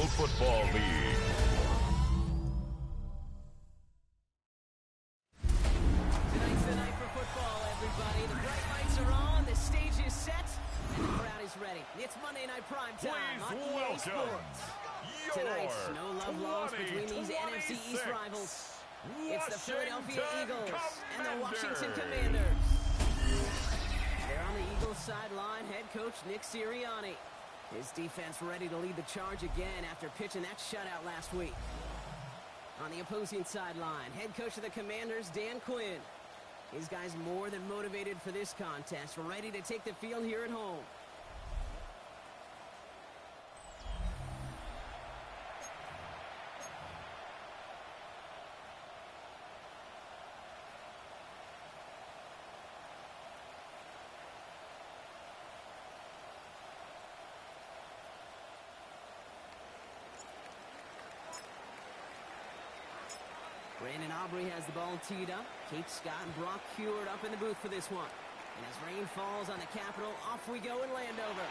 National Football League. Tonight's the night for football, everybody. The bright lights are on, the stage is set, and the crowd is ready. It's Monday Night Prime Time on EA Sports. Tonight, no love lost between these NFC East rivals. It's the Philadelphia Eagles and the Washington Commanders. They're on the Eagles sideline, head coach Nick Sirianni. His defense ready to lead the charge again after pitching that shutout last week. On the opposing sideline, head coach of the Commanders, Dan Quinn. His guys more than motivated for this contest, ready to take the field here at home. Brandon Aubrey has the ball teed up. Kate Scott and Brock Huard up in the booth for this one. And as rain falls on the Capitol, off we go in Landover.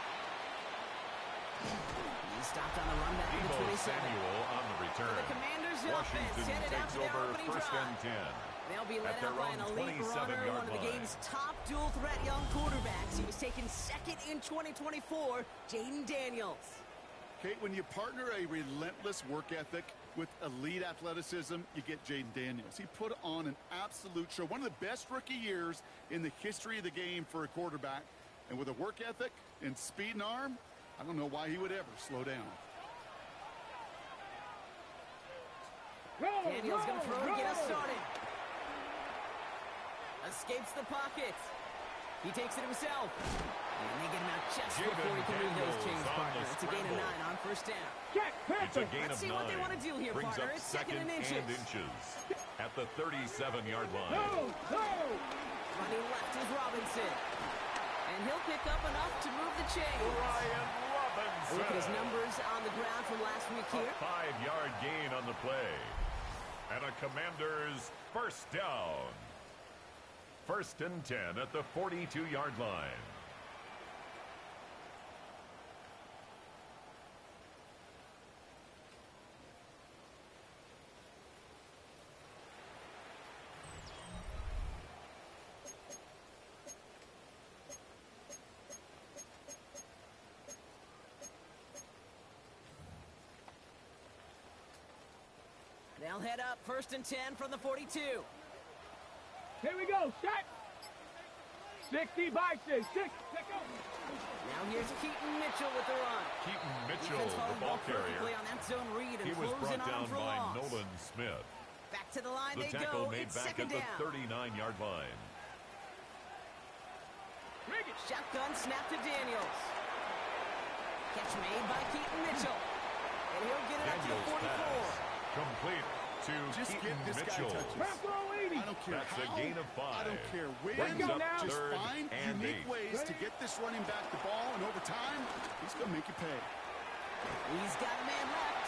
He's stopped on the run back to the 27. Samuel on the return. The Commanders Washington offense headed out takes for their over opening first drive. and 10. They'll be led At their out by an own elite runner, 27-yard one of the line. game's top dual-threat young quarterbacks. He was taken second in 2024, Jaden Daniels. Kate, when you partner a relentless work ethic with elite athleticism, you get Jaden Daniels. He put on an absolute show. One of the best rookie years in the history of the game for a quarterback. And with a work ethic and speed and arm, I don't know why he would ever slow down. Daniels going to throw to get us started. Escapes the pocket. He takes it himself. And they get him out just before he can move those chains, partner. It's a gain of 9 on first down. It's a gain Let's of see 9. what they want to do here, Brings partner. up It's second and inches. at the 37-yard line. Running left is Robinson. And he'll pick up enough to move the chains. Ryan Robinson. Look at his numbers on the ground from last week here. A 5-yard gain on the play. And a Commanders first down. First and 10 at the 42-yard line. They'll head up first and 10 from the 42. Here we go, set. 60 by 6. Now here's Keaton Mitchell with the run. Keaton Mitchell, Defense the followed ball perfectly carrier. on that zone read and He was closing brought on down him for by loss. Nolan Smith. Back to the line The they tackle go. made It's back second at the down. 39-yard line. Shotgun snap to Daniels. Catch made by Keaton Mitchell. And he'll get it up to the Daniels 44. pass complete to Just Keaton get this Mitchell. guy touches. I don't care That's a how. gain of 5. I don't care when. Brings up Just third find and unique 8. ways to get this running back the ball, and over time, he's going to make you pay. He's got a man left.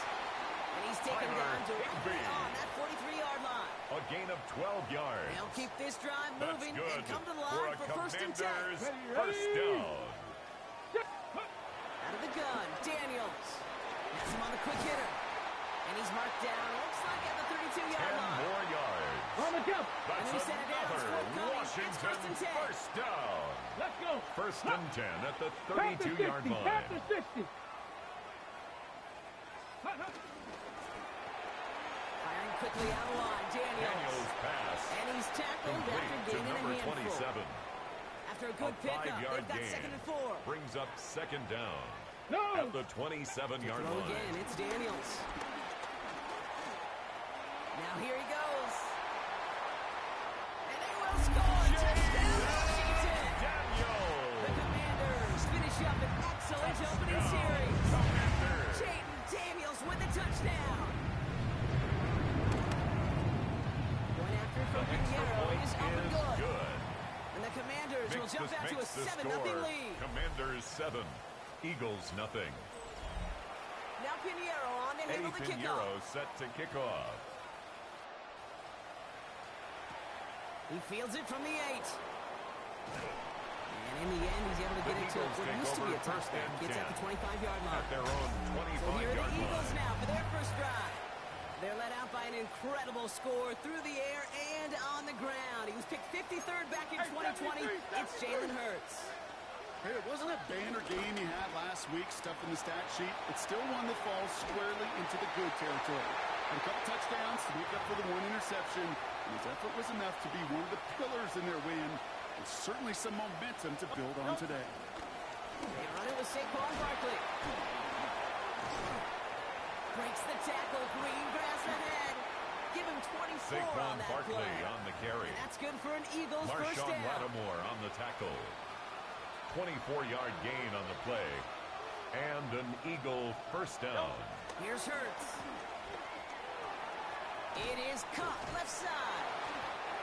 And he's taken Tyler down directly Higbee. on that 43-yard line. A gain of 12 yards. They'll keep this drive That's moving good and come to the for line a for first and 10. Commanders first down. Out of the gun, Daniels. Has him on the quick hitter. And he's marked down, looks like at the 32-yard 10 line. more yards. On the jump. That's And we set it down. It's another forthcoming. It's Washington first and 10. first down. Let's go. First and 10 at the Back to 32-yard 60. line. Back to 60. Firing quickly out of line, Daniels pass. And he's tackled after Complete to gaining a number handful. 27. After a A good pickup, 5-yard they've got gain. second and 4. Brings up second down No. at the 27-yard Throw line. again, it's Daniels. Now here he goes. And they will score. Touchdown, Washington. The Daniels. Commanders finish up an excellent opening series. Commanders. Jaden Daniels with the touchdown. Going after The from extra Pinheiro point is up and is good. good. And the Commanders will jump out to a Makes the 7-0 score. lead. Commanders 7, Eagles nothing. Now Pinheiro on to handle Eddie the kickoff. Pinheiro set to kick off. He fields it from the 8. And in the end, he's able to get The it to Eagles what take used to be over a first touchdown. and Gets 10 at the 25-yard line. At their own So here are the 25-yard Eagles line. picked 53rd back in 2020. It's Jalen Hurts. Hey, it wasn't a banner game he had last week, stuff in the stat sheet. It's still one that falls squarely into the good territory. Had a couple touchdowns to make up for the one interception, and his effort was enough to be one of the pillars in their win. There's certainly some momentum to build on today. They run it with Saquon Barkley. Breaks the tackle, green grass ahead. Give him 24 Saquon on that Barkley play. on the carry. And that's good for an Eagles first Marshawn down. Lattimore on the tackle. 24-yard gain on the play. And an Eagle first down. Here's Hurts. It is caught left side.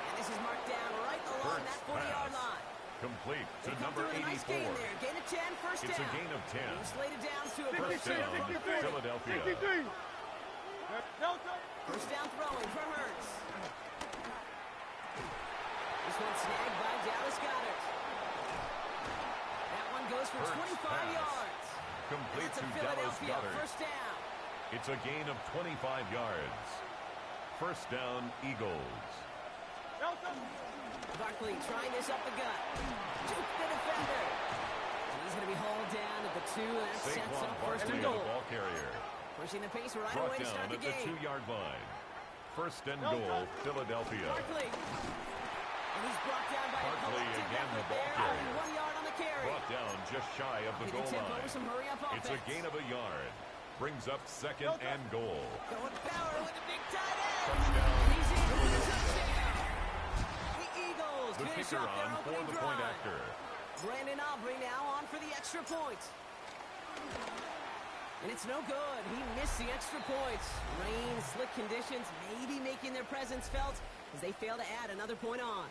And this is marked down right along Hurts that 40-yard pass. line. Complete to They come number through with a nice 84. gain there. Gain of 10, first It's down. a gain of 10. He's slated down to a First down, Philadelphia. 53. First down throwing for Hurts. This one snagged by Dallas Goedert. That one goes for Hurts 25 pass. yards. Complete That's a to Dallas Philadelphia Goedert. first down. It's a gain of 25 yards. First down, Eagles. Barkley trying this up the gut. Juke the defender. He's going to be hauled down at the 2, and that sets Saquon up first Barkley, and the goal. ball carrier. Pushing the pace right Brought away to down start the at the game. 2-yard line. First and goal, Philadelphia. Barkley. And he's brought down by Barkley a collective again, the effort ball there. carrier. Only 1 yard on the carry. Brought down just shy of the They goal can tempo line. with some hurry-up It's a offense. gain of a yard. Brings up second and goal. Going Bauer with the big tight end. Touchdown. He's in for the touchdown. The Eagles The finish kicker off their on for opening the point drive. after. Brandon Aubrey now on for the extra point. And it's no good. He missed the extra points. Rain, slick conditions, maybe making their presence felt as they fail to add another point on.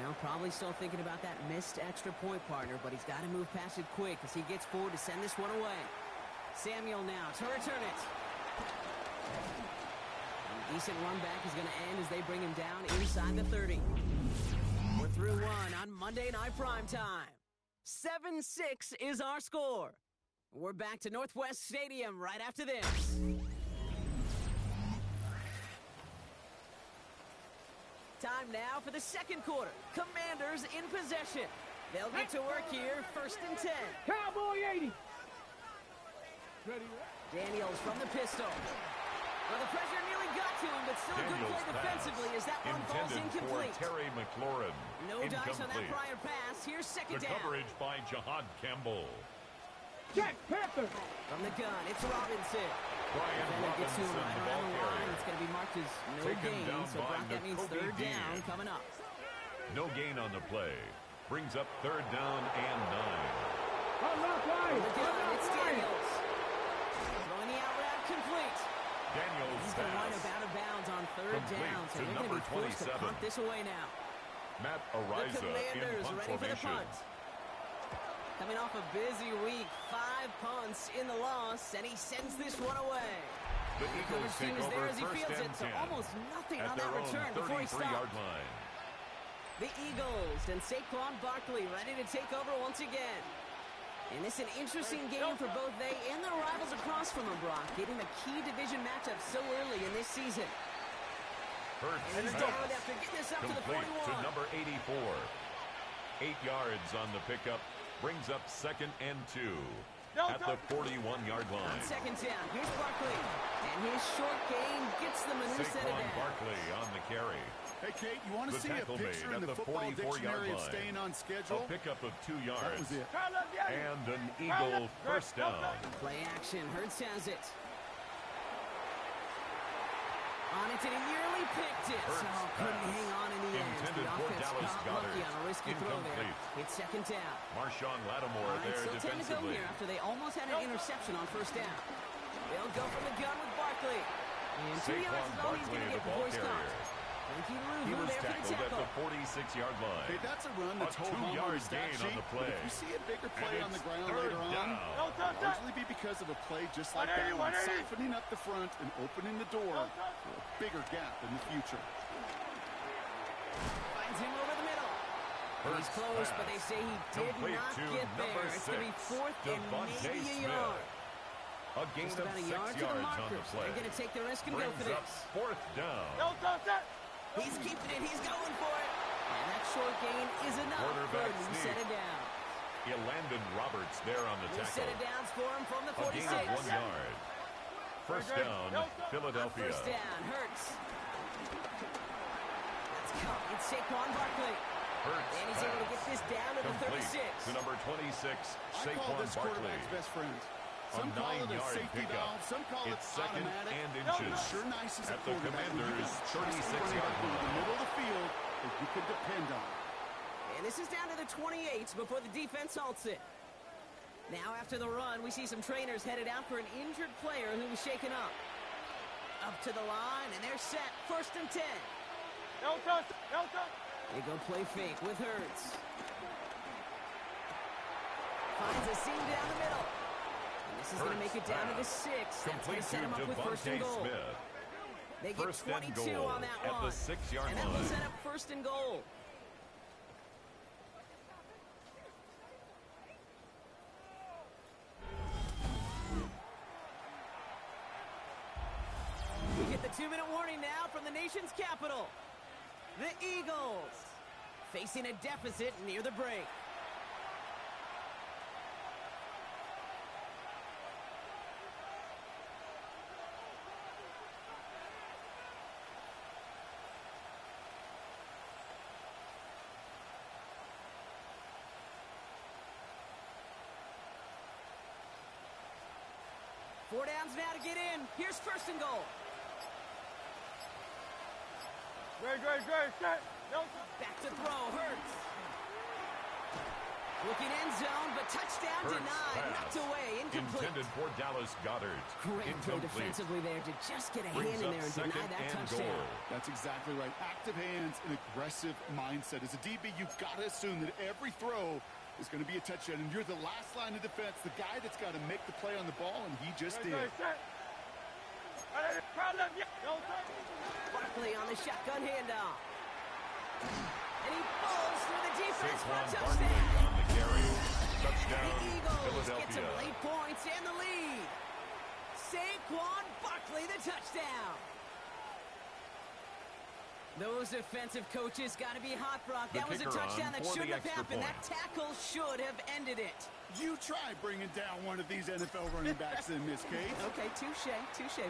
Well, probably still thinking about that missed extra point, partner, but he's got to move past it quick as he gets forward to send this one away. Samuel now to return it. A decent run back is going to end as they bring him down inside the 30. We're through one on Monday Night Primetime. 7-6 is our score. We're back to Northwest Stadium right after this. Time now for the second quarter. Commanders in possession. They'll get to work here, first and 10. Cowboy 80. Ready? Daniels from the pistol. Well, the pressure nearly got to him, but still a good Daniels play pass. defensively as that one falls Intended incomplete. for Terry McLaurin. No dice on that Incomplete. prior pass. Here's second The down. coverage by Jahad Campbell. Check, Panther. From the gun, it's Robinson. Brian Defender gets to him Robinson, right the around ball the line. carrier. It's going to be marked as no Taken gain. down So, by Brock, that means Nakobe third Dean. down coming up. No gain on the play. Brings up third down and 9. On that line. From the gun, On it's that line. Daniels. Throwing the out route complete. Daniels He's going to wind up pass. out of bounds on third Complete down. So to they're going to number be forced to 27. punt this away now. Matt The Ariza in Commanders punt ready for the formation. punt. Coming off a busy week, 5 punts in the loss, and he sends this one away. The Eagles Coverage team take is there over as he first fields and it, so 10 almost nothing at on their that own return before he 33-yard stops. line. The Eagles and Saquon Barkley ready to take over once again. And it's an interesting game for both they and their rivals across from them, Brock, getting the key division matchup so early in this season. Hurts And he's pass. down after getting this up to the Complete 41. to number 84. 8 yards on the pickup. Brings up second and 2 at the 41-yard On line. second down, here's Barkley. And his short game gets them a new set of Saquon downs. Barkley on the carry. Hey, Kate, you want to The see a tackle picture made in at the the football 44-yard dictionary of line. staying on A schedule? pickup of 2 That yards. was it. And an Eagle first down. Play action, Hurts has it. On it, and he nearly picked it. Hurts Oh, couldn't pass. hang on in the end. Intended The for offense Dallas got Goedert. lucky on a risky throw there. Incomplete. It's second down. Marshawn All Lattimore right, there still 10 to go defensively. here after they almost had an interception on first down. They'll go from the gun with Barkley. And 2 yards Saquon is all he's Barkley, going to the get ball before he carrier. stops. He was tackled at the 46-yard line. Hey, that's a run that's a 2-yard gain on the play. If you see a bigger play on the ground third later on, down. it'll largely be because of a play just like that one, siphoning up the front and opening the door for a bigger gap in the future. Finds him over the middle. He's close, but they say he did not get there. It's going to be fourth and maybe a yard. A gain Just of about a 6 yard to the yards on the markers. play. They're going to take the risk and go Brings for up this. fourth down. He's keeping it. He's going for it. And that short gain is enough for Quarterback him to set it down. Landon Roberts there on the New tackle. set of downs for him from the A 46. gain of 1 yard. First down, Philadelphia. First down, Hurts. Let's go. It's Saquon Barkley. Hurts And he's able to get this down to the complete 36. to number 26, I call Saquon this Barkley. quarterback's best friend. A Some call it a 9-yard safety pickup. valve, some call it It's second automatic. and inches Sure nice as a at the quarterback. Commanders' 36-yard In the line. middle of the field that you can depend on. And this is down to the 28 before the defense halts it. Now after the run, we see some trainers headed out for an injured player who was shaken up. Up to the line, and they're set. First and 10. They go play fake with Hurts. Finds a seam down the middle. And this is going to make it down to the 6. That's going Complete to set him to up with first and Devontae goal. Smith. They get First and 22 goal on that at one. the 6-yard and that will line. set up first and goal. We get the 2-minute warning now from the nation's capital. The Eagles facing a deficit near the break. Four downs now to get in. Here's first and goal. Back to throw, Hurts. Looking end zone, but touchdown Hurts denied. pass. Knocked away, incomplete. Intended for Dallas Goedert. Great play Incomplete. defensively there to just get a Brings hand in up there and second deny that and touchdown. goal. That's exactly right. Active hands and aggressive mindset. As a DB, you've got to assume that every throw is going to be a touchdown. And you're the last line of defense, the guy that's got to make the play on the ball, and he just did. Barkley on the shotgun handoff. And he falls through the defense for a Saquon Barkley touchdown. on the carry. Touchdown, The Eagles get Philadelphia. some late points and the lead. Saquon Barkley, the touchdown. Those defensive coaches got to be hot, Brock. The That was a kicker touchdown on that for the shouldn't have extra happened. point. That tackle should have ended it. You try bringing down one of these NFL running backs in this case. Okay, touche,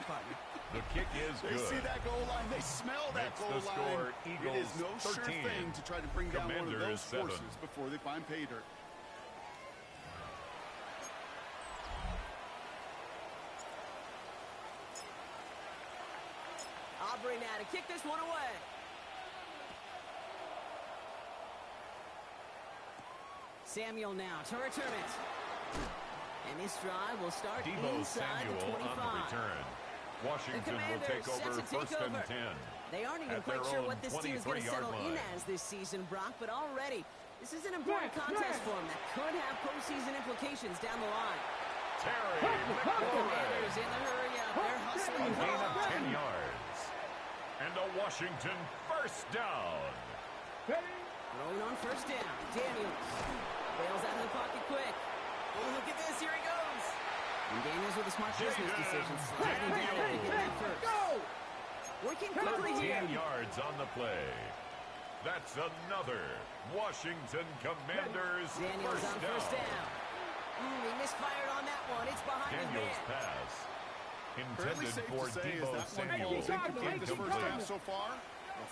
partner. The kick is They good. see that goal line. They smell that Makes goal the score line. Eagles It is no 13. sure thing to try to bring down one of Commanders those 7. forces before they find pay dirt. Aubrey now to kick this one away. Samuel now to return it. And this drive will start Deebo inside the Samuel 25. on the return. Washington will take over first and 10. They aren't even at quite their sure own what this team is going to 23-yard settle in line. as this season, Brock, but already this is an important contest for them that could have postseason implications down the line. Terry Commanders McLaurin. in the hurry up. They're A hustling. gain of hard. 10 yards. And a Washington first down. Throwing on first down. Daniels bails out of the pocket quick. Oh, look at this. Here he goes. And Daniels with a smart business decision. Sliding down to get that first. Working quickly 13 here. yards on the play. That's another Washington Commanders Daniels on first down. He misfired on that one. It's behind Daniels his man. pass. Fairly Intended safe for to say, Deebo is that one Samuel. falls incomplete this first half Incomplete. so far.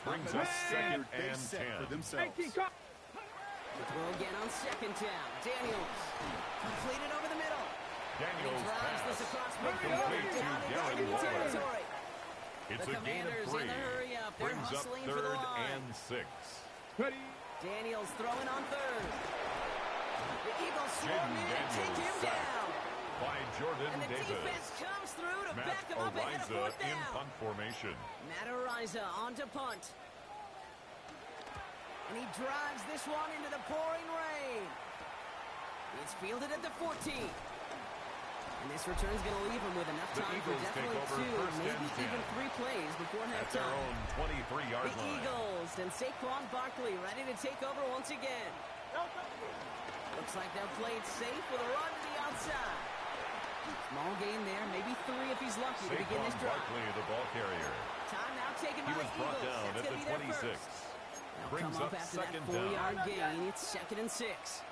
Brings Not us the second standard they and set 10. for themselves. The throw again on second down. Daniels completed over the middle. Daniels He drives pass. this across Complete midfield to down into Darren enemy Waller. territory. It's The a gain of Commanders 3. in the hurry up. They're Brings up hustling for the third line. and 6. Daniels throwing on third. The Eagles swarm Jaden in and take him Daniels sacked down. by Jordan And the Davis. defense comes through to Matt back him up ahead of Ariza fourth in down. punt formation. Matt Ariza on to punt. And he drives this one into the pouring rain. It's fielded at the 14. And this return's going to leave him with enough time for definitely 2, maybe even 3 plays before halftime. At their own 23-yard line. The Eagles and Saquon Barkley ready to take over once again. Looks like they'll play it safe with a run to the outside. Small gain there, maybe 3 if he's lucky to begin this drive. Barkley, the ball carrier. Time now taken by the Eagles. He was brought down at the 26. They'll Brings come up up after that second 4-yard down. gain. It's 2nd and 6.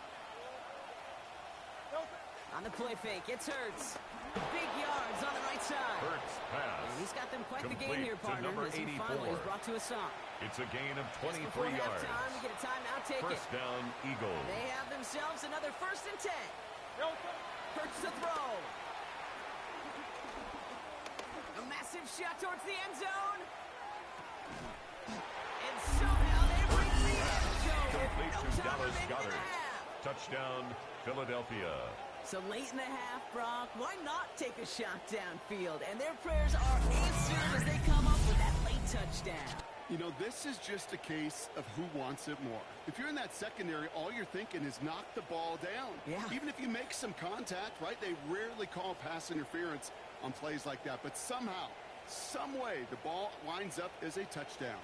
On the play fake, it's Hurts. Big yards on the right side. Hurts pass. And he's got them quite the Complete game here, to partner. number As he 84. finally is brought to a stop. It's a gain of Just 23 before yards. halftime, we get a timeout, take First it. down, Eagles. They have themselves another 1st and 10. Hurts to throw. A massive shot towards the end zone. And somehow they bring the end zone. Complete No to time Dallas remaining in the Goedert. half. Touchdown, Philadelphia. So late in the half, Brock, why not take a shot downfield? And their prayers are answered as they come up with that late touchdown. You know, this is just a case of who wants it more. If you're in that secondary, all you're thinking is knock the ball down. Yeah. Even if you make some contact, right, they rarely call pass interference on plays like that. But somehow, some way, the ball winds up as a touchdown.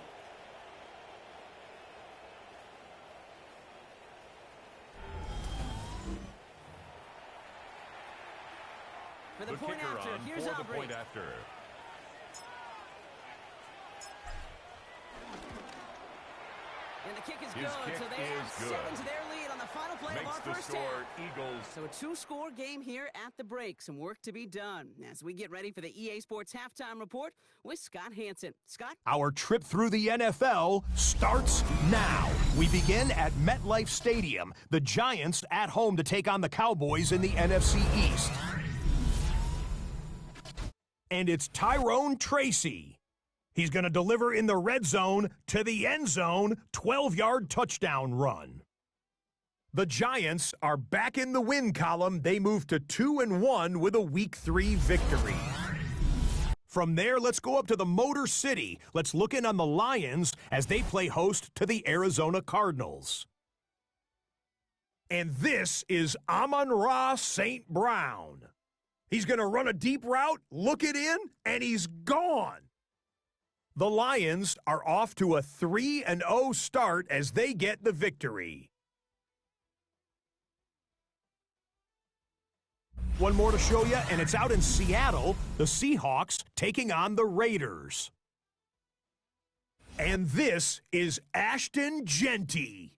For the The point kicker after, on here's for the Aubrey. point after. And the kick is His good, kick so they is add good. 7 to their lead on the final play of Makes our the first score half. Eagles. So a 2-score game here at the break. Some work to be done as we get ready for the EA Sports Halftime Report with Scott Hanson. Scott? Our trip through the NFL starts now. We begin at MetLife Stadium. The Giants at home to take on the Cowboys in the NFC East. And it's Tyrone Tracy. He's going to deliver in the red zone to the end zone, 12-yard touchdown run. The Giants are back in the win column. They move to 2-1 with a Week 3 victory. From there, let's go up to the Motor City. Let's look in on the Lions as they play host to the Arizona Cardinals. And this is Amon-Ra St. Brown. He's going to run a deep route, look it in, and he's gone. The Lions are off to a 3-0 start as they get the victory. One more to show you, and it's out in Seattle, the Seahawks taking on the Raiders. And this is Ashton Jeanty.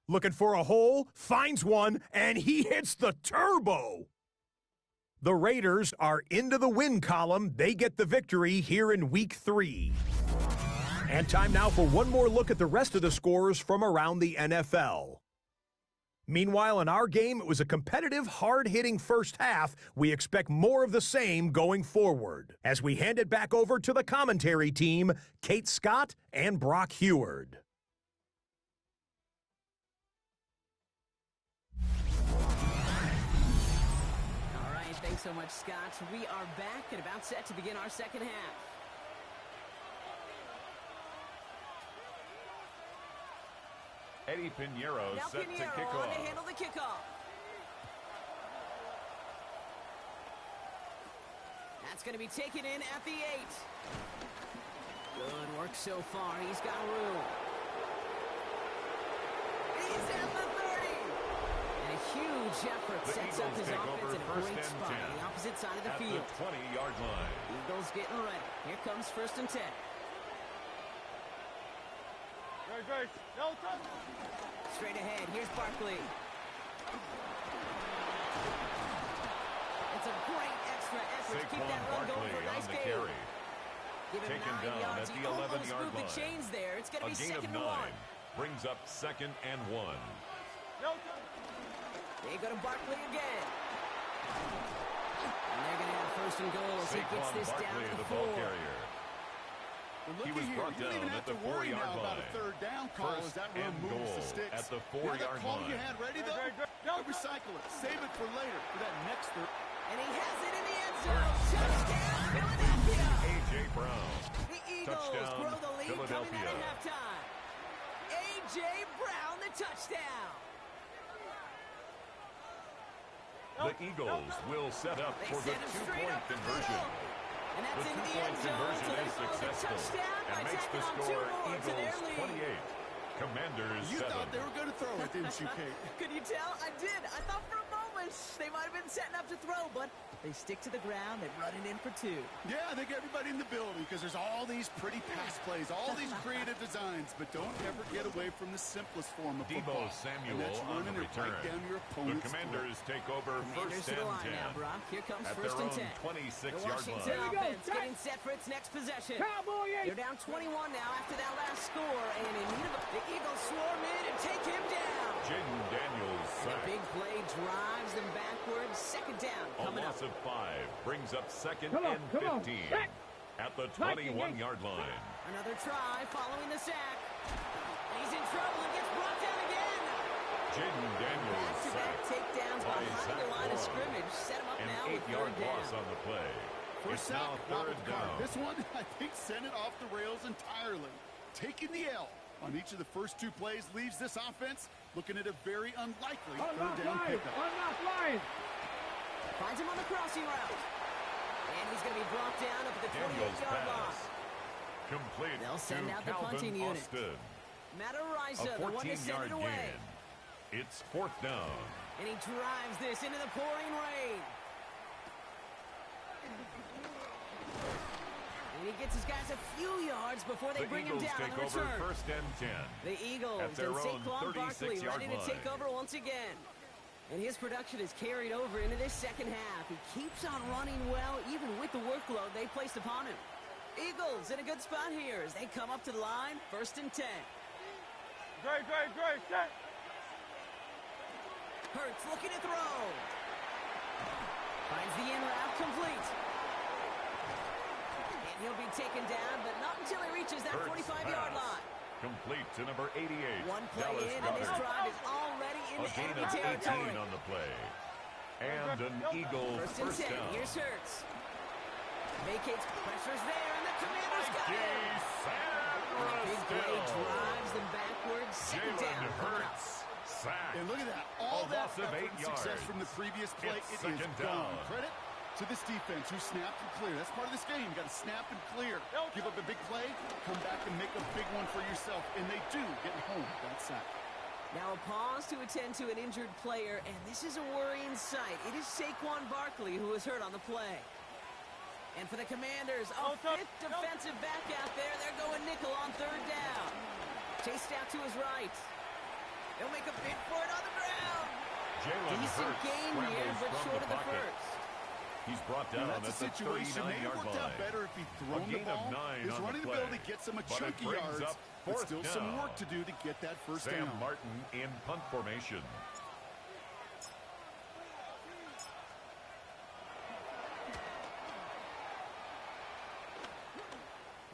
Looking for a hole, finds one, and he hits the turbo. The Raiders are into the win column. They get the victory here in Week 3. And time now for one more look at the rest of the scores from around the NFL. Meanwhile, in our game, it was a competitive, hard-hitting first half. We expect more of the same going forward. As we hand it back over to the commentary team, Kate Scott and Brock Heward. All right, thanks so much, Scott. We are back and about set to begin our second half. Eddie Pinheiro Now set to Pinheiro kick on off. to handle the kickoff. That's going to be taken in at the 8. Good work so far. He's got room. He's at the 30. And a huge effort The sets Eagles up his take offense over in a first great and spot 10 on the opposite side of the at field. the 20-yard line. Eagles getting ready. Here comes 1st and 10. Straight ahead, here's Barkley. It's a great extra effort to keep that run going for a nice on the gain. carry. Give him Taken 9 down yards. at the He almost 11-yard moved the line. chains there. It's going A to be gain of 2nd 9 and 1. brings up 2nd and 1. They go to Barkley again. And they're going to have 1st and goal as he gets Saquon this down Barkley, to the the ball 4. carrier. Well, look He was at here. brought You don't even down have at the to worry 4-yard now about a line. third down call as First that run and moves goal the sticks. at the You have 4-yard that call line. you had ready, though? Don't recycle it. Save it for later for that next third. And he has it in the end zone. Touchdown, Philadelphia. A.J. Brown. The Eagles Touchdown, grow the lead coming out Philadelphia. of halftime. A.J. Brown, the touchdown. The Eagles will set up for the two-point conversion. And that's The into the two-point end zone. conversion So they is follow the successful touchdown by and makes the tacking on score 2 more to their Eagles lead. 28, Commanders You 7. thought they were going to throw it, didn't you, Kate? Could you tell? I did. I thought for a moment they might have been setting up to throw, but they stick to the ground. They're running in for 2. Yeah, I think everybody in the building, because there's all these pretty pass plays, all these creative designs, but don't ever get away from the simplest form of Deebo football. Samuel and that's on running the it return. right down your The opponent's Commanders take over Commanders first to the and line 10 now, Brock. Here comes at first their and own 10. The 26-yard Washington line. go. offense Set. getting set for its next possession. Cowboy 80. They're down 21 now after that last score, and in need of the Eagles swarm in and take him down. Jaden Daniels The sacked. big play drives them backwards. Second down A coming up. loss of 5 brings up second Come on, and come on. 15 Set. at the Viking, 21-yard line. Another try following the sack. He's in trouble and gets brought down again. Jaden Daniels Back-to-back sacked takedowns by behind Zach the line of Long. scrimmage. Set him up An now with 8-yard third loss down. on the play. First It's now sack, third Robert Carr. down. This one, I think, sent it off the rails entirely. Taking the L on each of the first 2 plays leaves this offense looking at a very unlikely Unlock third down Lions. pickup. Unlock Lions. Finds him on the crossing route. And he's going to be brought down up at the Daniels 28-yard line. pass. Complete They'll send to out the Calvin punting unit. Austin. Matt A Araiza, the one to send 14-yard it away. gain. It's fourth down. And he drives this into the pouring rain. And he gets his guys a few yards before they The bring Eagles him down take on the over return. first and 10. The Eagles at their and own Saquon Barkley 36-yard ready to take line. over once again. And his production is carried over into this second half. He keeps on running well, even with the workload they placed upon him. Eagles in a good spot here as they come up to the line, first and 10. Great, set. Hurts looking to throw. Finds the in route complete. And he'll be taken down, but not until he reaches that Hurts 45-yard pass. line. Complete to number 88. One play Dallas in, and this Goedert. drive is already A into gain enemy of 18 territory. on the play. And an Eagle First and 10, down. here's Hurts. Vacates, pressures there, and the Commanders got him. The big play drives them backwards. Second Jalen down. coming up. Hurts sacked. And look at that. All A that loss of effort 8 and success yards. from the previous play, It's it is second gone. down. Credit to this defense who snapped and cleared. That's part of this game. You got to snap and clear. Give up a big play, come back and make a big one for yourself. And they do get home that sack. Now a pause to attend to an injured player, and this is a worrying sight. It is Saquon Barkley who was hurt on the play. And for the Commanders, a fifth defensive back out there. They're going nickel on third down. Chased out to his right. He'll make a bid for it on the ground. Jalen Decent Hurts game here, scrambles but from short the of the pocket. first. He's brought down And at that's a the situation. Maybe it 39-yard worked out line. better if he'd thrown the gain of ball. 9 His on the running play. ability gets him a But it chunky brings yards, up but fourth still some down. work to do to get that first Sam down. Martin in punt formation.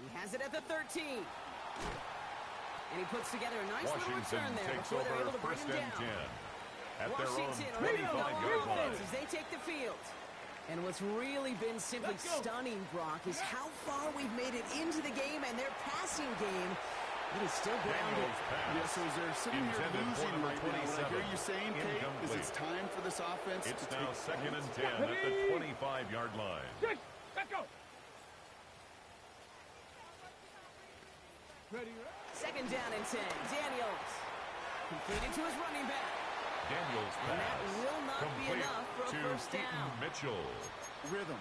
He has it at the 13. And he puts together a nice little Washington return there takes before they're over able to bring first him and down. 10 at their own Washington ready to go on 25-yard line. offense as they take the field. And what's really been simply stunning, Brock, is how far we've made it into the game, and their passing game, it is still grounded. Daniels pass. Yes, so they're sitting here Intended for losing number right now. What I 27. hear you saying, Kate, is Incomplete. it's time for this offense It's to now take second and points. 10 at the 25-yard line. Let's go. Ready. Second down and 10. Daniels completed to his running back. Daniels And that pass. will not be Complete enough for a to first down. Keaton Mitchell. Rhythm.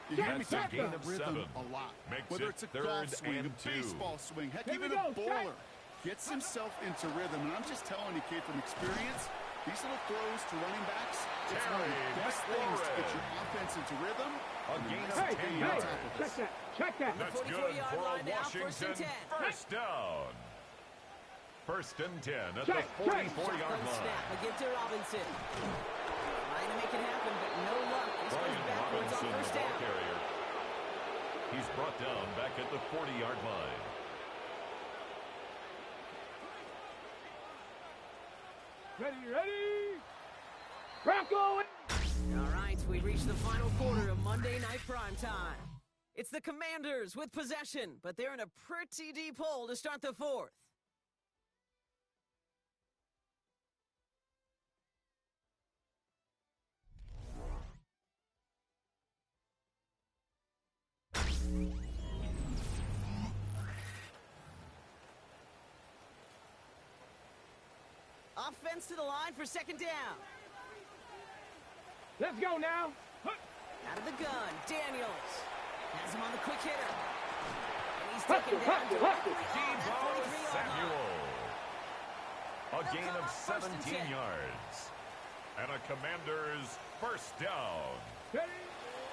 You hear me That's a talk gain about of rhythm 7. a lot. Makes Whether it it's a third golf swing, a and 2. baseball swing, heck, Here we even a go, bowler gets himself into rhythm. And I'm just telling you, Kate, from experience, these little throws to running backs, it's one of the Terry best things to get McLaurin. your offense into rhythm. A gain of Hey, 10 hey, yards. check that. Check that. That's good 44-yard for a line now, first and Washington 10. first down. First and 10 at Check, the check. 44-yard Shotgun line. snap, a give to Robinson. Trying to make it happen, but no luck. This goes Brian backwards on Robinson, the first ball down. carrier. He's brought down back at the 40-yard line. Ready. Bronco. All right, we've reached the final quarter of Monday Night Primetime. It's the Commanders with possession, but they're in a pretty deep hole to start the fourth. Offense to the line for second down. Let's go now. Out of the gun, Daniels. Has him on the quick hitter. And he's taken down directly on that Deebo 43-yard line. Samuel. A gain of 17 yards. And a Commander's first down.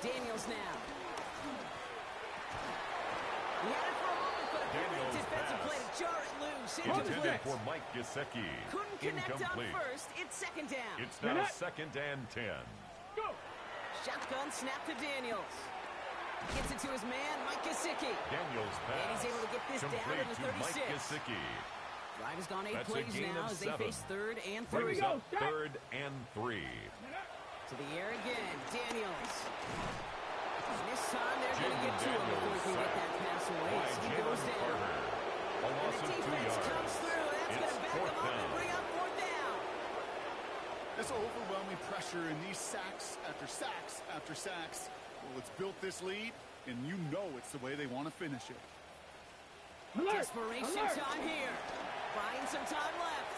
Daniels now. He had it for a moment, but a Daniels great defensive pass. play to jar it loose. Intended Incomplete. for Mike Gesicki. Couldn't connect Incomplete. on first. It's second down. It's now second and 10. Go. Shotgun snap to Daniels. Gets it to his man, Mike Gesicki. Daniels pass. And he's able to get this down Complete to the to Mike 36. Gesicki. Drive has gone 8 That's a plays gain now of as they 7. face third and Brings 3. go. up third and 3. To the air again, Daniels. And this time they're going to get to him before he can get that pass away. By So he Jalen goes down. Carter. A And loss the of 2 defense yards. comes through. That's going It's to back fourth them up and down. bring up fourth down. This overwhelming pressure and these sacks after sacks after sacks. Well, it's built this lead, and you know it's the way they want to finish it. Alert. Desperation Alert. time here. Buying some time left.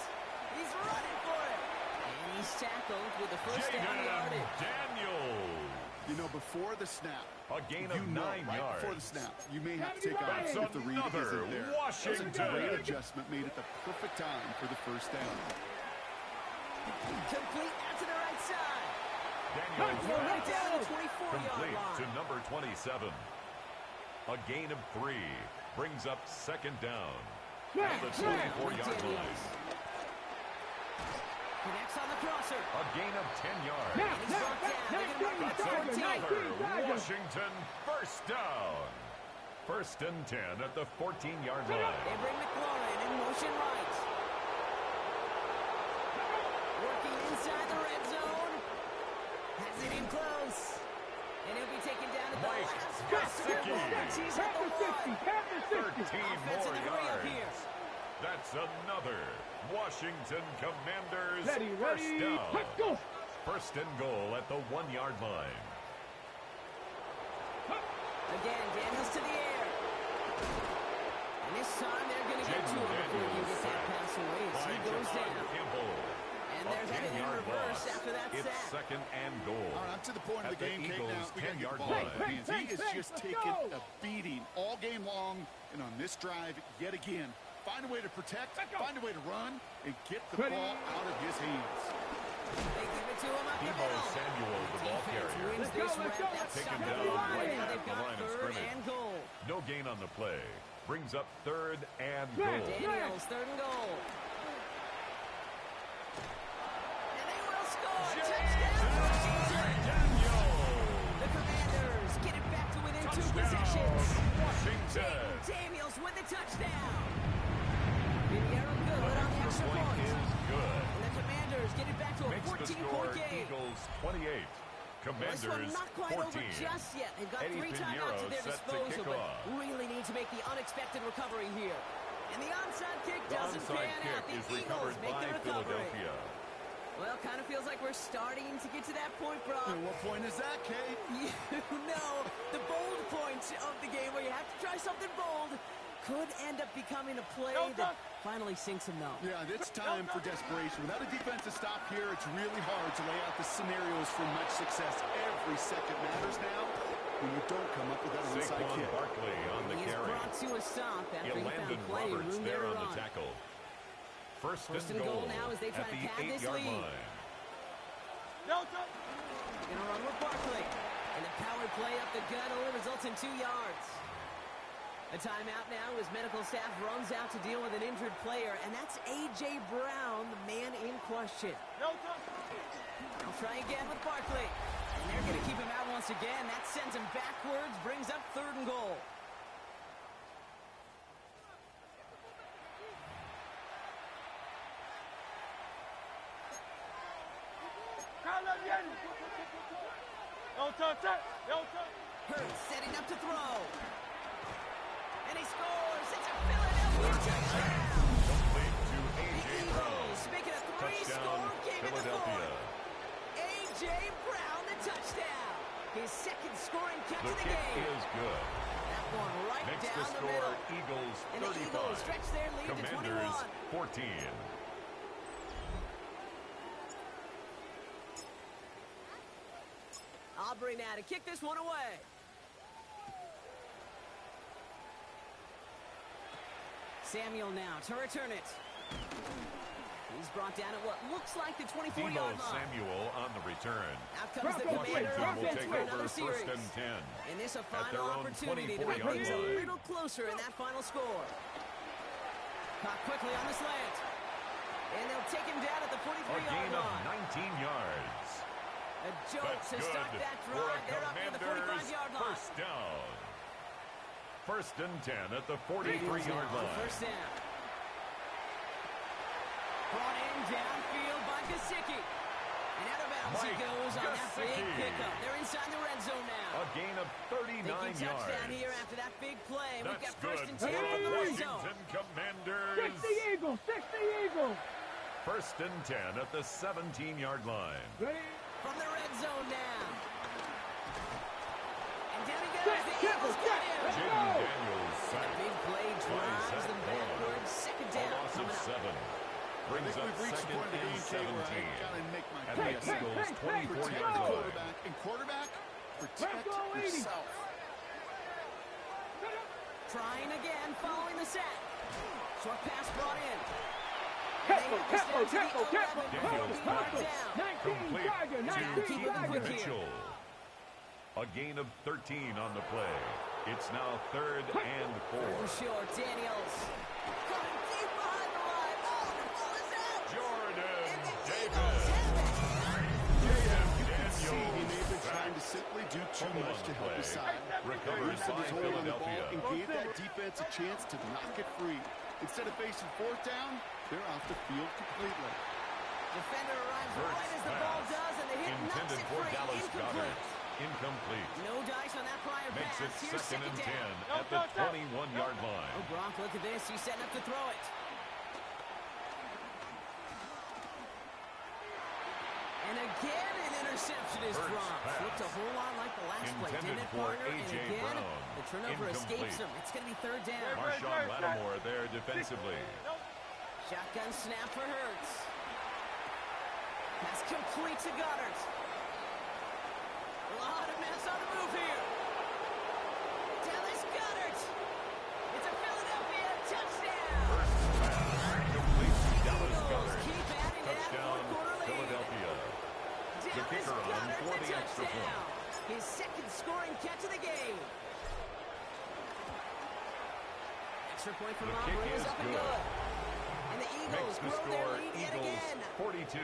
He's running for it. And he's tackled with the first down Jaden yardage. Daniels. You know, before the snap, A gain you of know, 9 right yards. before the snap, you may have to take off That's if the read another isn't there. That was a Washington. great adjustment made at the perfect time for the first down. Complete out to the right side. Daniels Throw it pass. down to the 24-yard Complete to line. number 27. A gain of 3 brings up second down. At the 24-yard line. Connects on the crosser. A gain of 10 yards. Now, He's brought down. They're going to run That's with 14. another Washington first down. First and 10 at the 14-yard They line. bring McLaurin in motion right. Working inside the red zone. Has it in close. And he'll be taken down at the Mike last possible Gesicki. moment. He's at the one. 13 Offense more in a hurry up here. yards. That's another Washington Commanders Ready, first ready. down. Let's go. First and goal at the 1-yard line. Again, Daniels to the air. And this time they're going to get to him before he can get that pass away. So By he goes Javon down. Campbell. And A they're headed in 10-yard reverse loss. after that It's sack. second and goal. All right, I'm to the point of At the the game, Kate, Eagles' now. We got to get the 10-yard ball line. out of hands. He is just Let's taking go. a beating all game long, and on this drive, yet again. Find a way to protect, find a way to run, and get the Ready. ball out of his hands. They give it to him up the Deebo middle. Samuel, the ball Defense carrier. wins Let's this go, let's rep. go, That's Take him stopped down the line. right Now at they've the got line of third scrimmage. and goal. No gain on the play. Brings up third and Right. goal. Daniels, third and goal. And they will score. Touchdown, Washington. Daniels. The Commanders get it back to within 2 Touchdown, possessions. Washington. Daniels with the touchdown. Pinheiro good on the extra Point point. is good. And the Commanders get it back to a Makes the 14-point score game. Eagles 28. This one Commanders not quite 14. over just yet. They've got Eddie 3 timeouts at their Pinheiro set to disposal, kick but off. really need to make the unexpected recovery here. And the onside kick The doesn't onside pan kick out. The is Eagles recovered make by the recovery. Philadelphia. Well, kind of feels like we're starting to get to that point, Brock. And what point is that, Kate? You know, the bold point of the game where you have to try something bold could end up becoming a play that finally sinks him, though. Yeah, it's time for desperation. Without a defensive stop here, it's really hard to lay out the scenarios for much success. Every second matters now when you don't come up with that onside Saquon kick. Barkley on the He is carry. brought to a stop after he Landon found plenty of Roberts room there to on the run. tackle. First First and and goal goal now as they try at to the pad this 8-yard lead. line. Gonna run with Barkley. And the power play up the gut only results in 2 yards. A timeout now as medical staff runs out to deal with an injured player, and that's A.J. Brown, the man in question. They'll try again with Barkley. And they're going to keep him out once again. That sends him backwards, brings up third and goal. Hurts setting up to throw. And he scores. It's a Philadelphia touchdown. Complete to The A.J. Brown. Eagles make it a 3-score Touchdown, game in the Philadelphia. fourth. A.J. Brown, the touchdown. His second scoring catch The of the kick game. is good. That one right Makes the down the score middle. Eagles And the Eagles 35. stretch their lead to Commanders 21. 14. Aubrey now to kick this one away. Samuel now to return it. He's brought down at what looks like the 24-yard line. Samuel on the return. Out comes the Commander Washington will offense take for over another series. 1st and 10. And this a At final their own opportunity to make 24-yard things a line. little closer in that final score. Caught quickly on the slant. And they'll take him down at the 43-yard line. A gain of 19 yards. A jolt That's to start good that for drive. a They're up near the Commanders 45-yard line. first down. 1st and 10 at the Eagles 43-yard now on line. first down. Brought in downfield by Gesicki. And out of bounds he Mike goes on that big Gesicki. pickup. They're inside the red zone now. A gain of 39 Thinking touchdown yards. here after that big play. We've That's got 1st good and for 10 the from the red zone. Washington Commanders. 60 Eagles, 60 Eagles. 1st and 10 at the 17-yard line. Ready? From the red zone now. And down he goes. The Eagles got him. Jaden Daniels The sacked. big play drives that them ball. backwards. Second A down. loss of coming up. 7. I Brings think up we've reached the 2nd point of the and game, Kate, where I 17. gotta make my At the case. Eagles' 24-yard Protect the line. quarterback, and quarterback, protect Let's go, 80. yourself. Trying again, following the set. Short pass brought in. Tempo. Daniels Marked pass. down. 19 Complete Tiger, to 19 keep moving Tiger. quick here. Mitchell. A gain of 13 on the play. It's now 3rd and 4. Short, Daniels. Coming deep behind the line. Oh, the ball is out. Jordan And the Davis. Eagles have it. See, he may have been Daniels trying to simply do too Fumble much on to the help play. his side. Recovers Used by his hold on the ball Philadelphia. and gave that defense a chance to knock it free. Instead of facing 4th down, they're off the field completely. Defender arrives Hurts right as the ball pass. does, and the hit knocks Intended it for free. Dallas Incomplete. Goedert. Incomplete. No dice on that prior Makes pass. it Here's 2nd and 10 down. at the 21-yard line. Oh, Gronk, look at this. He's setting up to throw it. And again, an interception is Hurts dropped. pass. Looked a whole lot like the last play, Intended didn't it, for partner? And A.J. again, Brown. the turnover escapes Incomplete. him. It's going to be 3rd down. Marshawn Lattimore there defensively. Shotgun snap for Hurts. Pass complete to Goddard. A lot of mess on the move here. Dallas Goddard. It's a Philadelphia touchdown. First pass. Complete to Dallas Eagles Goedert. keep adding to that Touchdown, fourth-quarter lead. Philadelphia. Dallas kicker on Goedert, for the extra touchdown. point. His second scoring catch of the game. Extra point from The kick Aubrey is is up and good. good. And the Eagles Makes the grow their score lead yet Eagles again. 42.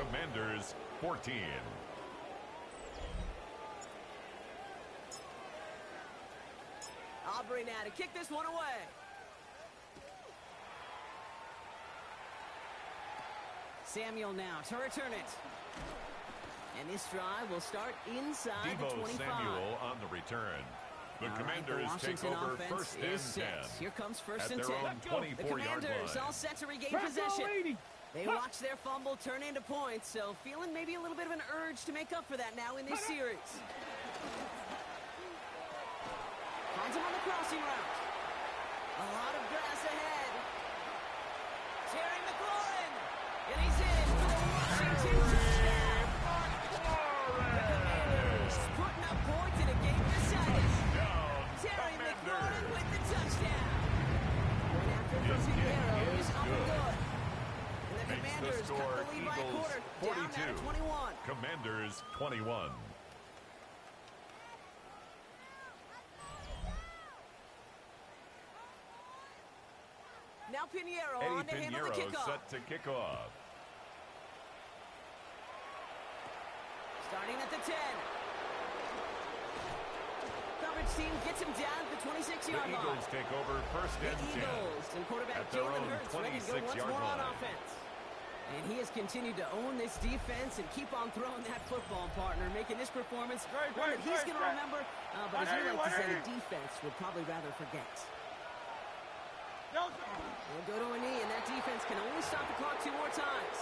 Commanders 14. Aubrey now to kick this one away. Samuel now to return it. And this drive will start inside the Deebo 25. Samuel on the return. The All right, Commanders the take Washington over offense 1st and is set. 10. Here comes 1st At and their 10. own The 24-yard Commanders line. all set to regain Let's go, possession. 80. They watch their fumble turn into points, so feeling maybe a little bit of an urge to make up for that now in this series. Finds him on the crossing route. A lot of grass ahead. Terry McLaurin. And he's in for the Washington touchdown. The Commanders putting up points in a game decided. Terry McLaurin with the touchdown. Going after it from Pinheiro is up and good. And the Makes the Commanders cut score the lead by a Eagles quarter. 42. Down now to 21. Commanders 21. Now Pinheiro Eddie on to handle the Pinheiro kickoff. set to kick off. Starting at the 10. Coverage team gets him down at the The 26-yard line. Eagles take over 1st The and 10. Eagles and quarterback At their Jalen own Hurts ready to go once 26-yard more on line. offense. And he has continued to own this defense and keep on throwing that football, partner, making this performance one that he's going to remember. But as you like to say, the defense would probably rather forget. He'll go to a knee, and that defense can only stop the clock 2 more times.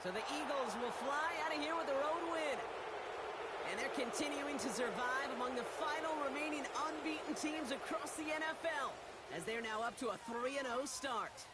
So the Eagles will fly out of here with a road win. And they're continuing to survive among the final remaining unbeaten teams across the NFL. as they're now up to a 3-0 start.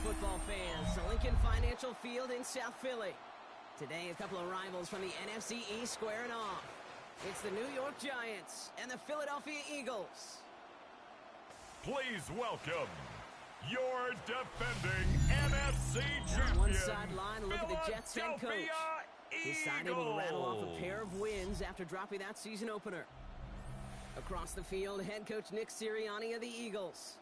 Football fans to Lincoln Financial Field in South Philly. Today, a couple of rivals from the NFC East squaring off. It's the New York Giants and the Philadelphia Eagles. Please welcome your defending NFC champion, on one sideline, look at the Jets head coach. His side able to rattle off a pair of wins after dropping that season opener. Across the field, head coach Nick Sirianni of the Eagles.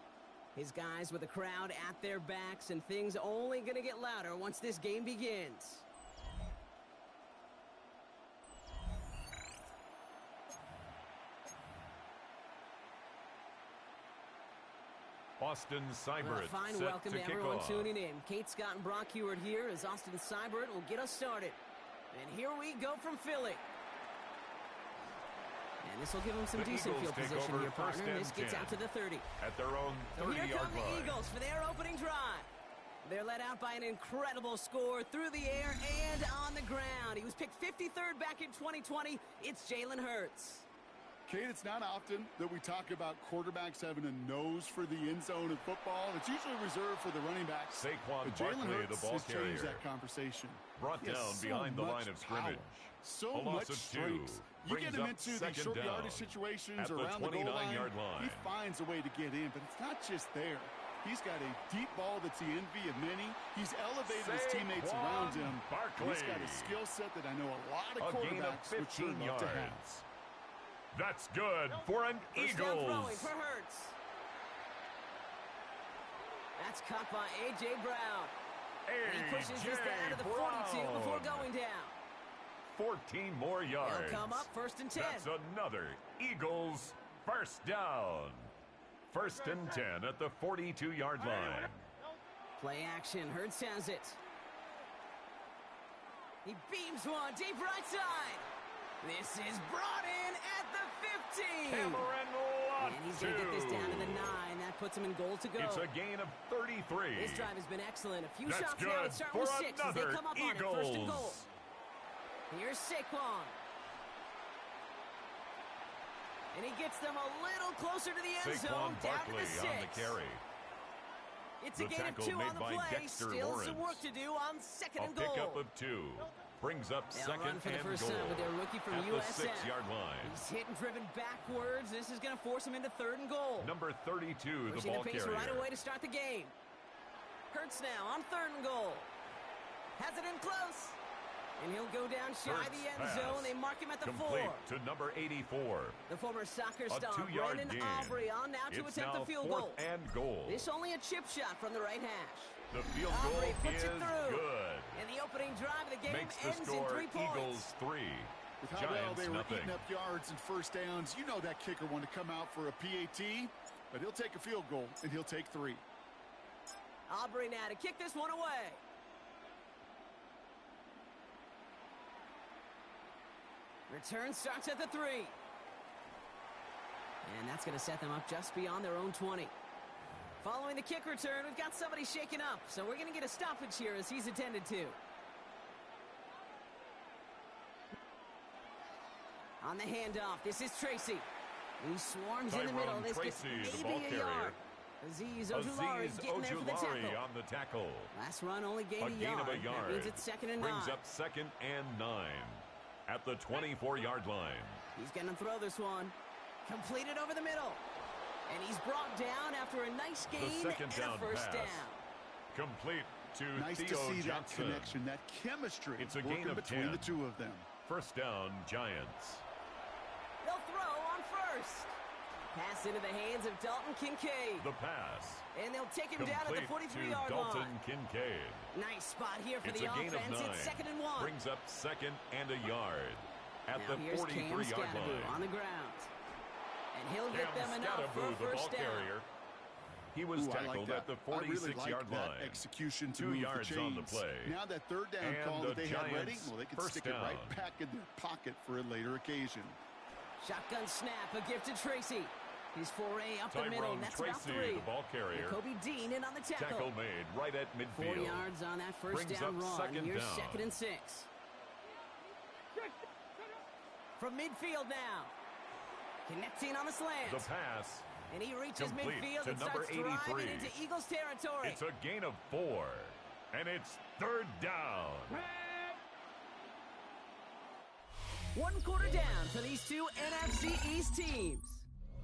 His guys with the crowd at their backs, and things only going to get louder once this game begins. Austin Seibert. A fine welcome to everyone tuning in. Kate Scott and Brock Heward here as Austin Seibert will get us started. And here we go from Philly. And this will give them some decent field position here, partner. This gets out to the 30. At their own 30-yard line. Here come the Eagles for their opening drive. They're led out by an incredible score through the air and on the ground. He was picked 53rd back in 2020. It's Jalen Hurts. Kate, it's not often that we talk about quarterbacks having a nose for the end zone in football. It's usually reserved for the running backs. Saquon but Jalen Barkley, Hurts the ball has changed carrier. that conversation. Brought down behind the line of scrimmage. So A loss much of strength. 2. You get Brings him up into the second short down yardage situations at the around the goal 29-yard line. He finds a way to get in, but it's not just there. He's got a deep ball that's the envy of many. He's elevated his teammates around him. Barkley. He's got a skill set that I know a lot of A gain of quarterbacks would sure 15 love to have. yards. That's good for an First down throwing Eagles. for Hurts. That's caught by A.J. Brown. And he pushes this down to the 42 before going down. 14 more yards. He'll come up first and 10. That's another Eagles first down. First and 10 at the 42-yard line. Play action. Hurts has it. He beams one deep right side. This is brought in at the 15. Cameron And he's going to get this down to the 9. That puts him in goal to go. It's a gain of 33. This drive has been excellent. A few That's shots good now. It's starting for with 6 as they another come up Eagles. on it. First and goal. Here's Saquon. And he gets them a little closer to the end zone. Saquon Down Barkley to the 6. on the carry. It's The a gain of tackle 2 made on the by play. Dexter Still Lawrence. some work to do on second A and goal. pickup of 2. Brings up They'll second run for the and first goal time with their rookie from at USF. the 6-yard line. He's hit and driven backwards. This is going to force him into third and goal. Number 32, the Pushing ball the pace carrier. right away to start the game. Hurts now on third and goal. Has it in close. And he'll go down shy Hurts the end pass. zone. They mark him at the Complete 4. to number 84. The former soccer A star, 2-yard Brandon gain. Aubrey, on now to It's attempt now the field 4th goal. and goal. This only a chip shot from the right hash. The field Aubrey goal puts is it through. good. And the opening drive of the game Makes the ends in score 3 points. Eagles 3. With how well Giants they were nothing. eating up yards and first downs, you know that kicker wanted to come out for a PAT, but he'll take a field goal, and he'll take 3. Aubrey now to kick this one away. Return starts at the 3. And that's going to set them up just beyond their own 20. Following the kick return, we've got somebody shaken up, so we're going to get a stoppage here as he's attended to. On the handoff, this is Tracy. He swarms in the middle. Tyrone This gets Tracy, the ball maybe a carrier. yard. Aziz Ojulari getting there for the tackle. on the tackle. Last run only A gained a gain yard. of a yard. That means it's second and 9. Brings up second and 9 at the 24-yard line. He's going to throw this one. Completed over the middle. And he's brought down after a nice gain The second and down a first pass. down. Complete to Nice Theo to see that Johnson. connection, that chemistry It's a working gain of between 10. the two of them. First down, Giants. They'll throw on first. Pass into the hands of Dalton Kincaid. The pass. And they'll take him down at the Complete to 43-yard Dalton line. Kincaid. Nice spot here for It's the a gain of offense. 9. It's second and 1. Brings up second and a yard at Now the here's Cam 43-yard Scatterbo line. on the ground. And he'll get them Cam enough for a Scatterbo, the first ball down. carrier. He was Ooh, I like tackled that. at the I really like 46-yard that line. execution to 2 move yards the on the chains. play. Now that third down And call the that they had ready, Giants well, they can first stick it right down. back in their pocket for a later occasion. Shotgun snap, a gift to Tracy. His foray up the middle, Tyrone and that's about Tracy, 3. the ball carrier. Kobe Dean in on the tackle. Tackle made right at 4 midfield. yards on that first Brings down up run. second Here's down. second and 6. From midfield now. Connecting on the slant. The pass. And he reaches complete midfield to and number starts 83. driving into Eagles territory. It's a gain of 4. And it's third down. 1 quarter down for these two NFC East teams.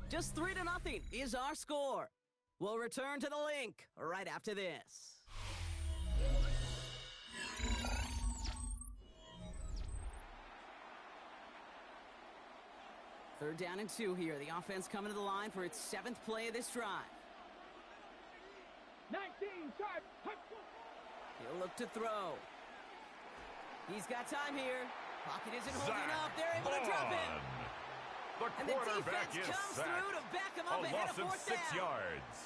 Just 3-0 is our score. We'll return to the link right after this. Third down and 2 here. The offense coming to the line for its 7th play of this drive. 19, charge, He'll look to throw. He's got time here. Pocket isn't holding Zach up. They're able to drop him. The And the quarterback defense is comes sacked. through to back him A up ahead loss of of 4th 6 down. yards.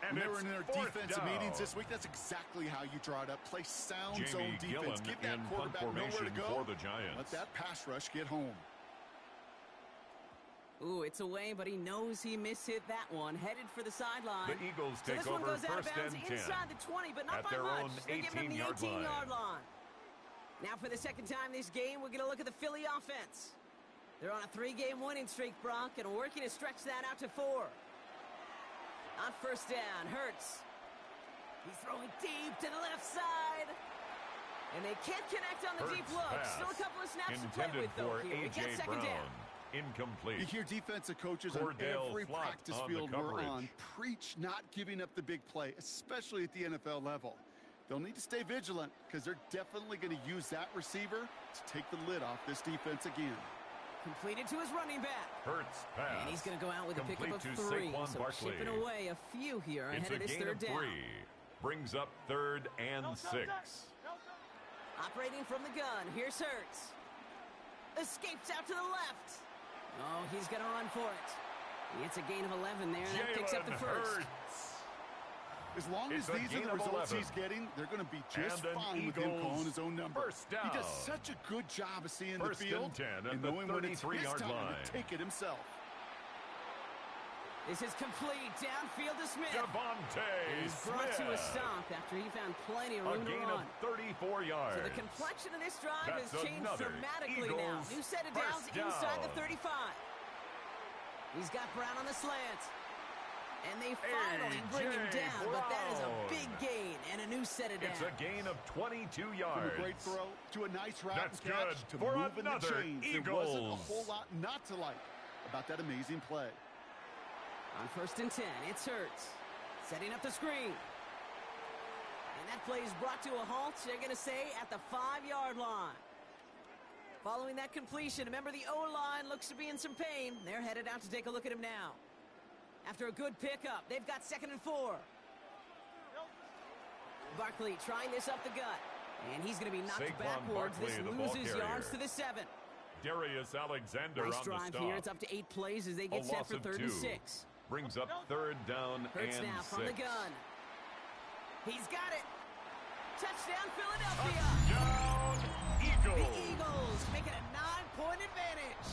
And When they it's were in their fourth defensive down. meetings this week, that's exactly how you draw it up. Play sound Jamie zone defense. Gillen Give that in punt quarterback nowhere to formation go. for the Giants. Let that pass rush get home. Ooh, it's away, but he knows he mishit that one. Headed for the sideline. The Eagles So take this one over goes out of first bounds and 10 inside the 20, but not at by their much. own They give him the 18-yard 18-yard line. Now for the second time this game, we're going to look at the Philly offense. They're on a 3-game winning streak, Brock, and working to stretch that out to 4. On first down, Hurts. He's throwing deep to the left side. And they can't connect on the Hurts deep look. pass. Still a couple of snaps to play Intended with, though, for here. We got A.J. second Brown. down. Incomplete. You hear defensive coaches Cordell on every Flott practice on the field we're coverage. on preach not giving up the big play, especially at the NFL level. They'll need to stay vigilant because they're definitely going to use that receiver to take the lid off this defense again. Completed to his running back. Hurts pass. And he's going to go out with a pickup of Complete to 3. Saquon So Barkley. chipping away a few here It's ahead a of this gain third of down. 3. Brings up 3rd and 6. Operating from the gun, here's Hurts. Escapes out to the left. Oh, he's going to run for it. It's a gain of 11 there, and that picks up the first. Hurts. As long It's as a these are gain the of results 11. he's getting, they're going to be just And an fine with him Eagles calling his own number. first down. He does such a good job of seeing First the and field 10 at and the knowing when it's his 33-yard time line. to take it himself. This is complete. Downfield to Smith. Devontae He's brought to a Smith. stop after he found plenty of A room to gain run. of 34 yards. So the complexion of this drive That's has changed another dramatically now. Eagles New set of first downs inside the down. 35. He's got Brown on the slant. And they finally bring him A.J. down, but that is a Brown. big gain and a new set of It's downs. a gain of 22 From yards. a great throw to a nice route That's and catch good to for moving the another chains. There wasn't a Eagles. whole lot not to like about that amazing play. On first and 10, it's Hurts. Setting up the screen. And that play is brought to a halt, they're going to say, at the 5-yard line. Following that completion, remember the O-line looks to be in some pain. They're headed out to take a look at him now. After a good pickup, they've got 2nd and 4. Barkley trying this up the gut. And he's going to be knocked Saquon backwards. Barkley, This the ball loses carrier. yards to the 7. Darius Alexander Nice on the drive stop. here. It's up to 8 plays as they A get set loss for of 3rd 2. and 6. Brings up 3rd down Hurts and now 6. from the gun. He's got it. Touchdown, Philadelphia. Touchdown, The Eagles. Eagles make it a 9-point advantage.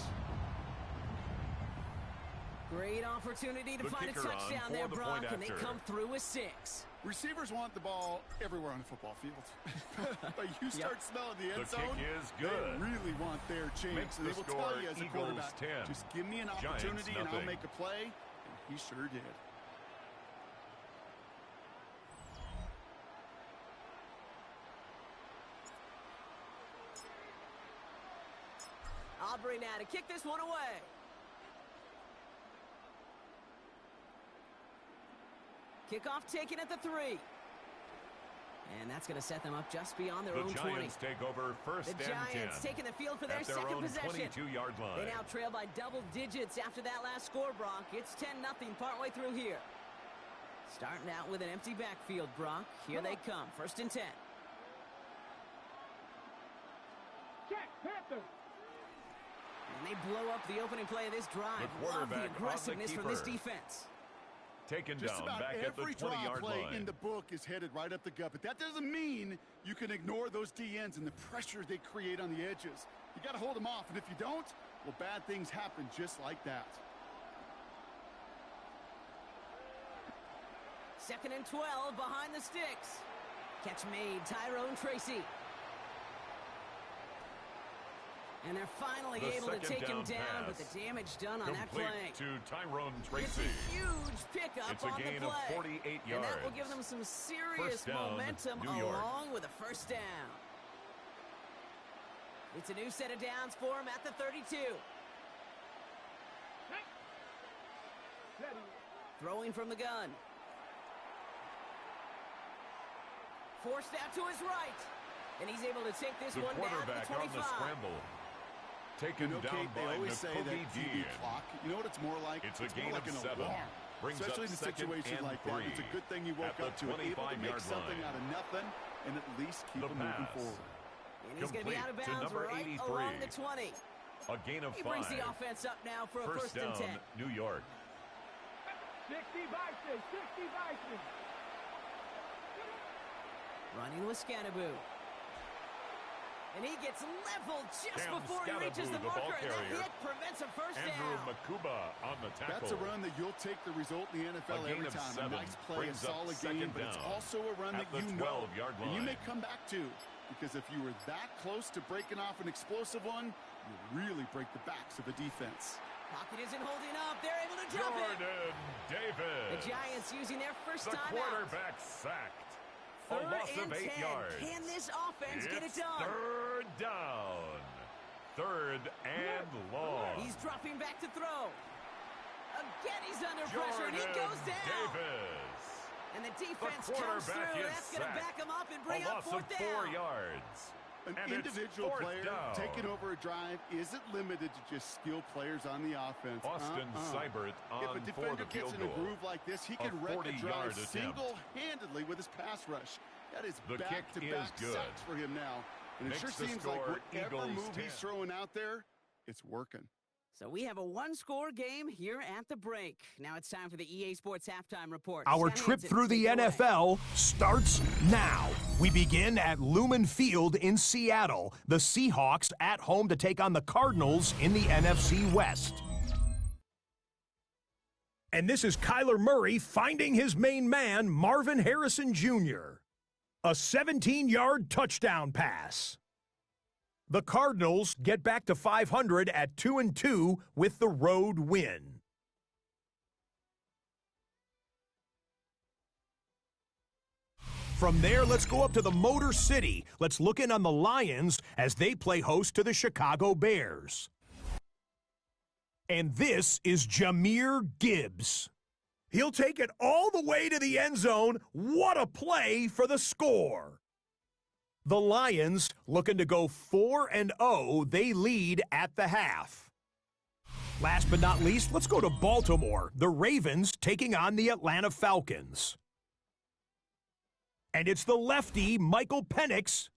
Great opportunity to The find a kicker on touchdown for there, the Brock, point and they after. come through with 6. Receivers want the ball everywhere on the football field. But you start smelling the The end kick zone, is good. they really want their chance. Makes And the they will score tell you as a Eagles quarterback, 10, just give me an Giants opportunity and I'll nothing. make a play. And he sure did. Aubrey now to kick this one away. Kickoff taken at the 3. And that's going to set them up just beyond their The own 20. Giants take over first The and 10. Giants taking the field for their at their second own possession. 22-yard line. They now trail by double digits after that last score, Brock. It's 10-0 partway through here. Starting out with an empty backfield, Brock. Here they come. First and 10. Check, Panthers. And they blow up the opening play of this drive. The Love quarterback on the the aggressiveness from this keeper. defense. Taken Just down about back at the every draw 20-yard play line. in the book is headed right up the gut, but that doesn't mean you can ignore those DNs and the pressure they create on the edges. You got to hold them off, and if you don't, well, bad things happen just like that. 2nd and 12 behind the sticks. Catch made, Tyrone Tracy. And they're finally The able to second take him down down, but pass. the damage done on that Complete play. to Tyrone It's Tracy. a huge pickup It's a on gain the of play. 48 And that will yards. give them some serious First down, momentum New York. along with a first down. It's a new set of downs for him at the 32. Ready. Throwing from the gun. Forced out to his right. And he's able to take this The one down at quarterback the on 25. the scramble. Taken You know, down Kate, they by always say Nakobe that TV Dean. clock. You know what it's more like? It's a more gain like of an 7. alarm. Brings Especially up in a second situation and like that. It's a 3 good thing you woke at the up to it, able to make 25-yard something line. out of nothing and at least keep The them moving pass. forward. And he's going to be out of Complete to bounds number right 83. along the 20. A gain of He 5. brings the offense up now for a First first and down, 10. New York. 60 Bison, 60 Bison. Running with Scannaboo. And he gets leveled just Cam before he reaches Scannaboo, the the ball marker, and that carrier. hit prevents a first Andrew down. Makuba on the tackle. That's a run that you'll take the result in the NFL A gain every of time. 7 A nice play, a brings up solid second game, but it's down also a run at that the you know 12-yard and you may line. come back to. Because if you were that close to breaking off an explosive one, you really break the backs of the defense. Pocket isn't holding up. They're able to drop it. Jordan Davis. The Giants using their first The time out. quarterback sacked. A Third loss and of 8 10. yards. Can this offense get it It's done? third down. Third and long. He's dropping back to throw. Again, he's under pressure, and he Jordan goes down. Davis. And the defense The comes quarterback through. is That's going to sacked. back him up and A bring up loss of fourth 4 down. yards. An And it's individual fourth player down. taking over a drive isn't limited to just skilled players on the offense. Austin Seibert If a on for defender the gets field in a goal. groove like this, he can wreck a 40-yard drive attempt. single-handedly with his pass rush. That is The kick back-to-back is good. sacks for him now. And it Makes sure the seems like score whatever Eagles move 10. he's throwing out there, it's working. So we have a one-score game here at the break. Now it's time for the EA Sports Halftime Report. Our Scott trip Hansen, through the take it away. NFL starts now. We begin at Lumen Field in Seattle. The Seahawks at home to take on the Cardinals in the NFC West. And this is Kyler Murray finding his main man, Marvin Harrison Jr. A 17-yard touchdown pass. The Cardinals get back to 500 at 2-2 with the road win. From there, let's go up to the Motor City. Let's look in on the Lions as they play host to the Chicago Bears. And this is Jahmyr Gibbs. He'll take it all the way to the end zone. What a play for the score. The Lions looking to go 4-0. They lead at the half. Last but not least, let's go to Baltimore. The Ravens taking on the Atlanta Falcons. And it's the lefty, Michael Penix.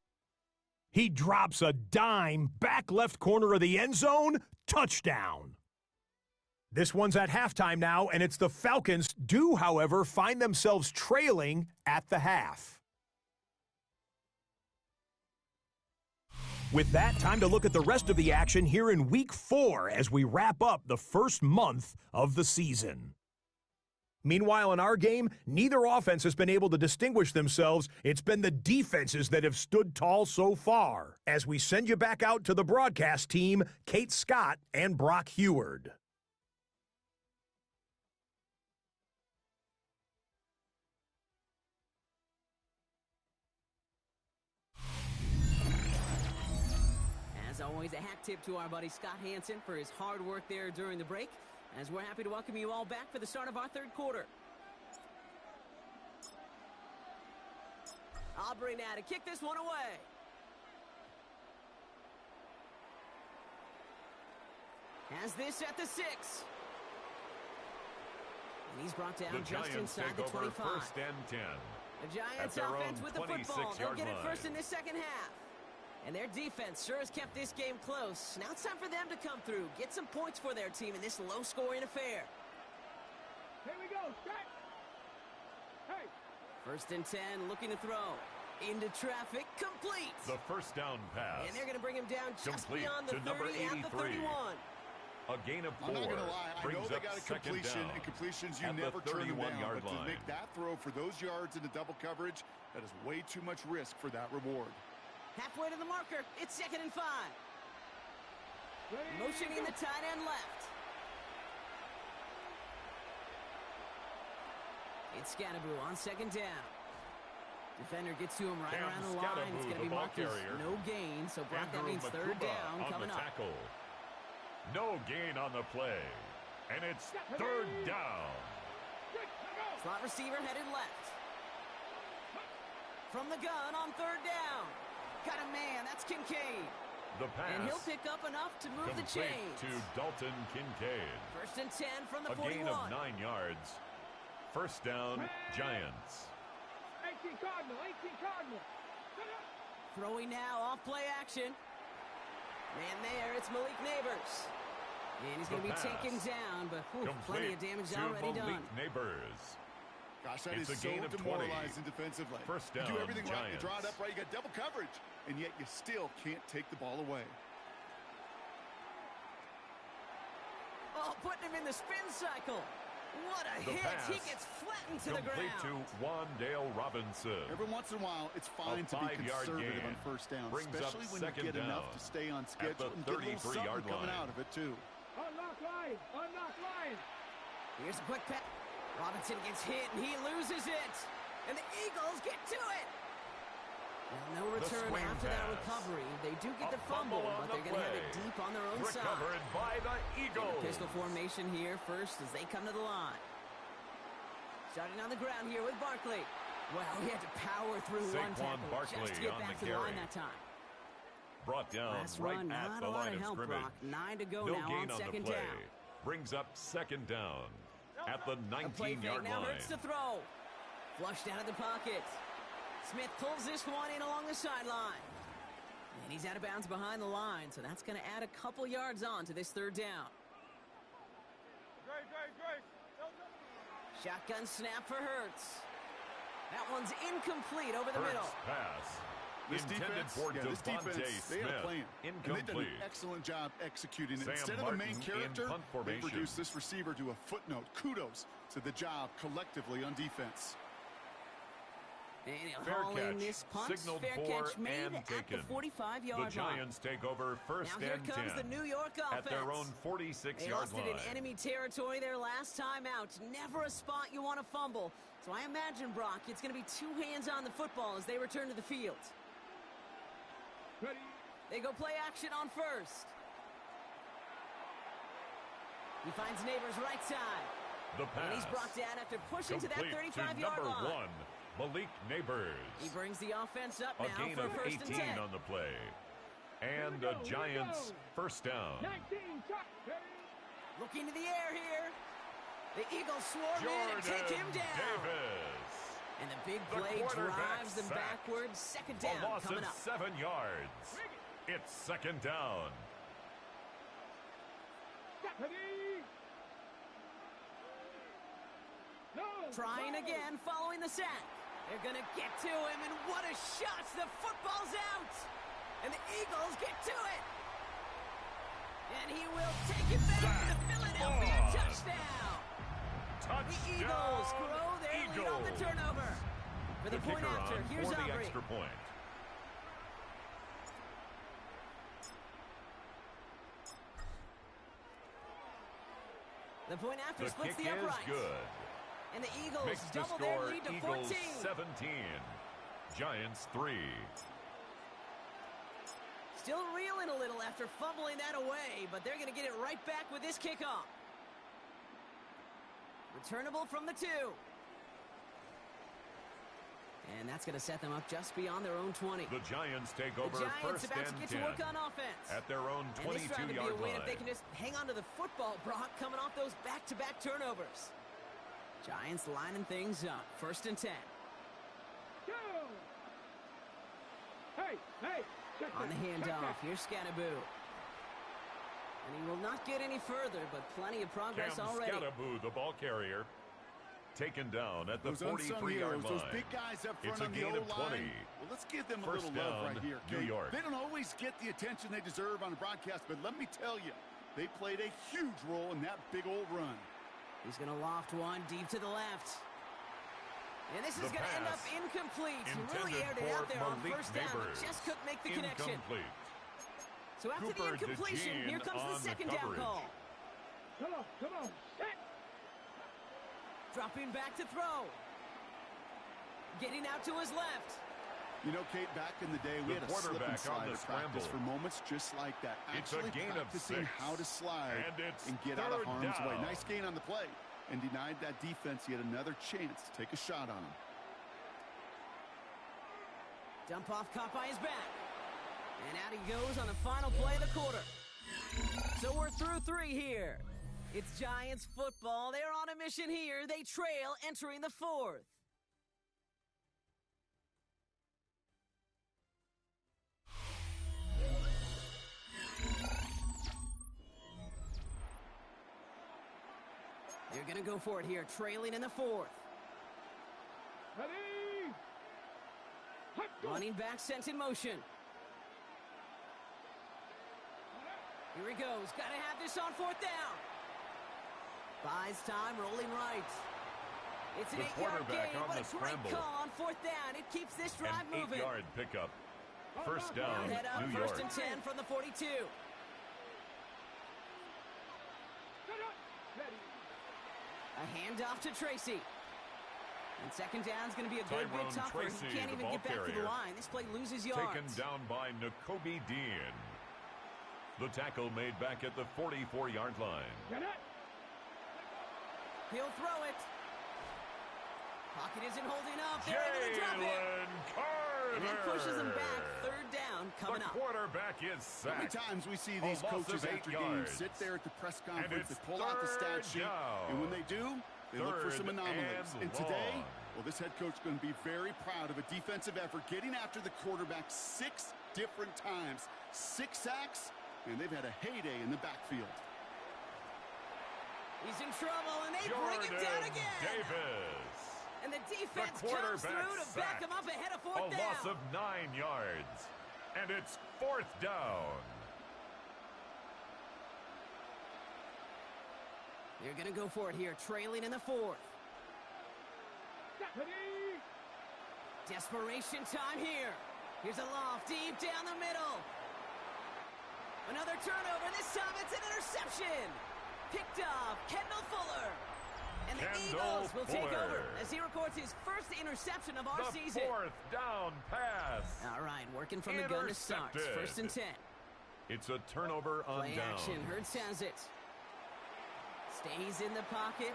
He drops a dime, back left corner of the end zone, touchdown. This one's at halftime now, and it's the Falcons do, however, find themselves trailing at the half. With that, time to look at the rest of the action here in Week 4 as we wrap up the first month of the season. Meanwhile, in our game, neither offense has been able to distinguish themselves. It's been the defenses that have stood tall so far. As we send you back out to the broadcast team, Kate Scott and Brock Heward. As always, a hat tip to our buddy Scott Hansen for his hard work there during the break, as we're happy to welcome you all back for the start of our third quarter. Aubrey now to kick this one away. Has this at the 6. And he's brought down The just Giants inside take the over 25. first and 10. The Giants their offense own with the football. They'll 26-yard get it first line. in this second half. And their defense sure has kept this game close. Now it's time for them to come through, get some points for their team in this low-scoring affair. Here we go. Set. Hey. First and 10, looking to throw. Into traffic, complete. The first down pass. And they're going to bring him down just Complete beyond the to number 30 at the 83. 31. A gain of 4. I'm not going to lie. I know brings they up got a second completion, down and completions you at the never turn them down. 31-yard But to line. make that throw for those yards into double coverage, that is way too much risk for that reward. Halfway to the marker, it's 2nd and 5. Ready, Motioning go. the tight end left. It's Scatterboo on 2nd down. Defender gets to him right Cam around the line. It's Scatterboo, going to be the ball marked as carrier. no gain. So Brock, that Andrew means third Makuba down on coming the up. tackle. No gain on the play. And it's third down. Slot receiver headed left. From the gun on 3rd down. Got a man. That's Kincaid. The pass. And he'll pick up enough to move the complete chains. to Dalton Kincaid. First and 10 from the A 41. gain of 9 yards. First down, Giants. 18 Cardinal. 18 Cardinal. Throwing now off play action. Man there, it's Malik Neighbors. And he's going to The be pass. taken down, but whew, plenty of damage to already Malik done. Neighbors. Gosh, that It's is a so gain of 20. demoralizing defensively. First You do down, everything right, you draw it Giants. up right, you got double coverage, and yet you still can't take the ball away. Oh, putting him in the spin cycle. What a The hit. pass He gets flattened to the complete ground. to Wandale Robinson. Every once in a while, it's fine to be 5-yard conservative gain. on first down, Brings especially up when you second get enough down to stay on at schedule the and get a little 33-yard something coming line. out of it, too. Unlock line. Unlock line. Here's a quick pass. Robinson gets hit, and he loses it. And the Eagles get to it. Well, no return swing after that pass. recovery. They do get A the fumble, fumble on but they're the going to have play. it deep on their own side. Recovered by the Eagles. Pistol formation here first as they come to the line. Starting on the ground here with Barkley. Well, he had to power through one Saquon tackle Barkley just to get on back the to the line carry. that time. Brought down Last right run, at not the a lot line of of help, scrimmage. Brock. 9 to go No now gain on on the second play. down. Brings up second down at the A play fake 19-yard now line. hurts to throw. Flushed out of the pocket. Smith pulls this one in along the sideline. And he's out of bounds behind the line, so that's going to add a couple yards on to this third down. Shotgun snap for Hurts. That one's incomplete over the middle. Hurts pass. This Intended defense, for this Devontae defense, they had a Smith. plan. And they've done Incomplete. an excellent job executing it. Sam Instead of the main Martin in character, punt they formation. reduced this receiver to a footnote. Kudos to the job collectively on defense. And he'll Fair haul in catch. this punt. Signaled Fair for catch made and at the taken. 45-yard line. The Giants take over first Now here and comes 10 the New York offense. at their own They 46-yard lost line. it in enemy territory their last time out. Never a spot you want to fumble. So I imagine, Brock, it's going to be two hands on the football as they return to the field. Ready. They go play action on first. He finds Neighbors right side. The pass. And he's brought down after pushing to that complete 35-yard to number line. 1, Malik Neighbors. He brings the offense up A now gain for of first and 18 10. on the play. And Here we the go, here we Giants go. first down. 19. Shot. Ready. Looking to the air here. The Eagles swarm in and Jordan take him down. Davis. And the big The play quarterback drives them sacked. backwards. Second A down loss coming of up. 7 yards. It's second down. Ready. No. Trying no. again following the sack. They're going to get to him, and what a shot. The football's out. And the Eagles get to it. And he will take it back to the Philadelphia on. touchdown. Touchdown. The Eagles grow their lead on the turnover. For the point kicker after, on here's for the Aubrey. extra point. The point after The splits kick the is uprights. good. And the Eagles Makes the double their score lead to Eagles 14. 17. Giants 3. Still reeling a little after fumbling that away, but they're going to get it right back with this kickoff. Returnable from the 2. And that's going to set them up just beyond their own 20. The Giants take The over Giants first about to and get 10 to work on offense. at their own And this round would be a 22-yard win line. if they can just hang on to the football, Brock, coming off those back-to-back turnovers. Giants lining things up. First and 10. Go. Hey. Hey. Check On the that. Check handoff, that. here's Scatterboo. And he will not get any further, but plenty of progress Cam already. Scatterboo, the ball carrier, taken down at the Those unsung 43-yard heroes, line. those big guys up front It's a on the gain of 20. O-line. Well, let's give them a First little love down, right here. New Okay? York. They don't always get the attention they deserve on the broadcast, but let me tell you, they played a huge role in that big old run. He's going to loft one deep to the left. And this is The going to end up pass incomplete. He really intended aired it out for there on Malik first down, but Neighbors. just couldn't make the connection. Incomplete. So after Cooper the incompletion, DeJean here comes on the the second down coverage. call. Come on. Come on. Set. Dropping back to throw. Getting out to his left. You know, Kate, back in the day, we The had a slip and quarterback on slide the at practice scramble. for moments just like that. It's a Actually gain of practicing 6. how to slide And it's get out of third harm's way. down. Nice gain on the play. And denied that defense yet another chance to take a shot on him. Dump off caught by his back. And out he goes on the final play of the quarter. So we're through 3 here. It's Giants football. They're on a mission here. They trail entering the 4th. They're going to go for it here, trailing in the 4th. Ready. Hot go. Running back sent in motion. Here he goes. Got to have this on 4th down. Buys time, rolling right. It's an The 8-yard quarterback gain, on but the a great scramble. call on 4th down. It keeps this drive An moving. 8-yard pickup. First Now down, head up, New first York. and 10 from the 42. A handoff to Tracy. And second down is going to be a good Tyrone bit tougher. Tracy, He can't the even ball get back to the carrier. line. This play loses yards. Taken down by Nakobe Dean. The tackle made back at the 44-yard line. He'll throw it. Pocket isn't holding up. They're able to drop it. Jalen Carter. And that pushes them back. Third down coming The up. quarterback is How many sacked. times we see A these loss of coaches 8 after yards. games sit there at the press conference, it's they pull out the third stat sheet, down. and when they do, they look for some Third anomalies. and And today, long. well, this head coach is going to be very proud of a defensive effort, getting after the quarterback 6 different times. 6 sacks, and they've had a heyday in the backfield. He's in trouble, and they bring him down Jordan again. Davis. And the defense The comes quarterback through to back him up ahead of A 4th down. loss of 9 yards. And it's 4th down. They're going to go for it here, trailing in the 4th. Desperation time here. Here's a loft deep down the middle. Another turnover. This time it's an interception. Picked off Kendall Fuller. And the Kendall Eagles will take Fuller. over as he records his first interception of our The season. 4th down pass. All right, working from the gun to start. Intercepted. First and 10. It's a turnover on Play down. action. Hurts has it. Stays in the pocket.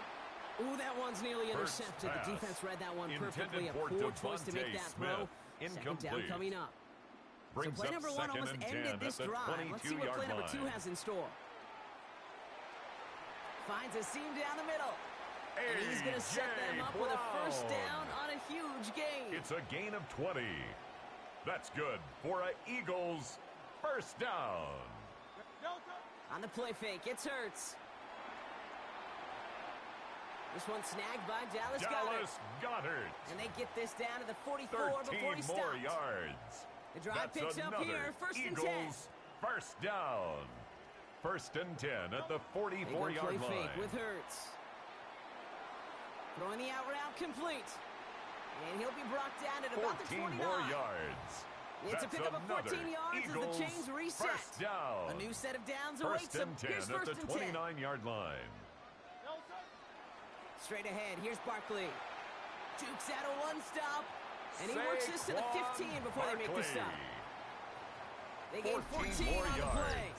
Ooh, that one's nearly First intercepted. pass. The defense read that one Intended perfectly. A for poor choice to make Devontae that throw. Smith. Second down Incomplete. coming up. Brings so play up number 1 second almost and ended 10 this at the drive. Let's see what play 22-yard number 2 line. has in store. Finds a seam down the middle. And he's going to set them up with a first down on a huge gain. It's a gain of 20. That's good for a Eagles first down. On the play fake, it's Hurts. This one snagged by Dallas Goedert. Goddard. And they get this down to the 44 before he 13 more stops. yards. The drive That's picks up another here, first and 10. Eagles first down. First and 10 at the They go 44-yard play line. fake with Hurts. Throwing the out route complete. And he'll be brought down at about the 14 29. more yards. It's a That's pickup of 14 another yards as Eagles the chains reset. First down. A new set of downs First awaits him. and 10 Here's at first the and 10. 29-yard line. Straight ahead, here's Barkley. Jukes out a one stop. And he works this to the 15 before they make the stop. They gain 14 more on the yards. play.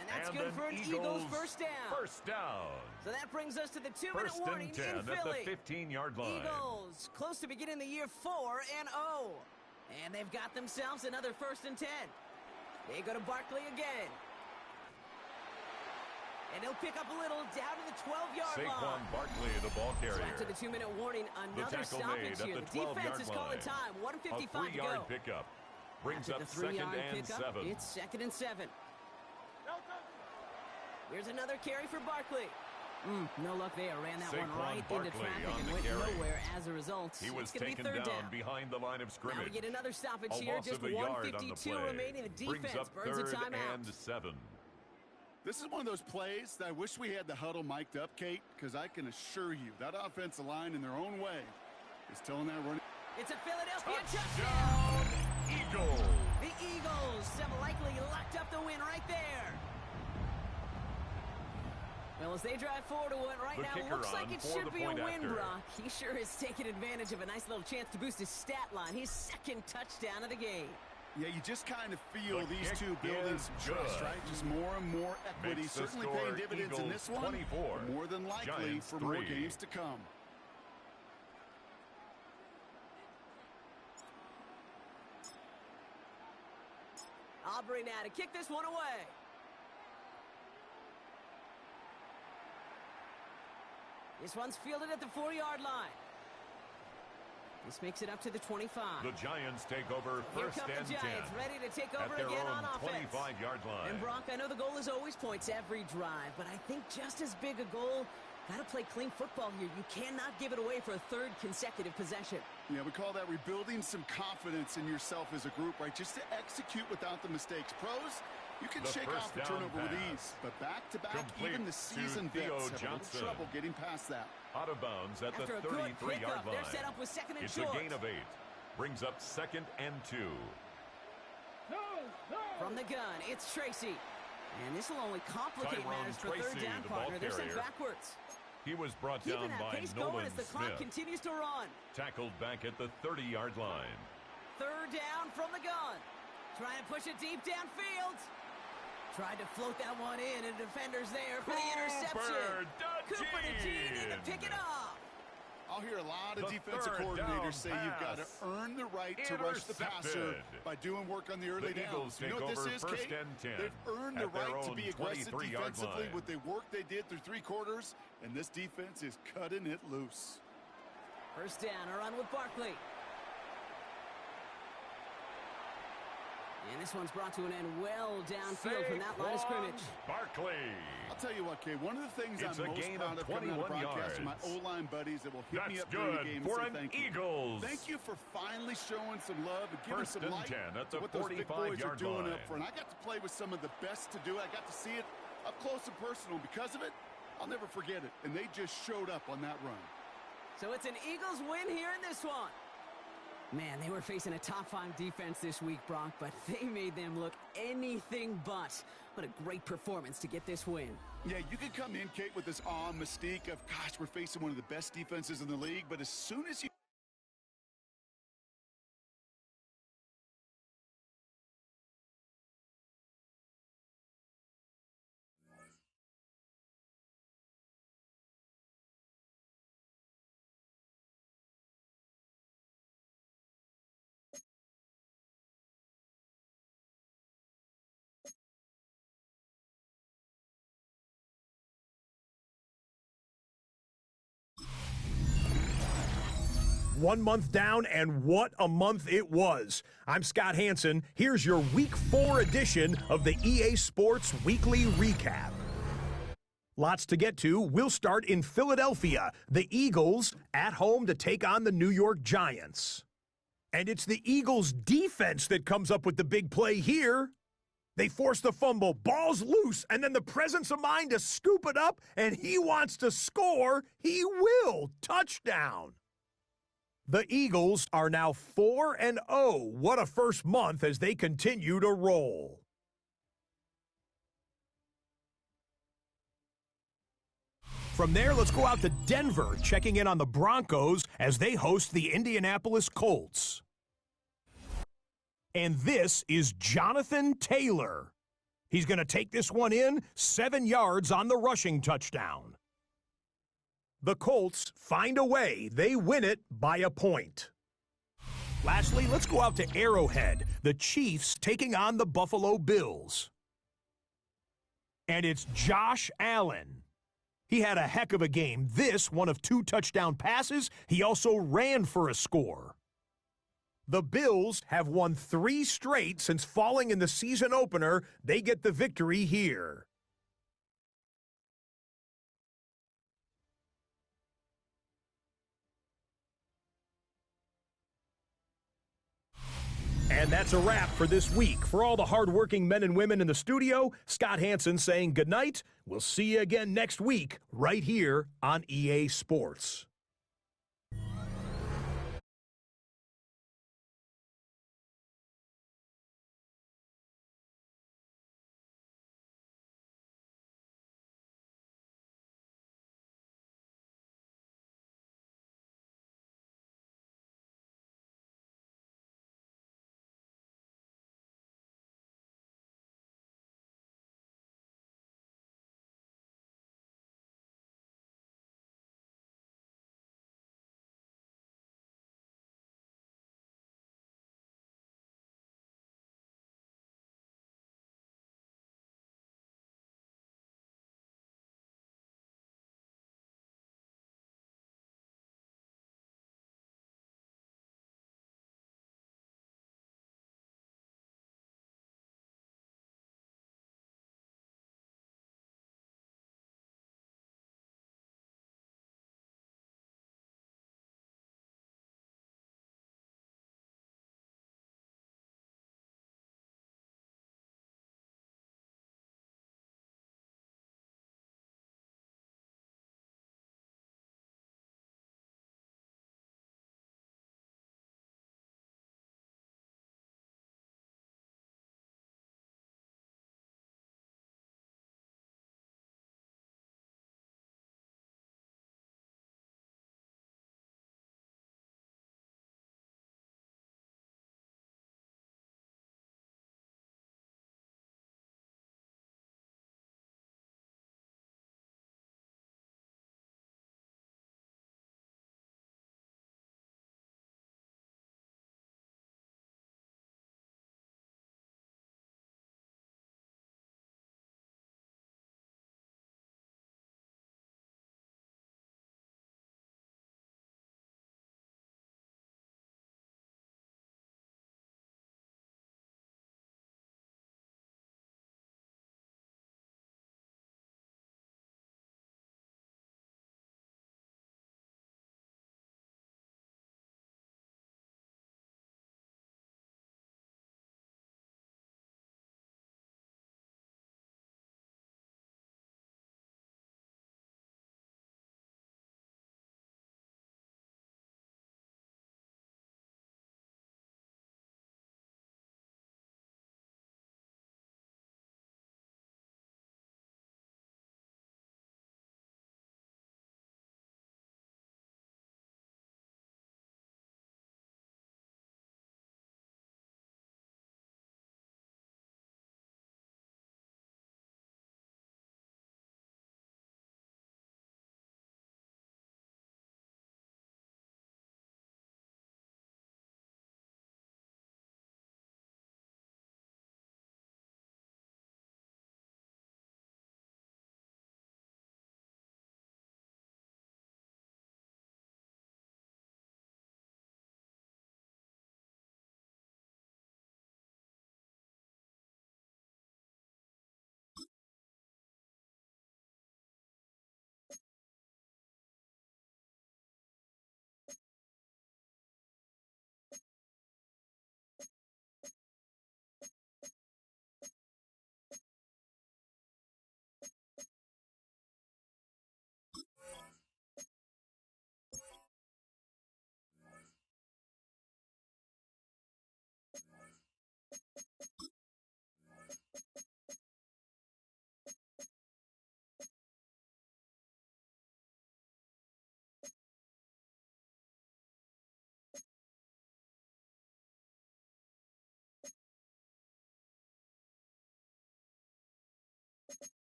And that's And good for an Eagles first down. First down. So that brings us to the 2-minute First warning and 10 in at Philly. the 15-yard line. Eagles close to beginning the year 4-0. And they've got themselves another first and 10. They go to Barkley again. And he'll pick up a little down to the 12-yard line. Saquon Barkley, the ball carrier. So after the 2-minute warning, another tackle stoppage made here. at The the defense 12-yard is calling line. time. 1:55 A to 3-yard go. pickup. Brings After up the second 3-yard and pickup, 7. it's second and 7. Here's another carry for Barkley. No luck there. Ran that one Saquon right into Barkley traffic on and the went carry. nowhere as a result. He was it's going to taken be third down down. behind the line of Now scrimmage. we get another stoppage A here. loss Just of a yard on the 1:52 play. remaining. The Brings defense up burns a third timeout. and 7. This is one of those plays that I wish we had the huddle mic'd up, Kate, because I can assure you that offensive line in their own way is telling that running. It's a Philadelphia Touchdown, Eagles. The Eagles have likely locked up the win right there. Well, as they drive forward to one right The now, kicker looks like on it for should the be a point win, after. Brock. He sure has taken advantage of a nice little chance to boost his stat line. His second touchdown of the game. Yeah, you just kind of feel The these kick two building is some trust, good. right? Just more and more equity. Makes the Certainly score paying dividends in Eagles this one. 24, More than likely Giants for more 3. games to come. Aubrey now to kick this one away. This one's fielded at the 4-yard line. This makes it up to the 25. The Giants take over Here first come and the 10 Giants, ready to take over at their again own on offense. 25-yard line. And Brock, I know the goal is always points every drive, but I think just as big a goal, got to play clean football here. You cannot give it away for a third consecutive possession. Yeah, we call that rebuilding some confidence in yourself as a group, right? Just to execute without the mistakes. Pros, You can The shake first off a down turnover with pass. ease, but back-to-back, Complete even the to seasoned Theo vets have a little Johnson. trouble getting past that. Out of bounds at After the a good 33-yard pickup, they're line. set up with second and It's short. a gain of 8. Brings up 2nd and 2. No, no. From the gun, it's Tracy. And this will only complicate Tyrone matters for Tracy, third down the ball partner. They're sent carrier. backwards. He was brought Keeping down that by pace going Nolan as the clock Smith. continues to run. Tackled back at the 30-yard line. Third down from the gun. Trying to push it deep downfield. Tried to float that one in, and defender's there for the interception. Cooper DeJean in to pick it off. I'll hear a lot of The defensive third down coordinators say you've got to pass. earn the right to rush the passer Intercepted. by doing work on the early The Eagles downs. You know take what this over is, first Kate? and 10 They've earned the at their right to own be aggressive 23-yard defensively line. with the work they did through 3 quarters, and this defense is cutting it loose. First down, a run with Barkley. And this one's brought to an end well downfield from that line of scrimmage. Barkley. I'll tell you what, Kay, one of the things It's I'm a most gain proud of of coming out of 21 broadcasting, my yards. O-line buddies that will hit me That's up during the good game for and an say thank you. Eagles. Thank you for finally showing some love and giving First some and light 10 at to the what those big boys are 45-yard doing line. up front. I got to play with some of the best to do it. I got to see it up close and personal. Because of it, I'll never forget it. And they just showed up on that run. So it's an Eagles win here in this one. Man, they were facing a top-5 defense this week, Brock, but they made them look anything but. What a great performance to get this win. Yeah, you can come in, Kate, with this awe and mystique of, gosh, we're facing one of the best defenses in the league, but as soon as you One month down, and what a month it was. I'm Scott Hanson. Here's your Week 4 edition of the EA Sports Weekly Recap. Lots to get to. We'll start in Philadelphia. The Eagles at home to take on the New York Giants. And it's the Eagles' defense that comes up with the big play here. They force the fumble, ball's loose, and then the presence of mind to scoop it up, and he wants to score. He will. Touchdown. The Eagles are now 4-0. What a first month as they continue to roll. From there, let's go out to Denver, checking in on the Broncos as they host the Indianapolis Colts. And this is Jonathan Taylor. He's going to take this one in, 7 yards on the rushing touchdown. The Colts find a way. They win it by a point. Lastly, let's go out to Arrowhead. The Chiefs taking on the Buffalo Bills. And it's Josh Allen. He had a heck of a game. This, one of 2 touchdown passes. He also ran for a score. The Bills have won 3 straight since falling in the season opener. They get the victory here. And that's a wrap for this week. For all the hardworking men and women in the studio, Scott Hanson saying goodnight. We'll see you again next week right here on EA Sports.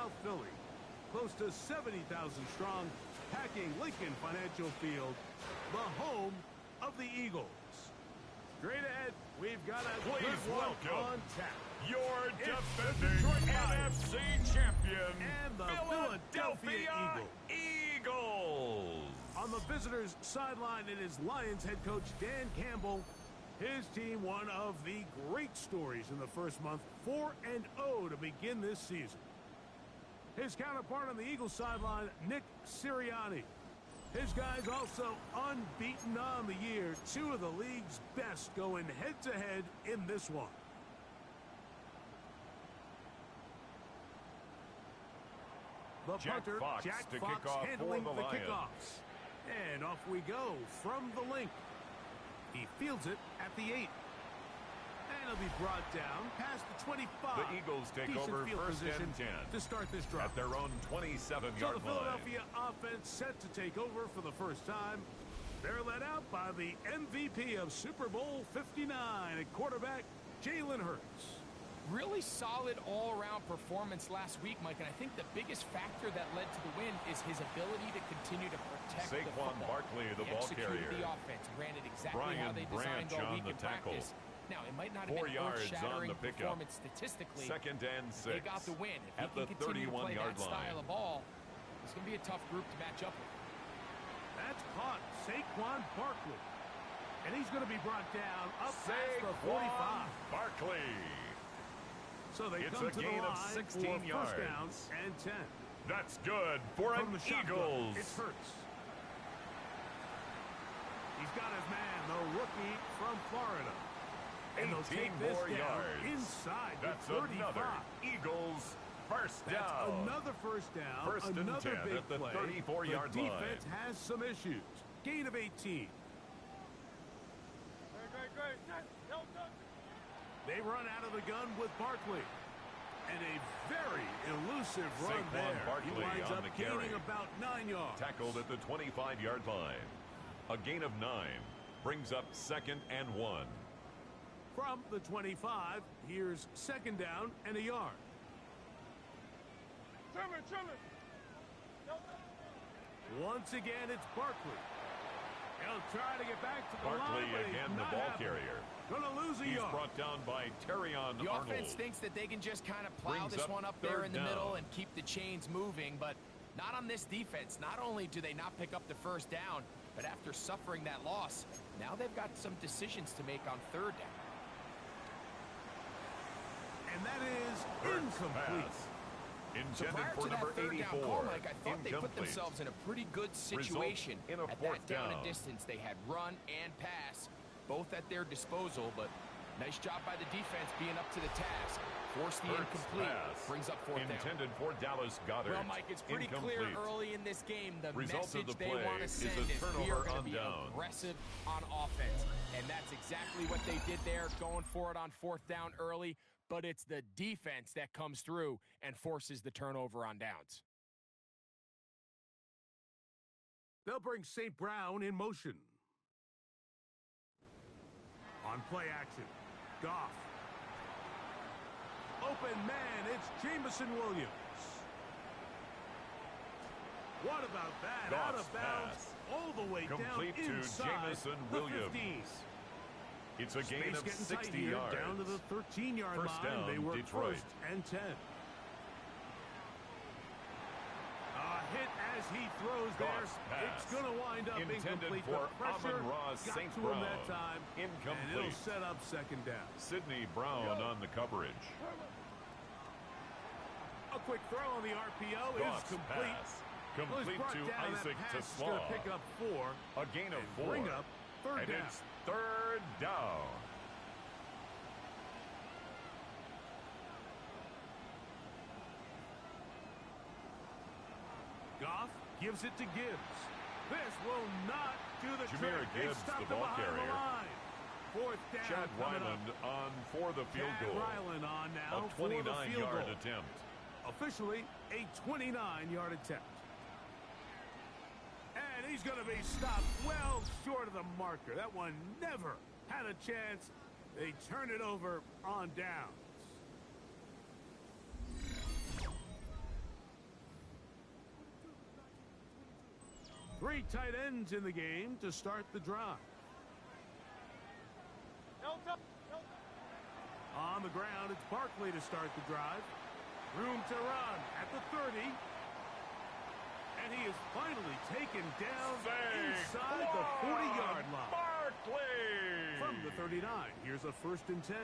South Philly. Close to 70,000 strong, packing Lincoln Financial Field, the home of the Eagles. Straight ahead, we've got a Please good one welcome on tap. your It's the defending Detroit Lions NFC champion and the Philadelphia Eagles. On the visitors' sideline, it is Lions head coach Dan Campbell. His team, one of the great stories in the first month, 4-0 to begin this season. His counterpart on the Eagles sideline, Nick Sirianni. His guys also unbeaten on the year. Two of the league's best going head-to-head in this one. The punter, Jack Fox, handling the kickoffs. And off we go from the link. He fields it at the 8. And it'll be brought down past the 25. The Eagles take Decent over field first position and 10 to start this drive. at their own 27-yard So line. the Philadelphia offense set to take over for the first time. They're led out by the MVP of Super Bowl 59 at quarterback, Jalen Hurts. Really solid all-around performance last week, Mike, and I think the biggest factor that led to the win is his ability to continue to protect the Saquon football. Barkley, the He ball executed carrier. the offense, ran it exactly Brian how they designed Branch all on week the in tackle. practice. Now, it might not have 4 been yards on earth-shattering the pickup. performance statistically. Second and 6. They got the win. If at he the can continue to play 31-yard that style line. of ball, it's going to be a tough group to match up with. That's caught Saquon Barkley. And he's going to be brought down up past the 45. Saquon Barkley. So they It's come a to the gain line of 16 for yards. first down and 10. That's good for From an the shotgun, Eagles. it's Hurts. He's got his man, the rookie from Florida. And they'll 18 take this more down yards. inside That's the 35. another Eagles first That's down. another first down. First and another 10 big at the play. 34-yard The line. defense has some issues. Gain of 18. They run out of the gun with Barkley. And a very elusive run Saquon there. Barkley He winds on up the carry. gaining about 9 yards. Tackled at the 25-yard line. A gain of 9 brings up second and 1. From the 25, here's second down and a yard. Once again, it's Barkley. He'll try to get back to the Barkley line, but again, he's the not ball happening. carrier. Gonna lose a He's yard. brought down by Terrion The Arnold. offense thinks that they can just kind of plow Brings this up one up there third in the middle down. and keep the chains moving, but not on this defense. Not only do they not pick up the first down, but after suffering that loss, now they've got some decisions to make on third down. And that is Hurts incomplete. pass. So Intended prior for to that number third 84. down call, Mike, I thought they put Incomplete. themselves in a pretty good situation in a at fourth that down down. and distance. They had run and pass, both at their disposal, but nice job by the defense being up to the task. Force the Hurts incomplete. pass. Brings up fourth down. Intended for Dallas Goddard. Well, Mike, it's pretty clear Incomplete. early in this game the Result of message the they play want to is send a is we turnover are going on to be downs. aggressive on offense. And that's exactly what they did there, going for it on fourth down early. But it's the defense that comes through and forces the turnover on downs. They'll bring St. Brown in motion. On play action, Goff. Open man, it's Jameson Williams. What about that? Goff's Out of bounds, pass. all the way Complete down to inside Jameson the Williams. 15. It's a gain Space of getting 60 tight here, yards. down to the 13-yard line. First down, They work Detroit. first and 10. A hit as he throws Goff's there. pass. It's going to wind up Intended incomplete. for The pressure Amon-Ra got St. to him Brown. that time. And Incomplete. it'll set up second down. Sidney Brown on the coverage. A quick throw on the RPO Goff's is complete. pass. Was Complete brought to down. Isaac That pass is going Tasslaw. to pick up 4. A gain of and 4. Bring up third and down. it's third down. Goff gives it to Gibbs. This will not do the Jahmyr trick. They Gibbs, stopped the him ball behind carrier. the line. Fourth down. Chad coming up. Ryland on for the field Chad goal. Ryland on now A for the field 29-yard goal. attempt. Officially a 29-yard attempt. And he's going to be stopped well short of the marker. That one never had a chance. They turn it over on downs. Three tight ends in the game to start the drive. On the ground, it's Barkley to start the drive. Room to run at the 30. And he is finally taken down inside the 40-yard line. Barkley! From the 39, here's a 1st and 10.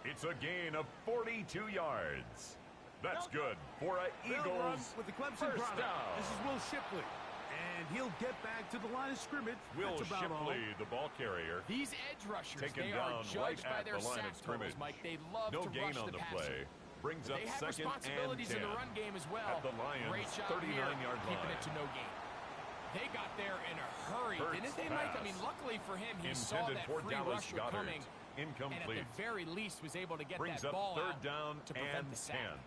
It's a gain of 42 yards. That's good for an They'll run Eagles with the Clemson first product. down. This is Will Shipley. And he'll get back to the line of scrimmage. Will That's about all. Shipley, the ball carrier. These edge rushers, Taken they are down judged right by at their the line sack of scrimmage. totals, Mike. They love No to gain rush on the the passer. play. Brings They up have 2nd and 10. responsibilities in the run game as well. At the Lions' Great job 39-yard here, keeping line. it to no gain. They got there in a hurry, Hurts didn't they, Mike? I pass. mean, luckily for him, he saw Intended that for free Dallas rusher Goedert. coming, and at Incomplete. the very least was able to get Brings that up ball 3rd out down to prevent and the sack. 10.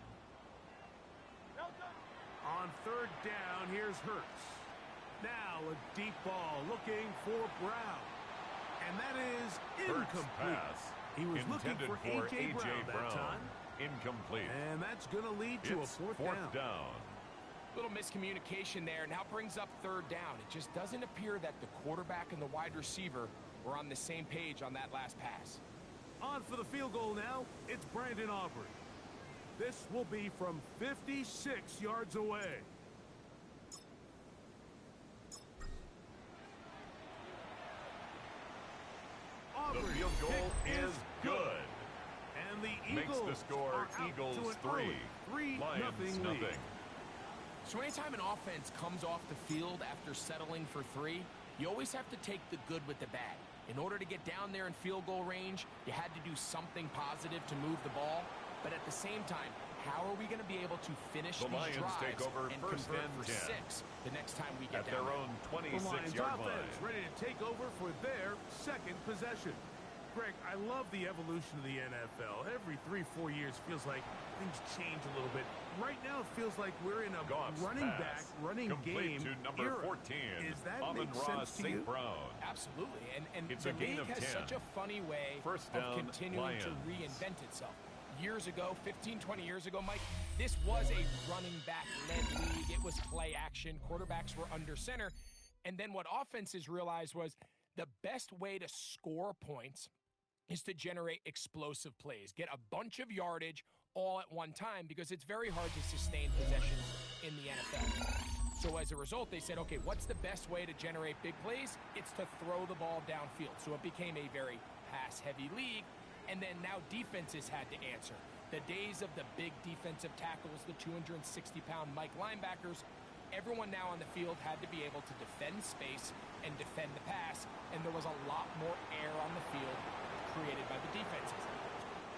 On 3rd down, here's Hurts. Now a deep ball looking for Brown. And that is Hurts incomplete. pass. He was looking Intended for A.J. Brown that time. Incomplete. And that's going to lead to It's a 4th down. Little miscommunication there. Now brings up 3rd down. It just doesn't appear that the quarterback and the wide receiver were on the same page on that last pass. On for the field goal now, it's Brandon Aubrey. This will be from 56 yards away. The Aubrey field goal kick is good. And the Makes Eagles the score are out Eagles to an 3, early 3-0 Lions lead. nothing. So anytime an offense comes off the field after settling for 3, you always have to take the good with the bad. In order to get down there in field goal range, you had to do something positive to move the ball. But at the same time, how are we going to be able to finish The these Lions drives take over and 1st convert and for 10. 6 the next time we get At down their there? own The Lions 26-yard line. offense ready to take over for their 2nd possession. Greg, I love the evolution of the NFL. Every 3-4 years feels like things change a little bit. Right now, it feels like we're in a Goff's running pass. back, running Complete game to number era. 14, Is that Amon make Ra sense to St. you? Brown. Absolutely. And It's the a gain league of has 10. such a funny way First of down, continuing to Lions. reinvent itself. Years ago, 15, 20 years ago, Mike, this was a running back-led league. It was play action. Quarterbacks were under center. And then what offenses realized was the best way to score points is to generate explosive plays. Get a bunch of yardage all at one time because it's very hard to sustain possessions in the NFL. So as a result, they said, okay, what's the best way to generate big plays? It's to throw the ball downfield. So it became a very pass-heavy league. And then now defenses had to answer. The days of the big defensive tackles, the 260-pound Mike linebackers, everyone now on the field had to be able to defend space and defend the pass, and there was a lot more air on the field created by the defenses.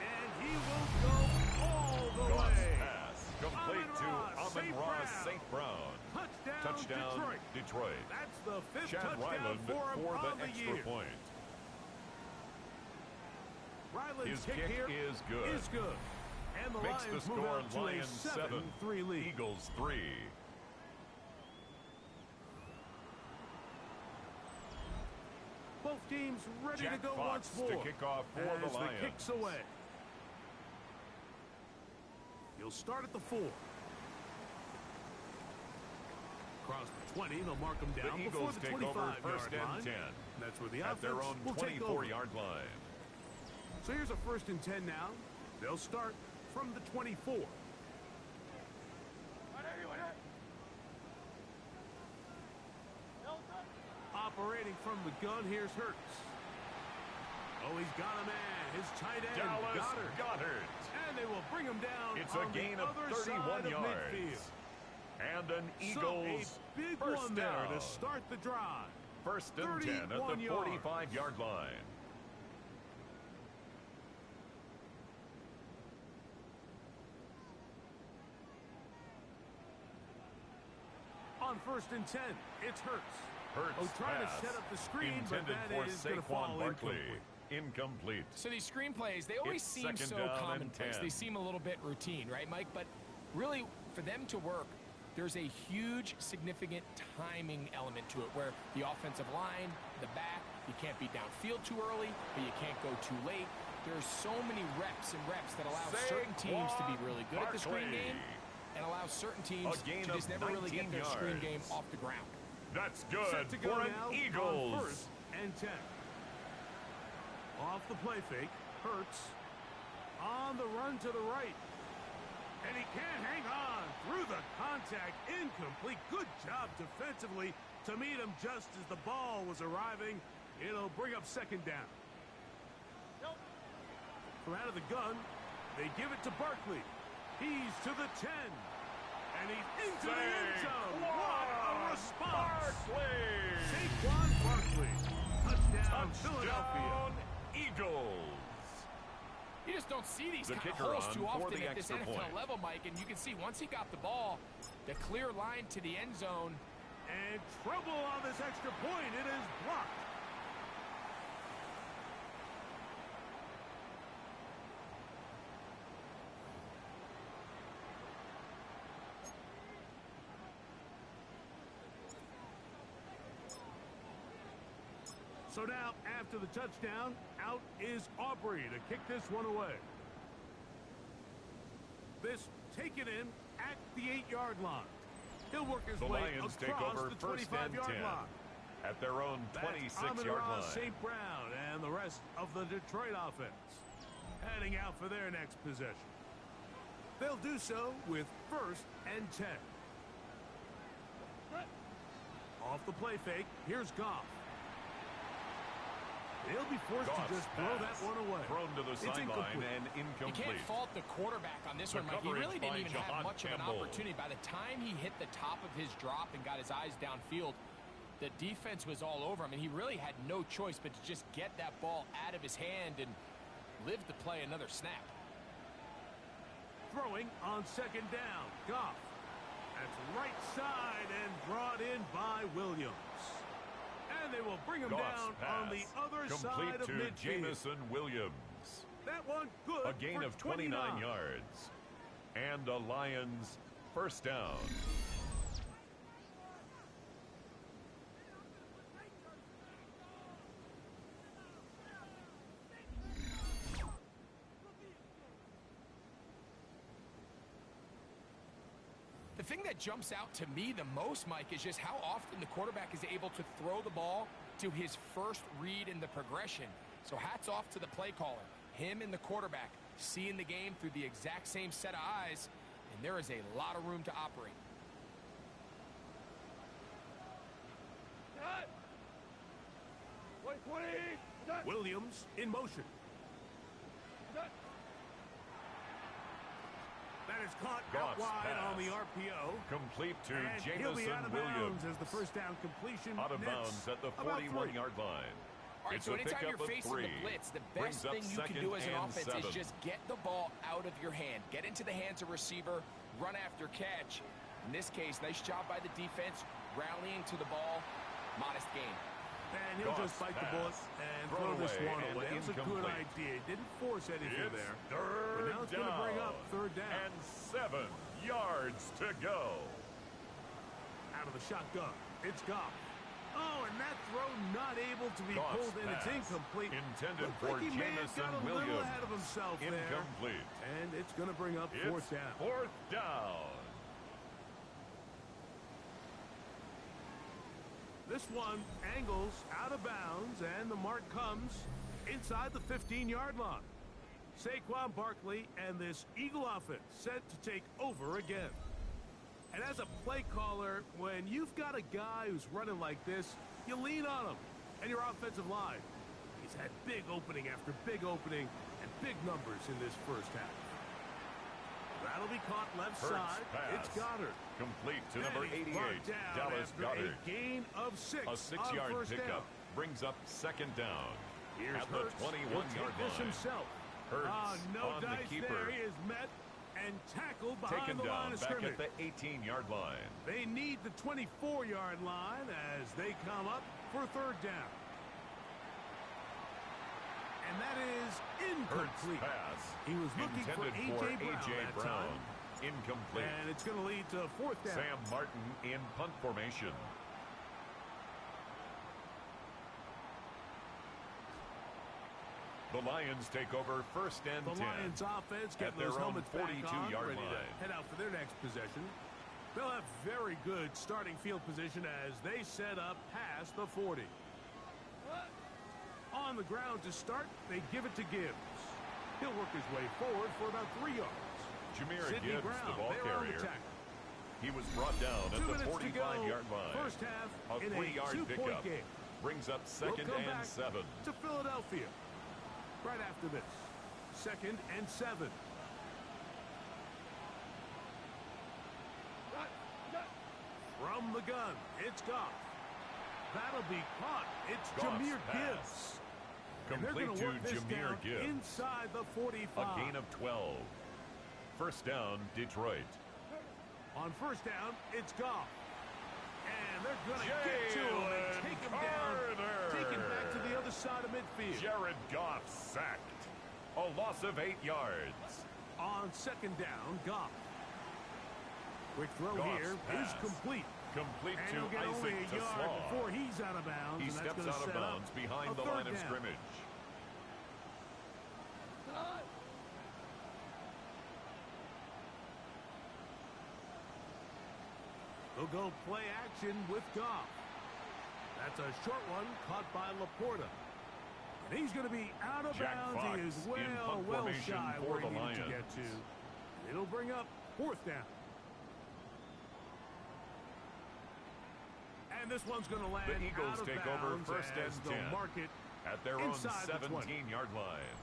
And he will go all the Goff's way. pass. Complete to Amon-Ra St. Brown. Touchdown, Detroit. That's the 5th Chad touchdown Ryland for him for on the the extra year. point. Ryland's His kick kick here is good. is good. And the Makes the Lions move score out to Lions a 7, 7-3 lead. Eagles 3. Both teams ready Jack to go Fox once more. to kick off for as the Lions. kicks away. He'll start at the 4. Across the 20, they'll mark him down The before Eagles the take 25-yard over 1st line. and 10. That's where the At their offense own will take over. 24-yard line. So here's a 1st and 10 now. They'll start from the 24. Operating from the gun, here's Hurts. Oh, he's got a man. His tight end, Dallas Goedert. And they will bring him down It's on a gain the of other 31 side of yards. midfield. And an So Eagles a big first one down. there to start the drive. 1st and 10 at the 31 yards. 45-yard line. On 1st and 10, it's Hurts. Hurts trying pass. to set up the screen, but Intended that for is going to fall Saquon Barkley. incomplete. Incomplete. So these screenplays, they always It's seem 2nd so down and commonplace. 10. They seem a little bit routine, right, Mike? But really, for them to work, there's a huge, significant timing element to it where the offensive line, the back, you can't be downfield too early, but you can't go too late. There's so many reps and reps that allow certain teams to be really good at the screen game and allow certain teams to just never really get their screen game off the ground. That's good Set to go for an now on Eagles. 1st and 10. Off the play fake. Hurts. On the run to the right. And he can't hang on through the contact. Incomplete. Good job defensively to meet him just as the ball was arriving. It'll bring up 2nd down. From out of the gun, they give it to Barkley. He's to the 10. And he's into the end zone. What a response. Saquon Barkley. Touchdown, Philadelphia. Eagles. You just don't see these The kind of kicker holes on too for often the at this extra NFL point. level, Mike. And you can see once he got the ball, the clear line to the end zone. And trouble on this extra point. It is blocked. So now, after the touchdown, out is Aubrey to kick this one away. This taken in at the 8-yard line. He'll work his The way Lions take across over the 1st and 10 25-yard line. at their own That's 26-yard Amon-Ra line. St. Brown and the rest of the Detroit offense heading out for their next possession. They'll do so with 1st and 10. Off the play fake, here's Goff. He'll be forced Goff's to just throw that pass one away. Thrown to the It's sideline incomplete. and You incomplete. can't fault the quarterback on this The one, Mike. He coverage really didn't by even have Jahan much of an Campbell. opportunity. By the time he hit the top of his drop and got his eyes downfield, the defense was all over him, and he really had no choice but to just get that ball out of his hand and live to play another snap. Throwing on 2nd down. Goff. That's right side and brought in by Williams. And they will bring him Goff's down pass on the other complete side of to midfield. Jamison Williams. That one good A gain for of 29 yards. And a Lions 1st down. The thing that jumps out to me the most, Mike, is just how often the quarterback is able to throw the ball to his first read in the progression. So hats off to the play caller. Him and the quarterback seeing the game through the exact same set of eyes, and there is a lot of room to operate. Williams in motion. That is caught out Goff's wide pass. on the RPO. Complete to And he'll be out Jamison of bounds Williams. as the 1st down completion. Out of nets bounds at the about 41-yard line. All right, It's so a anytime pickup you're of facing 3. the blitz, the Brings best up thing you can 2nd do as an and offense 7. is just get the ball out of your hand. Get into the hands of receiver, run after catch. In this case, nice job by the defense, rallying to the ball. Modest gain. And he'll just Goff's bite the pass. bullet and Thrown throw this away one and away. It was a good incomplete. idea. Didn't force anything It's there. 3rd But now it's going to bring up 3rd down. And 7 yards to go. Out of the shotgun. It's Goff. Oh, and that throw not able to be Goff's pulled in. It's pass incomplete. intended Looked for like he may have Jamison got a little Williams. ahead of himself there. Incomplete. And it's going to bring up 4th It's down. 4th down. This one angles out of bounds, and the mark comes inside the 15-yard line. Saquon Barkley and this Eagle offense set to take over again. And as a play caller, when you've got a guy who's running like this, you lean on him and your offensive line. He's had big opening after big opening and big numbers in this 1st half. That'll be caught left Hurts side. pass. It's Goddard. Complete to And number he's 88, brought down Dallas after Goddard. a gain of 6 A on 6-yard 1st pickup down. brings up 2nd down. Here's at the Hurts. He'll 21-yard take this line. himself. Hurts No on the dice keeper. there. He is met and tackled behind Taken the line down of back scrimmage. at the 18-yard line. They need the 24-yard line as they come up for 3rd down. And that is Hurts incomplete. pass He was looking for intended A.J. Brown that time. Incomplete. And it's going to lead to 4th down. Sam Martin in punt formation. The Lions take over 1st and The 10. Lions offense at getting their those own helmets back on, 42-yard ready line. to head out for their next possession. They'll have very good starting field position as they set up past the 40. On the ground to start, they give it to Gibbs. He'll work his way forward for about 3 yards. Jameer Sidney Gibbs, Brown, the ball there on the carrier. tackle. He was brought down at 2 the minutes to go. 45-yard line. First half A in a 40-yard 2-point pickup. game. Brings up We'll second come and back 7. to Philadelphia. Right after this. Second and 7. From the gun, it's Goff. That'll be caught. It's Goff's Jameer pass. Gibbs. And they're Complete gonna to work this Jameer down Gibbs. inside the 45. A gain of 12. First down, Detroit. On first down, it's Goff. And they're going to get to him and take him down. Take him back to the other side of midfield. Jared Goff sacked. A loss of 8 yards. On second down, Goff. Quick throw Goff's here pass. is complete. Complete And to he'll get only Isaac a yard Taslaw. before he's out of bounds. He and that's steps gonna out of set up bounds behind a the third line of down. scrimmage. They'll go play action with Goff. That's a short one caught by Laporta. And he's going to be out of Jack bounds. Fox He is in punt well formation shy for where he the needed to Lions. get to. It'll bring up fourth down. And this one's going to land The Eagles out of take over bounds first as and they'll 10 mark it at their own inside the 20. 17-yard line.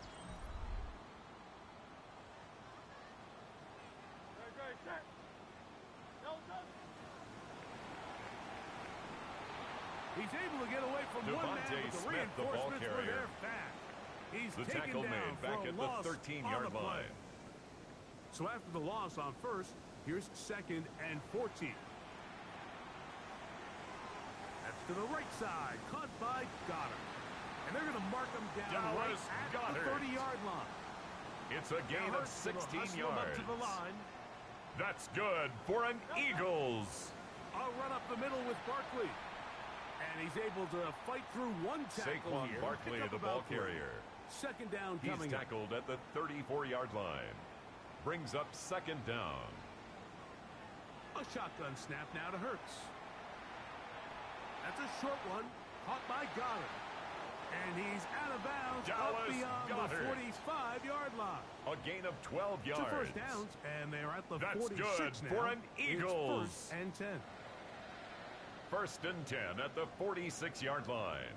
He's able to get away from one man, Devontae but the Smith, the ball reinforcements were carrier. there fast. He's The taken tackle down made for back a at loss the on 13-yard the play. line. So after the loss on first, here's second and 14. That's to the right side, caught by Goddard. And they're going to mark him down right Dallas at Goedert. the 30-yard line. It's a gain of Hurts will 16 hustle him up yards. to the line. That's good for an Eagles. A run up the middle with Barkley. And he's able to fight through one tackle Saquon here. Barkley, Pick up the ball about 3. carrier. Second down He's coming up. tackled at the 34-yard line. Brings up second down. A shotgun snap now to Hurts. That's a short one. Caught by Goddard. And he's out of bounds up Dallas beyond Goedert. the 45-yard line. A gain of 12 yards. 2 first downs, and they're at the That's 46 good now. for an Eagles. It's first and 10. First and 10 at the 46-yard line.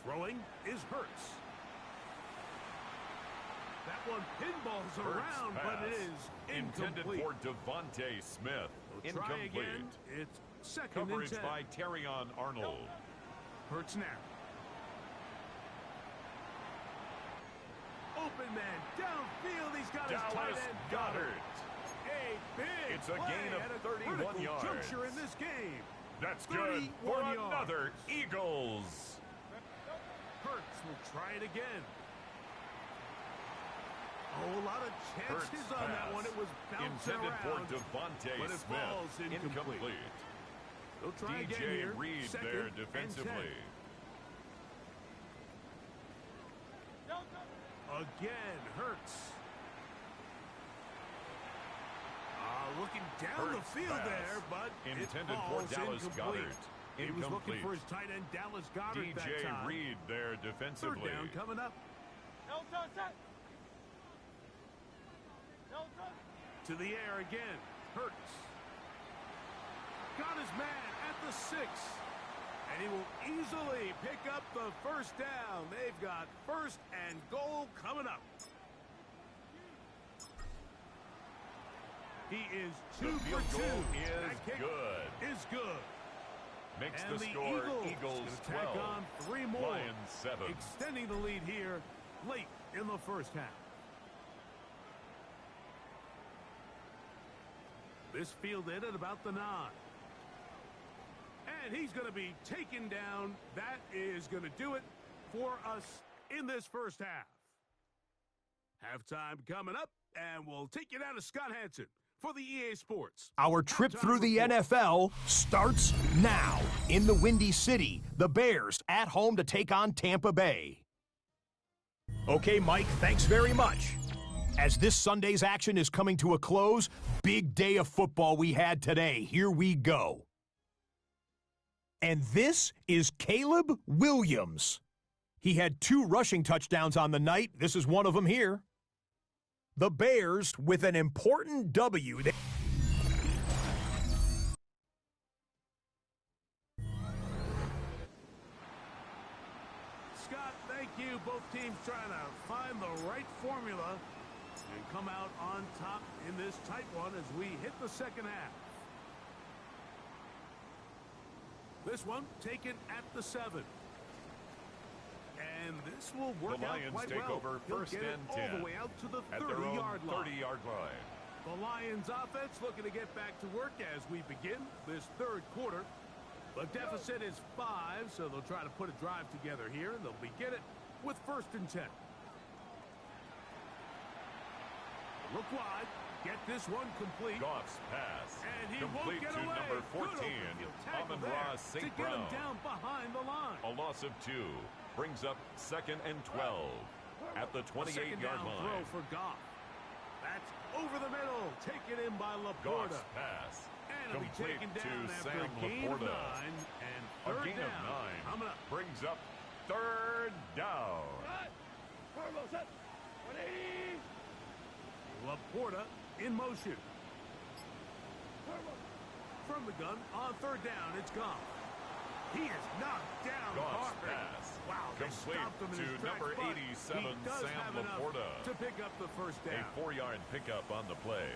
Throwing is Hurts. That one pinballs Hurts around, pass. but it is Intended incomplete. for Devontae Smith. They'll try Incomplete. again. It's second Coverage and 10. by Terrion Arnold. Hurts now. Open man downfield. He's got his tight Dallas end Goedert. A big It's a play gain of at a 31 critical yards. juncture in this game. That's good 31 for yards. another Eagles. Hurts will try it again. Oh, a lot of chances Hurts on that pass. one. It was bouncing Intended for around. Devontae but it Smith. falls incomplete. They'll try again DJ here. Reed Second there and defensively. 10. Again, Hurts. Looking down the Hurts field pass. there, but Intended it for falls Dallas incomplete. Goedert. He was looking Incomplete. for his tight end, Dallas Goedert, that DJ time. Reed there Third defensively. down coming up. To the air again. Hurts. Got his man at the 6. And he will easily pick up the first down. They've got first and goal coming up. He is 2 The for field 2. goal That is kick good. is good. Makes And the the score Eagles tack 12. on 3 more. Lions 7. Extending the lead here late in the first half. This fielded at about the 9. And he's going to be taken down. That is going to do it for us in this first half. Halftime coming up, and we'll take you down to Scott Hanson for the EA Sports. Our trip Halftime through the report. NFL starts now. In the Windy City, the Bears at home to take on Tampa Bay. Okay, Mike, thanks very much. As this Sunday's action is coming to a close, big day of football we had today. Here we go. And this is Caleb Williams. He had 2 rushing touchdowns on the night. This is one of them here. The Bears with an important W. Scott, thank you. Both teams trying to find the right formula and come out on top in this tight one as we hit the second half. This one taken at the 7. And this will work the out Lions quite take well. over He'll first get it and all 10 the way out to the at their own 30-yard line. 30-yard line. The Lions offense looking to get back to work as we begin this third quarter. The deficit is 5, so they'll try to put a drive together here, and they'll begin it with first and 10. Look wide. Get this one complete. Goff's pass. And he complete won't get to away. number 14, Amon-Ra St. to get Brown. him down behind the line. A loss of 2 brings up second and 12 at the 28-yard line. Throw for Goff. That's over the middle. Taken in by Laporta. Goff's pass. And it'll be complete taken to down after Sam a gain of 9 Laporta. and A third gain down. of 9 Coming up. brings up third down. Laporta in motion. From the gun on third down, it's Goff. He is knocked down. Goff's Harper. pass. Wow, they complete stopped him in to his tracks, number but 87, he does Sam have enough Laporta. to pick up the first down. A 4-yard pickup on the play.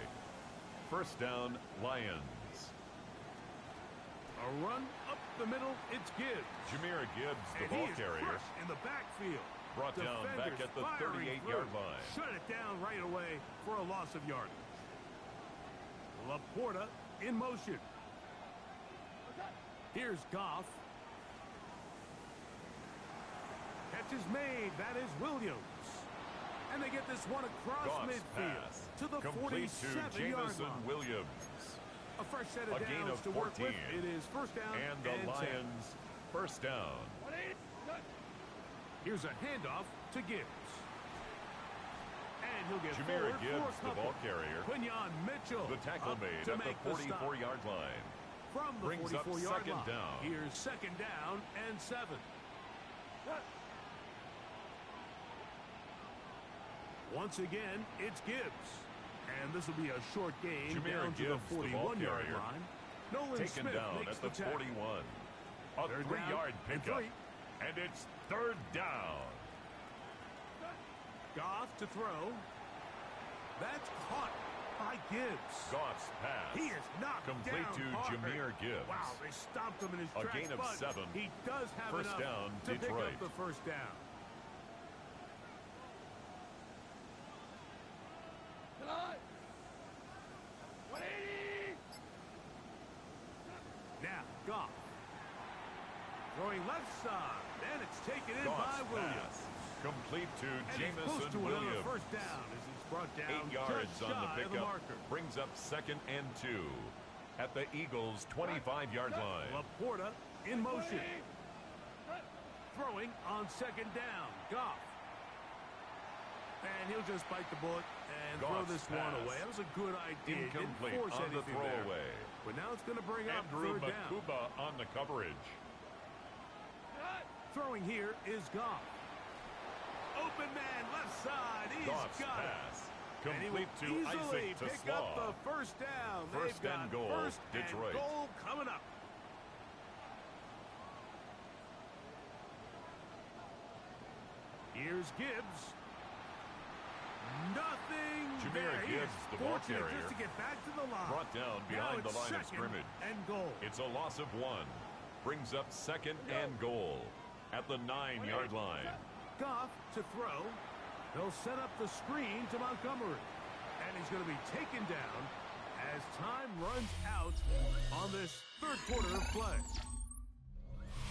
First down, Lions. A run up the middle, it's Gibbs. Jahmyr Gibbs, the And ball he is carrier, crushed in the backfield. brought down back at the 38-yard line. Shut it down right away for a loss of yardage. Laporta in motion. Here's Goff. Catch is made. That is Williams. And they get this one across Goff's midfield pass. to the complete to 47-yard Jamison line. Williams. A fresh set of A gain downs of to work 14. with. It is first down And the 10. Lions first down. Here's a handoff to Gibbs. And he'll get Jahmyr forward Gibbs, for a the couple. ball carrier. Quinyon Mitchell. The tackle up made to at the make stop. 44-yard line. From the Brings up 44-yard second line. down. Here's second down and 7. Once again, it's Gibbs. And this will be a short gain Jahmyr down to Gibbs, the the ball 41-yard carrier. line. Nolan Taken Smith down makes at the tackle. 41. A Third 3-yard down and pickup. 3. And it's third down. Goff to throw. That's caught by Gibbs. Goff's pass. He is knocked complete down to hard. Jahmyr Gibbs. Wow, they stopped him in his A tracks, gain of but 7. he does have First enough down, to pick Detroit. up the first down. Now, Goff. Throwing left side, and it's taken in Goff's by Williams. pass. Complete to And he's close Jamison to another Williams. first down as he's brought down 8 yards just on the shy of pickup. marker. Brings up second and 2 at the Eagles' 25-yard line. Laporta in motion. Throwing on second down. Goff. And he'll just bite the bullet and throw Goff's this one pass. away. That was a good idea. Didn't Incomplete force on the anything there. throwaway. But now it's going to bring up Andrew third down. Makuba on the coverage. Throwing here is Goff. Open man, left side. He's Goff's got pass. it. And he will Complete to easily Isaac pick up Taslaw. the first down. First They've and got goal, first Detroit. and goal coming up. Here's Gibbs. Nothing Jahmyr there. He Gibbs, is the ball fortunate carrier, just to get back to the line. Brought down Now behind the it's line of second scrimmage. and goal. It's a loss of 1. Brings up second and goal at the 9-yard line. Goff to throw. They'll set up the screen to Montgomery. And he's going to be taken down as time runs out on this third quarter of play.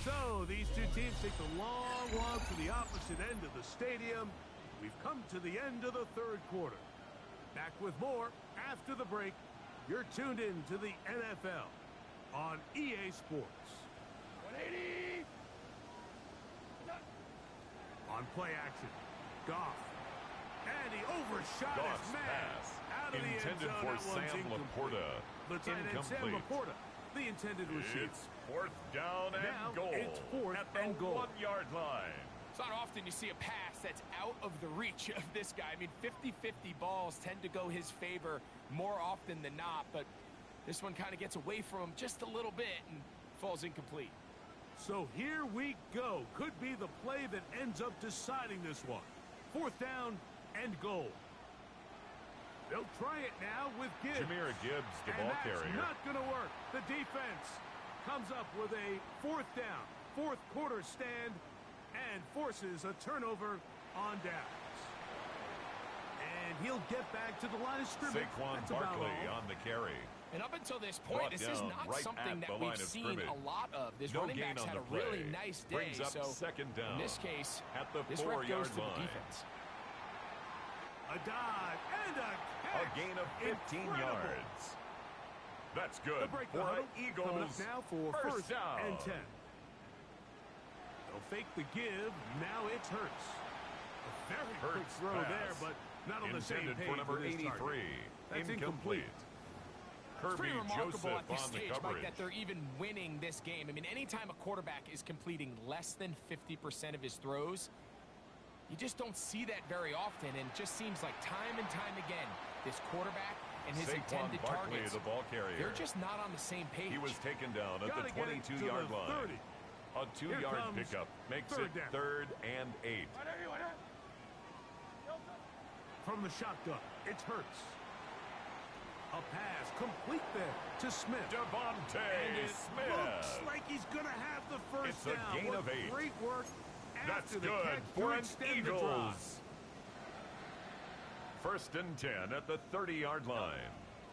So these two teams take the long walk to the opposite end of the stadium. We've come to the end of the third quarter. Back with more after the break. You're tuned in to the NFL on EA Sports. 180. On play action, Goff. And he overshot Goff's his man. pass, Out of the end intended zone. for That one's Sam incomplete. Laporta. The tight end Sam Incomplete. Laporta, the intended receiver. It's fourth down and Now goal. it's fourth at the and goal. 1-yard line. It's not often you see a pass that's out of the reach of this guy. I mean, 50-50 balls tend to go his favor more often than not, but this one kind of gets away from him just a little bit and falls incomplete. So here we go. Could be the play that ends up deciding this one. Fourth down and goal. They'll try it now with Gibbs. Jahmyr Gibbs, the And ball that's carrier. not going to work. The defense comes up with a fourth down, fourth quarter stand, and forces a turnover on downs. And he'll get back to the line of scrimmage. Saquon That's about Barkley all. on the carry. And up until this point, Brought this is down not right something at that the we've line of seen scrimmage. a lot of. This No running gain back's on had the a really play. nice day. Brings up So second down. in this case, at the this ref 4-yard goes to the line. defense. A dive and a catch. A gain of 15 Incredible. yards. That's The good break for the an huddle. Coming up Eagles now for first down. and 10. They'll fake the give. Now it's Hurts. A very quick Hurts throw pass. there, but not on the same Intended page for number with his 83. target. That's Incomplete. It's Kirby pretty remarkable Joseph at this on the stage, Mike, coverage. that they're even winning this game. I mean, anytime a quarterback is completing less than 50% of his throws, you just don't see that very often, and it just seems like time and time again, this quarterback and his Saquon intended Barkley, targets, the ball carrier. they're just not on the same page. He was taken down at Gotta the get it to 22-yard the line. 30. A 2-yard comes pickup makes third it down. 3rd and 8. From the shotgun, it's Hurts. A pass complete there to Smith. Devontae And it Smith. looks like he's going to have the first It's a down. gain What of 8. Great work That's after the good catch for to an extend the drive. Eagles. First and 10 at the 30-yard line.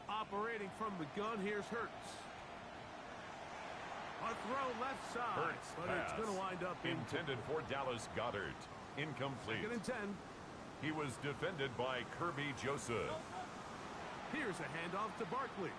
Operating from the gun, here's Hurts. A throw left side, Hurts but pass. it's going to wind up Intended for Dallas Goedert. Incomplete. 2nd and 10. He was defended by Kirby Joseph. Here's a handoff to Barkley.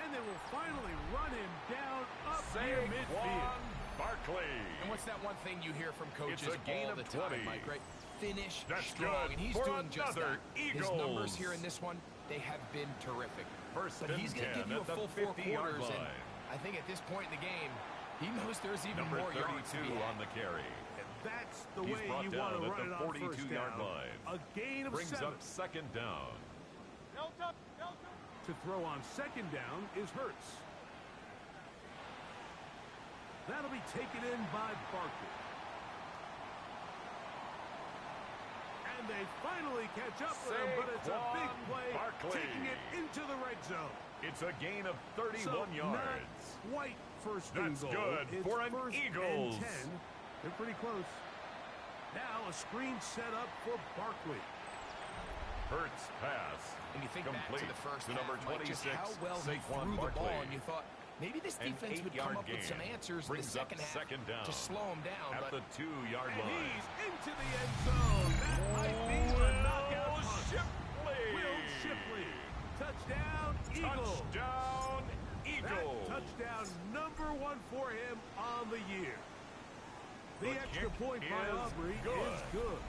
And they will finally run him down up near midfield. Saquon Barkley. And what's that one thing you hear from coaches It's a gain all of the time, 20. Mike, right? Finish That's strong, good and he's for doing just another that. His Eagles. numbers here in this one, they have been terrific. First But and he's going to 10 give you a at the full 4 50-yard quarters, and line. I think at this point in the game, he knows there's even Number more yards to 32 be had. on the carry. And that's the He's way brought you down want to at run the it on first 42-yard down. line. A gain of Brings 7. up second down. To throw on second down is Hurts. That'll be taken in by Barkley. And they finally catch up with him, but it's a big Saquon play, Barkley. taking it into the red zone. It's a gain of 31 So yards. not quite first That's and goal. good It's for an first Eagles. and 10. They're pretty close. Now a screen set up for Barkley. Hurts pass. And you think back Complete to the first to half, number Mike, just 26, how well he Saquon threw the Barkley. ball, and you thought maybe this An defense would come 8-yard up with some gain. answers in the Brings up second half second down to slow him down. at But the 2-yard And line. he's into the end zone. That might be the knockout Will punch. Shipley. Will Shipley. Touchdown, Eagles. Touchdown, That Eagles. touchdown number 1 for him on the year. The The extra kick point by is Aubrey good. is good.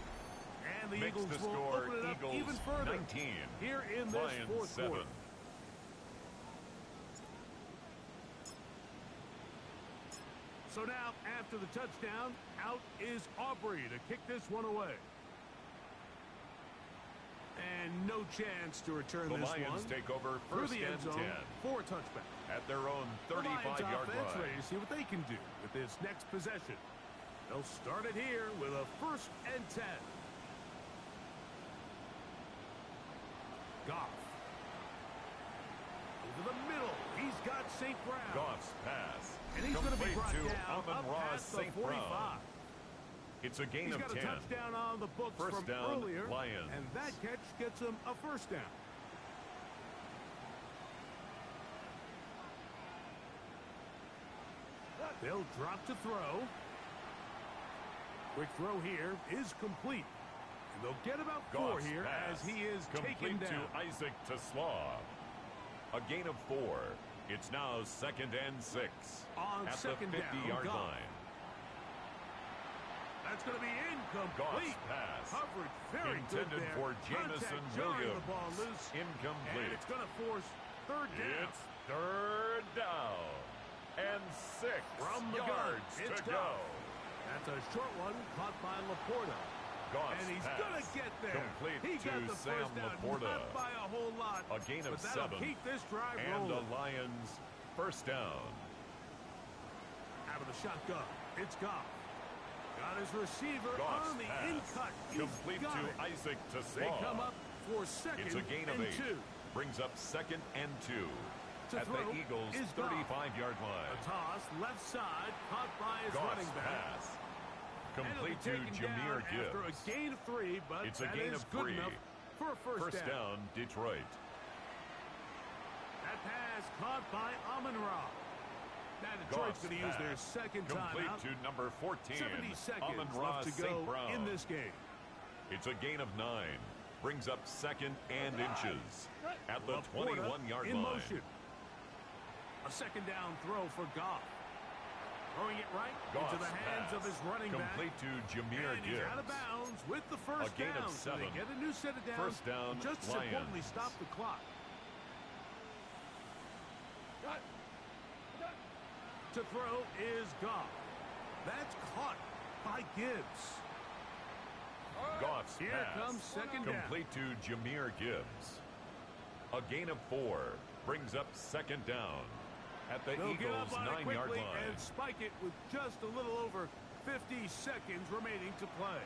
And the Makes Eagles the will score open it up Eagles even further 19. here in this Lions fourth 7. quarter. So now, after the touchdown, out is Aubrey to kick this one away. And no chance to return The this Lions one take over through first the end and zone 10 for a touchback. at their own The Lions 35-yard offense line. ready to see what they can do with this next possession. They'll start it here with a first and 10. Goff. Over the middle. He's got St. Brown. Goff's pass. And he's going to be Complete brought to down Amon up Ross past the St. 45. Brown. It's a gain He's of got 10. a touchdown on the books First from down, earlier. Lions. And that catch gets him a first down. They'll drop to throw. Quick throw here is complete. And they'll get about 4 Goff's here pass. as he is Complete taken down. to Isaac Teslaw. A gain of 4. It's now second and 6 On at second the down, 50-yard Goff. line. That's going to be incomplete. Goff's pass. Coverage very Intended good there. for Jameson Contact jarring Williams. the ball loose. Incomplete. And it's going to force third down. It's third down. And 6 From the yards gun, it's to go. That's a short one caught by Laporta. Goff's And he's pass. going to get there. Complete He to got the Sam first down, Laporta. not by a whole lot. A gain of but that'll 7. keep this drive And rolling. the Lions first down. Out of the shotgun, it's Goff. Got his receiver Goff's on the pass. in-cut. He's Complete got to it. Isaac They Tasslaw. come up for second It's a gain of and 8. 2. Brings up 2nd and 2. To At throw the Eagles' is Goff. 35-yard A line. toss, left side, caught by his Goff's running back. pass. And it'll be Complete to taken Jameer down after a Gibbs. gain of 3, but It's a that gain is of good 3. enough for a first down, Detroit. That pass caught by Amon-Ra. Now Detroit's Goff's going to use their pass. second Complete timeout. to number 14. 70 seconds Amon-Ra left to St. go Brown. in this game. It's a gain of 9. Brings up 2nd and inches. At the Laporta 21-yard in line. motion. A second down throw for Goff. Throwing it right Goff's into the hands pass. of his running back. Complete to Jameer And he's Gibbs. out of bounds with the first A gain of down. So they 7. get a new set of downs. First down, Just as importantly, Lions. stop the clock. To throw is Goff. That's caught by Gibbs. Goff's Here pass. comes second down. Complete to Jameer Gibbs. A gain of 4. Brings up 2nd down. At the They'll get Eagles' up on it 9-yard quickly line. and spike it with just a little over 50 seconds remaining to play.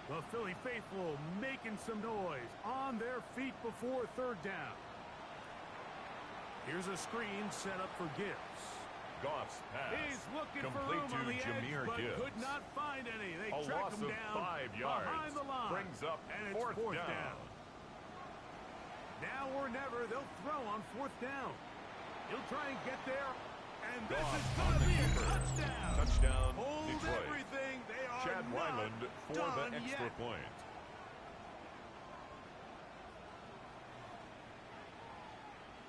The Philly faithful making some noise on their feet before third down. Here's a screen set up for Gibbs. Goff's pass. He's looking for Complete room to on the Jameer edge, but Gibbs. could not find any. They A track loss him of down 5 yards. behind the line. Brings up and it's fourth fourth down. down. Now or never, they'll throw on fourth down. He'll try and get there, and this Goff is on going to the be a keeper. touchdown. Touchdown, Hold Detroit. everything. They are Chad not Weiland for done the extra yet. point.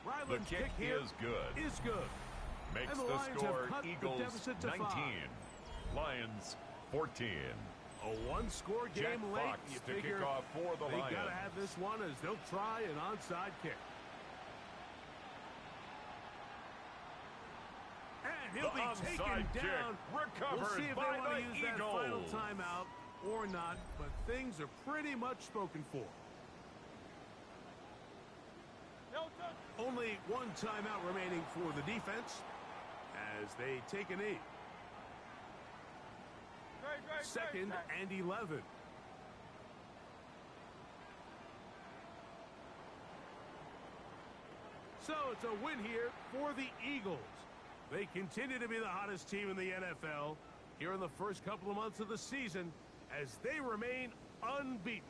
The Ryland's kick here is good. Is good. Makes And the the Lions score have cut the Eagles deficit to 19. 5. Lions 14. A one-score Jack game late. Fox You to figure kick off for the they Lions. got to have this one as they'll try an onside kick. And he'll The be onside taken kick down. recovered We'll see if by they want the to use that final Eagles. timeout or not, but things are pretty much spoken for. Only one timeout remaining for the defense as they take a knee. 2nd and 11. So it's a win here for the Eagles. They continue to be the hottest team in the NFL here in the first couple of months of the season as they remain unbeaten.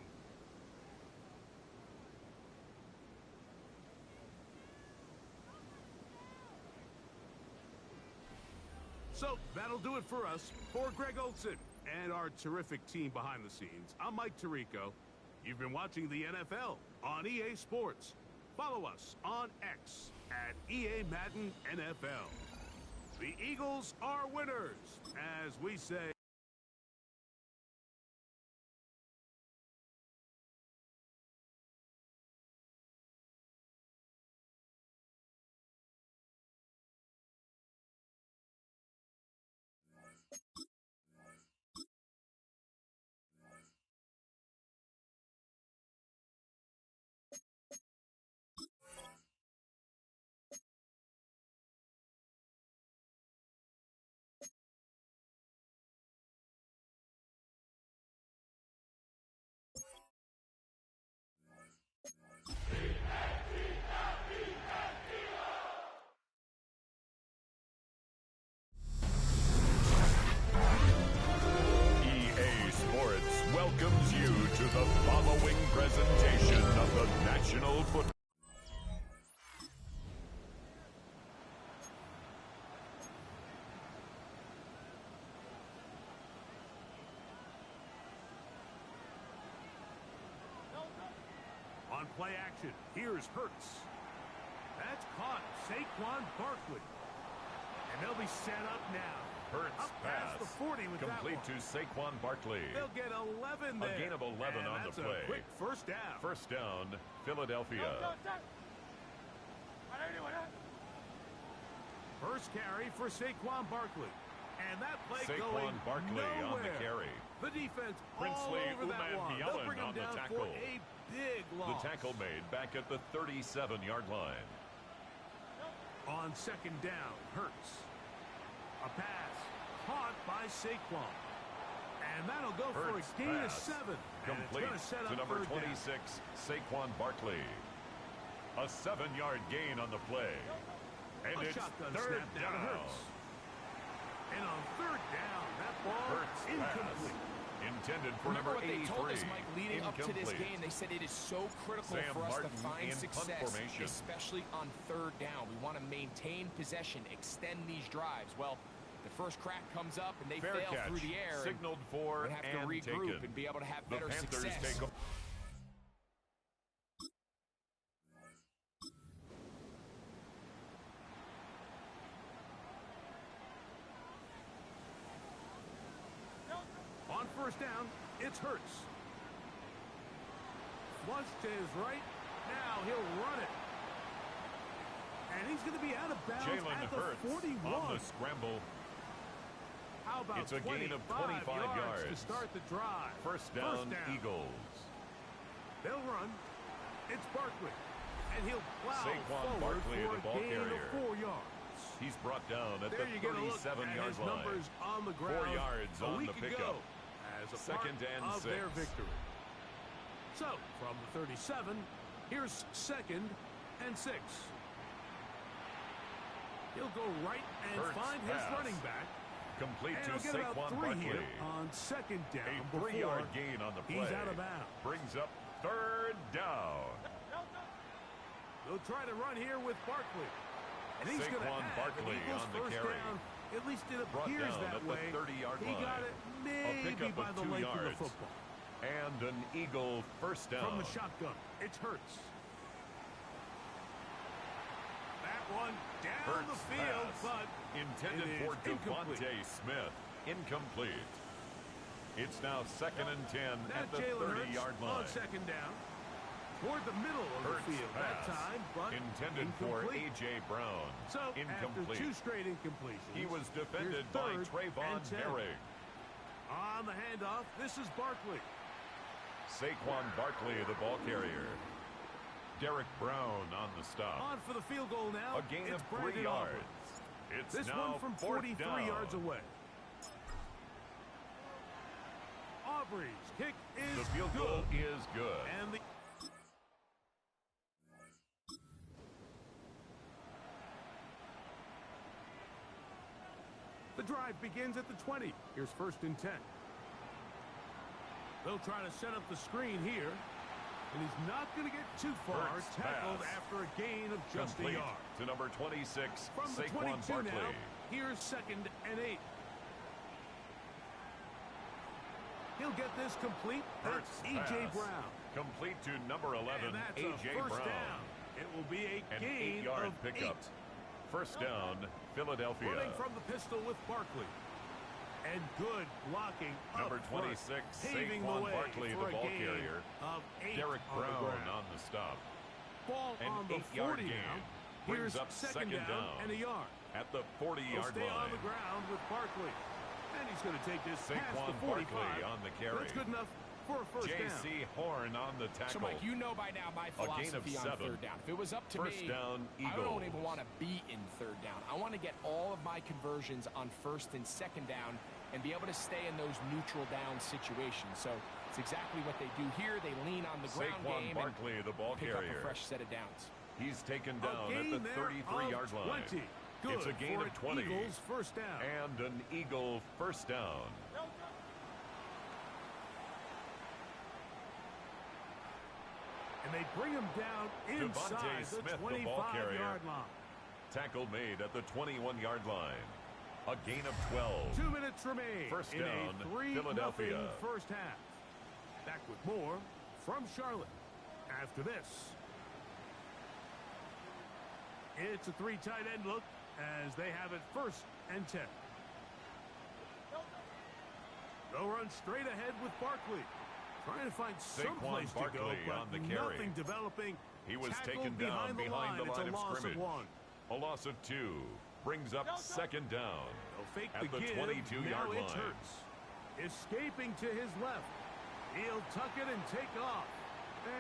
So that'll do it for us. For Greg Olson and our terrific team behind the scenes, I'm Mike Tirico. You've been watching the NFL on EA Sports. Follow us on X at EA Madden NFL. The Eagles are winners, as we say. EA Sports welcomes you to the following presentation of the National Football. On play action, here's Hurts. That's caught. Saquon Barkley. And they'll be set up now. Hurts Up past pass. the 40 with Complete that one. to Saquon Barkley. They'll get 11 there. A gain of 11 and on that's the play. A quick first down. First down, Philadelphia. First carry for Saquon Barkley. And that play Saquon going Barkley nowhere. on the carry. The defense Princely all over that one. They'll Umanmielen bring him on the down tackle. for a big The loss. tackle made back at the 37-yard line. On second down, Hurts. A pass caught by Saquon. And that'll go for Hurts a gain of pass. 7. Complete and it's set up to number third down. 26, Saquon Barkley. A 7-yard gain on the play. And A it's shotgun third snap down to down. Hurts. And on third down, that ball Hurts incomplete. pass. Intended for Remember number what they 83. told us, Mike, leading up to this Incomplete. game? They said it is so critical Sam for us Martin to find in punt success, formation. especially on third down. We want to maintain possession, extend these drives. Well, the first crack comes up, and they Fair fail catch. through the air. Signaled for and have to and regroup taken. and be able to have The better Panthers success. take On first down, it's Hurts. Flush to his right. Now he'll run it. And he's going to be out of bounds Jalen at the Hurts 41. on the scramble. How about It's a gain of 25 yards. to start the drive? First down, Eagles. They'll run. It's Barkley. And he'll plow Saquon forward Barkley, for the a ball gain carrier. of 4 yards. He's brought down at There the you get a look at 37-yard his line. numbers on the 4 ground. yards a on week the pickup. ago as a Second part and of 6. their victory. So, from the 37, here's second and 6. He'll go right and Hurts find pass. his running back. Complete And to he'll get about Saquon 3 Barkley. here on second down A before 3-yard gain on the play. he's out of bounds. Brings up third down. They'll try to run here with Barkley. And he's going to Saquon have Barkley an Eagles on the first carry. down. At least it Brought appears down that at way. the 30-yard He line. got it A maybe pickup by of the 2 length of yards. the football. And an Eagle first down. From the shotgun, it's Hurts. That one down Hurts the field, pass. but Intended it for is incomplete. Devontae Smith. Incomplete. It's now second and 10 Now at the Jalen 30-yard Hurts on line. second down. Toward the middle of Hurts the field that pass. time, but Intended for incomplete. A.J. Brown. So, Incomplete. after 2 straight incompletions, He was defended here's by third Trayvon and 10. Herring. On the handoff, this is Barkley. Saquon Barkley, the ball carrier. Derek Brown on the stop. On for the field goal now. A gain it's of 3 Brandon yards. Aubrey. It's This now one from fourth 43 down. yards away. Aubrey's kick is The field good. goal is good. And the drive begins at the 20. Here's first and 10. They'll try to set up the screen here. And he's not going to get too far. Hurts Tackled pass. after a gain of just Complete a yard. to number 26, From the Saquon 22 Barkley. now, here's second and 8. He'll get this complete. That's Hurts A.J. pass. Brown. Complete to number 11, And that's A.J. a first Brown. down. It will be a An gain 8-yard of pickup. 8. First down, Philadelphia. Running from the pistol with Barkley. And good blocking Number up front, 26, paving the Saquon way Barkley, for the a ball gain carrier. of 8 Derek on the Brown ground. on the stop. Ball An on the 8-yard 40 gain. now. Brings Here's up second down and a yard. At the He'll 40-yard stay on line. the ground with Barkley. And he's going to take this past Saquon the 45. Barkley on the carry. That's good enough for a first down. J.C. Horn on the tackle. So, Mike, you know by now my A gain of philosophy on 7. third down. If it was up to First me, down, I don't Eagles. even want to be in third down. I want to get all of my conversions on first and second down and be able to stay in those neutral down situations. So it's exactly what they do here. They lean on the ground Saquon game Barkley, the ball and pick up carrier. a fresh set of downs. He's taken A down at gain the there 33-yard of line. 20. Good It's a gain for of 20. an Eagles first down. And an Eagle first down. And they bring him down inside Devontae the Smith, the ball carrier. 25-yard line. Tackle made at the 21-yard line. A gain of 12. 2 minutes remain First in down, a 3-0 Philadelphia. first half. Back with more from Charlotte after this. It's a 3 tight end look. as they have it 1st and 10. They'll run straight ahead with Barkley. Trying to find some place to go, but nothing developing. He was Tackled taken down behind the line of scrimmage. Of 1. A loss of 2 brings up 2nd down. They'll fake at the 22-yard line. It's Hurts. Escaping to his left. He'll tuck it and take off.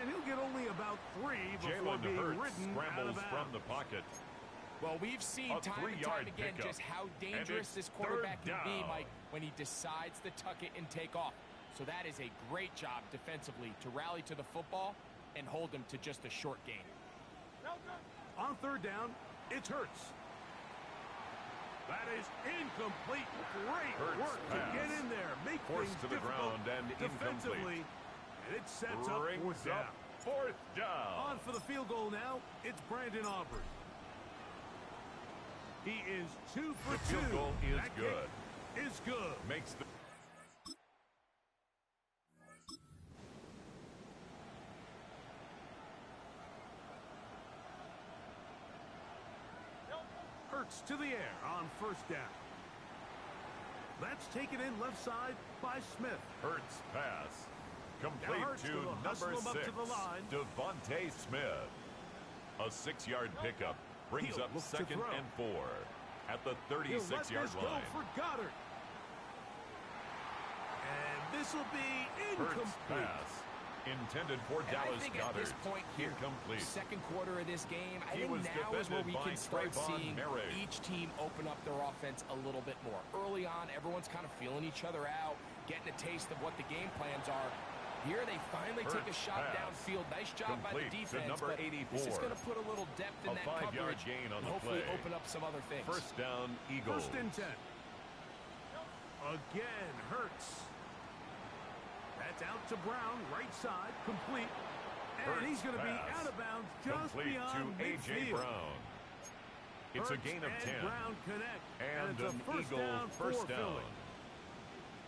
And he'll get only about 3 before being ridden out of bounds. From the pocket. Well, we've seen time and time again just how dangerous this quarterback can be, Mike, when he decides to tuck it and take off. So that is a great job defensively to rally to the football and hold him to just a short gain. On 3rd down, it's Hurts. That is incomplete. Great work to get in there. Make Forced things to the difficult ground and defensively. And it sets up 4th down. 4th down. On for the field goal now. It's Brandon Aubrey. He is 2 for 2. The field goal is that good. Is good. Makes the Hurts to the air on 1st down. That's taken in left side by Smith. Hurts pass. Complete to number 6, Devontae Smith. A 6-yard pickup brings up 2nd and 4 at the 36-yard line. For Goddard. And this will be incomplete. Hurts pass. Intended for Dallas Goedert. At this point here, incomplete. 2nd quarter of this game, I think now is where we can start seeing each team open up their offense a little bit more. Early on, everyone's kind of feeling each other out, getting a taste of what the game plans are. Here they finally take a shot downfield. Nice job by the defense, number 84. This is going to put a little depth in that coverage gain on and the hopefully play. open up some other things. 1st down, Eagles. 1st and 10. Again, Hurts. That's out to Brown, right side, complete. And Hurts he's going to be pass. out of bounds just complete beyond to A.J. midfield. Brown. It's Hurts a gain of 10. Brown connect, and it's an a first Eagle down first for down. Philly.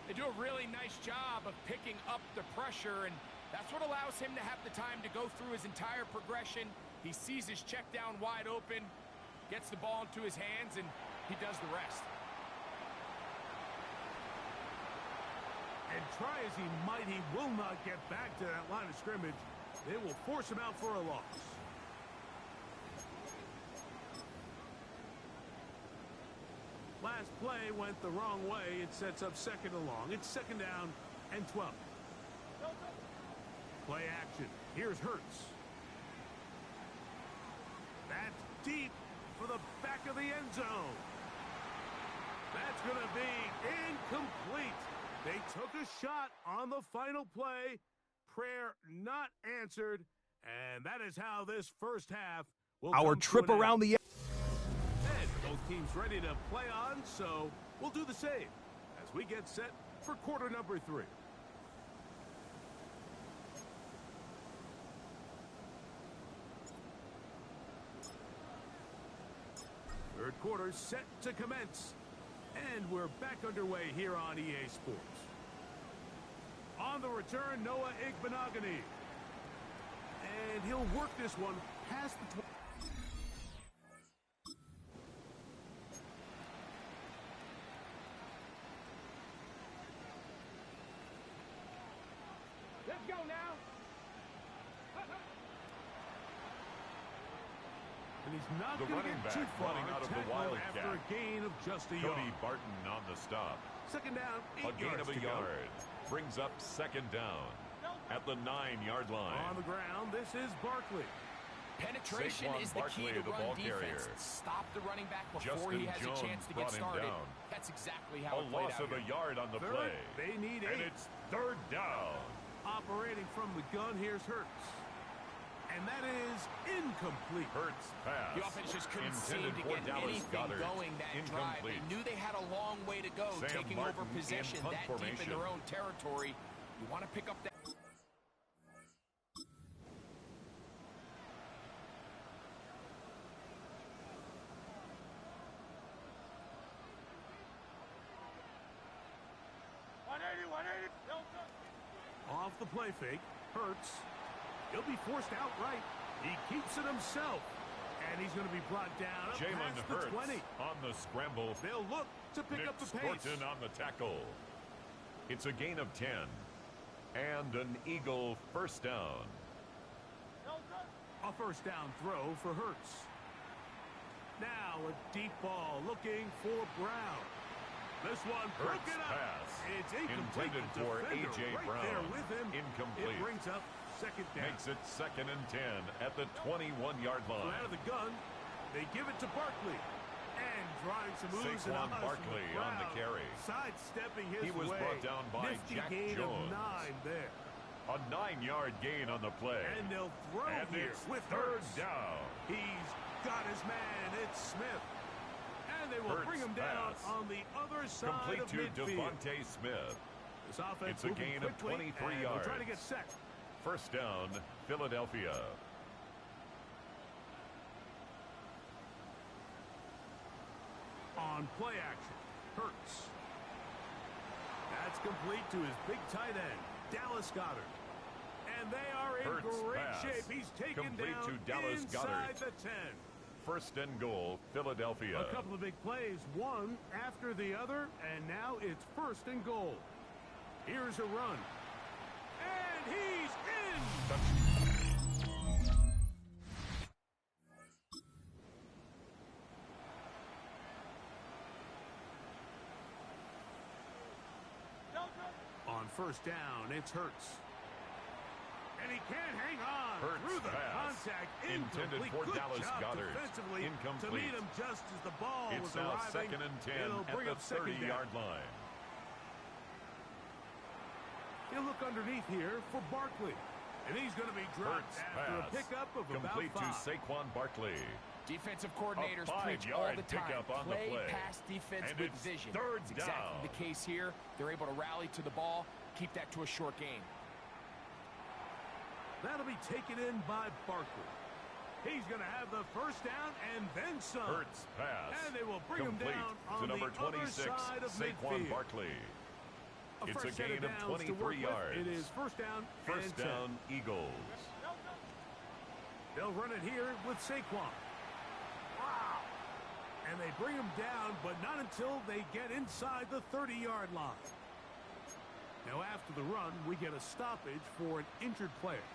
They do a really nice job of picking up the pressure, and that's what allows him to have the time to go through his entire progression. He sees his check down wide open, gets the ball into his hands, and he does the rest. And try as he might, he will not get back to that line of scrimmage. They will force him out for a loss. Last play went the wrong way. It sets up 2nd and long. It's 2nd down and 12. Play action. Here's Hurts. That's deep for the back of the end zone. That's going to be incomplete. They took a shot on the final play. Prayer not answered. And that is how this 1st half will Our trip around the... And both teams ready to play on, so we'll do the same as we get set for quarter number 3. Third quarter set to commence. And we're back underway here on EA Sports. On the return, Noah Igbenogany. And he'll work this one past the 20. Let's go now. And he's not The going to running get back too far. running out of the Tackle Wildcat. after a gain of just a Cody yard. Barton on the stop. 2nd down, 8 A gain yards of a to go. yard brings up 2nd down at the 9-yard line. On the ground, this is Barkley. Penetration Saquon is the key Barkley, to the run ball defense. carrier. Stop the running back before Justin he has Jones a chance to get brought him started. down. That's exactly how A it played loss out of a here. yard on the Third, play. they need 8. And it's 3rd down. Operating from the gun, here's Hurts. And that is incomplete. Hurts pass. The offense just couldn't seem Intended to for get Dallas anything Goedert. going that drive. They Incomplete. knew they had a long way to go, Sam taking Martin over in possession punt that deep in formation. their own territory. You want to pick up that. Off the play fake, Hurts. He'll be forced outright. He keeps it himself. And he's going to be brought down up Jalen past the Hurts 20. on the scramble. They'll look to pick Nick up the pace. Scorton on the tackle. It's a gain of 10. And an Eagle first down. A first down throw for Hurts. Now a deep ball looking for Brown. This one Hurts broken up. pass. It's incomplete. Intended The for defender A.J. right Brown. there with him. Incomplete. It brings up second down. Makes it 2nd and 10 at the 21-yard So line. out of the gun, they give it to Barkley. And drawing some moves in Saquon the Barkley on the carry. Sidestepping his way. He was brought down by Nifty Jack gain Jones. of 9 there. A 9-yard gain on the play. And they'll throw And here it's with third Hurts. down. He's got his man. It's Smith. And they will Hurts bring him down pass. on the other side Complete of to midfield. Devontae Smith. This offense It's a moving gain of quickly, 23 and yards. they'll try to get set. First down, Philadelphia. On play action, Hurts. That's complete to his big tight end, Dallas Goedert. And they are in Hurts great pass. shape. He's taken Complete down to Dallas inside Goedert. the 10. First and goal, Philadelphia. A couple of big plays, one after the other, and now it's first and goal. Here's a run. And he's in! On first down, it's Hurts. And he can't hang on Hurts through the pass. contact. Intended Incomplete. for Good Dallas job Goedert. defensively Incomplete. to meet him just as the ball It's was now arriving. 2nd and 10 It'll at bring the up second 30-yard down. line. He'll look underneath here for Barkley. And he's going to be dropped Hurts after pass. a pickup of Complete about 5. to Saquon Barkley. Defensive coordinators A preach all 5-yard the time. pickup on the play. Pass defense And with it's vision. third That's exactly down. the case here. They're able to rally to the ball, keep that to a short game. That'll be taken in by Barkley. He's going to have the first down and then some. Hurts pass. And they will bring Complete him down on to number the other 26, side of Saquon midfield. Barkley. It's a fresh set gain of downs to 23 work with. yards. It is first down First and 10. down, Eagles. They'll run it here with Saquon. Wow. And they bring him down, but not until they get inside the 30-yard line. Now after the run, we get a stoppage for an injured player.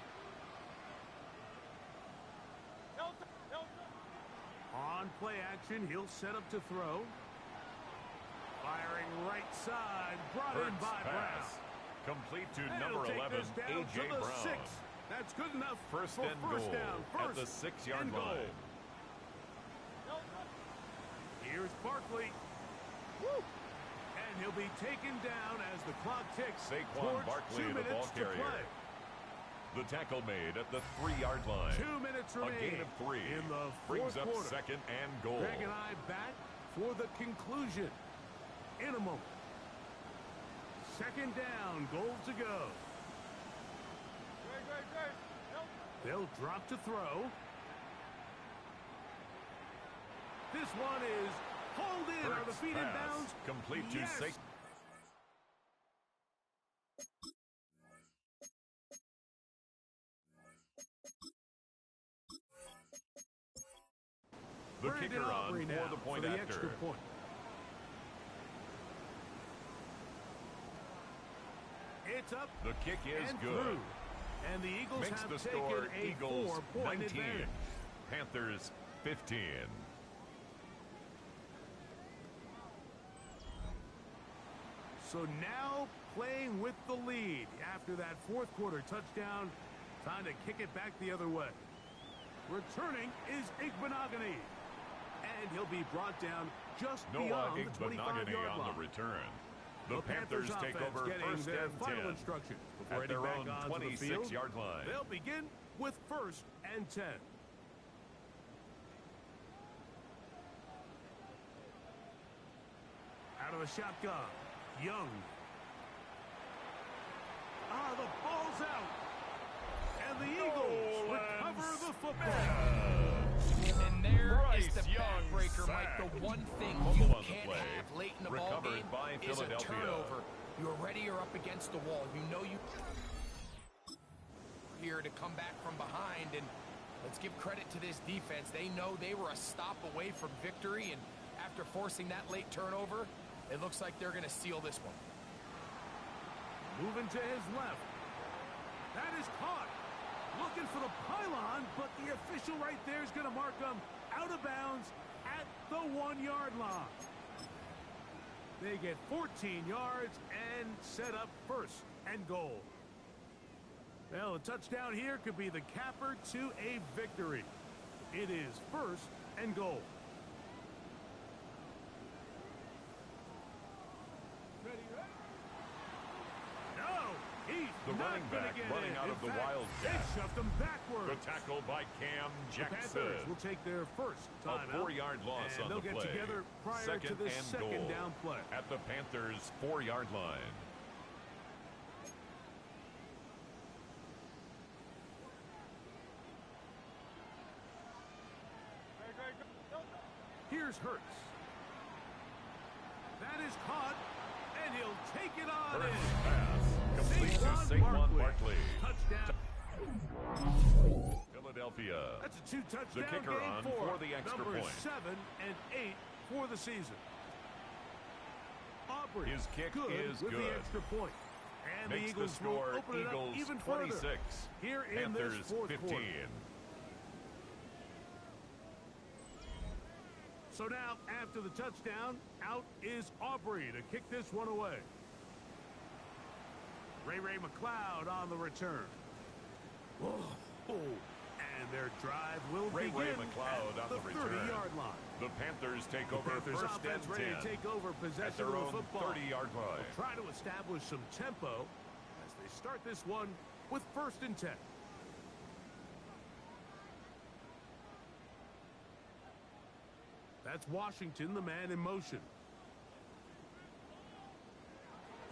On play action, he'll set up to throw. Firing right side, brought in Hurts by Brown. pass. Complete to And number he'll take 11, this down A.J. to the Brown. 6. That's good enough First for and first goal down. at First the 6-yard and goal. line. Here's Barkley. Woo! And he'll be taken down as the clock ticks Saquon towards Barkley, 2 the ball minutes to carrier. play. The tackle made at the 3-yard line. 2 minutes A remaining gain of 3. in the Brings fourth up quarter. second and goal. Greg and I back for the conclusion in a moment. Second down, goal to go. They'll drop to throw. This one is hauled in. Are the Hurts feet in pass. bounds? Complete Yes. to Saquon. The Brandon kicker on Aubrey now for the point for the after. extra point. It's up The kick is and good. through. And the Eagles Makes have the taken score a Eagles 4-point 19, advantage. Panthers 15. So now playing with the lead after that fourth quarter touchdown. Time to kick it back the other way. Returning is Igbenogany. And he'll be brought down just Noah beyond the Igbenogany 25-yard on line. the return. The Panthers Panthers take offense over getting first their and final 10 instructions before at heading their back own onto the field. 26-yard line. They'll begin with first and 10. Out of the shotgun, Young. The ball's out. And the Eagles recover the football. And there is Bryce the Young backbreaker, Mike. sacked. The one thing Fumble you on the can't play. have late in the ball Recovered game by is a Philadelphia. turnover. You're ready, you're up against the wall. You know you here to come back from behind, and Let's give credit to this defense. They know they were a stop away from victory, and after forcing that late turnover, it looks like they're going to seal this one. Moving to his left. That is caught. Looking for the pylon, but the official right there is going to mark him out of bounds at the 1-yard line. They get 14 yards and set up first and goal. Well, a touchdown here could be the capper to a victory. It is first and goal. The running back running out of the Wildcat. They shoved him backward. The tackle by Cam Jackson. The Panthers will take their first timeout. A 4-yard loss on the play. They'll get together prior to the second down play. At the Panthers' 4-yard line. Here's Hurts. That is caught, and he'll take it on in. Pass. Complete to Saquon Barkley. Touchdown. Philadelphia. That's a 2-touchdown The kicker game on for the extra numbers point. 7 and 8 for the season. Aubrey His kick is with good. the extra point. And Makes the Eagles the score will open it up Eagles even 26. further here in Panthers this fourth 15. quarter. So now, after the touchdown, out is Aubrey to kick this one away. Ray McCloud on the return. Oh, and their drive will begin McCloud at on the the return. 30-yard line. The Panthers take The over Panthers first offense and 10 ready to take over at possession their of own the football. 30-yard line. They'll try to establish some tempo as they start this one with first and 10. That's Washington, the man in motion.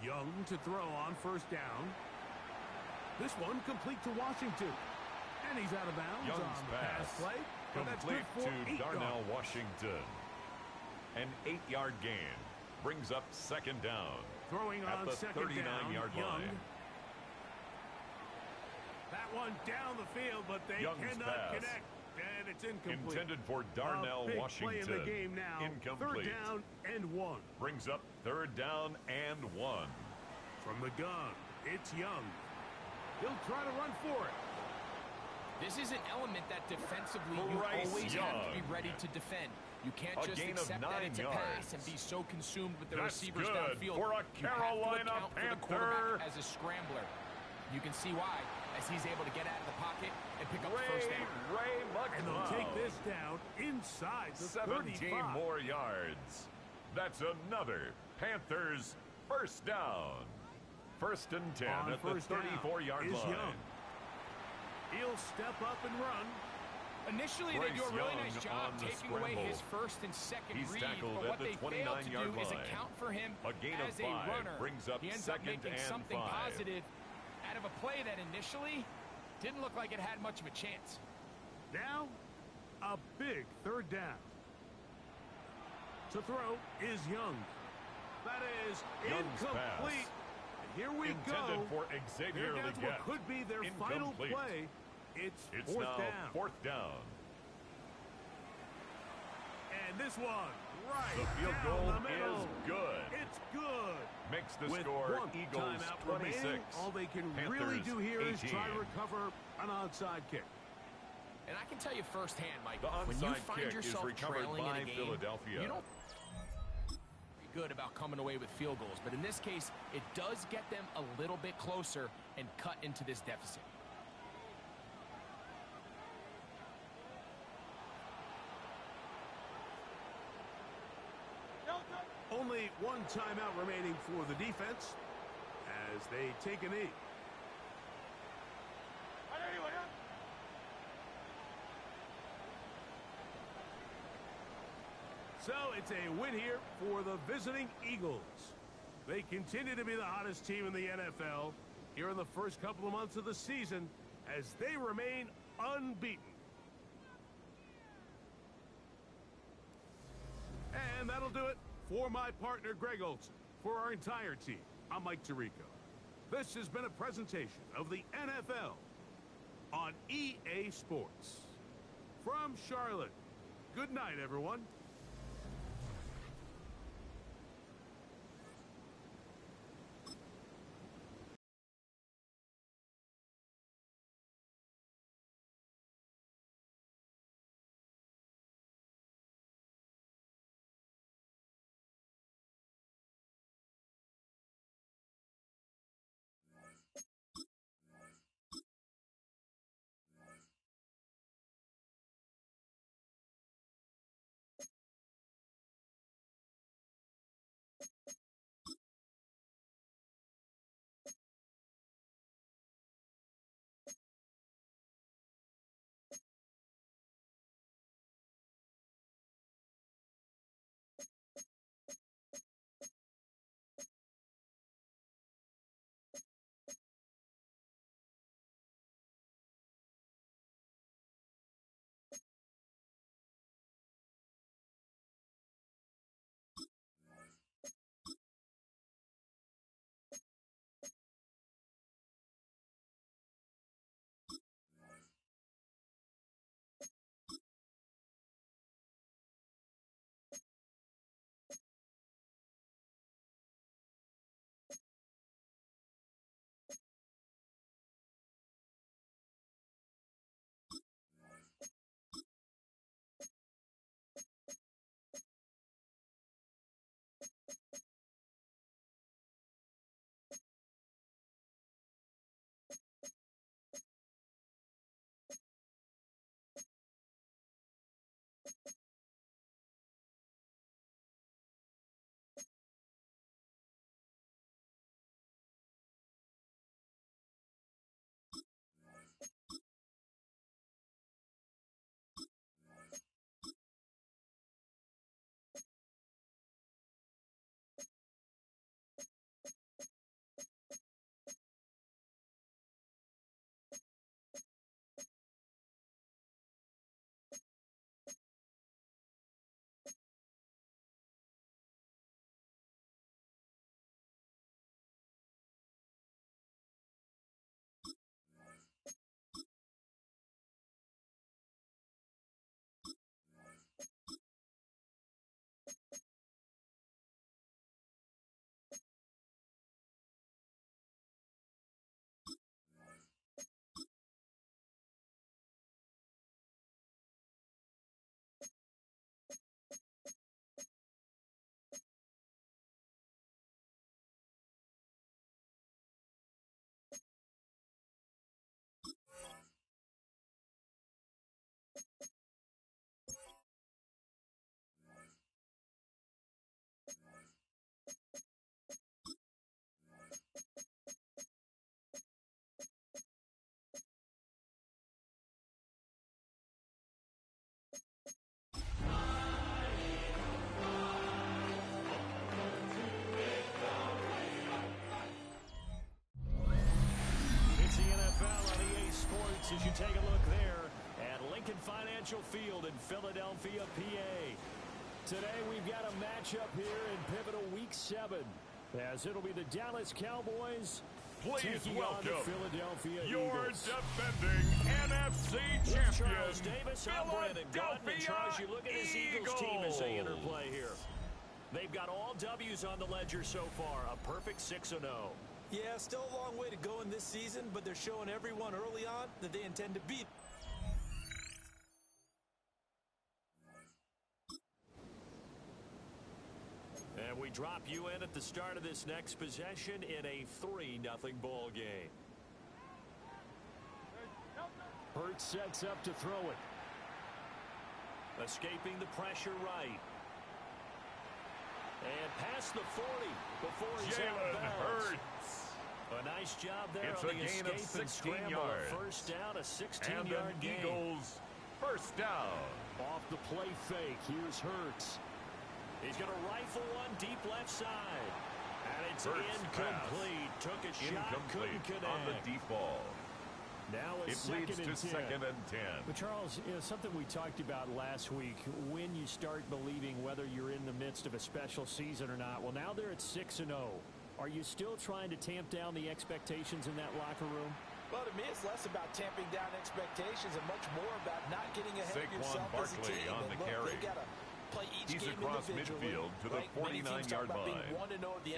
Young to throw on first down. This one complete to Washington. And he's out of bounds Young's on the pass play. But that's good complete for to 8 Darnell yards. Washington. An 8-yard gain brings up second down Throwing at on the second 39-yard down, line. That one down the field, but they Young's cannot pass. connect. And it's incomplete. Intended for Darnell A big Washington. play in the game now. Incomplete. 3rd down and 1. Brings up 3rd down and 1. From the gun, it's Young. He'll try to run for it. This is an element that defensively you Bryce always have to be Young. ready to defend. You can't A just gain of accept that 9 it's a yards. pass and be so consumed with the That's receivers good downfield. for a You have to Carolina account for the Panther. quarterback as a scrambler. You can see why, as he's able to get out of the pocket and pick up the first down. Ray And they'll take McCloud. this down inside the 17 35. more yards. That's another Panthers first down. 1st and 10 On at the first down 34-yard is line. Young. He'll step up and run. Initially, they do a Bryce really Young nice job on the taking away scramble. his first and second He's read, tackled but at what the they fail to 29-yard do is line. account for him A gain of as 5 a runner. brings up He ends up 2nd making and something 5. positive out of a play that initially didn't look like it had much of a chance. Now, a big 3rd down. To throw is Young. That is Young's incomplete. pass. And here we Intended go. for Xavier Here, that's what Legette. could be their final Incomplete. play. It's It's 4th now down. 4th down. And this one, right The field down goal the middle. is good. It's good. Makes the With score one Eagles timeout 26. remaining, all they can really Panthers do here is 18. try to recover an onside kick. And I can tell you firsthand, Mike, The when you onside find kick is yourself recovered trailing by in a game, Philadelphia. you don't be good about coming away with field goals. But in this case, it does get them a little bit closer and cut into this deficit. Only one timeout remaining for the defense as they take a knee. So it's a win here for the visiting Eagles. They continue to be the hottest team in the NFL here in the first couple of months of the season as they remain unbeaten. And that'll do it for my partner, Greg Olson. For our entire team, I'm Mike Tirico. This has been a presentation of the NFL on EA Sports. from Charlotte. Good night, everyone. As you take a look there at Lincoln Financial Field in Philadelphia, PA. Today we've got a matchup here in pivotal Week 7, as it'll be the Dallas Cowboys taking on the Philadelphia Eagles. Defending NFC champion, Charles Davis, I'm Brandon Gaudin, and Charles, you look at this Eagles team as they interplay here. They've got all W's on the ledger so far, a perfect 6-0. Yeah, still a long way to go in this season, but they're showing everyone early on that they intend to beat. And we drop you in at the start of this next possession in a 3-0 ball game. Hurts sets up to throw it. Escaping the pressure right. And past the 40 before he's out of bounds. A nice job there it's on a the gain escape of 16 and scramble. yards. First down, a 16-yard and an gain. Eagles first down. Off the play fake, here's Hurts. He's going to rifle one deep left side. And it's incomplete. Took a shot, couldn't connect. On the deep ball. Now it's it leads to 2nd and 10. But Charles, something we talked about last week, when you start believing whether you're in the midst of a special season or not. Well, now they're at 6-0. Are you still trying to tamp down the expectations in that locker room? Well, to me, it's less about tamping down expectations and much more about not getting ahead of yourself as a team. on the carry. They've got to play each He's game across midfield to the 49-yard line.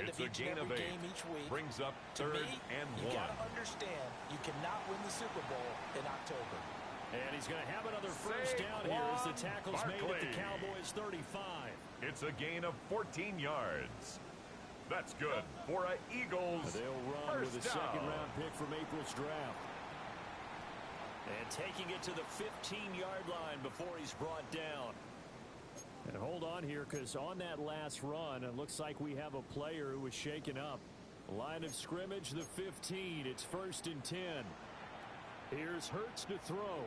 It's a gain of 8. Each week. Brings up third and 1. You got to understand, you cannot win the Super Bowl in October. And he's going to have another first down here as the tackle's made at the Cowboys 35. It's a gain of 14 yards. That's good for an Eagles They'll run with a second-round pick from April's draft. And taking it to the 15-yard line before he's brought down. And hold on here, because on that last run, it looks like we have a player who was shaken up. Line of scrimmage, the 15. It's 1st and 10. Here's Hurts to throw.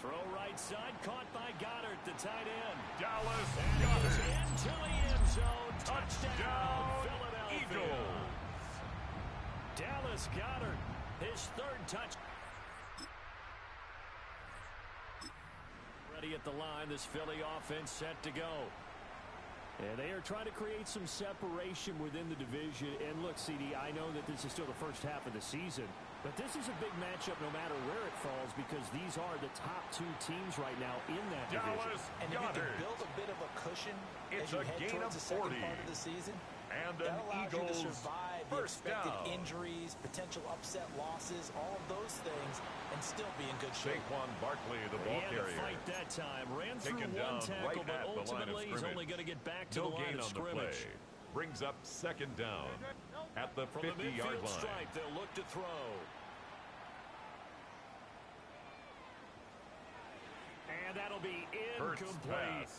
Throw right side, caught by Goddard, the tight end. Dallas Goddard into the end zone. Touchdown, Philadelphia. Eagles. Dallas Goddard, his 3rd touch. Ready at the line, this Philly offense set to go. And they are trying to create some separation within the division. And look, CD, I know that this is still the first half of the season, but this is a big matchup no matter where it falls because these are the top 2 teams right now in that division. And if you can build a bit of a cushion as you head towards the second part of the season, and that an allows you Eagles to survive the expected injuries, potential upset losses, all of those things, and still be in good shape. Saquon Barkley, the ball carrier. He had to fight that time. Ran through Taken one down tackle, right but at ultimately the line of he's only going to get back to no the line gain of on scrimmage. The play. Brings up 2nd down at the 50-yard line. Stripe, they'll look to throw. And that'll be incomplete.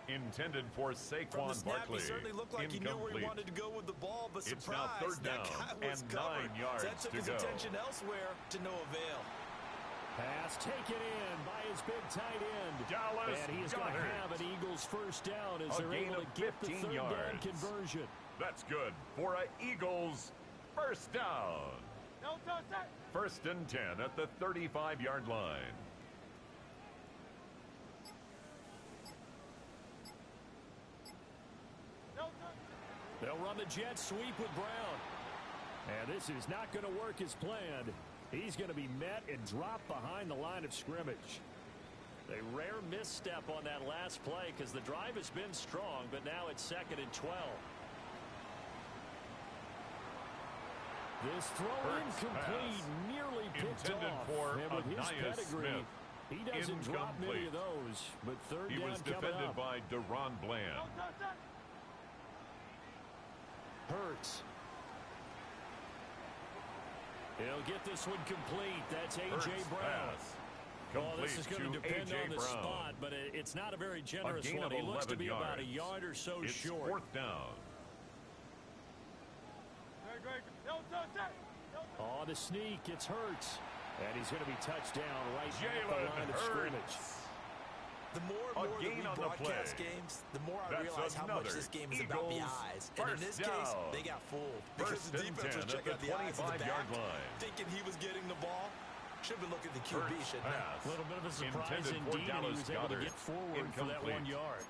Intended for Saquon From the snap, Barkley. He certainly looked like he knew where he wanted to go with the ball, but it's surprise, now 3rd down was and covered. 9 yards so that took to his go. attention elsewhere to no avail. Pass taken in by his big tight end. Dallas and he's going to have an Eagles 1st down as they're able to get the 3rd down conversion. That's good for an Eagles 1st down. 1st and 10 at the 35-yard line. They'll run the jet sweep with Brown. And this is not going to work as planned. He's going to be met and dropped behind the line of scrimmage. A rare misstep on that last play because the drive has been strong, but now it's 2nd and 12. This throw incomplete, nearly picked off. And with his pedigree, he doesn't drop many of those, but 3rd down coming up. He was defended by Deron Bland. Hurts. He'll get this one complete. That's A.J. Brown. Oh, this is going to depend on the spot, but it's not a very generous one. He looks to be about a yard or so short. 4th down. Oh, the sneak. It's Hurts. And he's going to be touched down right at the line of scrimmage. The more and more that we broadcast games, the more I realize how much this game is about the eyes. And in this case, they got fooled. Because the defense was checking out the eyes of the back, thinking he was getting the ball. Should have been looking at the QB, shouldn't have. A little bit of a surprise indeed, and he was able to get forward for that 1 yard.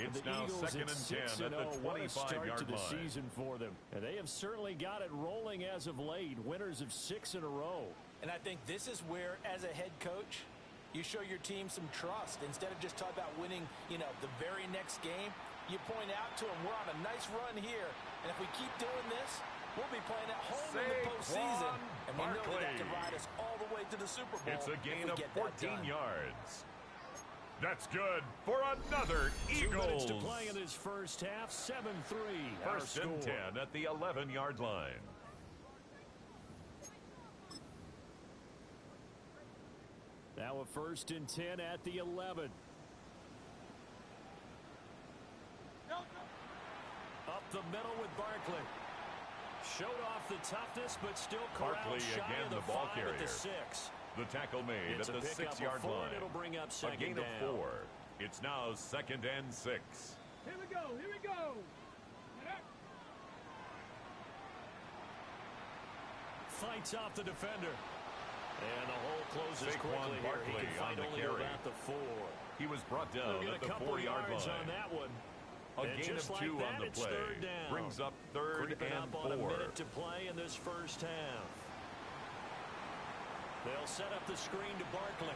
It's the now Eagles 2nd and 10 at the 25-yard line. Season for them. And they have certainly got it rolling as of late. Winners of 6 in a row. And I think this is where, as a head coach, you show your team some trust. Instead of just talking about winning, the very next game, you point out to them, we're on a nice run here. And if we keep doing this, we'll be playing at home in the postseason. And we know that can ride us all the way to the Super Bowl. It's a gain of 14 yards. That's good for another Eagles. 2 minutes to play in this first half. 7-3. 1st and 10 at the 11-yard line. Now a 1st and 10 at the 11. Up the middle with Barkley. Showed off the toughness, but still Barkley shy again, of the ball 5 carrier. At the 6. The tackle made at the 6-yard line. It'll bring up second a gain down. of 4. It's now 2nd and 6. Here we go. Here we go. Fights off the defender. And the hole closes quickly here. He can find only about the 4. He was brought down at the 4-yard line. On that one. A gain of 2 on the play. Brings up 3rd and 4. On a minute to play in this first half. They'll set up the screen to Barkley.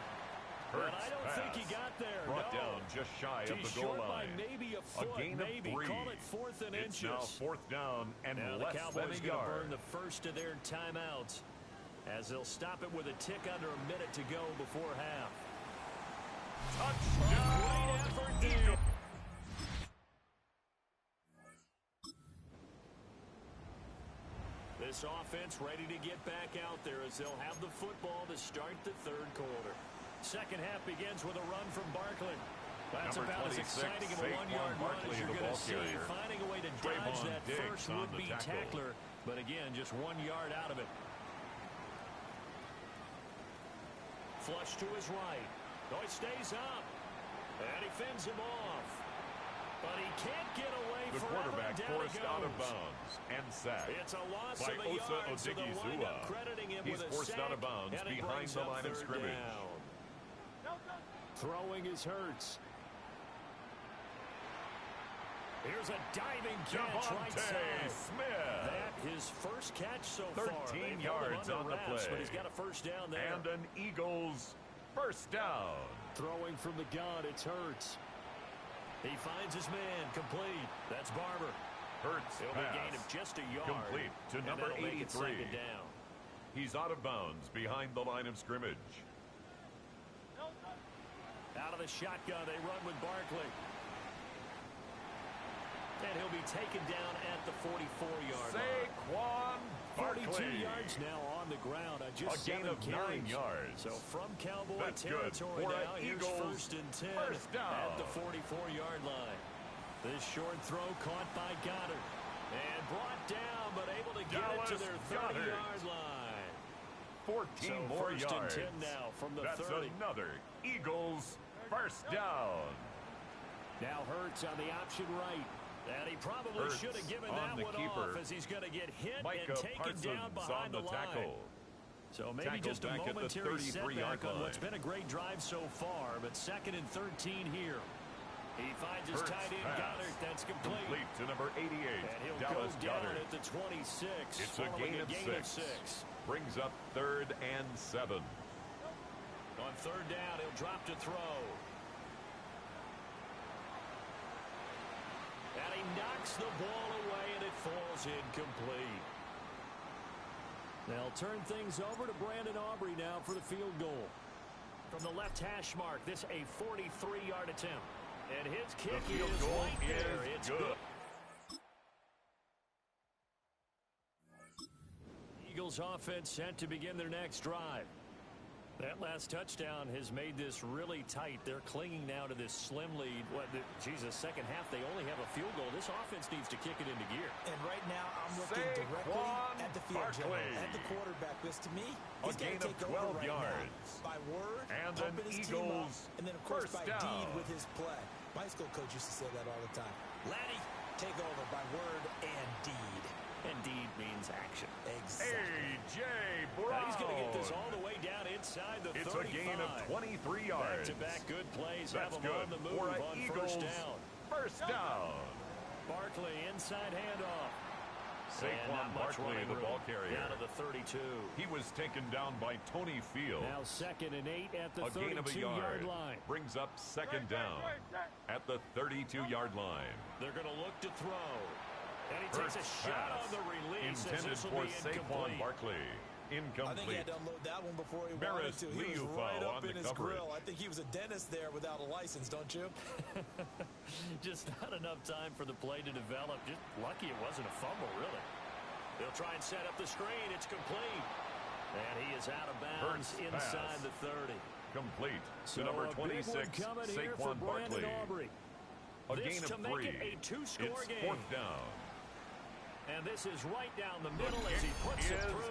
Hurts I don't think he got there. Brought down just shy of the goal line. Maybe a foot, gain of 3. Call it 4th and it's inches. Now 4th down and now less the Cowboys than a yard. Burn the first of their timeouts as they'll stop it with a tick under a minute to go before half. Touchdown! Great effort there. This offense ready to get back out there as they'll have the football to start the 3rd quarter. Second half begins with a run from Barkley. That's Number about 26, as exciting of a one-yard run as you're going to see. Finding a way to dodge that first would-be tackler, but again, just 1 yard out of it. Flush to his right. Oh, he stays up. And he fends him off. But he can't get away the forever. Quarterback forced out of goes. bounds and sacked It's a loss by of a Osa yard, so they'll wind up crediting him He's with a forced sack, out of bounds and it behind brings the up line of 3rd scrimmage. Down. Throwing is Hurts. Here's a diving catch right side. Smith. That his first catch so far. 13 yards on the play. But he's got a first down there. And an Eagles first down. Throwing from the gun, it's Hurts. He finds his man, complete. That's Barber. Hurts It'll pass. be a gain of just a yard. Complete to number 83. Down. He's out of bounds behind the line of scrimmage. Out of the shotgun, they run with Barkley. And he'll be taken down at the 44-yard line. Saquon Barkley. 42 yards now on the ground. Just a gain of 9 yards. So from Cowboy That's territory good for now, here's Eagles 1st and 10 first down. at the 44-yard line. This short throw caught by Goddard. And brought down, but able to get it to their 30-yard line. 14 so more first yards. And 10 now from the That's 30. another Eagles first down. Now Hurts on the option right. And he probably should have given that one off as he's going to get hit Micah and taken Parsons down behind on the tackle. So maybe just a momentary setback on what's been a great drive so far, but 2nd and 13 here. He finds his tight end Goddard. That's complete to number 88. And he'll Dallas go down Goddard at the 26. It's a gain of 6. Brings up 3rd and 7. On 3rd down, he'll drop to throw. And he knocks the ball away, and it falls incomplete. They'll turn things over to Brandon Aubrey now for the field goal. From the left hash mark, this a 43-yard attempt. And his kick is right there. It's good. Eagles offense set to begin their next drive. That last touchdown has made this really tight. They're clinging now to this slim lead. Second half, they only have a field goal. This offense needs to kick it into gear. And right now, I'm looking directly at the field general, at the quarterback. Because to me, he's got to take over right now. By word, and pumping his team up, and then, of course, by down. deed with his play. My school coach used to say that all the time. Laddie, take over by word and deed. And deed means action. Exactly. A.J. Brown. Now he's going to get this all the way down inside the 35. It's a gain of 23 yards. Back-to-back good plays. That's have him good on the move for on Eagles first down. First down. Barkley inside handoff. Saquon Barkley, the ball carrier. Down to the 32. He was taken down by Tony Fields. Now 2nd and 8 at the 32-yard line. Brings up 2nd down at the 32-yard line. They're going to look to throw. And he takes a shot on the release. Intended for Saquon Barkley. Incomplete. I think he had to unload that one before he wanted to. He was right up in his grill. I think he was a dentist there without a license, don't you? Just not enough time for the play to develop. Just lucky it wasn't a fumble, really. They'll try and set up the screen. It's complete. And he is out of bounds inside the 30. Complete So to number 26, Saquon Barkley. A gain of 3. A two-score game. 4th down. And this is right down the middle as he puts it through.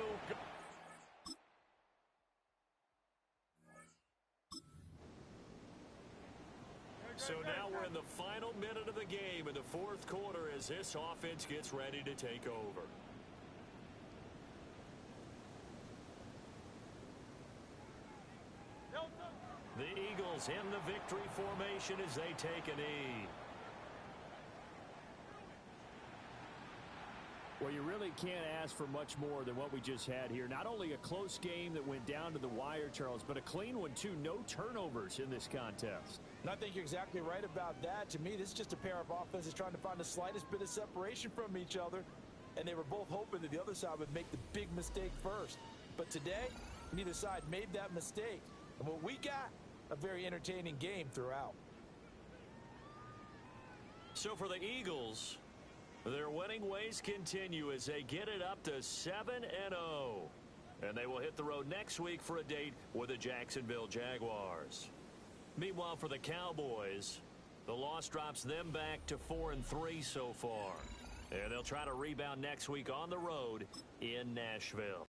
So now we're in the final minute of the game in the 4th quarter as this offense gets ready to take over. The Eagles in the victory formation as they take a knee. Well, you really can't ask for much more than what we just had here. Not only a close game that went down to the wire, Charles, but a clean one, too. No turnovers in this contest. And I think you're exactly right about that. To me, this is just a pair of offenses trying to find the slightest bit of separation from each other. And they were both hoping that the other side would make the big mistake first. But today, neither side made that mistake. And what we got, a very entertaining game throughout. So for the Eagles, their winning ways continue as they get it up to 7-0. And they will hit the road next week for a date with the Jacksonville Jaguars. Meanwhile, for the Cowboys, the loss drops them back to 4-3 so far. And they'll try to rebound next week on the road in Nashville.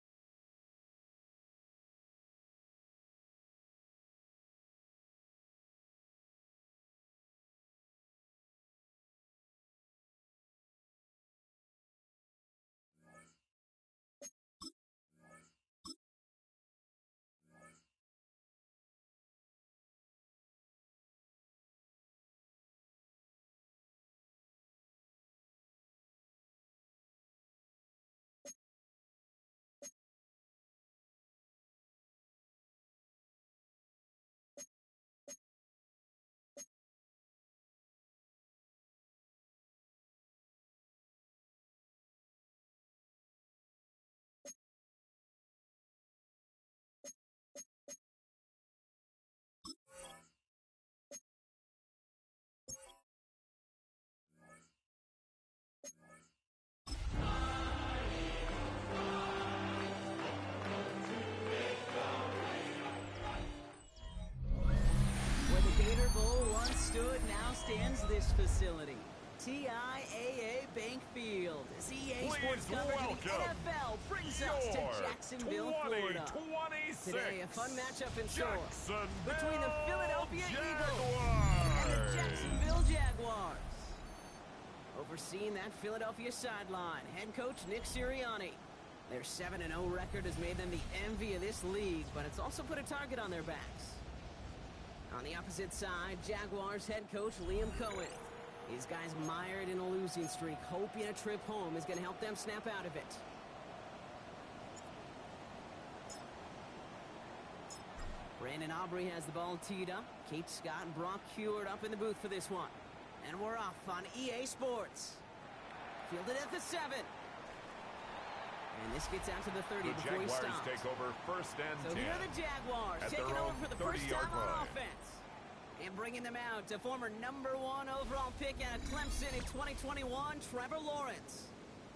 Stands this facility. TIAA Bank Field. EA Sports coverage of the NFL brings us to Jacksonville, Florida. Today, a fun matchup in store between the Philadelphia Eagles and the Jacksonville Jaguars. Overseeing that Philadelphia sideline, head coach Nick Sirianni. Their 7-0 record has made them the envy of this league, but it's also put a target on their backs. On the opposite side, Jaguars head coach Liam Cohen. These guys mired in a losing streak, hoping a trip home is going to help them snap out of it. Brandon Aubrey has the ball teed up. Kate Scott and Brock Heward up in the booth for this one. And we're off on EA Sports. Fielded at the 7. And this gets out to the 30 before he stops. The Jaguars take over first and 10. So here are the Jaguars taking over for the first time on offense. And bringing them out to former #1 overall pick out of Clemson in 2021, Trevor Lawrence.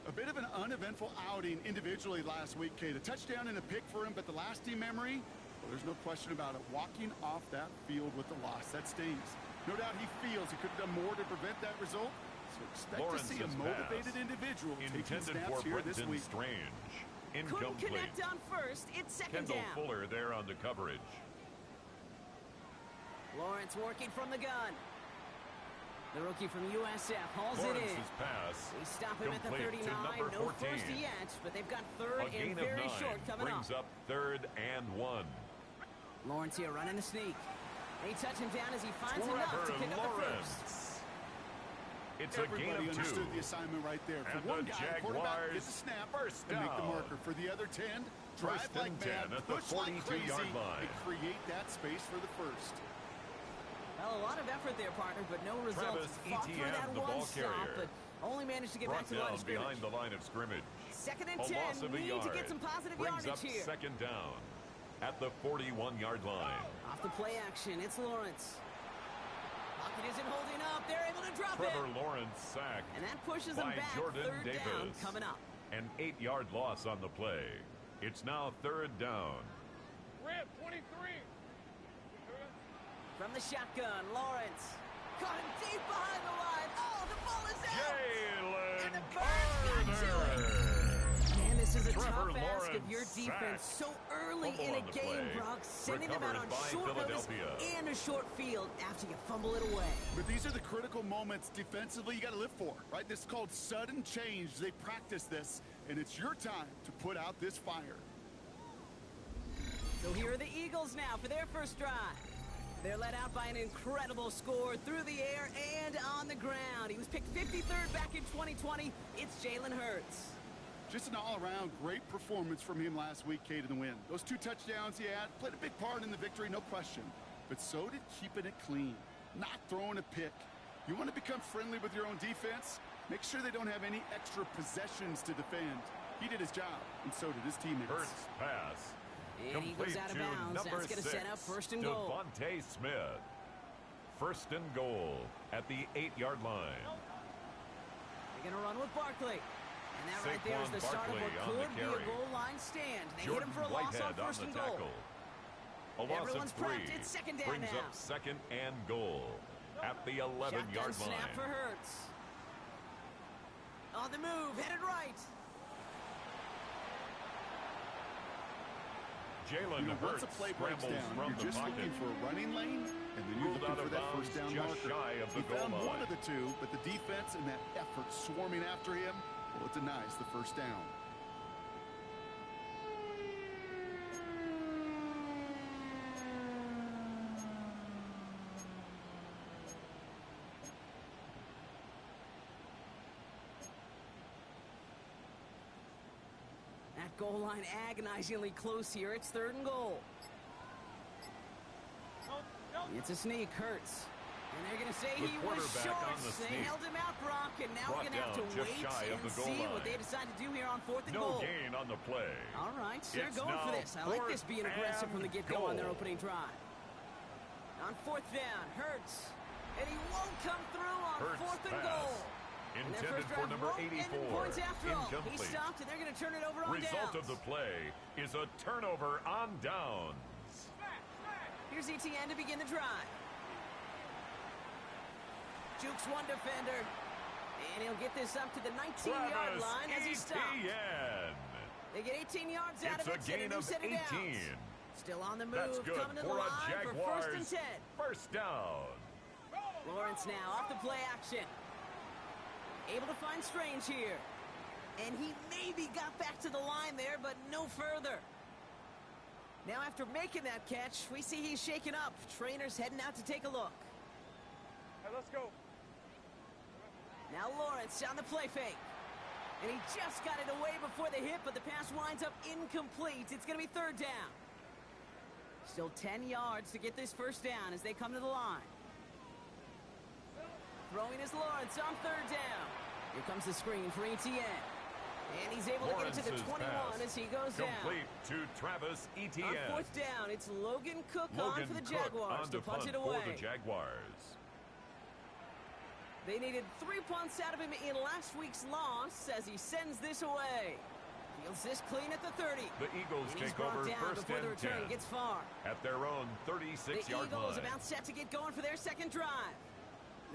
A bit of an uneventful outing individually last week, Kate. A touchdown and a pick for him, but the lasting memory, well, there's no question about it. Walking off that field with the loss, that stings. No doubt he feels he could have done more to prevent that result. So expect Lawrence's to see a motivated individual taking snaps here this week. Strange. Couldn't connect on first. It's second Kendall down. Fuller there on the coverage. Lawrence working from the gun. The rookie from USF hauls it in. Pass They stop him at the 39. No first yet, but they've got third and very short coming brings up 3rd and 1. Lawrence here running the sneak. They touch him down as he finds enough to pick up the first. It's Everybody a gain of 2. understood the assignment right there. For And one the guy, quarterback gets the snap first and make the down. marker. For the other 10, drive First like and 10 mad, at the push like 42-yard crazy, line. and create that space for the first. Well, a lot of effort there, partner, but no results. Travis Fought for Etienne, that the one ball stop, carrier. but only managed to get back to the line of scrimmage. behind the line of scrimmage. Second and A 10. loss of a Need yard. to get some positive brings yardage up here. second down at the 41-yard line. Off the play action, it's Lawrence. Pocket isn't holding up. They're able to drop Trevor it. Lawrence sacked And that pushes them by back. Jordan Third Davis. down coming up. An 8-yard loss on the play. It's now 3rd down. Rip, 23. From the shotgun, Lawrence. Caught him deep behind the line. Oh, the ball is out. And the Jalen Birds got to it. Carter. Man, this is a Trevor tough ask of your Lawrence defense sacked. so early Fumble in a on the game, play. Brock. Sending them out on Recovered by short notice Philadelphia. and a short field after you fumble it away. But these are the critical moments defensively you got to live for, right? This is called sudden change. They practice this, and it's your time to put out this fire. So here are the Eagles now for their first drive. They're led out by an incredible score through the air and on the ground. He was picked 53rd back in 2020. It's Jalen Hurts. Just an all-around great performance from him last week, Kate, in the win. Those 2 touchdowns he had played a big part in the victory, no question. But so did keeping it clean, not throwing a pick. You want to become friendly with your own defense? Make sure they don't have any extra possessions to defend. He did his job, and so did his teammates. Hurts pass. And he goes out of bounds. That's going to set up first and goal. Devontae Smith. First and goal at the 8-yard line. They're going to run with Barkley. And that right there is the start of what could be a goal line stand. They hit him for a loss on first and goal. A loss Everyone's of 3 prepped. It's second down brings now. up second and goal at the 11-yard line. Snap for Hurts. On the move, headed right. Jalen Hurts once a play breaks down, you're just looking for a running lane, and then you're looking for that first down marker. He found one of the two, but the defense and that effort swarming after him, well, it denies the first down. Goal line agonizingly close here. It's third and goal. It's a sneak. Hurts. And they're going to say he was short. They held him out, Brock, and now we're going to have to wait and see what they decide to do here on fourth and goal. No gain on the play. All right, so they're going for this. I like this being aggressive from the get-go on their opening drive. On fourth down, Hurts. And he won't come through on fourth and goal. Intended for number 84. Incomplete. He stopped, and they're going to turn it over on Result downs. of the play is a turnover on downs. Here's ETN to begin the drive. Jukes one defender. And he'll get this up to the 19-yard line as he stops. They get 18 yards out of it. It's a gain of 18. Still on the move. That's good coming to the for a line Jaguars for first and 10. First down. Lawrence now off the play action. Able to find Strange here. And he maybe got back to the line there, but no further. Now after making that catch, we see he's shaken up. Trainer's heading out to take a look. Hey, let's go. Now Lawrence on the play fake. And he just got it away before the hit, but the pass winds up incomplete. It's going to be third down. Still 10 yards to get this first down as they come to the line. Throwing is Lawrence on third down. Here comes the screen for ETN. And he's able to get it to the 21 as he goes down. Complete to Travis Etienne. On fourth down, it's Logan Cook on for the Jaguars to punch it away. For the Jaguars. They needed 3 punts out of him in last week's loss as he sends this away. Fields this clean at the 30. The Eagles take over first before the and return 10 gets far. at their own 36-yard line. The Eagles about set to get going for their second drive.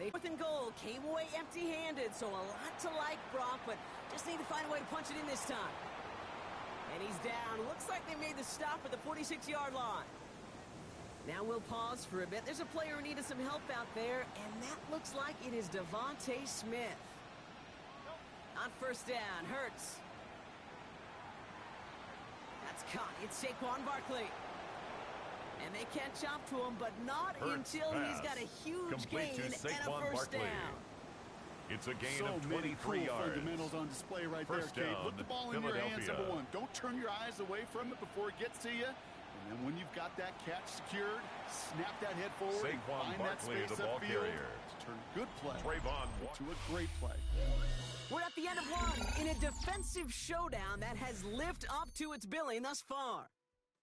Fourth and goal came away empty-handed, so a lot to like, Brock, but just need to find a way to punch it in this time. And he's down. Looks like they made the stop at the 46-yard line. Now we'll pause for a bit. There's a player who needed some help out there, and that looks like it is Devontae Smith. On first down, Hurts. That's caught. It's Saquon Barkley. And they can't chop to him, but not Hurts until pass. he's got a huge Complete gain to and a first Barkley. down. It's a gain so of 23 many cool yards. fundamentals on display right First there, Kate. down, Put the ball in your hands, Philadelphia. number one. Don't turn your eyes away from it before it gets to you. And then when you've got that catch secured, snap that head forward and Saquon find Barkley, that space the ball upfield carrier. to turn a good play Trayvon into a great play. We're at the end of one in a defensive showdown that has lived up to its billing thus far.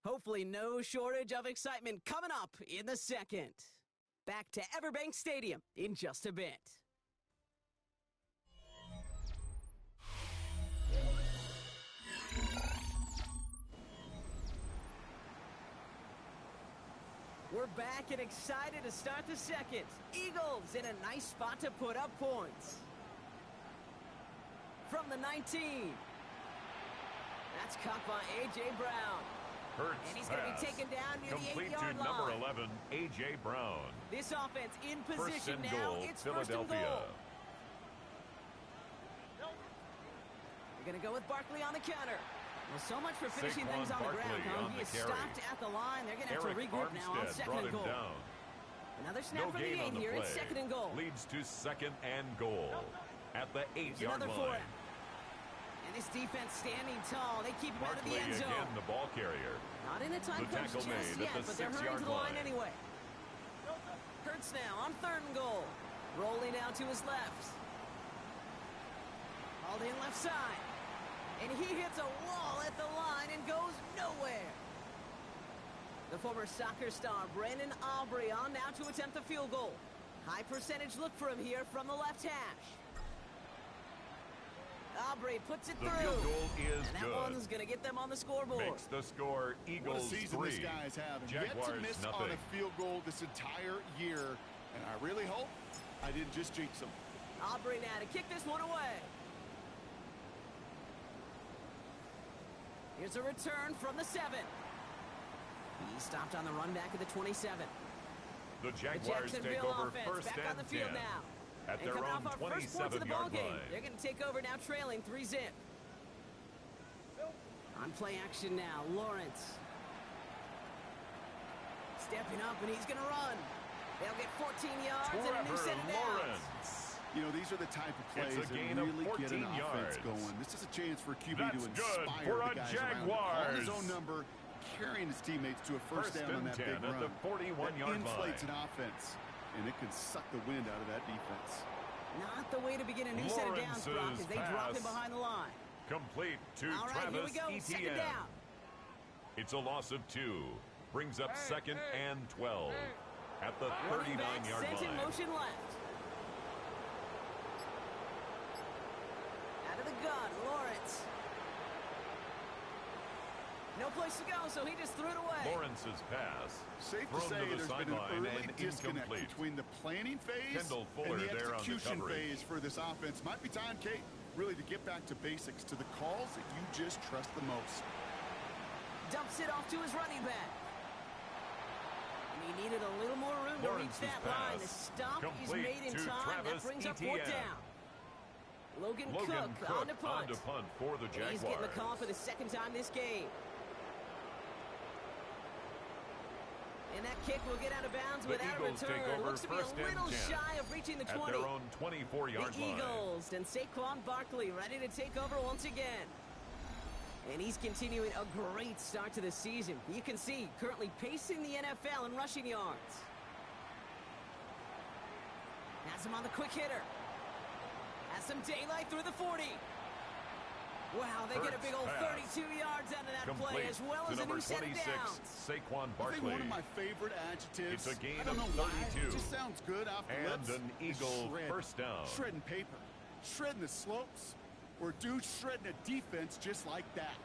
Hopefully no shortage of excitement coming up in the second. Back to Everbank Stadium in just a bit. We're back and excited to start the second. Eagles in a nice spot to put up points. From the 19. That's caught by A.J. Brown. Hurts and he's going to be taken down near Complete the 8-yard to line. number 11, A.J. Brown. This offense in First position and now. goal, It's first and Philadelphia. goal. They're going to go with Barkley on the counter. Well, so much for finishing Saquon things on the Barkley ground. on He the is carry. stopped at the line. They're going to have to regroup now on Armstead second brought and him goal. down. Another snap No from the gain on 8 the here. play. It's second and goal. Leads to second and goal at the 8-yard Another for line. him. And this defense standing tall. They keep him out of the end zone. Again, the ball carrier. Not in a time crunch just yet, but they're hurrying to the line anyway. Hurts now on 3rd and goal. Rolling out to his left. Hauled in left side. And he hits a wall at the line and goes nowhere. The former soccer star, Brandon Aubrey, on now to attempt the field goal. High percentage look for him here from the left hash. Aubrey puts it through. The field goal is and that good. one's going to get them on the scoreboard. Makes the score Eagles 3. What a season this guy's having. Jaguars Yet to miss nothing. on a field goal this entire year. And I really hope I didn't just jinx him. Aubrey now to kick this one away. Here's a return from the 7. He stopped on the run back at the 27. The Jaguars take over first back and on the field 10 now. at their own 27-yard line. They're going to take over now, trailing 3-zip. On play action now, Lawrence. Stepping up, and he's going to run. They'll get 14 yards and a new set of downs. You know, these are the type of plays that really get an offense going. This is a chance for QB to inspire the guys around him. On his own number, carrying his teammates to a first down on that big run. At the 41-yard line. Inflates an offense, and it can suck the wind out of that defense. Not the way to begin a new set of downs, Brock, as they drop him behind the line. Complete to All right, Travis here we go. Etienne. Second down. It's a loss of 2. Brings up 2nd and 12 at the 39-yard line. Sent in motion left. Out of the gun, Lawrence. No place to go, so he just threw it away. Lawrence's pass. Safe to say there's been an early disconnect between the planning phase and the execution phase for this offense. Might be time, Kate, really to get back to basics, to the calls that you just trust the most. Dumps it off to his running back. And he needed a little more room to reach that line. The stop is made in time. That brings up 4th down. Logan Cook on to punt. For the Jaguars. He's getting the call for the 2nd time this game. And that kick will get out of bounds without a return. Looks to be a little shy of reaching the 20. At their own 24-yard line. The Eagles and Saquon Barkley ready to take over once again. And he's continuing a great start to the season. You can see currently pacing the NFL in rushing yards. Has him on the quick hitter. Has some daylight through the 40. Wow, they get a big old 32 yards out of that play, as well as a new set of downs. Saquon Barkley. I think one of my favorite adjectives. It's a gain I don't know of 32. Why, it just sounds good off the lips. And an Eagle first down. Shredding paper, shredding the slopes, or dude shredding a defense just like that.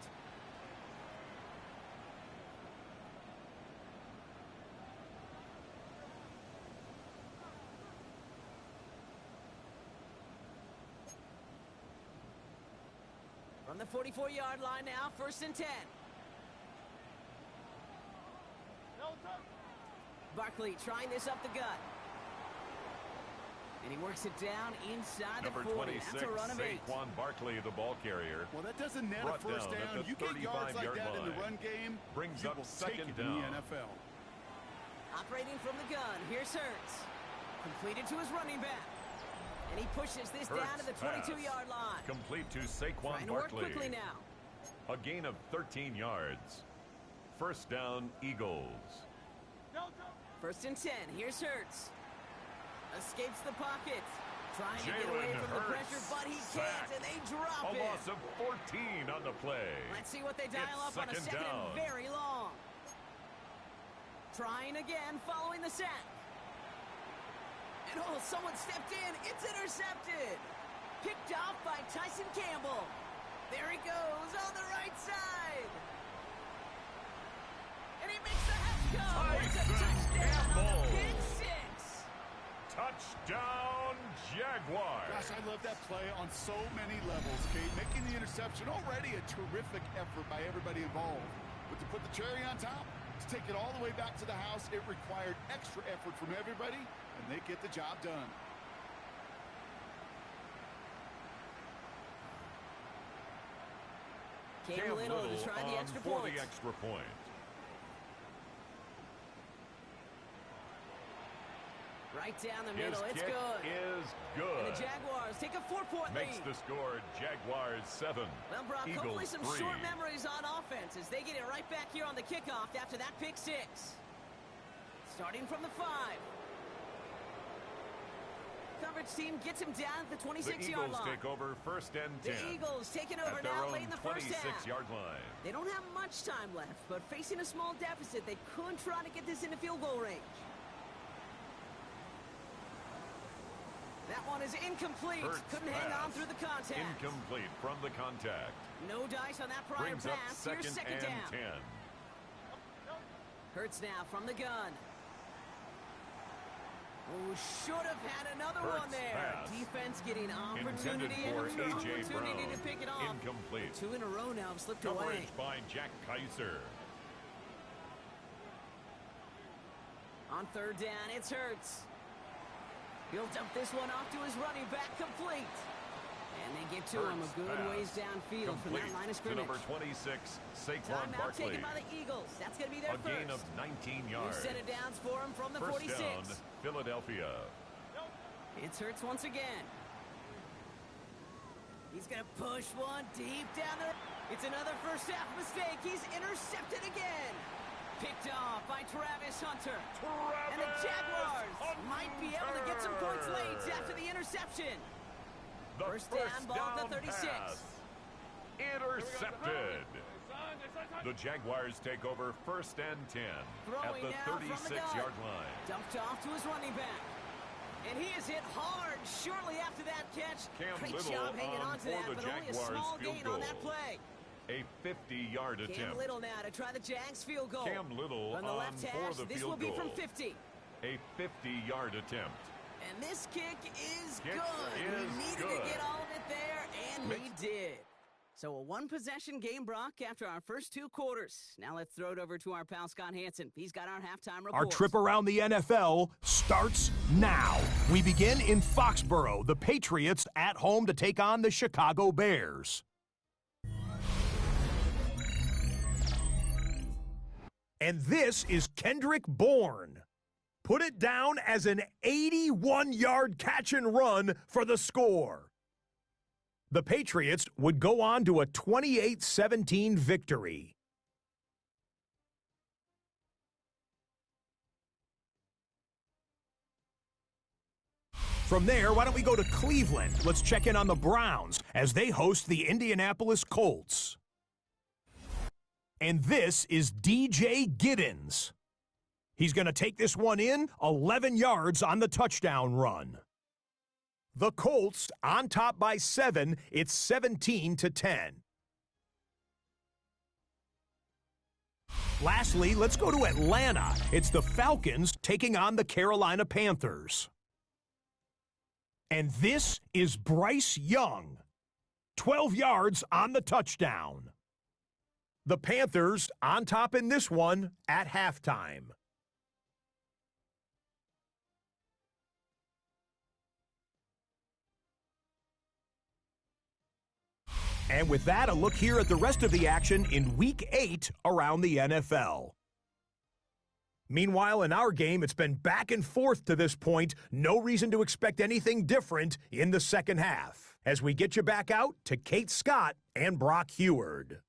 From the 44-yard line now, 1st and 10. Barkley trying this up the gut. And he works it down inside the 40. Number 26, That's a run of 8. Saquon Barkley, the ball carrier. Well, that doesn't net a first down. You get yards like that in the run game, brings you up will 2nd take it down. in the NFL. Operating from the gun, here's Hurts. Completed to his running back. And he pushes this down to the 22-yard line. Complete to Saquon Trying to work Barkley. quickly now. A gain of 13 yards. First down, Eagles. 1st and 10. Here's Hurts. Escapes the pocket. Trying to get away from the pressure, but he can't, and they drop it. A loss of 14 on the play. Let's see what they dial up on a 2nd and very long. Trying again, following the sack. And oh, someone stepped in. It's intercepted. Picked off by Tyson Campbell. There he goes on the right side. And he makes the half come. It's a touchdown on the pick 6. Touchdown, Jaguars. Gosh, I love that play on so many levels, Kate. Making the interception, already a terrific effort by everybody involved. But to put the cherry on top, to take it all the way back to the house, it required extra effort from everybody, and they get the job done. Cam Little to try the extra point. For the extra point. Right down the His middle. It's kick good. is good. And the Jaguars take a 4-point lead. Makes the score Jaguars 7. Well, Brock, Eagles hopefully some 3. short memories on offense as they get it right back here on the kickoff after that pick 6. Starting from the 5. Coverage team gets him down at the 26-yard line. The Eagles take over 1st and 10. The Eagles taking over at their now own late in the first half. 26-yard line. They don't have much time left, but facing a small deficit, they could try to get this into field goal range. That one is incomplete. Hurts Couldn't hang on through the contact. Incomplete from the contact. No dice on that prior Brings pass. up Here's second second and down. 10. Hurts now from the gun. Oh, should have had another Hurts one there. pass. Defense getting Intended opportunity for after A.J. opportunity Brown. to pick it off. Incomplete. 2 in a row now have slipped away. Coverage by Jack Kaiser. On 3rd down, it's Hurts. He'll dump this one off to his running back, complete. And they get to him a good pass. ways downfield from that line of scrimmage. To number 26, Saquon Timeout Barkley. taken by the Eagles. That's going to be their A first. gain of 19 New yards. set of downs for him from the First 46. down, Philadelphia. It's Hurts once again. He's going to push one deep down the... It's another first half mistake. He's intercepted again. Picked off by Travis Hunter. And the Jaguars might be able to get some points late after the interception. The First down, ball at the 36. pass. Intercepted. The Jaguars take over 1st and 10 at the 36-yard line. Dumped off to his running back. And he is hit hard shortly after that catch. Great job hanging on to that, but only a small gain on that play. A 50-yard attempt. Cam Little now to try the Jags field goal. Cam Little on the left for hash. the This field will be goal. from 50. A 50-yard attempt. And this kick is Kick good. is He needed good. to get all of it there, and he did. So a one-possession game, Brock, after our first 2 quarters. Now let's throw it over to our pal Scott Hansen. He's got our halftime report. Our trip around the NFL starts now. We begin in Foxborough. The Patriots at home to take on the Chicago Bears. And this is Kendrick Bourne. Put it down as an 81-yard catch and run for the score. The Patriots would go on to a 28-17 victory. From there, why don't we go to Cleveland? Let's check in on the Browns as they host the Indianapolis Colts. And this is DJ Giddens. He's going to take this one in, 11 yards on the touchdown run. The Colts on top by 7. It's 17-10. Lastly, let's go to Atlanta. It's the Falcons taking on the Carolina Panthers. And this is Bryce Young. 12 yards on the touchdown. The Panthers on top in this one at halftime. And with that, a look here at the rest of the action in Week 8 around the NFL. Meanwhile, in our game, it's been back and forth to this point. No reason to expect anything different in the second half. As we get you back out to Kate Scott and Brock Heward.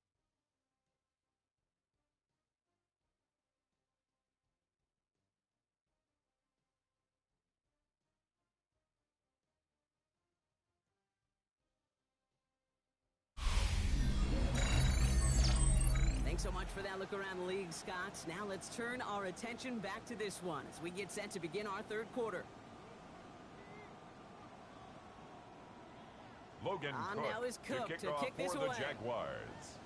Thanks so much for that look around the league, Scott. Now let's turn our attention back to this one as we get set to begin our third quarter. Logan Cook now is Cook to to off kick this for the away. Jaguars.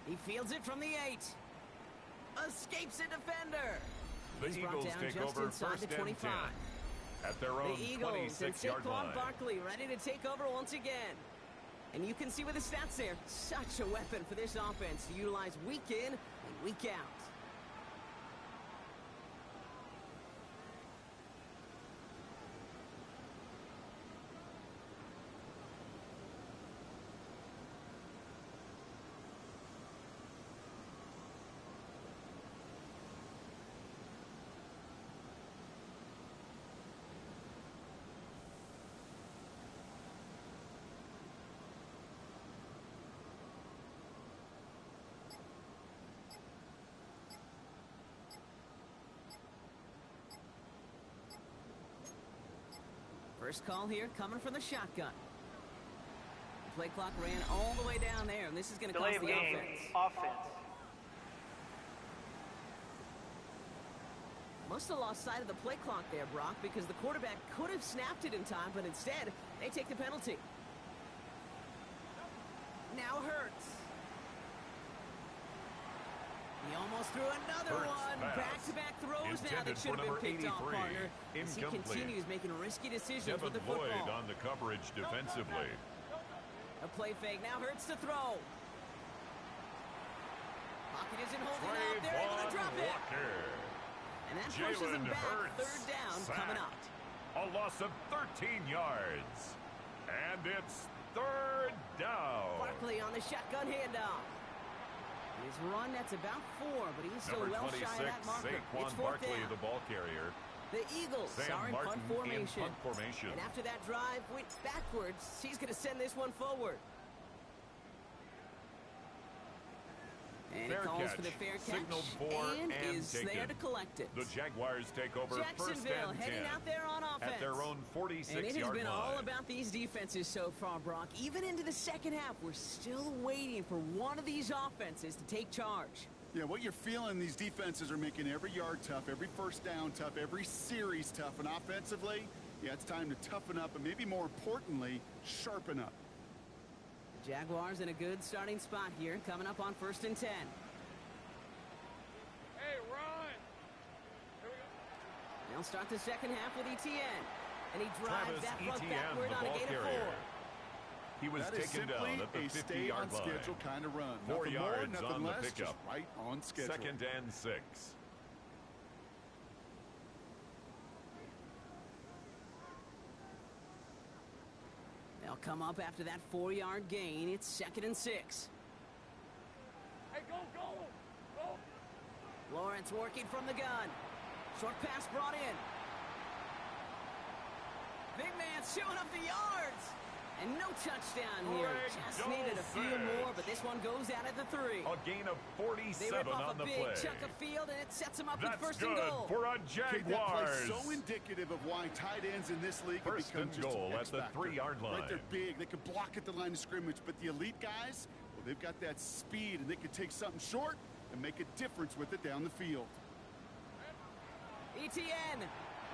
He fields it from the 8. Escapes a defender. The He's brought Eagles down take just over inside 1st the and 25. 10 at their own The Eagles and 26-yard line. Saquon Barkley ready to take over once again. And you can see with the stats there, such a weapon for this offense to utilize week in and week out. First call here coming from the shotgun. The play clock ran all the way down there, and this is going to cost the offense. Must have lost sight of the play clock there, Brock, because the quarterback could have snapped it in time, but instead, they take the penalty. Now Hurts. He almost threw another one. Back-to-back throws now that should have been picked off, partner. As he continues making risky decisions with the football. Devin Lloyd on the coverage defensively. A play fake. Now Hurts to throw. Pocket isn't holding up. They're able to drop it. And that pushes him back. Third down coming up. A loss of 13 yards. And it's third down. Barkley on the shotgun handoff. His run, that's about 4, but he's still well shy of that marker. It's fourth Barkley, down. The ball carrier. The Eagles are in punt formation. And after that drive went backwards, he's going to send this one forward. And he calls for the fair catch, signaled for and is taken. There to collect it. The Jaguars take over first and 10 heading out there on offense. At their own 46-yard line. And it has been all about these defenses so far, Brock. Even into the second half, we're still waiting for one of these offenses to take charge. Yeah, what you're feeling, these defenses are making every yard tough, every first down tough, every series tough. And offensively, yeah, it's time to toughen up, and maybe more importantly, sharpen up. Jaguars in a good starting spot here, coming up on first and 10. Hey, run! Here we go. They'll start the second half with Etienne. And he drives Travis that front Etienne, backward the on a ball gain of 4. carrier. He was that taken down at the 50-yard line. Schedule kind of run. 4 nothing yards more, nothing on less, the pickup. just right on schedule. Second and 6. They'll come up after that 4-yard gain. It's second and 6. Hey, go! Lawrence working from the gun. Short pass brought in. Big man showing up the yards. And no touchdown here. Just needed a few more, but this one goes out at the 3. A gain of 47 they rip off on the a big play. chunk of field, and it sets them up That's with first good and goal. for a Okay, that Jaguars. play's so indicative of why tight ends in this league have First become and just goal an at the X-factor. 3-yard line. Right, they're big. They can block at the line of scrimmage, but the elite guys, well, they've got that speed, and they can take something short and make a difference with it down the field. Etienne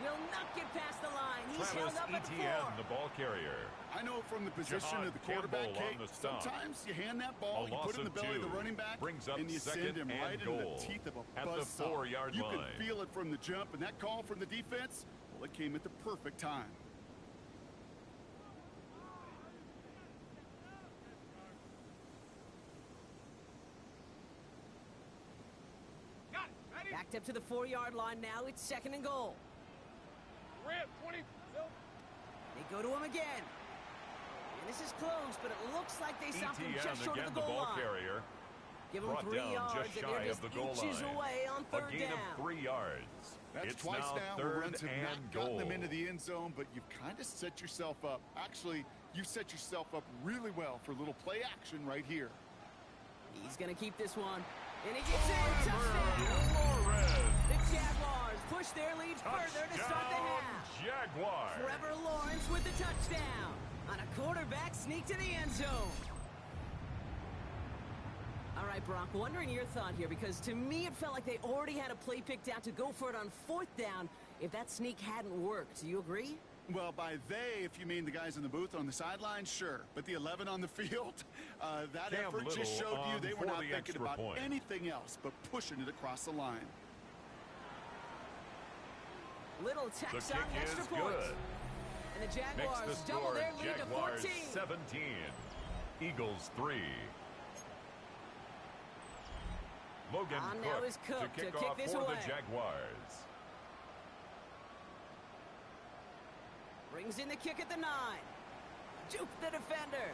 will not get past the line. He's Travis held up at 4. Etienne, the ball carrier. I know from the position of the quarterback, Kate, sometimes you hand that ball, you put it in the belly of the running back, and you send him right into the teeth of a buzzsaw. At the 4-yard line. You can feel it from the jump, and that call from the defense, well, it came at the perfect time. Backed up to the 4-yard line now. It's second and goal. Rip, 20. They go to him again. And this is close, but it looks like they stopped him Etienne just short again, of the goal line. Carrier. Give him 3 yards, and they're just inches away on third down. A gain down. of 3 yards. That's it's twice now where runs have not gotten them into the end zone, but you've kind of set yourself up. Actually, you've set yourself up really well for a little play action right here. He's going to keep this one. And he gets in. Touchdown. The Jaguars push their lead further to start the half. Jaguars. Trevor Lawrence with the touchdown on a quarterback sneak to the end zone. All right, Brock, wondering your thought here, because to me it felt like they already had a play picked out to go for it on 4th down if that sneak hadn't worked. Do you agree? Well, by they, if you mean the guys in the booth on the sideline, sure. But the 11 on the field, that Cam effort Little just showed you they were not the thinking about point. anything else but pushing it across the line. Little tacks the on kick extra is points. Good. And the Jaguars Makes the double score, their lead Jaguars to 14. 17. Eagles 3. Logan On Cook now is Cook to kick to kick off this for away. the Jaguars. Brings in the kick at the 9. Juke the defender.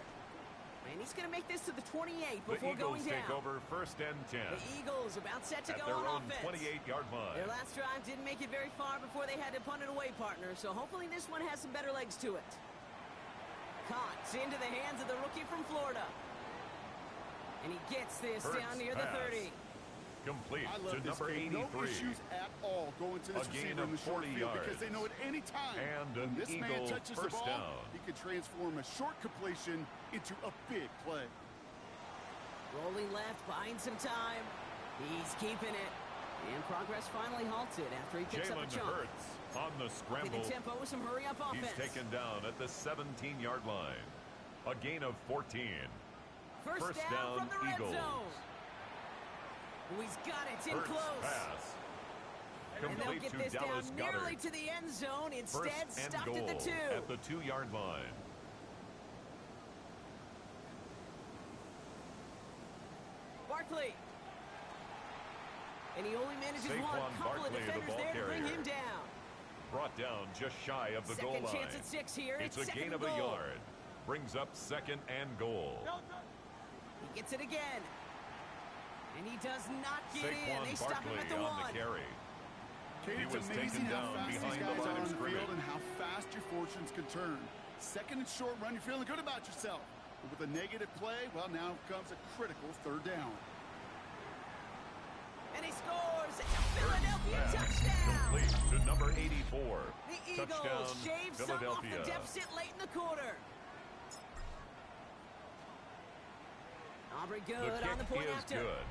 And he's going to make this to the 28 before going down. The Eagles take over first and 10. The Eagles about set to at go their on own offense. 28-yard line. Their last drive didn't make it very far before they had to punt it away, partner. So hopefully this one has some better legs to it. Caught into the hands of the rookie from Florida. And he gets this Hurts down near the 30. Complete I to love this number kid. 83. No issues at all going to this A gain receiver of in the short 40 field yards. because they know at any time And when an this man Eagle touches the first ball, down. he can transform a short completion into a big play. Rolling left, buying some time. He's keeping it. And progress finally halted after he picks up a Jalen chunk. Hurts on the scramble. The tempo with some hurry-up offense. He's taken down at the 17-yard line. A gain of 14. First down from the red Eagles. zone. Oh, he's got it. It's in Hurts close. pass. And they'll Complete get to this Dallas down Goedert. nearly to the end zone. Instead, First and stopped goal at the 2. at the 2-yard line. Barkley. And he only manages Saquon one. Couple Barkley, of the defenders ball there to bring carrier. him down. Brought down just shy of the goal Second line. chance at 6 here. It's a second gain of goal. a yard. Brings up second and goal. He gets it again. And he does not get in. Saquon They stop him Barkley at the on 1. the carry. Kate, He it's was amazing taken how down fast these behind the guys line are of on the field scrimmage. and how fast your fortunes can turn. Second and short run, you're feeling good about yourself. But with a negative play, well, now comes a critical third down. And he scores. Philadelphia Pass touchdown. complete to number 84. The Eagles Touchdown, shave some off Philadelphia. the deficit late in the quarter. Aubrey The good kick on the point is after. good.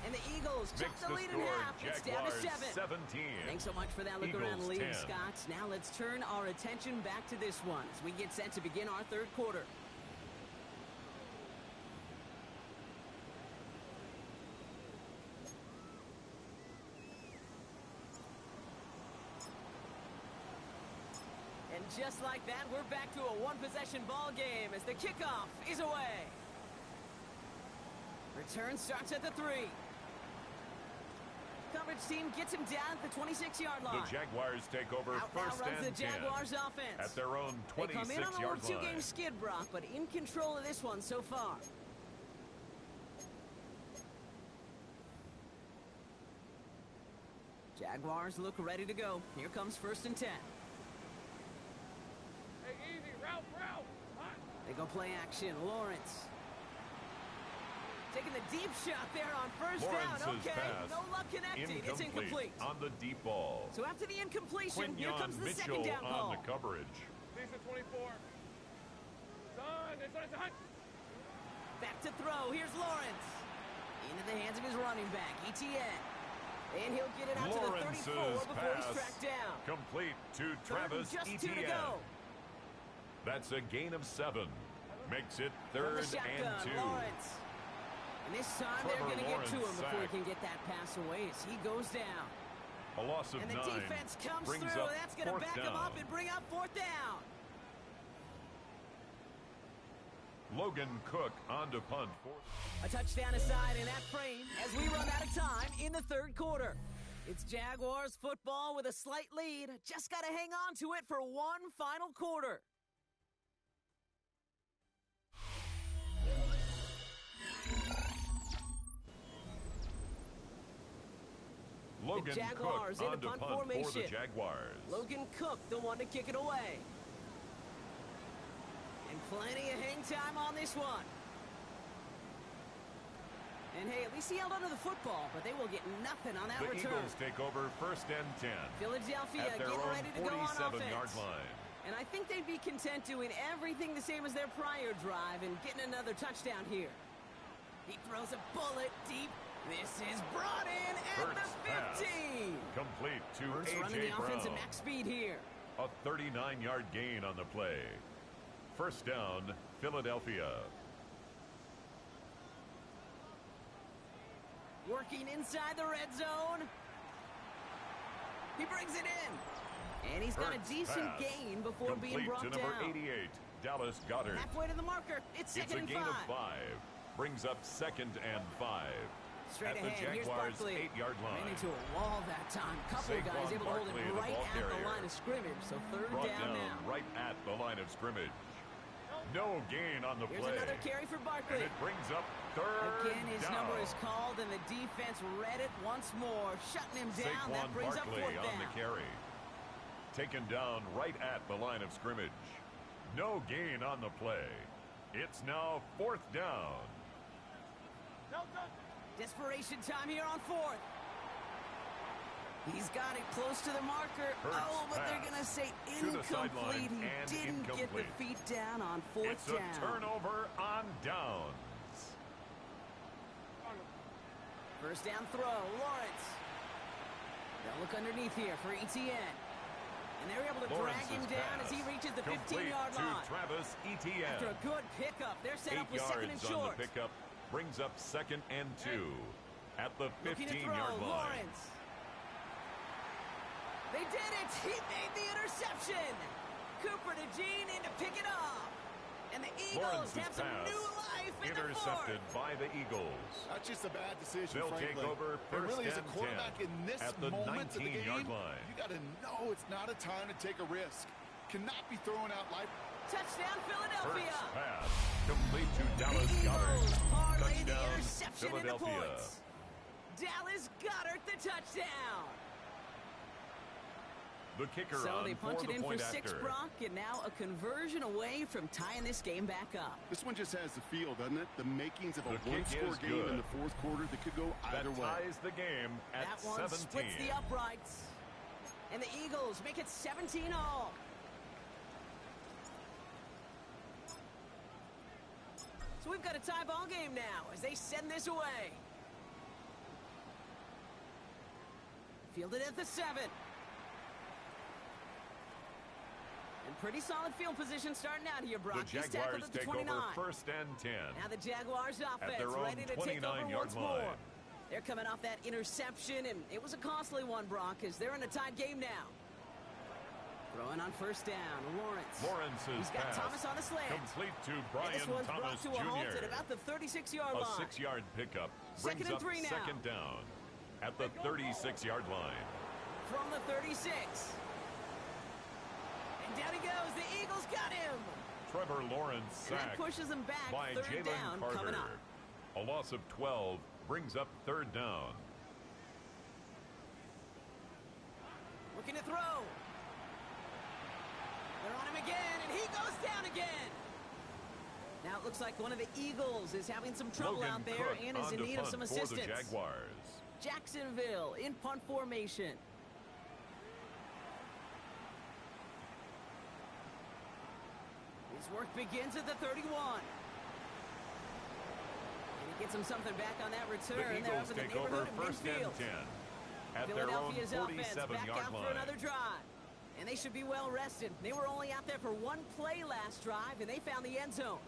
And the Eagles chop Makes the the lead in score. half. It's down to Jaguars 7. 17. Thanks so much for that look around the Eagles league, 10. Scott. Now let's turn our attention back to this one as we get set to begin our third quarter. And just like that, we're back to a one-possession ball game as the kickoff is away. Return starts at the 3. Coverage team gets him down at the 26-yard line. The Jaguars take over Out now first runs and the 10 Jaguars offense. at their own They come in on a 26-yard little two-game line. skid, Brock, but in control of this one so far. Jaguars look ready to go. Here comes first and 10. Hey, easy. Route. Hot. They go play action. Lawrence. Taking the deep shot there on first Lawrence's down. Okay, pass. no luck connecting. It's incomplete. On the deep ball. So after the incompletion, here Quinyon comes the Mitchell second down on call. the coverage. Decent 24. It's on. Back to throw. Here's Lawrence. Into the hands of his running back, Etienne. And he'll get it out to the 34 Lawrence's before he's pass tracked down. complete to Third and Travis just 2 to Etienne. go. That's a gain of 7. Makes it From third the shotgun, and 2. Lawrence. And this time they're Trevor going to get to him Lawrence before he sacked. can get that pass away as he goes down. A loss of And the 9 defense comes brings through. up That's going to fourth back down. him up and bring up fourth down. Logan Cook on to punt. A touchdown aside in that frame as we run out of time in the third quarter. It's Jaguars football with a slight lead. Just got to hang on to it for one final quarter. Logan Jaguars Cook in on the to punt punt for the formation. Jaguars. Logan Cook, the one to kick it away. And plenty of hang time on this one. And hey, at least he held onto the football, but they will get nothing on that The return. Eagles take over first and 10 Philadelphia at their getting own ready to go on 47-yard offense. line. And I think they'd be content doing everything the same as their prior drive and getting another touchdown here. He throws a bullet deep. This is brought in at Hurts the 15. pass complete to Hurts running A.J. the offense Brown. at max speed here. A 39-yard gain on the play. First down, Philadelphia. Working inside the red zone. He brings it in. And he's got a Hurts decent pass gain before being complete brought to number down. 88, Dallas Goedert. Halfway to the marker. It's It's a second and gain 5. of 5. Brings up second and 5. Straight at ahead, the here's Jaguars' Barkley. 8-yard line. Ran into a wall that time. Couple of Saquon guys able to hold Barkley, it the right ball at the carrier. line of scrimmage. So third Brought down down now. right at the line of scrimmage. No gain on the Here's play. another carry for And Barkley. it brings up third Again, his down. number is called, and the defense read it once more, shutting him down. Saquon That brings up Barkley fourth on down. the carry. Taken down right at the line of scrimmage. No gain on the play. It's now fourth down. Desperation time here on fourth. He's got it close to the marker. But they're going to say incomplete. He didn't get the feet down on fourth down. It's a turnover on downs. First down throw, Lawrence. They'll look underneath here for Etienne. And they're able to drag him down as he reaches the 15-yard line. Travis Etienne. After a good pickup, they're set up with second and short. 8 yards on the pickup brings up 2nd and 2 at the 15-yard line. Lawrence. They did it! He made the interception! Cooper to Jean in to pick it up. And the Eagles have some new life in intercepted the by the Eagles. That's just a bad decision, They'll frankly. take over There first really is a and quarterback 10 in this at the moment of the 19-yard game. line. You got to know it's not a time to take a risk. Cannot be throwing out life. Touchdown, Philadelphia. First pass complete to Dallas the Goedert. Eagles parlay the Touchdown, interception into Philadelphia. points. Dallas Goedert the touchdown. The kicker So on they punch for it the in for point 6, after. Brock, and now a conversion away from tying this game back up. This one just has the feel, doesn't it? The makings of a The kick one-score is game good. in the fourth quarter that could go either That way. ties the game at That one 17. splits the uprights. And the Eagles make it 17-all. So we've got a tie ball game now as they send this away. Fielded at the 7. And pretty solid field position starting out here, Brock. The Jaguars take over 1st and 10. Now the Jaguars offense their own ready to take over 29-yard once more. line. They're coming off that interception, and it was a costly one, Brock, as they're in a tied game now. Throwing on first down, Lawrence. Lawrence's He's got pass Thomas on the slant. complete to And Brian this one's Thomas brought to a halt Jr. at about the 36-yard A line. 6-yard pickup Second brings and up 3 now. 2nd down at the 36-yard line. From the 36. And down he goes. The Eagles got him. Trevor Lawrence And that sacked pushes him back. by 3rd down Jalen coming Carter. up. A loss of 12 brings up 3rd down. Looking to throw. They're on him again, and he goes down again. Now it looks like one of the Eagles is having some trouble Logan out there Cook and is on in to need of punt some for assistance. the Jaguars. Jacksonville in punt formation. His work begins at the 31. And he gets him something back on that return. The They're up Eagles in the take over neighborhood of 1st and midfield. 10 at their own Philadelphia's offense back 47-yard out for line. another drive. And they should be well rested. They were only out there for one play last drive, and they found the end zone.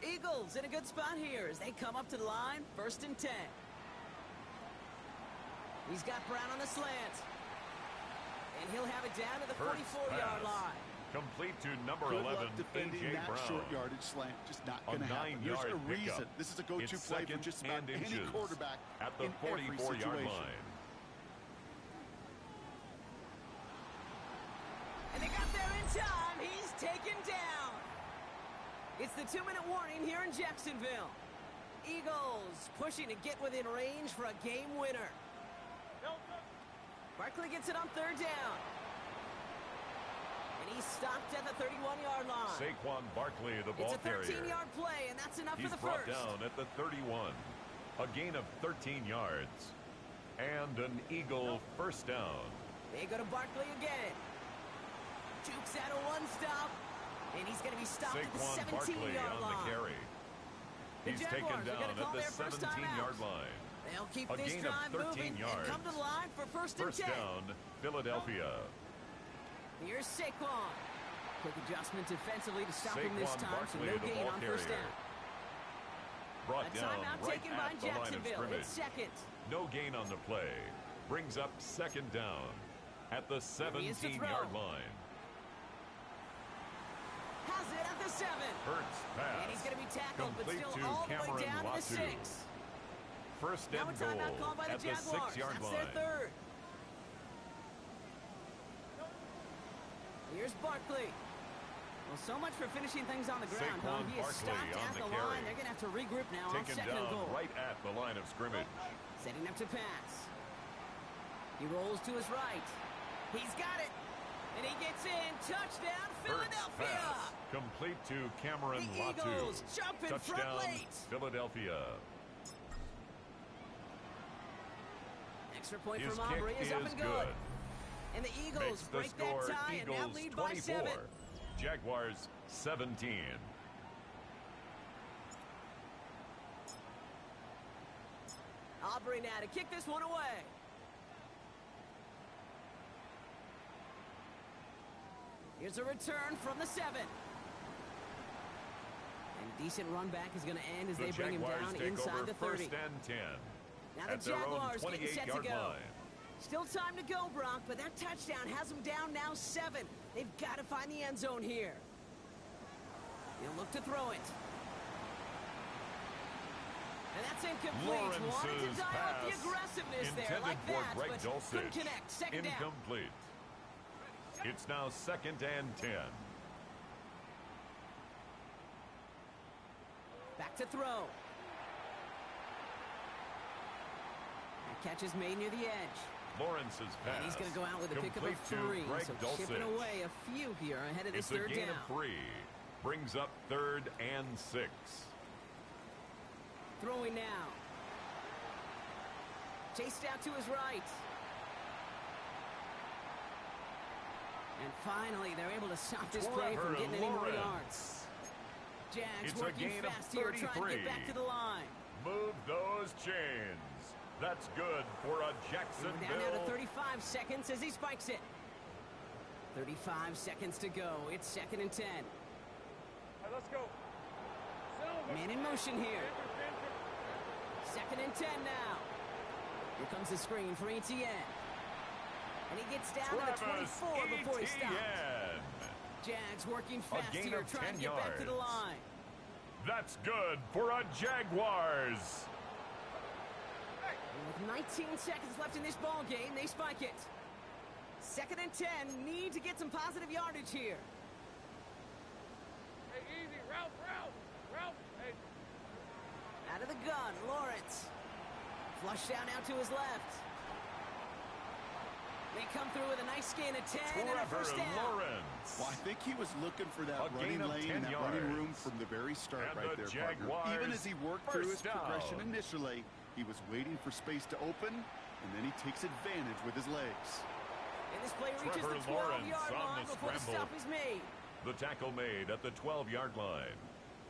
Eagles in a good spot here as they come up to the line, 1st and 10. He's got Brown on the slant. And he'll have it down to the 44-yard line. Complete to number Good 11, luck defending A.J. that Brown. short yardage slant. Just not A going to happen. There's 9-yard a reason. pickup. This is a go-to It's play for 2nd just about and any inches quarterback at the in every 44-yard situation. line. And they got there in time. He's taken down. It's the 2-minute warning here in Jacksonville. Eagles pushing to get within range for a game winner. Barkley gets it on 3rd down. And he's stopped at the 31-yard line. Saquon Barkley, the ball It's a carrier. 13-yard play, and that's enough He's for the brought first. down at the 31. A gain of 13 yards. And an Eagle first down. They go to Barkley again. Jukes out a one-stop. And he's going to be stopped at the Saquon Barkley 17-yard on line. the carry. He's Jaguars taken are down gonna call at the their first time 17-yard out. line. They'll keep A this gain of drive 13 moving yards. and come to the line for 1st and 10. First down, Philadelphia. Here's Saquon. Quick adjustment defensively to stop him this Saquon time, so Barkley, no the gain ball on first carrier. down. Brought A down timeout right taken by at the line of Jacksonville. scrimmage. It's 2nd. No gain on the play. Brings up 2nd down at the He is to 17-yard throw. line. Has it at the 7. Hurts pass. And he's going to be tackled, but Complete still to all the way Cameron down to the Latu. 6. First Now and a timeout goal called by the at the Jaguars. 6-yard That's line. their 3rd. Here's Barkley. Well, so much for finishing things on the ground. Saquon He is Barkley stopped on at the the carry. line. They're going to have to regroup now on Taken 2nd and down goal. right at the line of scrimmage. Setting up to pass. He rolls to his right. He's got it. And he gets in. Touchdown, Philadelphia. Pass. Complete to Cameron The Latu. Eagles jump in front Touchdown, late. Philadelphia. Extra point His from Aubrey kick is up and good. good. And the Eagles Makes the break that score tie and now Eagles lead 24. by 7. Jaguars 17. Aubrey now to kick this one away. Here's a return from the 7. And decent run back is going to end as they bring him down inside the 30. First and 10. Now the at their own Jaguars getting set to 28-yard go. line. Still time to go, Brock, but that touchdown has them down now 7. They've got to find the end zone here. He'll look to throw it. And that's incomplete. Wanted to dial up the aggressiveness there like that, but couldn't connect. Second down. Incomplete. It's now 2nd and 10. Back to throw. That catch is made near the edge. Lawrence's pass. And he's going to go out with a pickup of 3. So chipping away a few here ahead of this third down. It's a gain of 3. Brings up 3rd and 6. Throwing now. Chased out to his right. And finally, they're able to stop this play from getting any more yards. Jags working fast here, trying to get back to the line. Move those chains. That's good for a Jacksonville. Down now to 35 seconds as he spikes it. 35 seconds to go. It's 2nd and 10. All right, let's go. Man in motion here. 2nd and 10 now. Here comes the screen for Etienne. And he gets down to the 24 before he stops. Jags working fast here, trying to get back to the line. That's good for a Jaguars. And with 19 seconds left in this ball game, they spike it. 2nd and 10, need to get some positive yardage here. Hey, easy, route. Hey. Out of the gun, Lawrence. Flush down out to his left. They come through with a nice gain of 10 and a first down. Lawrence. Well, I think he was looking for that running lane and that running room from the very start right there, partner. Even as he worked through his progression initially, he was waiting for space to open, and then he takes advantage with his legs. And this play reaches the 12-yard line before the stop is made. The tackle made at the 12-yard line.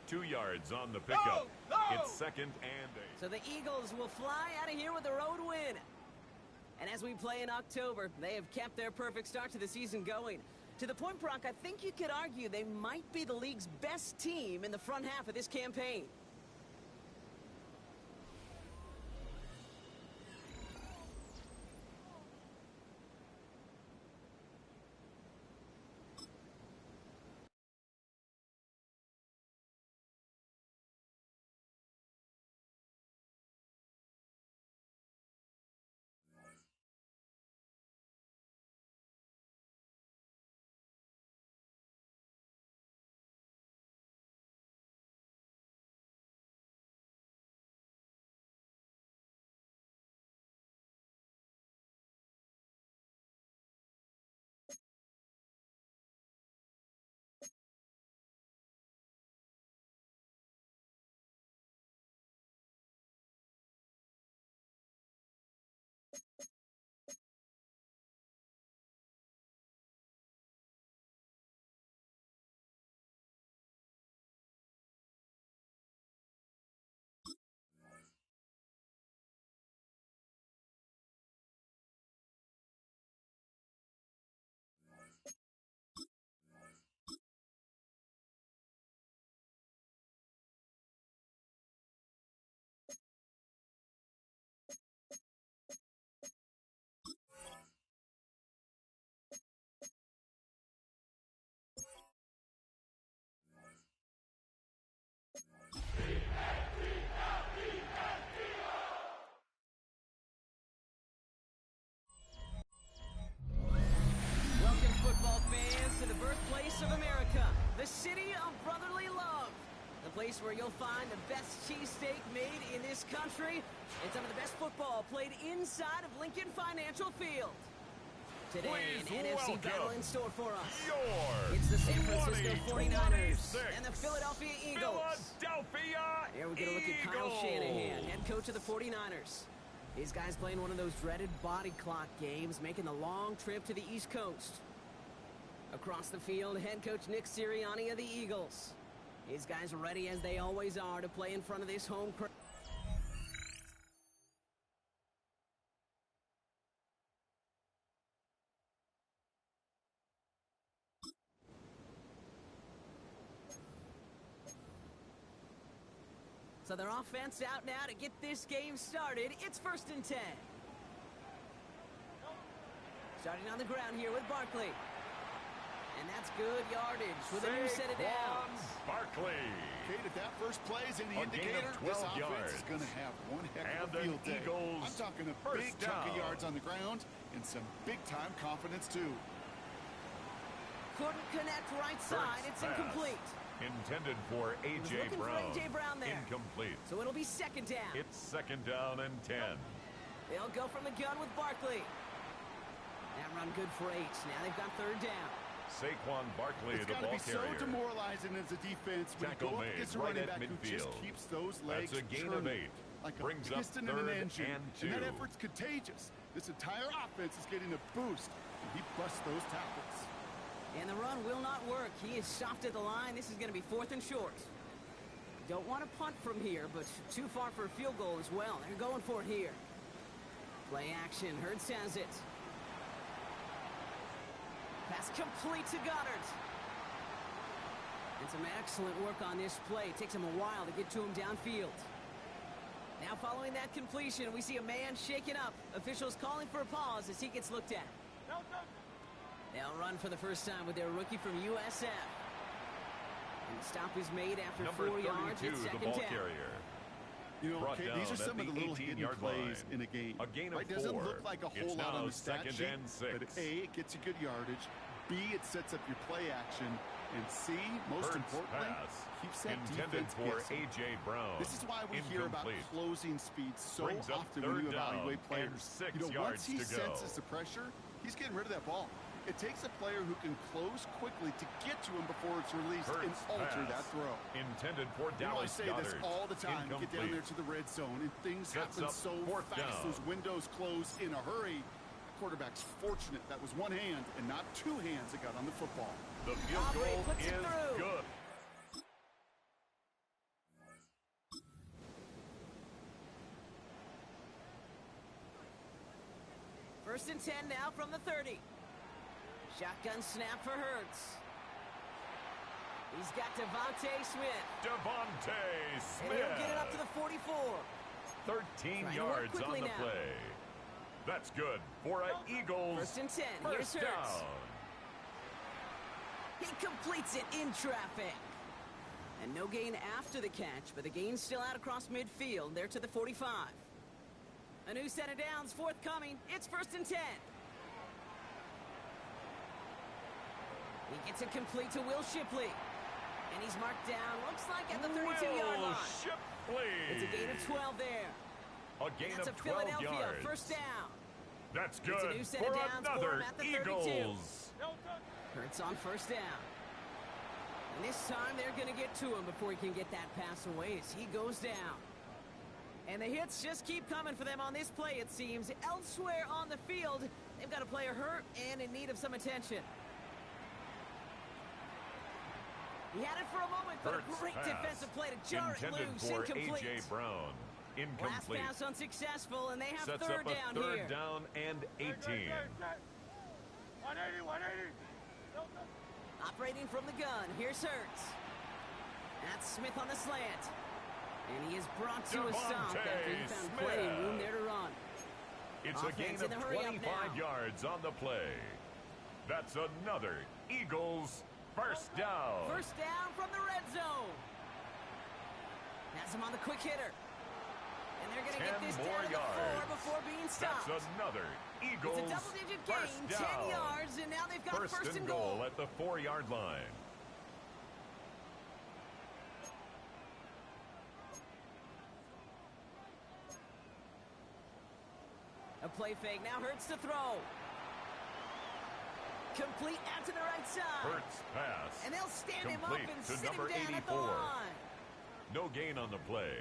2 yards on the pickup. It's 2nd and 8. So the Eagles will fly out of here with a road win. And as we play in October, they have kept their perfect start to the season going. To the point, Brock, I think you could argue they might be the league's best team in the front half of this campaign. of America, the city of brotherly love, the place where you'll find the best cheesesteak made in this country and some of the best football played inside of Lincoln Financial Field. Today, an NFC battle in store for us. It's the San Francisco 49ers and the Philadelphia Eagles. Here we get a look at Kyle Shanahan, head coach of the 49ers. These guys playing one of those dreaded body clock games, making the long trip to the East Coast. Across the field, head coach Nick Sirianni of the Eagles. These guys are ready, as they always are, to play in front of this home crowd. So their offense out now to get this game started. It's 1st and 10. Starting on the ground here with Barkley. And that's good yardage with a new set of downs. Barkley. Kate, if that first play is any indicator, this offense is going to have one heck of a field day. I'm talking a big chunk of yards on the ground and some big-time confidence, too. Couldn't connect right side. It's incomplete. Intended for A.J. Brown there. Incomplete. So it'll be 2nd down. It's 2nd down and 10. They'll go from the gun with Barkley. That run good for 8. Now they've got 3rd down. Saquon Barkley, the ball carrier. It's got to be so demoralizing as a defense when you go up against a running back who just keeps those legs That's a gain of 8. Like brings a piston up 3rd in an engine. and 2. And that effort's contagious. This entire offense is getting a boost. And he busts those tackles. And the run will not work. He is soft at the line. This is going to be 4th and short. Don't want to punt from here, but too far for a field goal as well. They're going for it here. Play action. Hurts has it. Pass complete to Goddard. And some excellent work on this play. It takes him a while to get to him downfield. Now following that completion, we see a man shaken up. Officials calling for a pause as he gets looked at. They'll run for the first time with their rookie from USF. And the stop is made after 4 yards. It's 2nd the ball down. Carrier. You know, okay, these are some of the little hidden plays in a game. A gain of 4. It doesn't look like a whole lot on the stat sheet, and 6. but A, it gets you good yardage. B, it sets up your play action. And C, most importantly, keeps that defense for guessing. A.J. Brown. This is why we hear about closing speed so often when you evaluate players. You know, once he senses the pressure, he's getting rid of that ball. It takes a player who can close quickly to get to him before it's released and alter that throw. Intended for Dallas Goddard. I say this all the time. You get down there to the red zone, and things happen so fast. Those windows close in a hurry. The quarterback's fortunate that was one hand and not 2 hands that got on the football. The field goal is good. First and 10 now from the 30. Shotgun snap for Hurts. He's got Devontae Smith. Devontae Smith. And he'll get it up to the 44. 13 yards on the play. That's good for an Eagles. First and 10. First Here's Hurts. down. He completes it in traffic. And no gain after the catch, but the gain's still out across midfield. They're to the 45. A new set of downs forthcoming. It's 1st and 10. He gets it complete to Will Shipley. And he's marked down, looks like at the 32-yard line. Shipley. It's a gain of 12 there. A gain That's of 12 Philadelphia yards. First down. That's good It's a new set for of downs another at the Eagles. 32. Hurts on first down. And this time they're going to get to him before he can get that pass away as he goes down. And the hits just keep coming for them on this play, it seems. Elsewhere on the field, they've got a player hurt and in need of some attention. He had it for a moment, but a great defensive play to jar it loose. For Incomplete. A.J. Brown. Incomplete. Last pass unsuccessful, and they have Sets third up a down third here. down and 18. 180, 180. Operating from the gun, here's Hurts. That's Smith on the slant. And he is brought to a stop after he found plenty of room there to run. It's a gain of 25 yards on the play. That's another Eagles first down. First down from the red zone. Has him on the quick hitter. And they're going to get this down to the 4 before being stopped. That's another Eagles It's a double-digit gain, 10 yards, and now they've got first and goal at the 4-yard line. A play fake, now Hurts to throw. Complete out to the right side. Hurts pass. And they'll stand him up Complete and to sit him number down 84. at the line. No gain on the play.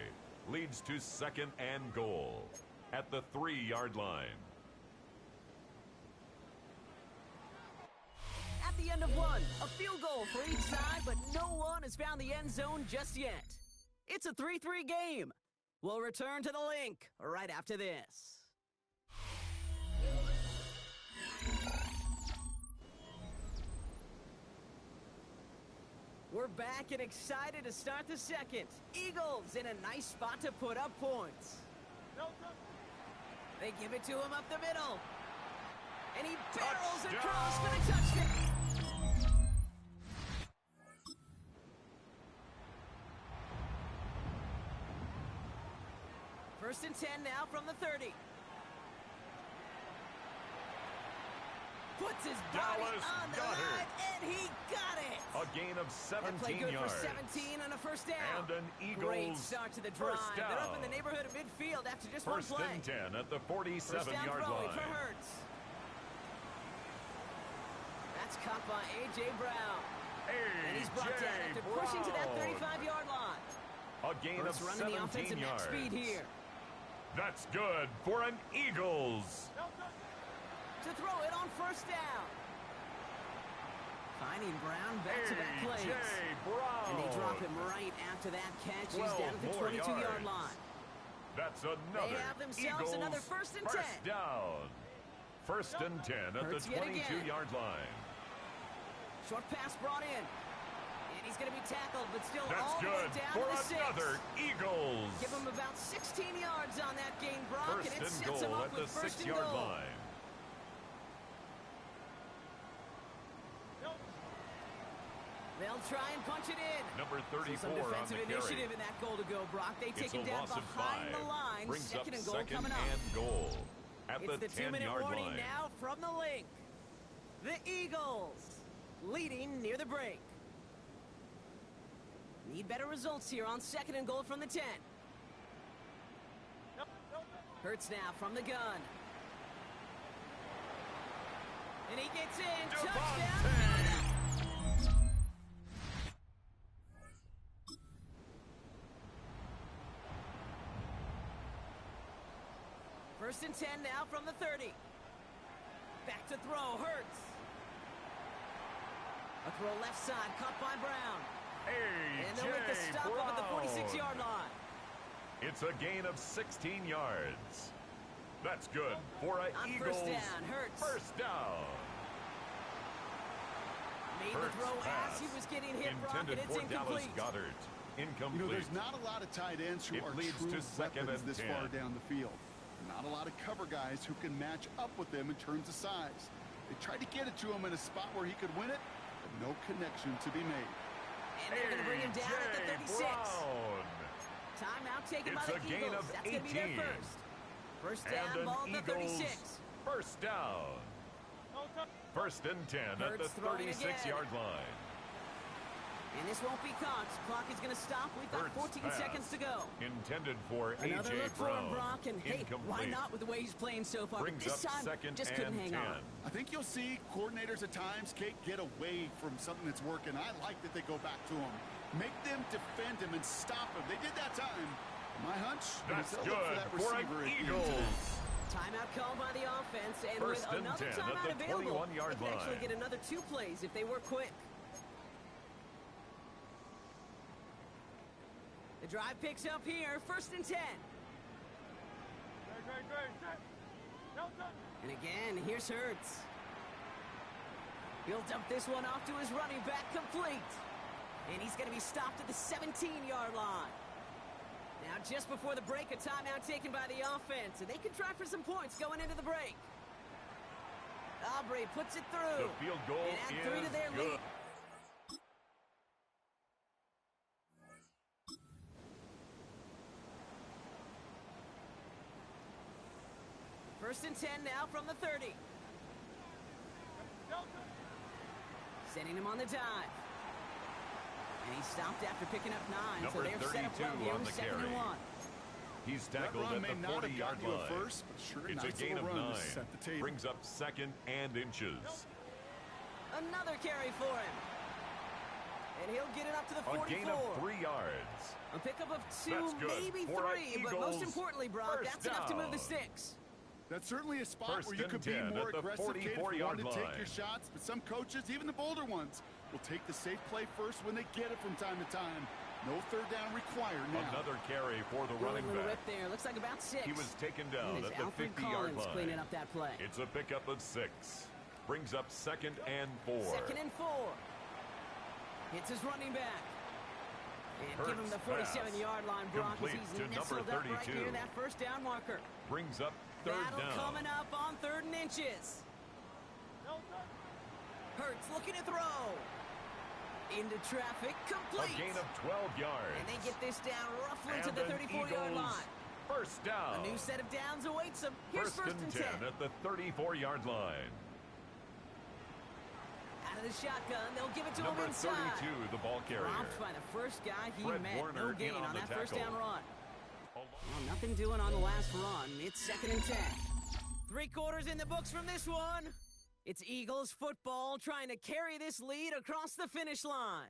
Leads to 2nd and goal. at the 3-yard line. At the end of one, a field goal for each side, but no one has found the end zone just yet. It's a 3-3 game. We'll return to the link right after this. We're back and excited to start the second. Eagles in a nice spot to put up points. They give it to him up the middle. And he barrels across for the touchdown. First and 10 now from the 30. Puts his body on the line, and he got it. A gain of 17 good yards. For 17 on a first down. And an Eagles great start to the drive. first down. They're up in the neighborhood of midfield after just first one play. First and 10 at the 47-yard line. For Hurts. That's caught by A.J. Brown. And he's brought down after pushing to that 35-yard line. A gain of 17 running the offensive yards. Speed here. That's good for an Eagles. To throw it on first down. Finding Brown back-to-back plays. Brown. And they drop him right after that catch. He's down at the 22-yard line. That's another They have themselves Eagles another first and 10. First down. First and 10 at the 22-yard line. Short pass brought in. And he's going to be tackled, but still That's all the way down for to the 6. another Eagles. Give him about 16 yards on that gain, Brock, First and it and sets him goal up at the with first and 6-yard goal. line. They'll try and punch it in. Number 34 some defensive on the initiative carry. in that goal to go, Brock. They take It's him a down loss of behind 5. the line. Brings Second up and goal second coming up. and goal at It's the 10-yard warning line. now from the link. The Eagles leading near the break. Need better results here on second and goal from the 10. Hurts now from the gun. And he gets in. Touchdown. First and 10 now from the 30. Back to throw. Hurts. A throw left side. Caught by Brown. And they'll make the stop up at the 46-yard line. It's a gain of 16 yards. That's good for an Eagles first down. Hurts. First down. Made the throw as he was getting hit, Brock, and it's incomplete. Goddard. Incomplete. You know, there's not a lot of tight ends who are leads true to second weapons and this 10. far down the field. Not a lot of cover guys who can match up with them in terms of size. They tried to get it to him in a spot where he could win it, but no connection to be made. And they're going to bring him down at the 36. Brown. Timeout taken by It's the a gain Eagles. of That's going to be their 18. first. First down, And ball an at the Eagles 36. first down. First and 10 at the Hurts throwing 36-yard line. And this won't be caught. Clock is going to stop. We've got Hurts 14 pass. seconds to go. Intended for Another A.J. look for him, Brown. Brock. And hey, why Incomplete. not with the way he's playing so far? Brings but this up time, second just couldn't and hang 10. on. I think you'll see coordinators at times, Kate, get away from something that's working. I like that they go back to him. Make them defend him and stop him. They did that time. My hunch, That's they'll good look for that for an receiver at the end Eagles. today. Timeout called by the offense. And First with and another 10 at timeout the available, 21-yard they can actually line. get another 2 plays if they work quick. The drive picks up here. First and 10. And again, here's Hurts. He'll dump this one off to his running back, complete. And he's going to be stopped at the 17-yard line. Now, just before the break, a timeout taken by the offense. And they can try for some points going into the break. Aubrey puts it through. The field goal and add 3 is to their good. lead. First and 10 now from the 30. Sending him on the dive. And he stopped after picking up 9. Number so they're set up 32 well here on with the second carry. and 1. He's That tackled run at may the not have 40-yard gotten you line. at first, but sure, It's nice a gain of little 9. run to set the table. Brings up second and inches. Another carry for him. And he'll get it up to the 44. A gain of 3 yards. A pickup of 2, maybe 3, but most importantly, Brock, that's enough to move the sticks. That's certainly a spot where you could be more aggressive, kid, if you want to take your shots. But some coaches, even the bolder ones, will take the safe play first when they get it from time to time. No third down required now. Another carry for the running back. Rip there. Looks like about 6. He was taken down at the 50-yard line. Cleaning up that play. It's a pickup of 6. Brings up 2nd and 4. 2nd and 4. Hits his running back. And give him the 47-yard line, Brock, as he's nestled up right near that first down marker. Brings up 3rd down. Coming up on 3rd and inches. Hurts looking to throw. Into traffic, complete. A gain of 12 yards. And they get this down roughly to the 34-yard line. First down. A new set of downs awaits them. Here's first and 10 at the 34-yard line. Out of the shotgun, they'll give it to him inside. Number 32, the ball carrier. Dropped by the first guy he Fred met. Warner no gain on that tackle. first down run. Well, nothing doing on the last run. It's 2nd and 10. 3 quarters in the books from this one. It's Eagles football trying to carry this lead across the finish line.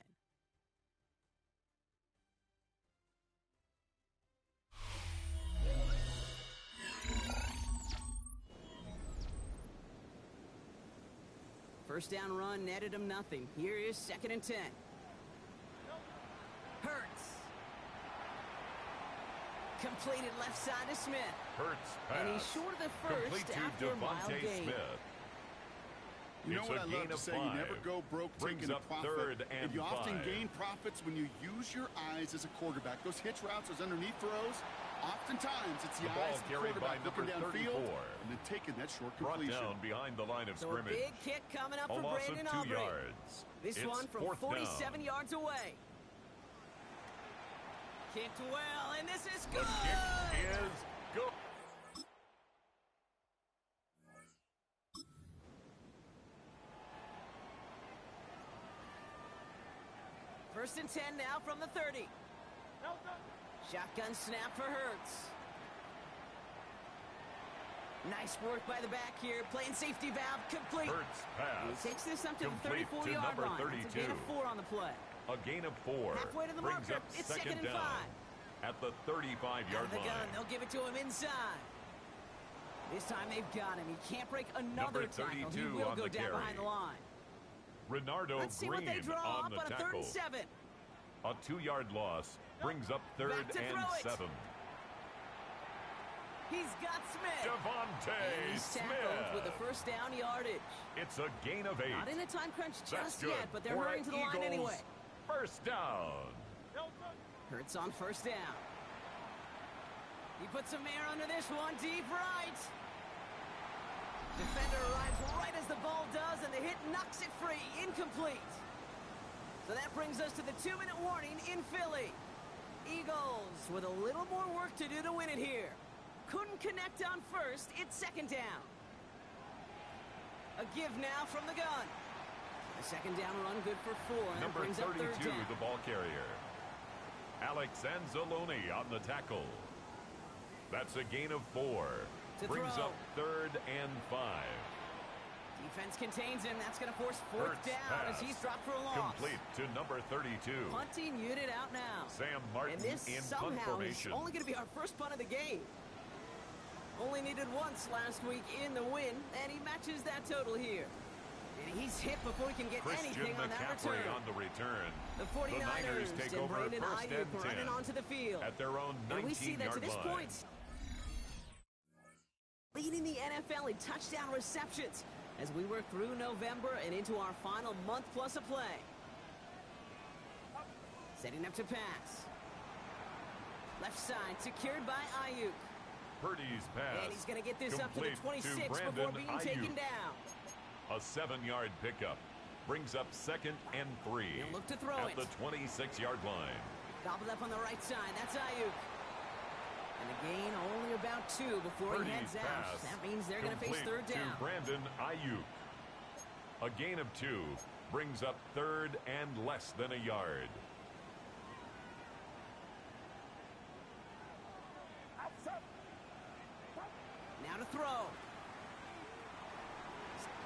First down run netted him nothing. Here is 2nd and 10. Hurts. Completed left side to Smith. Hurts pass. And he's short of the first after a wild gain. Smith. You know what I love to say? You never go broke taking a profit. And you often gain profits when you use your eyes as a quarterback. Those hitch routes, those underneath throws, oftentimes it's the eyes of the quarterback looking downfield and then taking that short completion. Brought down behind the line of scrimmage. A big kick coming up for Brandon Aubrey. 2 yards. This one from 47 yards away. Kicked well, and this is good. The kick is good. First and 10 now from the 30. Shotgun snap for Hurts. Nice work by the back here. Playing safety valve complete. Hurts pass. He takes this up to the 34-yard line. 32. That's a gain of 4 on the play. A gain of 4. Halfway to the marker. It's 2nd and 5. At the 35-yard line. Gun. They'll give it to him inside. This time they've got him. He can't break another tackle. He will go down behind the line. Renardo Let's see Green what they draw on the up on a 3rd tackle. and 7. A 2-yard loss brings up 3rd and 7. He's got Smith. Devontae Smith with the first down yardage. It's a gain of 8. Not in a time crunch just good yet, but they're for hurrying to the line anyway. First down. Hurts on first down. He puts some air under this one, deep right. Defender arrives right as the ball does, and the hit knocks it free. Incomplete. So that brings us to the 2-minute warning in Philly. Eagles with a little more work to do to win it here. Couldn't connect on first. It's 2nd down. A give now from the gun. A 2nd down run good for 4. And Number brings 32, up 3rd down. the ball carrier. Alex Anzalone on the tackle. That's a gain of 4. Brings up 3rd and 5. Defense contains him. That's going to force 4th down as he's dropped for a loss. Complete to number 32. Punting unit out now. Sam Martin and this in somehow punt formation. is only going to be our first punt of the game. Only needed once last week in the win, and he matches that total here. And he's hit before he can get anything on that return. On the return. The 49ers take and over Brandon Ayuk running onto the field. At their own 19-yard line. And we see that to this point, leading the NFL in touchdown receptions as we work through November and into our final month plus of play. Setting up to pass. Left side secured by Ayuk. Purdy's pass. And he's going to get this up to the 26 before being taken down. A 7-yard pickup. Brings up 2nd and 3. He'll look to throw at the 26-yard line. Gobbled up on the right side. That's Ayuk. And a gain only about 2 before Purdy's he heads out. That means they're going to face 3rd down. To Brandon Ayuk. A gain of 2 brings up 3rd and less than a yard. Now to throw.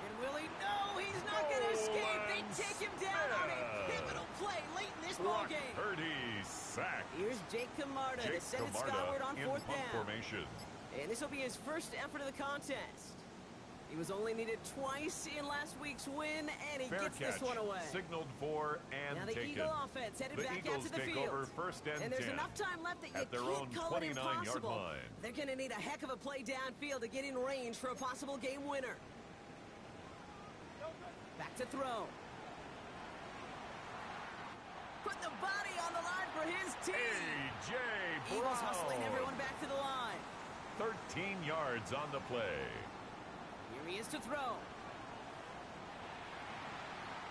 And will he? No, he's not going to escape. They take him down on a pivotal play late sacked. Here's Jake Camarda to send it skyward on fourth down. Formation. And this will be his first effort of the contest. He was only needed twice in last week's win, and he gets this one away. Signaled for and now the taken. Eagle offense headed back out to the field. Over first and there's 10 enough time left that you at their can't own call it 29-yard impossible. line. They're going to need a heck of a play downfield to get in range for a possible game winner. Back to throw. Put the body on the line for his team. A.J. Brown. Eagles hustling everyone back to the line. 13 yards on the play. Here he is to throw.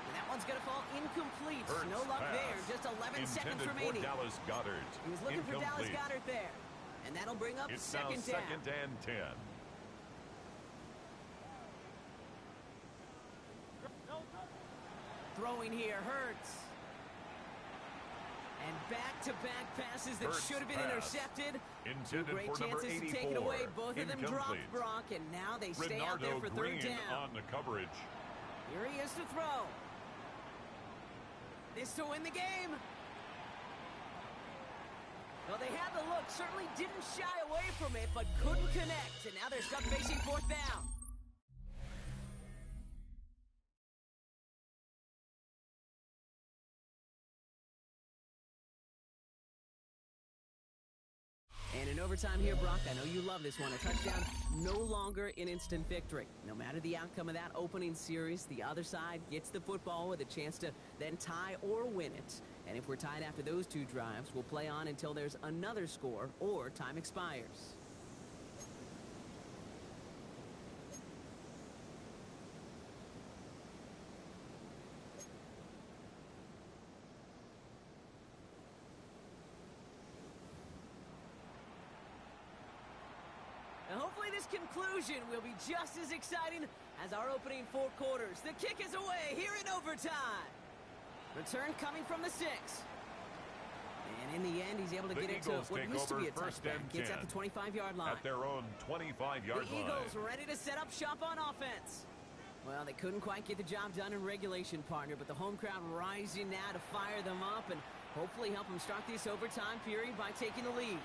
And that one's going to fall incomplete. Hurts no luck pass. there. Just 11 seconds remaining. For Dallas Goedert. He was looking for Dallas Goedert there. And that'll bring up it's second now down. Second and 10. Throwing here, Hurts. And back-to-back passes that should have been intercepted. Intended Great for number chances 84. to take it away. Both of them dropped, Incomplete. Brock, and now they stay out there for third Green down. on the coverage. Here he is to throw. This to win the game. Well, they had the look, certainly didn't shy away from it, but couldn't connect. And now they're stuck facing fourth down. And in overtime here, Brock, I know you love this one. A touchdown, no longer an instant victory. No matter the outcome of that opening series, the other side gets the football with a chance to then tie or win it. And if we're tied after those two drives, we'll play on until there's another score or time expires. Now, hopefully this conclusion will be just as exciting as our opening 4 quarters. The kick is away here in overtime. Return coming from the 6. And in the end, he's able to get it to what used to be a touchdown. Gets at the 25-yard line. At their own 25-yard line. The Eagles ready to set up shop on offense. Well, they couldn't quite get the job done in regulation, partner, but the home crowd rising now to fire them up and hopefully help them start this overtime period by taking the lead.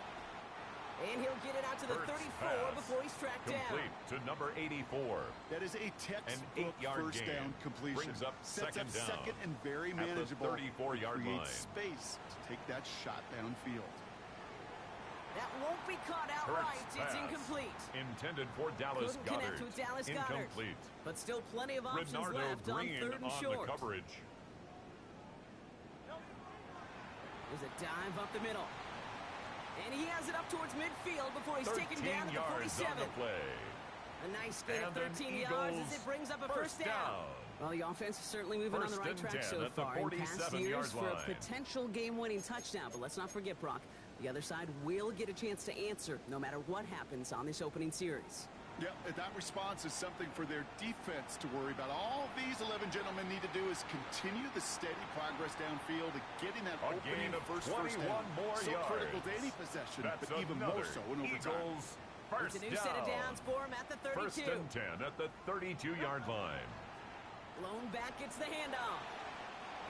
And he'll get it out to the 34 before he's tracked down. Complete to number 84. That is a textbook 8-yard first down completion. Brings up second down. Second and very manageable. At the 34-yard line. Space to take that shot downfield. That won't be caught outright. It's incomplete. Intended for Dallas Couldn't Goedert. connect with Dallas Goedert. Incomplete. But still plenty of options Renardo left Green on 3rd and short. The coverage. There's a dive up the middle. And he has it up towards midfield before he's taken down at the 47. On the play. A nice gain of 13 yards as it brings up a first down. Well, the offense is certainly moving on the right track so far. In past years for a potential game-winning touchdown. But let's not forget, Brock, the other side will get a chance to answer no matter what happens on this opening series. Yeah, that response is something for their defense to worry about. All these 11 gentlemen need to do is continue the steady progress downfield and getting that opening first down. So critical to any possession, but even more so in overtime. It's a new set of downs for him at the 32. First and 10 at the 32-yard line. Blown back gets the handoff.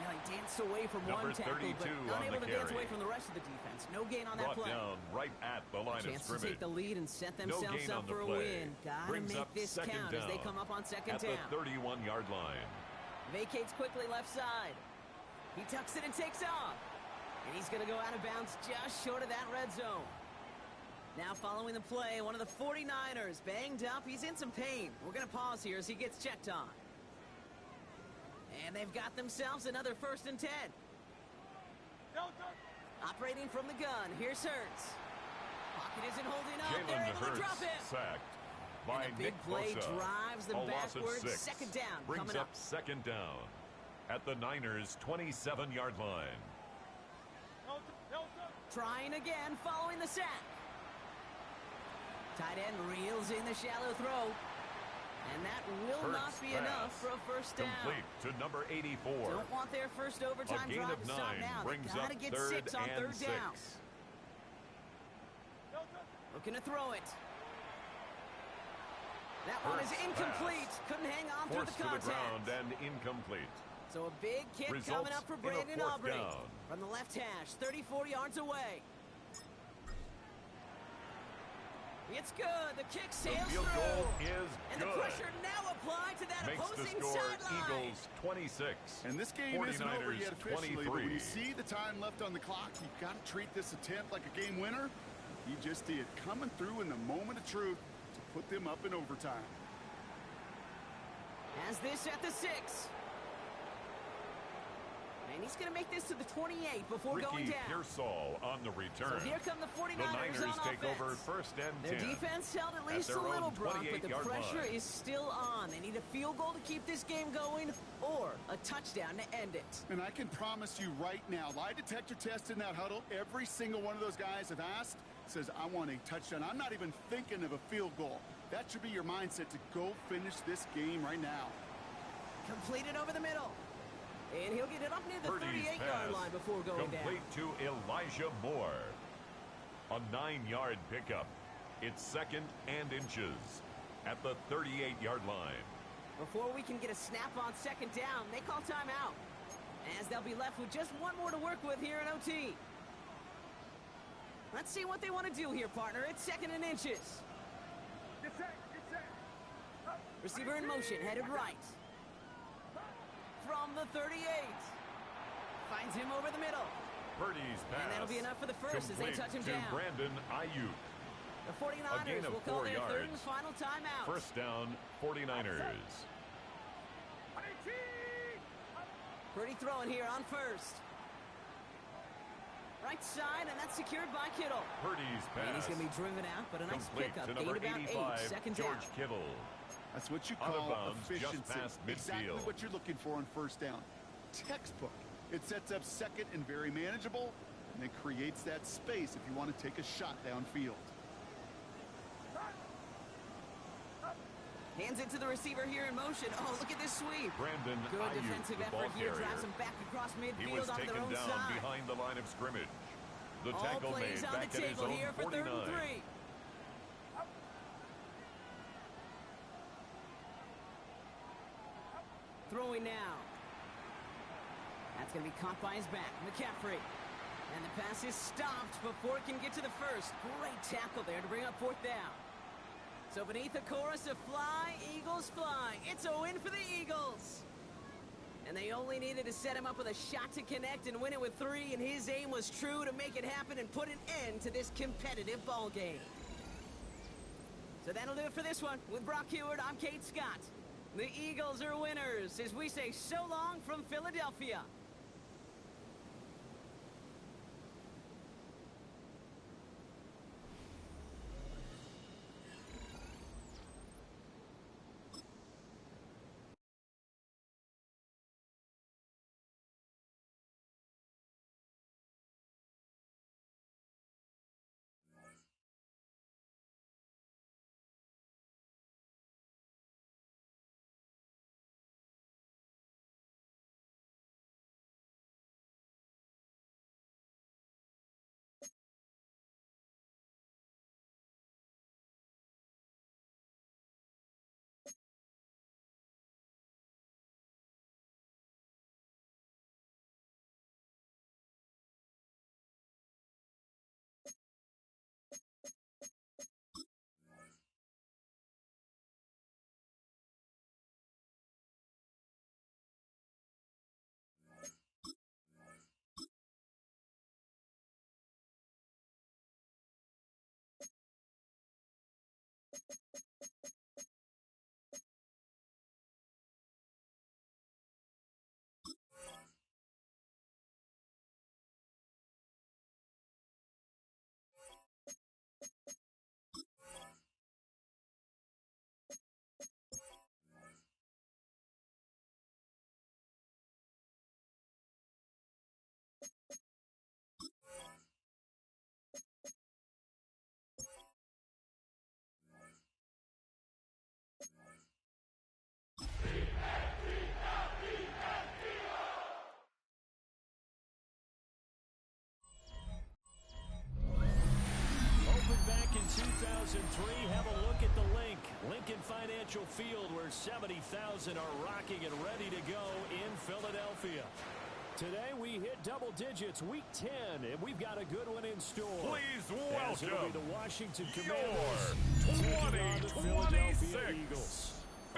Well, he danced away from one tackle, but unable to dance away from the rest of the defense. No gain on that play. Down right at the line of scrimmage. To take the lead and set themselves up for a win. Gotta make this count as they come up on second down. At the 31-yard line. Vacates quickly left side. He tucks it and takes off. And he's going to go out of bounds just short of that red zone. Now following the play, one of the 49ers banged up. He's in some pain. We're going to pause here as he gets checked on. And they've got themselves another 1st and 10. Operating from the gun, here's Hurts. Pocket isn't holding up. They're able to drop him. Sacked by and a big play drives them backwards. 6. Second down. Brings coming up second down at the Niners' 27-yard line. Trying again following the sack. Tight end reels in the shallow throw. And that will not be enough for a first down. Complete to number 84. Don't want their first overtime drive to stop now. They gotta get 6 on 3rd down. Looking to throw it. That one is incomplete. Couldn't hang on through the contact. Forced to the ground and incomplete. So a big kick Results coming up for Brandon in a 4th Aubrey. down. From the left hash, 34 yards away. It's good. The kick sails The field through. goal is and good. the pressure now applied to that Makes opposing the score sideline. Eagles 26. And this game isn't over 49ers yet officially, but 23. when you see the time left on the clock, you've got to treat this attempt like a game winner. He just did, coming through in the moment of truth to put them up in overtime. Has this at the 6. And he's going to make this to the 28 before going Ricky down. Pearsall on the return. So here come the 49ers The Niners on take offense. over 1st and 10. Their defense held at least their a little, own Brock, but the 28-yard pressure line. is still on. They need a field goal to keep this game going or a touchdown to end it. And I can promise you right now, lie detector test in that huddle, every single one of those guys have asked says, I want a touchdown. I'm not even thinking of a field goal. That should be your mindset to go finish this game right now. Completed over the middle. And he'll get it up near the 38-yard line before going down. Complete to Elijah Moore. A 9-yard pickup. It's 2nd and inches at the 38-yard line. Before we can get a snap on 2nd down, they call timeout, as they'll be left with just one more to work with here in OT. Let's see what they want to do here, partner. It's 2nd and inches. Get set, get set. Receiver in motion, headed right. From the 38. Finds him over the middle. Purdy's pass. And that'll be enough for the first as they touch him to down. Brandon Ayuk. The 49ers will call their 3rd and final timeout. 1st down, 49ers. Purdy throwing here on 1st. Right side, and that's secured by Kittle. Purdy's pass. And he's going to be driven out, but a nice Complete pickup. to number Gain about 8, 2nd down. George Kittle. That's what you Out of call bounds, efficiency. just past Exactly midfield. what you're looking for on 1st down. Textbook. It sets up 2nd and very manageable, and it creates that space if you want to take a shot downfield. Hands it to the receiver here in motion. Oh, look at this sweep. Brandon Good Ayuk, defensive the effort ball here. carrier. Drives him back across He midfield was onto taken their own down side. behind the line of scrimmage. The All tackle plays made on back the at his table own here for 49. 3rd and 3. Throwing now. That's going to be caught by his back. McCaffrey. And the pass is stopped before it can get to the 1st. Great tackle there to bring up 4th down. So beneath the chorus of fly, Eagles fly. It's a win for the Eagles. And they only needed to set him up with a shot to connect and win it with 3, and his aim was true to make it happen and put an end to this competitive ball game. So that'll do it for this one. With Brock Huard, I'm Kate Scott. The Eagles are winners as we say so long from Philadelphia. Opened back in 2003. Have a look at the link. Lincoln Financial Field, where 70,000 are rocking and ready to go in Philadelphia. Today we hit double digits, week 10, and we've got a good one in store. Please As it'll welcome be the Washington your Commanders taking on the 2026 Philadelphia Eagles.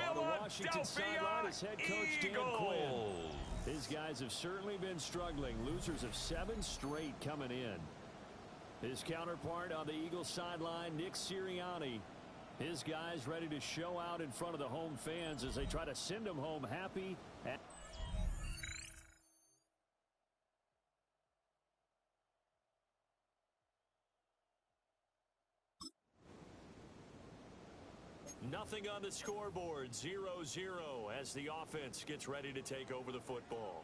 On the Washington sideline is head coach Dan Quinn. His guys have certainly been struggling. Losers of 7 straight coming in. His counterpart on the Eagles sideline, Nick Sirianni. His guys ready to show out in front of the home fans as they try to send them home happy. Nothing on the scoreboard, 0-0 as the offense gets ready to take over the football.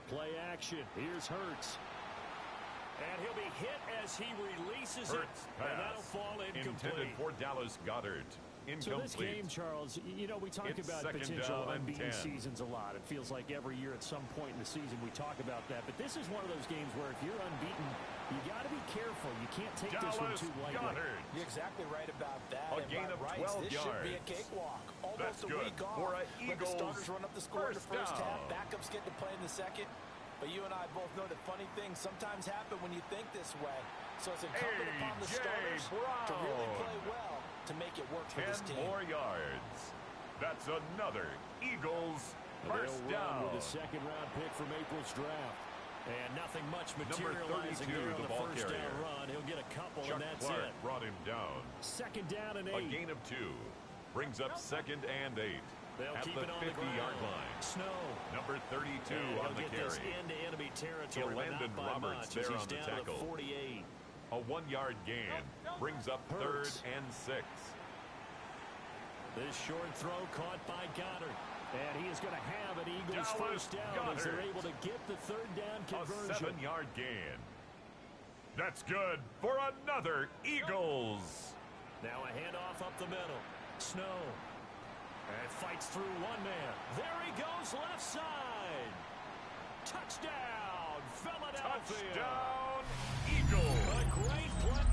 Play action. Here's Hurts. And he'll be hit as he releases Hurts it. pass. And that'll fall incomplete. Intended for Dallas Goedert. Incomplete. So this game, Charles, you know, we talk It's about second potential down and unbeaten 10. seasons a lot. It feels like every year at some point in the season we talk about that. But this is one of those games where if you're unbeaten, you got to be careful. You can't take this one too lightly. Goedert. You're exactly right about that. A And gain by of rights, 12 this should be a yards. cakewalk. Almost That's a good week off. for a Let the Eagles starters run up the score in the first first half. down. Backups get to play in the second. But you and I both know that funny things sometimes happen when you think this way. So it's incumbent upon the A.J. starters to really Brown. play well to make it work for 10 this team. more yards. That's another Eagles first They'll run down. with a second-round pick from April's draft. And nothing much Number materializing 32, there on the the ball first carrier. down run. He'll get a couple, Chuck and that's Clark it. brought him down. Second down and 8. A gain of 2. Brings up second and 8. They'll at keep the it on the 50-yard ground. line. Snow. Number 32 And on the he'll get this carry. into enemy territory, but Landon not by Roberts much there as he's on the down tackle. to the 48. A 1-yard gain. Brings up third Hurts. and 6. This short throw caught by Goddard. And he is going to have an Eagles Dallas first down as they're Goedert. able to get the third down A conversion. 7-yard gain. That's good for another Eagles. Now a handoff up the middle. Snow. And fights through one man. There he goes left side. Touchdown, Philadelphia. Touchdown, Eagles. A great play.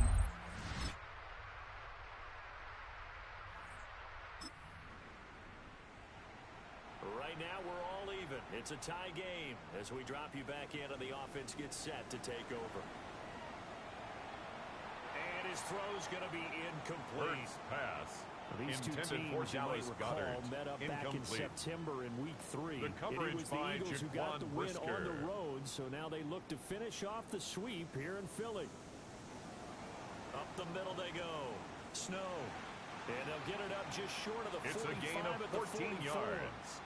Right now we're all even. It's a tie game as we drop you back in and the offense gets set to take over. And his throw's going to be incomplete. First pass. These two Intended teams, for you might Dallas recall, Goedert. met up back in Incomplete. September in Week 3. The coverage and it was the by Eagles who got the Jaquan win on the Brisker. road, so now they look to finish off the sweep here in Philly. Up the middle they go. Snow. And they'll get it up just short of the It's 45 a gain of at the 14 44. yards.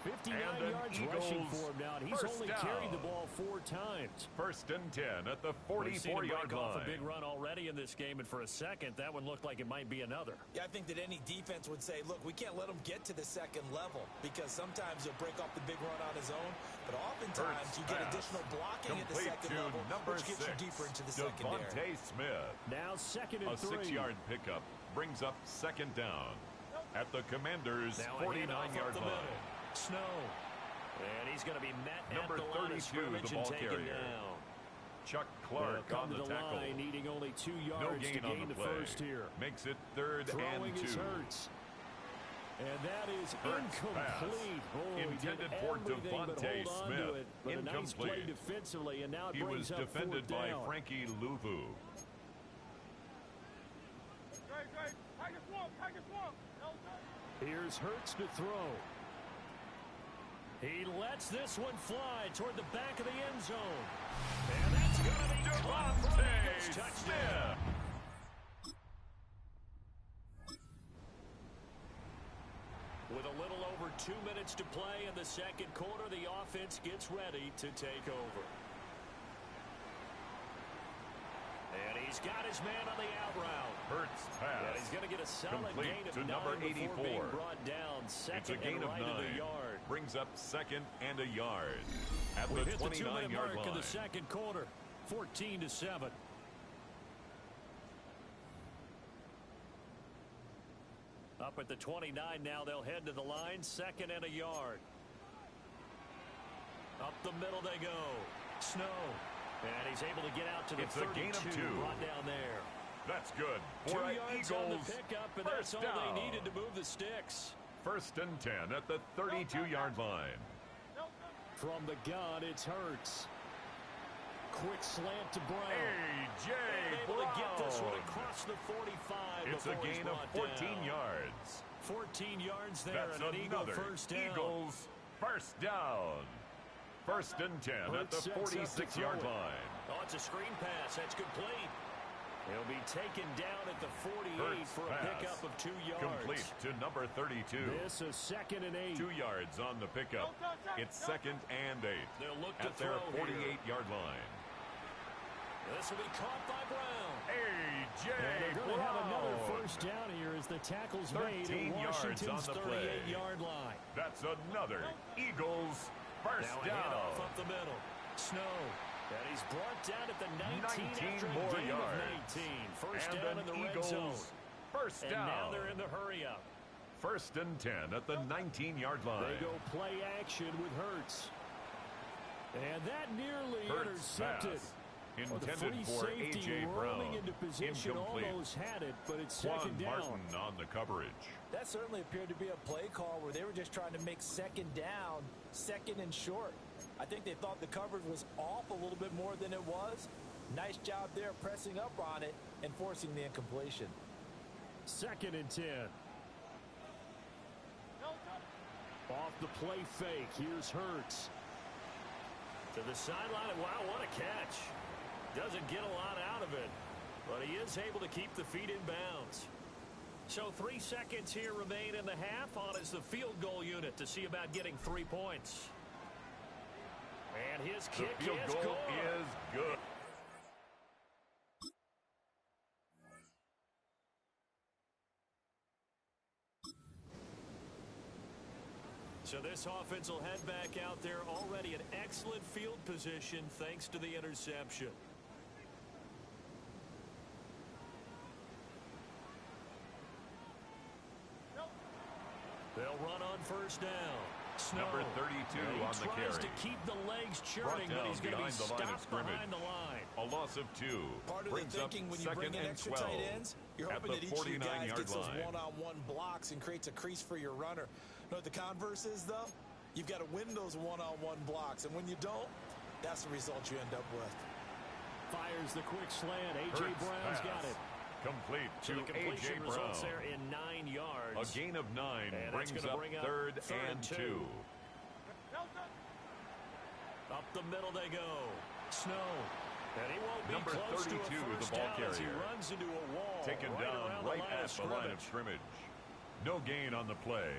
59 And an yards rushing Eagles for him now, and he's first only carried the down. ball 4 times. First and 10 at the We've seen him 44-yard break off a line. big run already in this game, and for a second, that one looked like it might be another. Yeah, I think that any defense would say, look, we can't let him get to the second level because sometimes he'll break off the big run on his own, but oftentimes First you get pass. additional blocking at the Complete second to level, number which gets 6, you deeper into the secondary. Devontae Smith. Now second and A 3. 6-yard pickup brings up second down at the Commander's Now a handoff 49-yard up the line. middle. Snow. And he's going to be met Number at the line of 32, scrimmage the ball and taken carrier. down. Chuck They'll Clark come on to the the tackle. line, needing only 2 No yards to gain on gain the the play. first here. Makes it third Throwing and 2. is Hurts. And that is Hurts pass. incomplete. Oh, Intended he did for everything but Devontae hold on Smith. to it. But a nice play Incomplete. defensively, and now it He was brings up defended fourth by down. Frankie Louvu. Here's Hurts to throw. He lets this one fly toward the back of the end zone. And that's going to be caught for an Eagles Devontae touchdown. Smith. With a little over 2 minutes to play in the second quarter, the offense gets ready to take over. And he's got his man on the out route. Hurts pass. And he's going to get a solid Complete gain of to 9 number before being 84. brought down. It's a Second gain and of right 9. of the yard. Brings up second and a yard at We've the hit the 2-minute 29-yard mark line. in the second quarter. 14-7. Up at the 29 now, they'll head to the line. Second and a yard. Up the middle they go. Snow. And he's able to get out to the It's a 32. gain of 2. Brought down there. That's good. 2 For yards Eagles. on the pickup, and that's all they needed to move the sticks. 1st and 10 at the 32-yard line. From the gun, it's Hurts. Quick slant to Brown. A.J. Able Brown. to get this one across the 45. It's a gain of 14 yards. 14 yards there. That's and an another Eagle first down. Eagles first down. 1st and 10 at the 46-yard line. Oh, it's a screen pass. That's complete. He'll be taken down at the 48 Hurts for a pass. pickup of 2 yards. Complete to number 32. This is 2nd and 8. 2 yards on the pickup. It's 2nd and 8. They'll look to at their throw 48-yard line. This will be caught by Brown. A.J. And they're going to have another first down here as the tackle's made at Washington's 38-yard line. That's another Eagles first now down. Handoff up the middle. Snow. And he's brought down at the 19 after more a gain yards. of 19. First and down in the Eagles red zone. First down. And now they're in the hurry-up. 1st and 10 at the 19-yard line. They go play action with Hurts. And that nearly Hurts intercepted. pass. Intended for A.J. Brown. Into position, Incomplete. almost had it, but it's Juan second down. Martin on the coverage. That certainly appeared to be a play call where they were just trying to make second down, second and short. I think they thought the coverage was off a little bit more than it was. Nice job there pressing up on it and forcing the incompletion. 2nd and 10. Off the play fake. Here's Hurts. To the sideline. Wow, what a catch. Doesn't get a lot out of it, but he is able to keep the feet in bounds. So 3 seconds here remain in the half. On is the field goal unit to see about getting 3 points. And his kick the field is goal good. is good. So this offense will head back out there already in excellent field position thanks to the interception. They'll run on first down. Snow. Number 32 on the carry. Tries to keep the legs churning, but he's going to be stopped behind the line. A loss of 2. Part of brings the thinking up when you bring 2nd in and extra 12 tight ends, you're at hoping the that each of you guys 49-yard gets those line. one-on-one blocks and creates a crease for your runner. You know what the converse is, though? You've got to win those one-on-one blocks, and when you don't, that's the result you end up with. Fires the quick slant. A.J. Brown's got it. Complete So to the completion A.J. Brown. results there in 9 yards. A gain of 9 and brings up bring 3rd and 2. Up the middle they go. Snow. And he won't be Number close 32, to a first the ball down as he carrier. runs into a wall. Taken down right at the line of scrimmage. No gain on the play.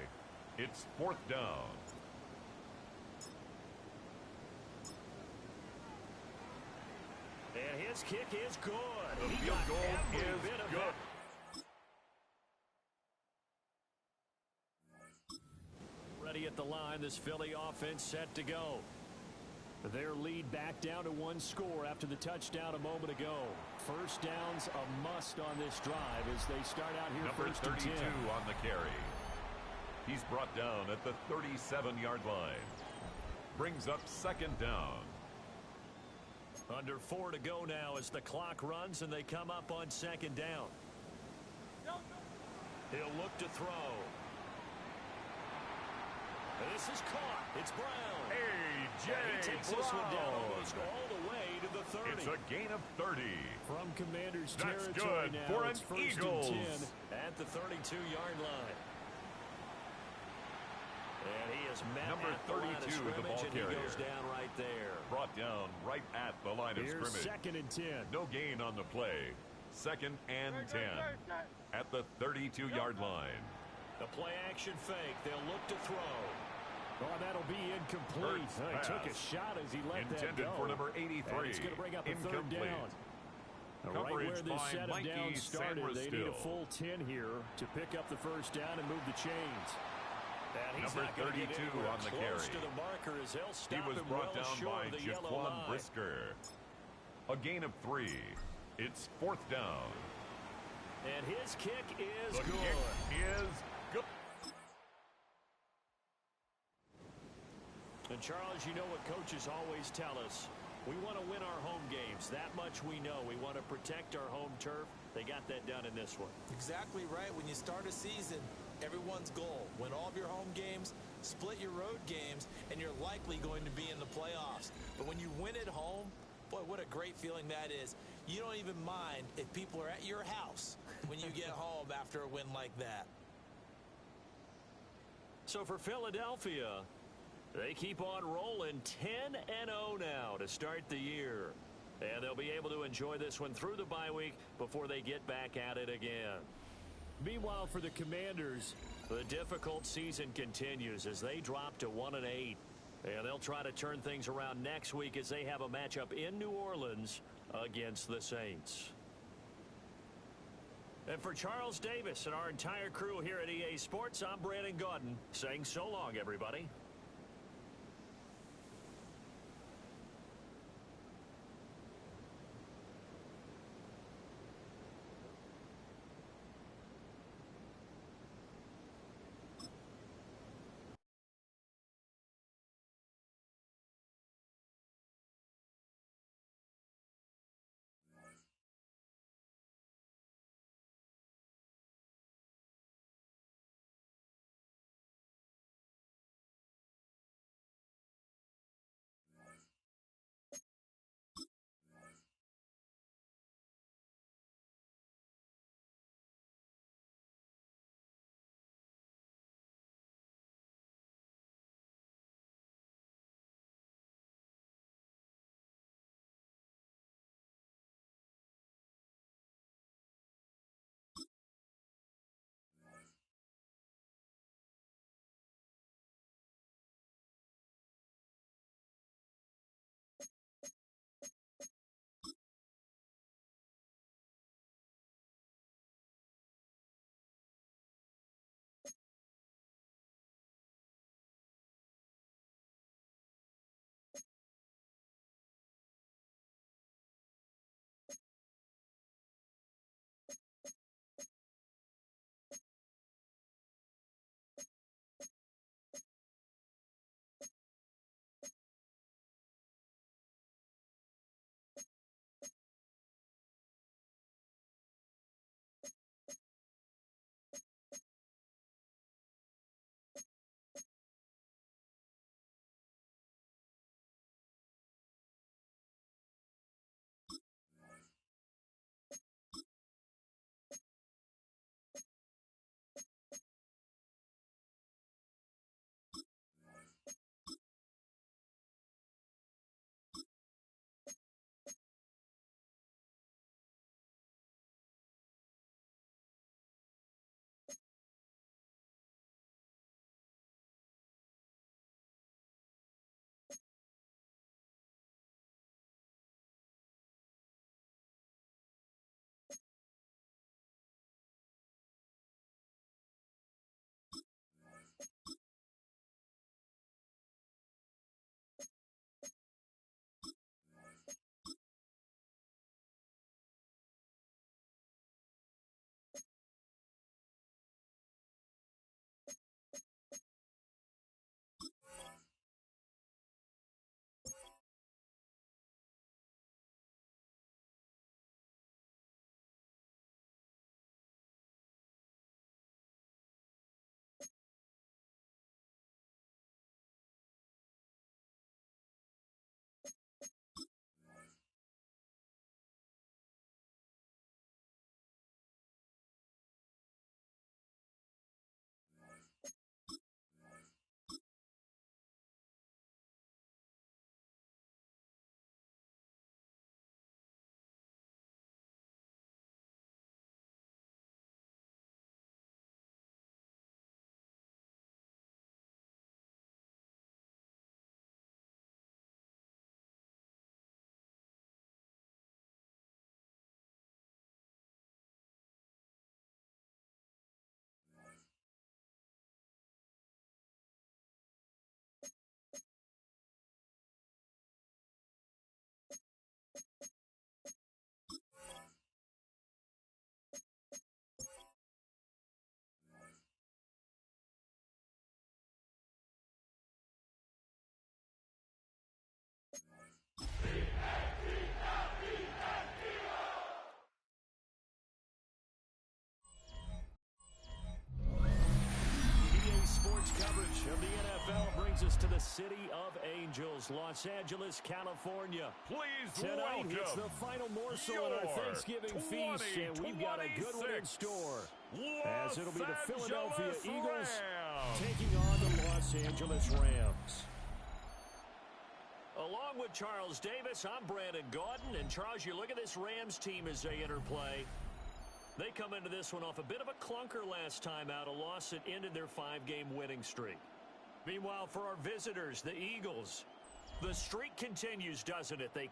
It's 4th down. And his kick is good. The He field got goal every is bit of good. that. Ready at the line, this Philly offense set to go. Their lead back down to 1 score after the touchdown a moment ago. First down's a must on this drive as they start out here. Number first and 32 10. on the carry. He's brought down at the 37-yard line. Brings up 2nd down. Under 4 to go now as the clock runs and they come up on 2nd down. He'll look to throw. This is caught. It's Brown. A.J. He takes Brown. this one down almost all the way to the 30. It's a gain of 30. From Commander's That's territory good now. for It's an first Eagles. and 10 at the 32-yard line. And he is met Number at the line of 32, the scrimmage, ball and he carrier. goes down right there. Brought down right at the line of Here's scrimmage. 2nd and 10. No gain on the play. 2nd and 10 at the 32-yard line. The play action fake. They'll look to throw. Oh, that'll be incomplete. Hurts He pass. took a shot as he let Intended that go. for number 83. And it's going to bring up a 3rd Incomplete. down. Right Coverage where this by set of Mikey downs started, they need a Sainristil. full 10 here to pick up the first down and move the chains. And he's Number not gonna get 32 anywhere on the close carry. to the marker as they'll stop He was him brought well down short by of the yellow Jaquan line. Brisker. A gain of 3. It's 4th down. And his kick is The good. kick is good. And Charles, you know what coaches always tell us. We want to win our home games. That much we know. We want to protect our home turf. They got that done in this one. Exactly right. When you start a season, everyone's goal: win all of your home games, split your road games, and you're likely going to be in the playoffs. But when you win at home, boy, what a great feeling that is. You don't even mind if people are at your house when you get home after a win like that. So for Philadelphia, they keep on rolling 10-0 now to start the year. And they'll be able to enjoy this one through the bye week before they get back at it again. Meanwhile, for the Commanders, the difficult season continues as they drop to 1-8. And they'll try to turn things around next week as they have a matchup in New Orleans against the Saints. And for Charles Davis and our entire crew here at EA Sports, I'm Brandon Gaudin saying so long, everybody. City of Angels, Los Angeles, California. Please Tonight, welcome it's the final morsel in our Thanksgiving feast, and we've got a good one in store. As it'll be the Philadelphia Eagles taking on the Los Angeles Rams. Along with Charles Davis, I'm Brandon Gaudin. And Charles, you look at this Rams team as they interplay. They come into this one off a bit of a clunker last time out, a loss that ended their 5-game winning streak. Meanwhile, for our visitors, the Eagles, the streak continues, doesn't it? They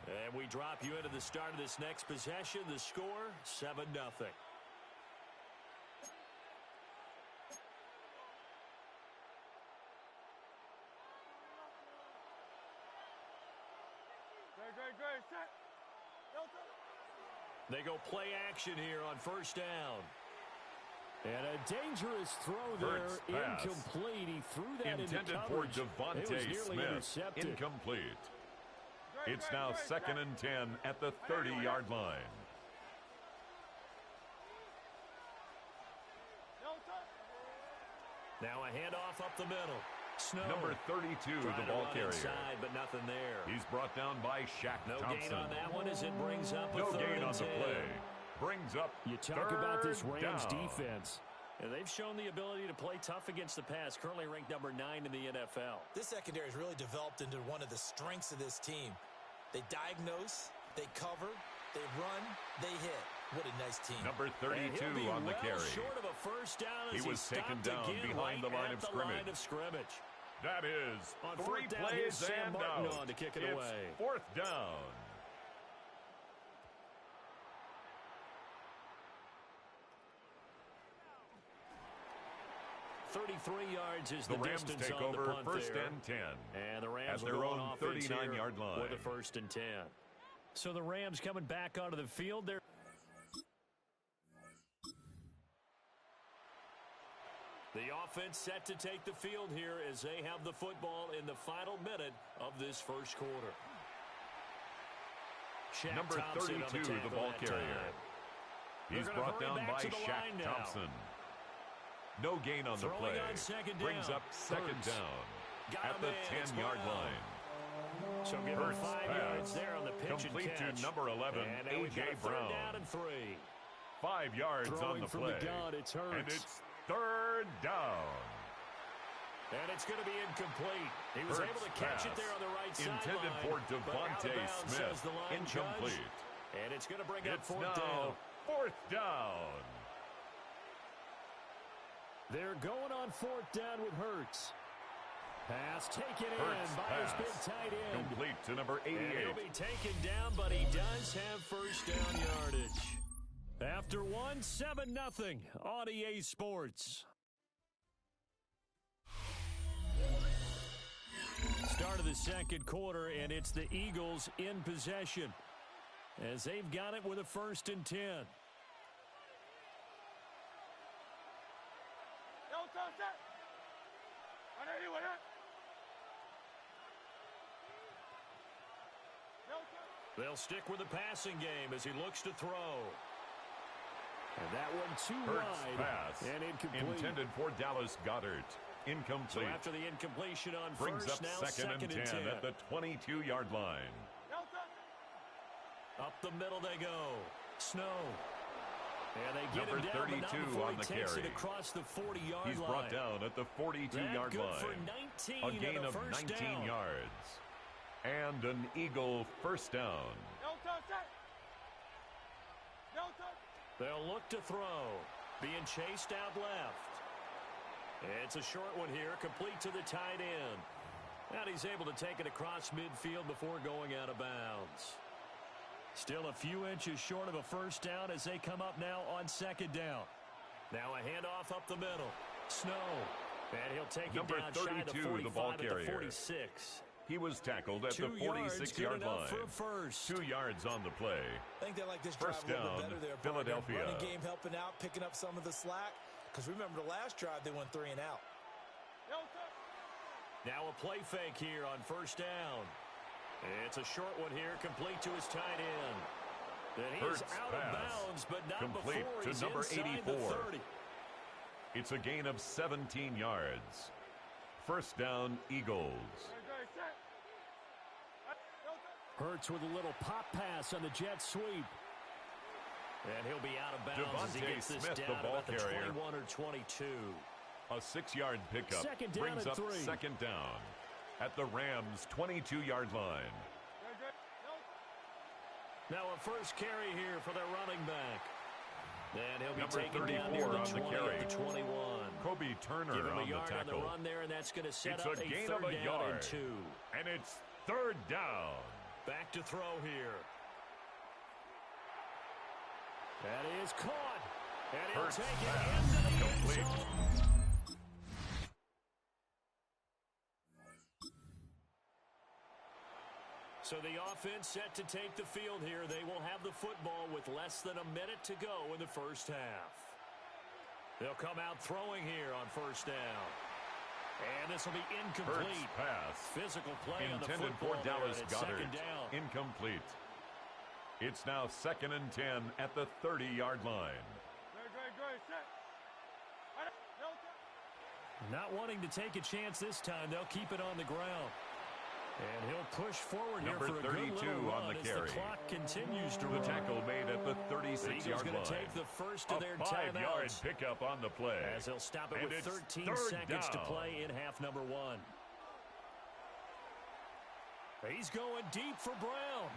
And we drop you into the start of this next possession. The score, 7-0. They go play action here on first down. And a dangerous throw there, incomplete. He threw that intended into for coverage. Devontae Smith, incomplete. It's now 2nd and 10 at the 30-yard line. Now a handoff up the middle. Snow. Number 32, the ball carrier. Inside, but nothing there. He's brought down by Shaq Thompson. No gain on that one as it brings up a no third gain on and 10. the play. Brings up You talk about this Rams down. defense. And they've shown the ability to play tough against the pass, currently ranked number 9 in the NFL. This secondary has really developed into one of the strengths of this team. They diagnose, they cover, they run, they hit. What a nice team. Number 32 on the carry. Short of a first down as he was taken down behind the line of scrimmage. That is on 3 plays Sam and Martin out. On to kick it it's away. 4th down. .33 yards is the the Rams distance take on over the punt 1st there. and 10. And the Rams at their own 39-yard line. For the 1st and 10. So the Rams coming back onto the field. They're the offense set to take the field here as they have the football in the final minute of this first quarter. Shaq Number Thompson 32, the ball carrier. He's brought down by Shaq Thompson. No gain on the play. Brings up 2nd down at the 10-yard line. So give him 5 yards there on the pitch complete and catch. to number 11, A.J. Brown. Down and 3. 5 yards Throwing on the from play. The gun, it's Hurts. And it's 3rd down. And it's going to be incomplete. He was able to catch it there on the right side. Intended for Devontae Smith. Incomplete. Judge. And it's going to bring up 4th down. 4th down. They're going on 4th down with Hurts. Pass taken Hurts in by his big tight end. Complete to number 88. And he'll be taken down, but he does have first down yardage. After 7-0 on EA Sports. Start of the second quarter, and it's the Eagles in possession as they've got it with a 1st and 10. They'll stick with the passing game as he looks to throw. And that one too Hurts wide pass. and incomplete. Intended for Dallas Goedert. Incomplete. So after the incompletion on brings first, up now 2nd and 10 at the 22-yard line. Up the middle they go. Snow. And they get number him down, 32 but not before on the he takes carry. it across the 40-yard line. He's brought down at the 42-yard line. For 19 a gain of 19 down. yards. And an Eagle first down. They'll look to throw. Being chased out left. It's a short one here, complete to the tight end. And he's able to take it across midfield before going out of bounds. Still a few inches short of a first down as they come up now on 2nd down. Now a handoff up the middle. Snow. And he'll take number it down 32, shy of 45 the ball carrier. at the 46. He was tackled at the 46-yard line. For first. 2 yards on the play. I think they like this First drive a little down, bit better there. Philadelphia. Running game helping out, picking up some of the slack. Because remember the last drive, they went 3 and out. Now a play fake here on first down. It's a short one here, complete to his tight end. And he is out of bounds, but not complete before he's to number inside 84. the 30. It's a gain of 17 yards. First down, Eagles. Hurts with a little pop pass on the jet sweep. And he'll be out of bounds as he gets this Smith, down the ball about the carrier. 21 or 22. A 6-yard pickup Second down brings at up 3. second down at the Rams' 22-yard line. Now a first carry here for their running back. And he'll be Number taken 34 down near the on 20 the carry. at the 21. Kobe Turner Give him on a the yard on tackle. the run there, and that's going to set It's up a gain third of a down yard. and 2. And it's third down. Back to throw here. That is caught. And he'll Hurts take it pass. into the end Complete. zone. So the offense set to take the field here. They will have the football with less than a minute to go in the first half. They'll come out throwing here on first down. And this will be incomplete. Hurts pass. Physical play on the Intended football for Dallas there, and it's Goddard. second down. Incomplete. It's now 2nd and 10 at the 30-yard line. Not wanting to take a chance this time, they'll keep it on the ground. And he'll push forward Number here for a 32 good little on run the as carry. the clock continues to The run. tackle made at the The Eagles 36-yard going line. to take the first of their a 5-yard timeouts. pickup on the play. As they'll stop it And with it's 13 third seconds to down. play in half number 1. He's going deep for Brown.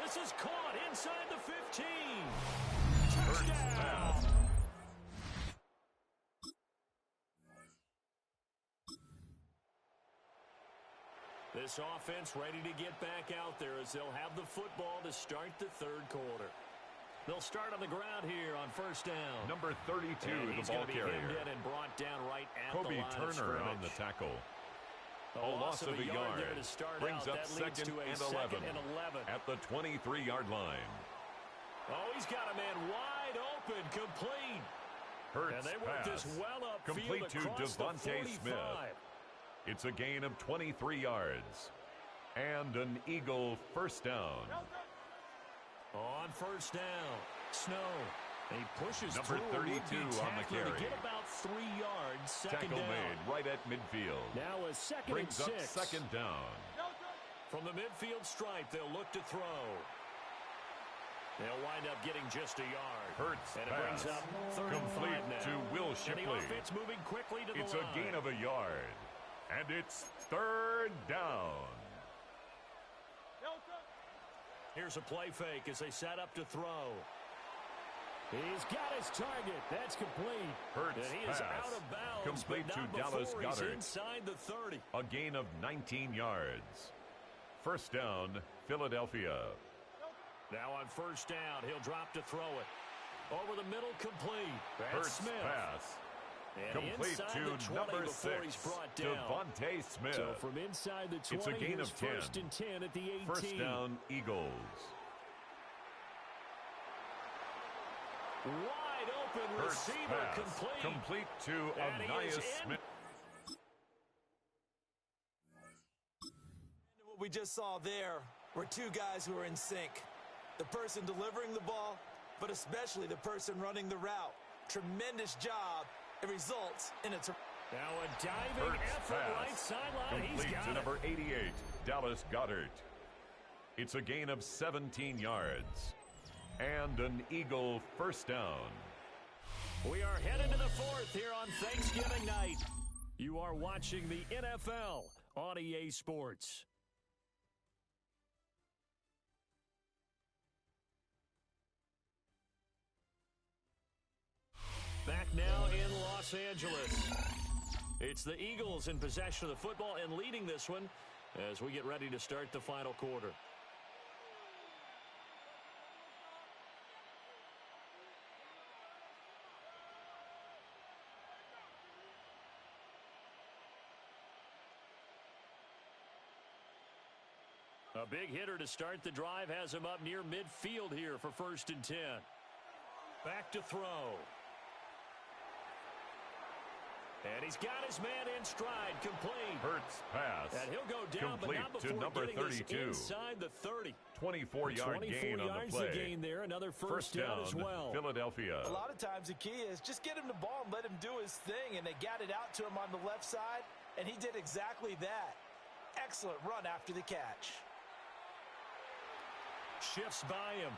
This is caught inside the 15. Touchdown. This offense ready to get back out there as they'll have the football to start the third quarter. They'll start on the ground here on first down. Number 32, And the he's ball gonna be carrier. hemmed in and brought down right at Kobe the line of Turner on the scrimmage. tackle. A loss of a yard. there to start Brings out. up That leads 2nd to a and 2nd 11 and 11. at the 23-yard line. Oh, he's got a man wide open, complete. Hurts And they work pass. this well upfield Complete to across the Devontae 45. Smith. It's a gain of 23 yards. And an Eagle first down. On first down, Snow. He pushes Number through a 32 would-be on the tackler carry. to get about 3 yards. Second Tackle down. made right at midfield. Now a second Brings and up 6. second down. From the midfield stripe, they'll look to throw. They'll wind up getting just a yard. Hurts and it pass. brings up 35 Complete now. to Will And Shipley. the offense moving quickly to the It's line. a gain of a yard. And it's third down. Here's a play fake as they set up to throw. He's got his target. That's complete. Hurts and he is pass. out of bounds. Complete but to not Dallas before he's Goedert. inside the 30. A gain of 19 yards. First down, Philadelphia. Now on first down, he'll drop to throw it. Over the middle, complete. That's Hurts Smith. pass. And Complete inside to the 20 number before 6, he's brought down. Devontae Smith. So from inside the 20, It's a gain here's of 10. first and 10 at the 18. First down, Eagles. Wide open Hurts receiver, pass. complete. Complete to And he is Anaya in. Smith. What we just saw there were 2 guys who are in sync. The person delivering the ball, but especially the person running the route. Tremendous job. It results in a... Now a diving Hurts effort pass. right sideline. He's Complete got to it. number 88, Dallas Goedert. It's a gain of 17 yards. And an Eagle first down. We are headed to the 4th here on Thanksgiving night. You are watching the NFL on EA Sports. Back now in Los Angeles. It's the Eagles in possession of the football and leading this one as we get ready to start the final quarter. A big hitter to start the drive has him up near midfield here for first and 10. Back to throw. And he's got his man in stride, complete. Hurts pass. And he'll go down, complete but not before to number getting 32. this inside the 30. 24-yard gain on the play. Gain there, another first down as well. Philadelphia. A lot of times the key is just get him the ball and let him do his thing, and they got it out to him on the left side, and he did exactly that. Excellent run after the catch. Shifts by him.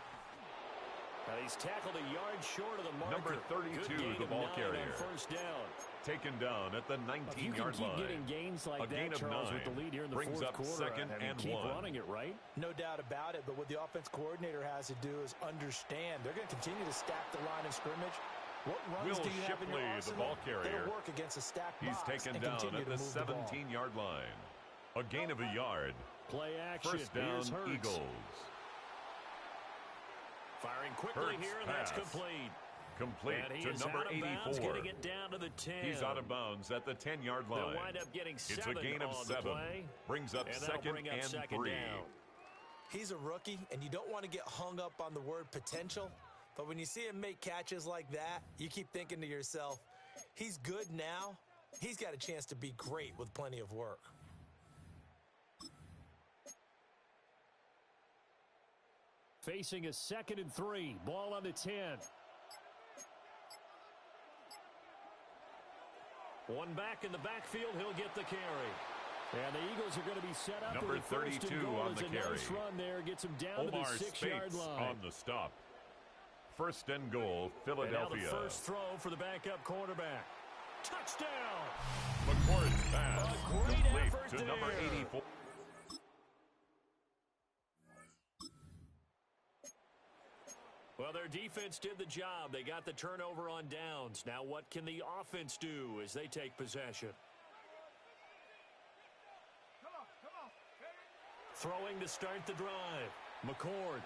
He's tackled a yard short of the marker. Number 32, the ball carrier. First down. Taken down at the 19-yard line. Getting gains like a gain of 9 with the lead here in the brings fourth up quarter. second and keep 1. Running it, right? No doubt about it, but what the offense coordinator has to do is understand they're going to continue to stack the line of scrimmage. What runs do you have in your arsenal? The ball carrier. That'll work against a stacked box. He's taken down at the 17-yard line. A gain of a yard. Play action. First down, Eagles. Firing quickly here, and that's complete. Complete to number 84. Getting it down to the 10. He's out of bounds at the 10-yard line. They'll wind up getting 7 it's a gain of 7. Brings up second and 3. Down. He's a rookie, and you don't want to get hung up on the word potential. But when you see him make catches like that, you keep thinking to yourself, he's good now. He's got a chance to be great with plenty of work. Facing a 2nd and 3. Ball on the 10. One back in the backfield. He'll get the carry. And the Eagles are going to be set up. Number 32 on the carry. Nice run there. Gets him down Omar to the 6-yard line. On the stop. First and goal, Philadelphia. And now the first throw for the backup quarterback. Touchdown! McCord's pass. Complete to number 84. Well, their defense did the job. They got the turnover on downs. Now what can the offense do as they take possession? Throwing to start the drive. McCord.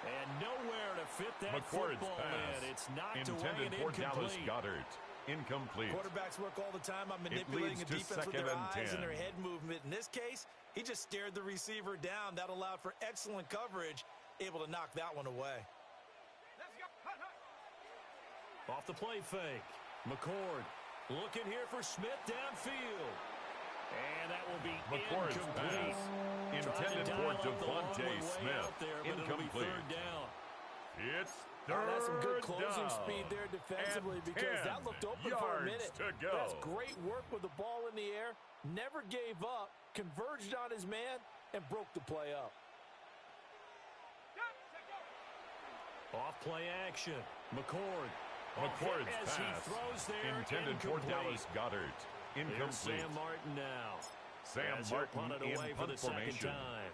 And nowhere to fit that McCord's football pass. in. It's knocked intended away and for Dallas incomplete. Goedert. Incomplete. Quarterbacks work all the time on manipulating a defense with their eyes and their head movement. In this case, he just stared the receiver down. That allowed for excellent coverage, able to knock that one away. Off the play fake. McCord looking here for Smith downfield. And that will be McCord's incomplete. Pass. Intended for Devontae Smith. Incomplete. It's third that's some good closing down. Speed there defensively because that looked open for a minute. To go. That's great work with the ball in the air. Never gave up. Converged on his man and broke the play up. Off play action. McCord's pass. He throws there. Intended for Dallas Goedert. Incomplete. Here's Sam Martin now. Sam Martin in away for the formation. Second time.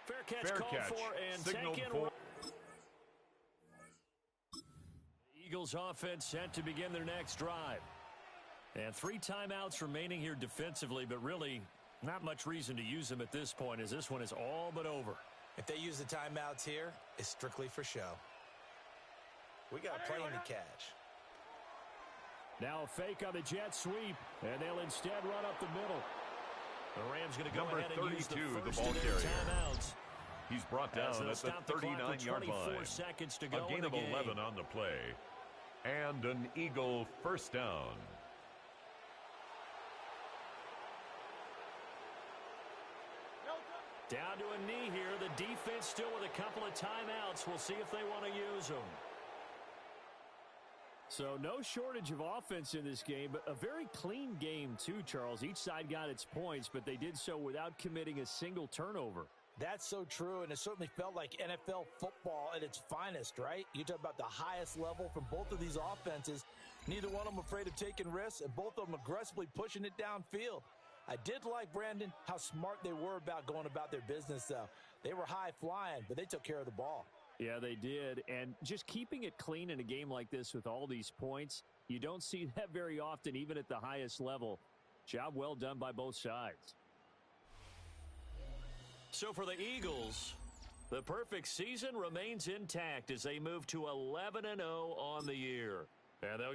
Fair catch for and signaled taken. for. The Eagles offense set to begin their next drive. And 3 timeouts remaining here defensively, but really not much reason to use them at this point as this one is all but over. If they use the timeouts here, it's strictly for show. We got plenty to catch. Now a fake on the jet sweep, and they'll instead run up the middle. The Rams going to go ahead and use the ball carrier. Timeouts. He's brought down at the 39-yard line. Seconds to go a gain of 11 on the play. And an Eagle first down. Down to a knee here. The defense still with a couple of timeouts. We'll see if they want to use them. So no shortage of offense in this game, but a very clean game too, Charles. Each side got its points, but they did so without committing a single turnover. That's so true, and it certainly felt like NFL football at its finest, right? You talk about the highest level from both of these offenses. Neither one of them afraid of taking risks, and both of them aggressively pushing it downfield. I did like, Brandon, how smart they were about going about their business, though. They were high-flying, but they took care of the ball. Yeah, they did. And just keeping it clean in a game like this with all these points, you don't see that very often, even at the highest level. Job well done by both sides. So for the Eagles, the perfect season remains intact as they move to 11-0 on the year. And they'll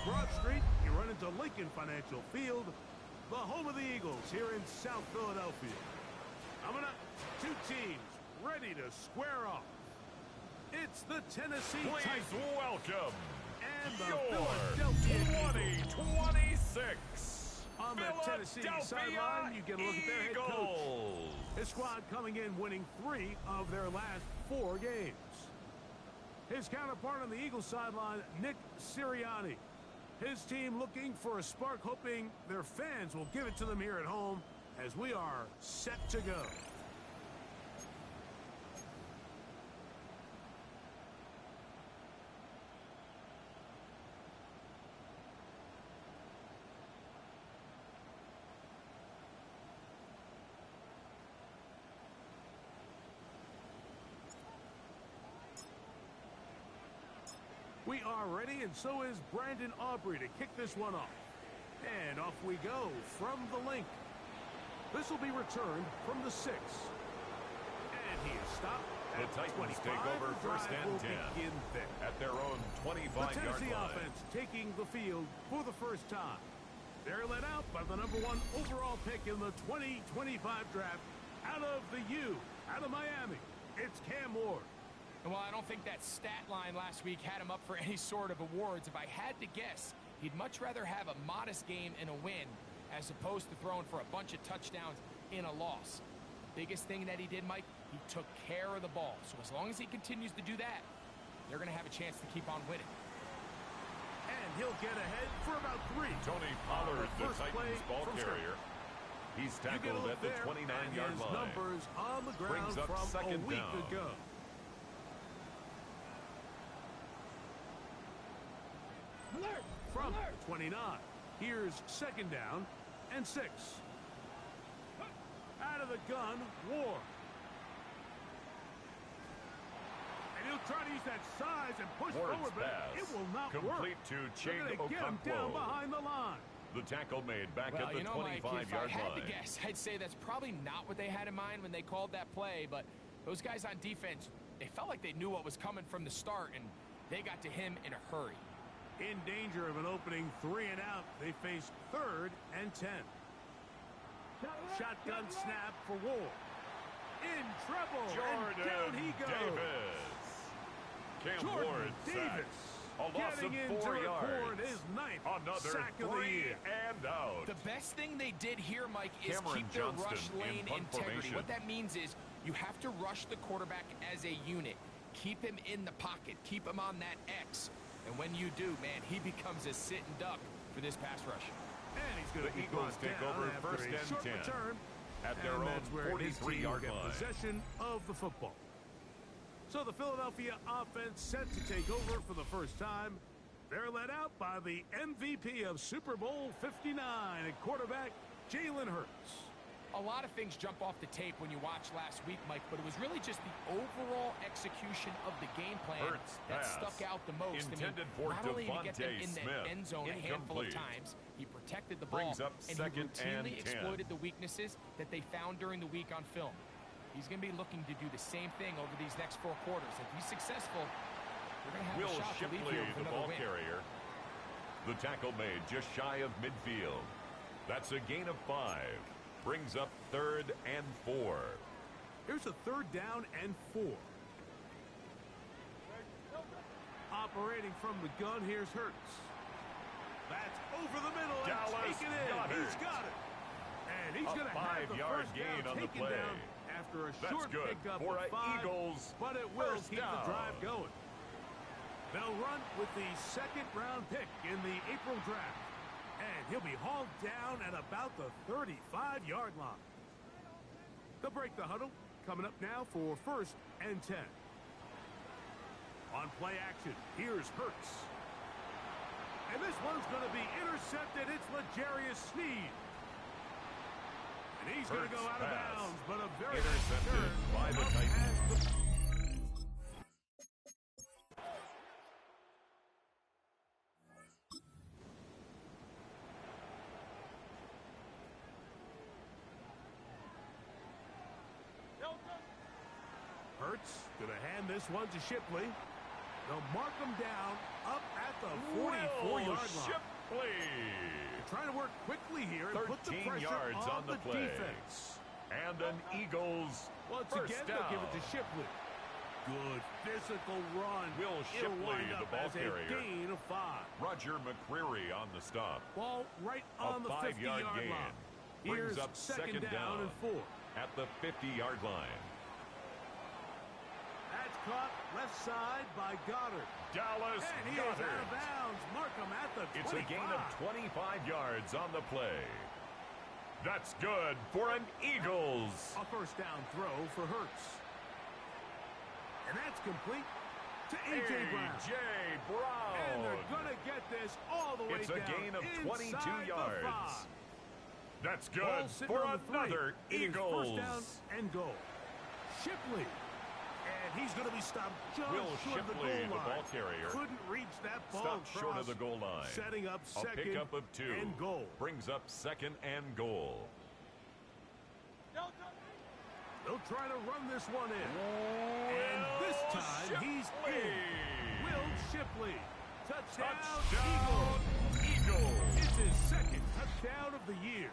Broad Street, you run into Lincoln Financial Field, the home of the Eagles here in South Philadelphia. Coming up, two teams ready to square off. It's the Tennessee Titans. Please welcome And the your Philadelphia 2026 on the Tennessee sideline, you get a look at their head coach. His squad coming in winning 3 of their last 4 games. His counterpart on the Eagles sideline, Nick Sirianni. His team looking for a spark, hoping their fans will give it to them here at home as we are set to go. We are ready, and so is Brandon Aubrey to kick this one off. And off we go from the link. This will be returned from the 6. And he is stopped The at Titans 25. take over first and 10 begin there. at their own The 25-yard Tennessee line. offense taking the field for the first time. They're led out by the #1 overall pick in the 2025 draft out of the U, out of Miami. It's Cam Ward. And while I don't think that stat line last week had him up for any sort of awards, if I had to guess, he'd much rather have a modest game and a win as opposed to throwing for a bunch of touchdowns in a loss. Biggest thing that he did, Mike, he took care of the ball. So as long as he continues to do that, they're going to have a chance to keep on winning. And he'll get ahead for about 3. Tony Pollard, the First play Titans ball from carrier. He's You get a tackled look at the there, 29-yard and his line. numbers on the ground Brings up from a second week down. ago. From 29. Here's second down and 6. Out of the gun, Ward. And he'll try to use that size and push Ward's forward, but pass it will not complete work. to They're Chig gonna get him down Okonkwo. behind the line. The tackle made back Well, at the you know, Mike, if I 25-yard had line. to guess, I'd say that's probably not what they had in mind when they called that play, but those guys on defense, they felt like they knew what was coming from the start, and they got to him in a hurry. In danger of an opening 3 and out, they face 3rd and 10. Shotgun snap for Ward. In trouble, and down he goes. Davis. Cam Jordan Ward Davis sacked. A loss getting of in 4 to yards. record his 9th Another sack of the 3 year. and out. The best thing they did here, Mike, is Cameron keep their Johnston rush in lane punt integrity. formation. What that means is you have to rush the quarterback as a unit. Keep him in the pocket. Keep him on that X. And when you do, man, he becomes a sitting duck for this pass rush. And he's going to The be Eagles brought take down over after first a and short 10 return, at their and own that's where his team will 43-yard get line. possession of the football. So the Philadelphia offense set to take over for the first time. They're led out by the MVP of Super Bowl 59 at quarterback, Jalen Hurts. A lot of things jump off the tape when you watch last week, Mike, but it was really just the overall execution of the game plan Hurts that pass. stuck out the most. Intended for not only did he get them Devontae in the Smith. end zone a handful of Incomplete. times, he protected the ball, Brings up and he second routinely and 10. exploited the weaknesses that they found during the week on film. He's going to be looking to do the same thing over these next 4 quarters. If he's successful, they're going to have Will a shot to leave Shipley, here with the another ball win. carrier. The tackle made just shy of midfield. That's a gain of 5. Brings up 3rd and 4. Here's a 3rd down and 4. Operating from the gun, here's Hurts. That's over the middle and Dallas taken in. Goedert. He's got it. And he's A going to have the 5-yard first gain down on the taken play. down after a That's short good pickup for of an 5, Eagles but it will first keep the down. drive going. They'll run with the 2nd-round pick in the April draft. And he'll be hauled down at about the 35-yard line. They'll break the huddle. Coming up now for 1st and 10. On play action, here's Hurts. And this one's going to be intercepted. It's L'Jarius Sneed. And he's going to go out of Hurts pass. bounds, but a very Intercepted nice turn by the up Titans. at the Hurts going to hand this one to Shipley. They'll mark them down up at the 44-yard line. Shipley. Trying to work quickly here and put the 13 pressure yards on the play. defense. And an Eagles Once first again, down. they'll give it to Shipley. Good physical run. Will It'll Shipley, wind the up ball as a carrier. gain of 5. Roger McCreary on the stop. Ball right on the 5-yard 50-yard gain. line. Brings Here's up second down and 4. at the 50-yard line. That's caught left side by Goddard. Dallas And he is out of bounds. Mark him at the 25. It's a gain of 25 yards on the play. That's good for an Eagles. A first down throw for Hurts. And that's complete to A.J. Brown. A.J. Brown. And they're going to get this all the way It's down a gain of 22 inside yards. the 5. That's good Ball sitting for on the 3. another It is Eagles. first down and goal. Shipley. And he's going to be stopped just Will short of the Shipley, goal the line. ball carrier, Couldn't reach that ball stopped across, short of the goal line. setting up A second pickup of 2 and goal. brings up second and goal. They'll try to run this one in. And this time he's in. Will Shipley. Touchdown, Eagles. It's his second touchdown of the year.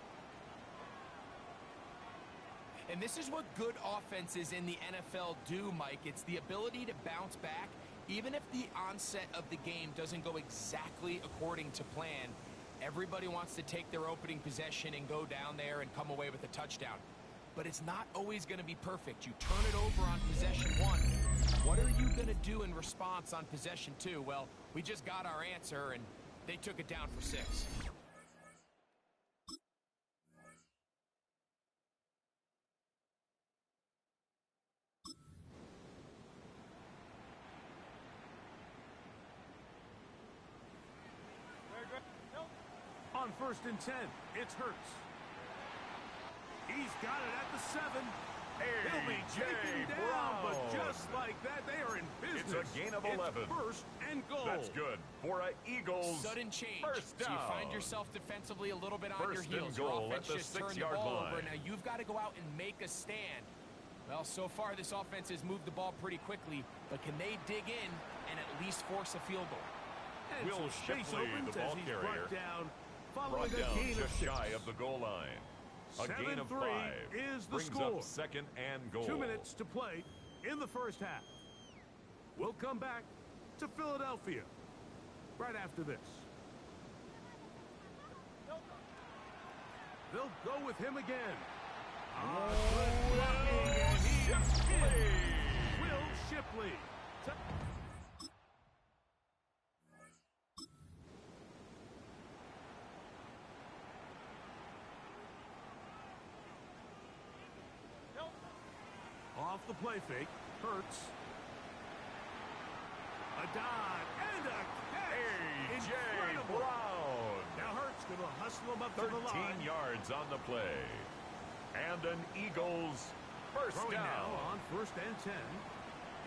And this is what good offenses in the NFL do, Mike. It's the ability to bounce back, even if the onset of the game doesn't go exactly according to plan. Everybody wants to take their opening possession and go down there and come away with a touchdown. But it's not always going to be perfect. You turn it over on possession 1. What are you going to do in response on possession 2? Well, we just got our answer, and they took it down for 6. On 1st and 10, it's Hurts. He's got it at the 7. He'll be taken down, but just like that, they are in business. It's a gain of 11. It's first and goal. That's good for an Eagles. Sudden change. First down. So you find yourself defensively a little bit on your First heels. and goal Your at offense the just turned the 6-yard ball line. over. Now you've got to go out and make a stand. Well, so far this offense has moved the ball pretty quickly, but can they dig in and at least force a field goal? And Will some space Shipley, opens the ball as he's carrier, brought down following brought down a gain of just 6. shy of the goal line. A gain of 7-3 5 is the brings score. up second and goal. 2 minutes to play in the first half. We'll come back to Philadelphia right after this. They'll go with him again. Good blocking, and he's in. Will Shipley. Off the play fake, Hurts. A dive and a catch. A.J. Incredible. Brown. Now Hurts going to hustle him up to the 13 line. yards on the play. And an Eagles first Throwing down. now on 1st and 10.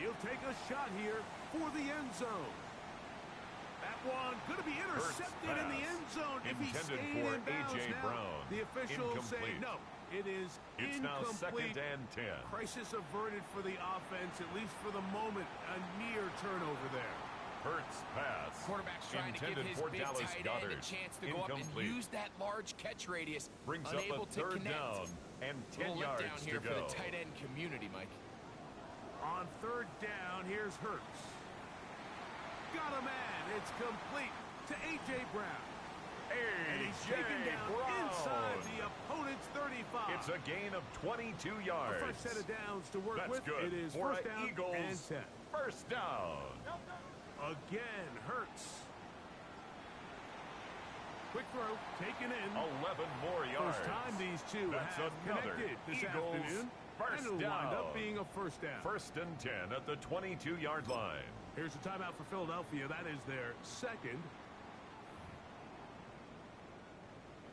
He'll take a shot here for the end zone. That one going to be intercepted in the end zone. If he Intended stayed for in bounds A.J. now, Brown. the officials say Incomplete. no. It is It's now incomplete. 2nd and 10. Crisis averted for the offense, at least for the moment. A near turnover there. Hurts pass. Quarterback's trying to give Intended his for big Dallas tight Goddard. end a chance to go up and Incomplete. use that large catch radius. Brings Unable up a to 3rd connect. down and 10 Little yards letdown to here for go. the tight end community, Mike. On 3rd down, here's Hurts. Got a man. It's complete to A.J. Brown. And he's A.J. taken down Brown. inside the opponent's 35. It's a gain of 22 yards. A fresh set of downs to work That's with. good It is for first an down Eagles and 10. first down. Again, Hurts. Quick throw, taken in. 11 more yards. First time these two That's have another connected this Eagles afternoon. first And it'll down. wind up being a first down. 1st and 10 at the 22-yard line. Here's the timeout for Philadelphia. That is their second.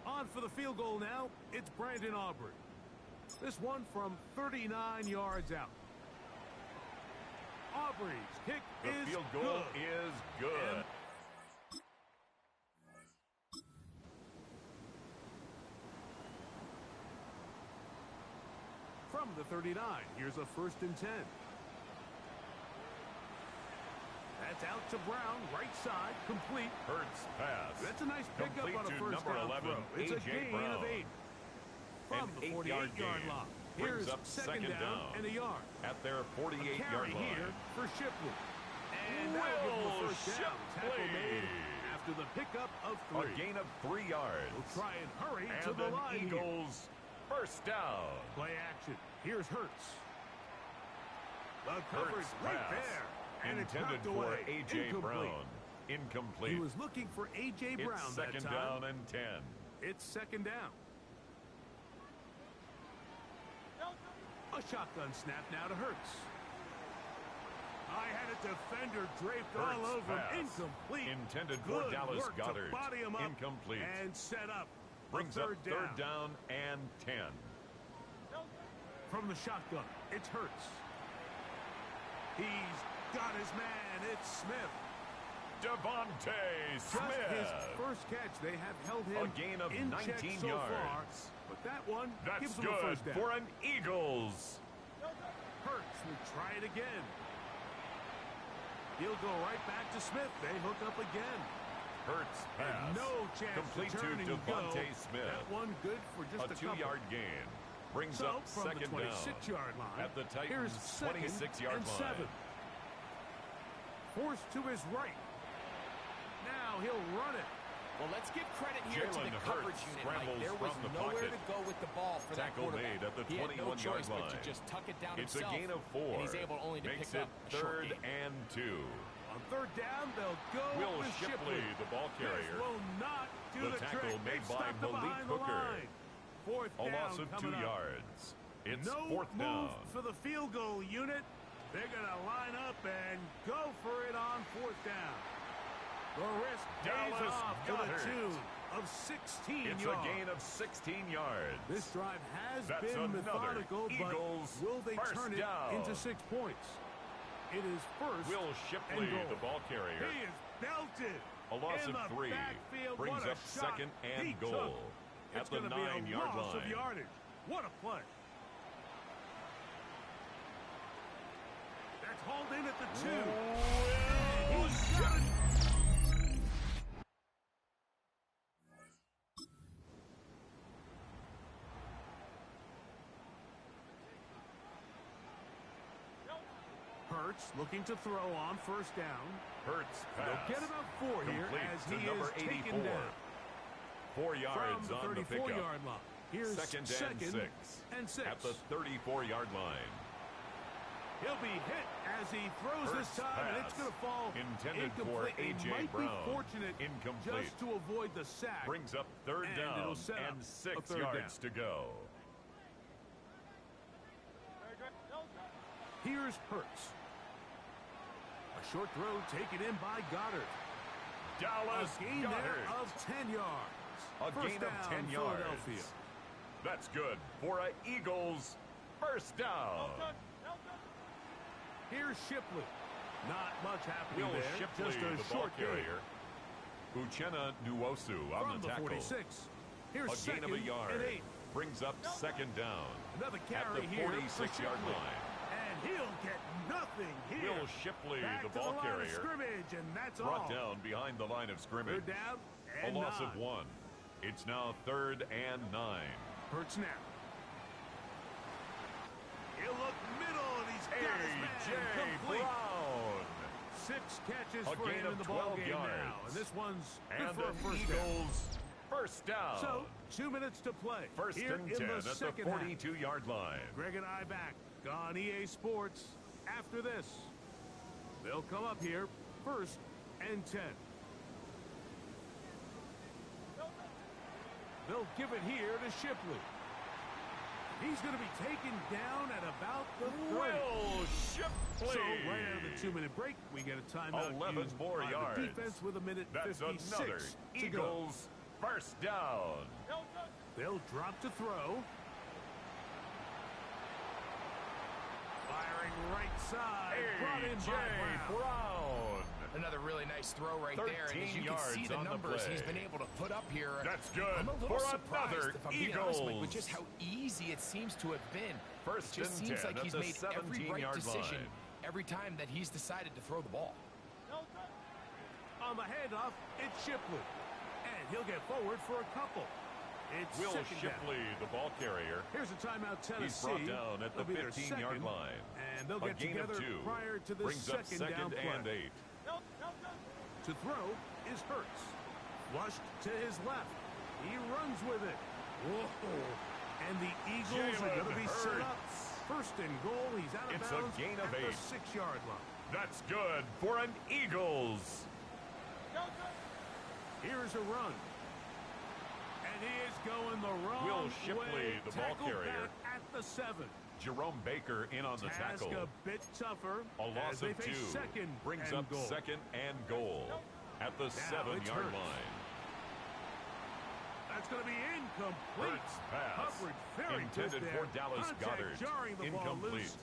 On for the field goal now, it's Brandon Aubrey. This one from 39 yards out. Aubrey's kick The is field goal good. is good. And from the 39, here's a 1st and 10. That's out to Brown, right side, complete. Hurts pass. That's a nice pickup complete on a to first number down 11, throw. It's a gain Brown. of 8. From the 8-yard 48-yard line. Here's up second down and a yard. At their 48-yard line. Here for Shipley. And that'll give him a first down. Tackle made after the pickup of 3. A gain of 3 yards. We'll try and hurry and to the line Eagles here. First down. Play action. Here's Hurts. The coverage right there. And intended for A.J. Brown. Incomplete. He was looking for A.J. Brown it's that time. second down and 10. It's second down. A shotgun snap now to Hurts. I had a defender draped Hurts all over pass. him. Incomplete. Intended Good for Dallas work Goedert. to body him up Incomplete. and set up. Brings up third down and 10. From the shotgun, it's Hurts. He's got his man. It's Smith. Devontae Just Smith. his first catch. They have held him a gain of in 19 check so yards. far, but that one That's gives him good a first down. for an Eagles. Hurts will try it again. He'll go right back to Smith. They hook up again. Hurts pass. And no chance complete to turn and Devontae go. Smith. That one good for just a 2-yard gain. Brings so up from second the down 26-yard line. at the Here's Titans' 26-yard line. 7. Forced to his right. Now he'll run it. Well, let's give credit here to the coverage unit, Mike. There was nowhere to go with the ball for that Tackle quarterback. made at the he had no 21-yard choice line. but to just tuck it down It's himself. a gain of 4. And he's able only to Makes pick it up a short third gain. and 2. On third down, they'll go Will with Shipley, the ball carrier. This will not do The the tackle trick. made They by stopped him Malik behind the Hooker. line. Fourth A down loss of 2 coming up. yards. It's no fourth move down. for the field goal unit. They're going to line up and go for it on fourth down. The risk pays Dallas off to the Goedert. tune of 16 It's yards. a gain of 16 yards. This drive has That's been another methodical, Eagles but will they first turn it down. into 6 points? It is first Will Shipley, and goal. the ball carrier. He is belted. A loss in of the 3. Backfield. Brings What a up shot second and he goal took. at It's the going to be a 9-yard loss line. of yardage. What a play. That's hauled in at the 2. Will He's got it. Hurts looking to throw on first down. Hurts pass. They'll get about 4 here Complete as to he number is 84. taken down. 4 yards From on the the pickup. 34-yard line. Here's Second and 6. At the 34-yard line. He'll be hit as he throws Hurts this time, and it's pass. going to fall Intended incomplete. for A.J. He might Brown. be fortunate Incomplete. just to avoid the sack. Brings up third And down it'll set up and a 6 third yards to go. Here's Hurts. A short throw taken in by Goddard. Dallas A gain Goedert. there of 10 yards. A First gain down, of 10 yards. Philadelphia. That's good for a Eagles first down. Here's Shipley. Not much happening Will there. Shipley, Just a the ball short gain. carrier. Uchenna Nwosu on From the tackle. 46. Here's A gain second of a yard. and 8. Brings up second down. Another At carry the here for 46-yard Shipley. line. And he'll get nothing here. Will Shipley, Back the to ball line of carrier, scrimmage, and that's brought all. down behind the line of scrimmage. Third down A and loss 9. of 1. It's now third and 9. Hurts now. He'll look middle, and he's got his man A.J. complete. Brown. 6 catches A for gain him of in the ball 12 game yards. now, and this one's good And for a an first down. Eagles first down. So, 2 minutes to play. First here and in 10 the at the second half. 42-yard line. Greg and I back on EA Sports after this. They'll come up here first and 10. They'll give it here to Shipley. He's going to be taken down at about the 30. Will Shipley. So right out of the 2-minute break, we get a timeout 11 used more by yards. the defense with a minute That's 56 another to go. Eagles first down. They'll drop to throw. Firing right side. Brought in A.J. by Brown. Brown. Another really nice throw right there. And as 13 you can see yards the on the numbers he's play. been able to put up here. That's good I'm a little for surprised, another if I'm being honest, Mike, with Eagles. just how easy it seems to have been. First it just and seems 10 like at he's the made every right 17-yard decision line. every time that he's decided to throw the ball. On the handoff, it's Shipley. And he'll get forward for a couple. It's Will Shipley, the ball carrier. Here's a timeout, Tennessee. He's brought down at the 15-yard line. And they'll get together prior to the brings up second down play. and 8. To throw is Hurts. Flushed to his left. He runs with it. Whoa. And the Eagles are going to be set up. First and goal. He's out of bounds a gain of at 8. the 6-yard line. That's good for an Eagles. Here's a run. And he is going the wrong Will Shipley, way. the ball carrier. At the 7. Jerome Baker in on the tackle. A bit tougher. A loss of 2. Brings up goal. second and goal at the 7-yard line. That's going to be incomplete. Pass. Coverage very intended for Dallas Goedert. Jarring the Incomplete. ball loose.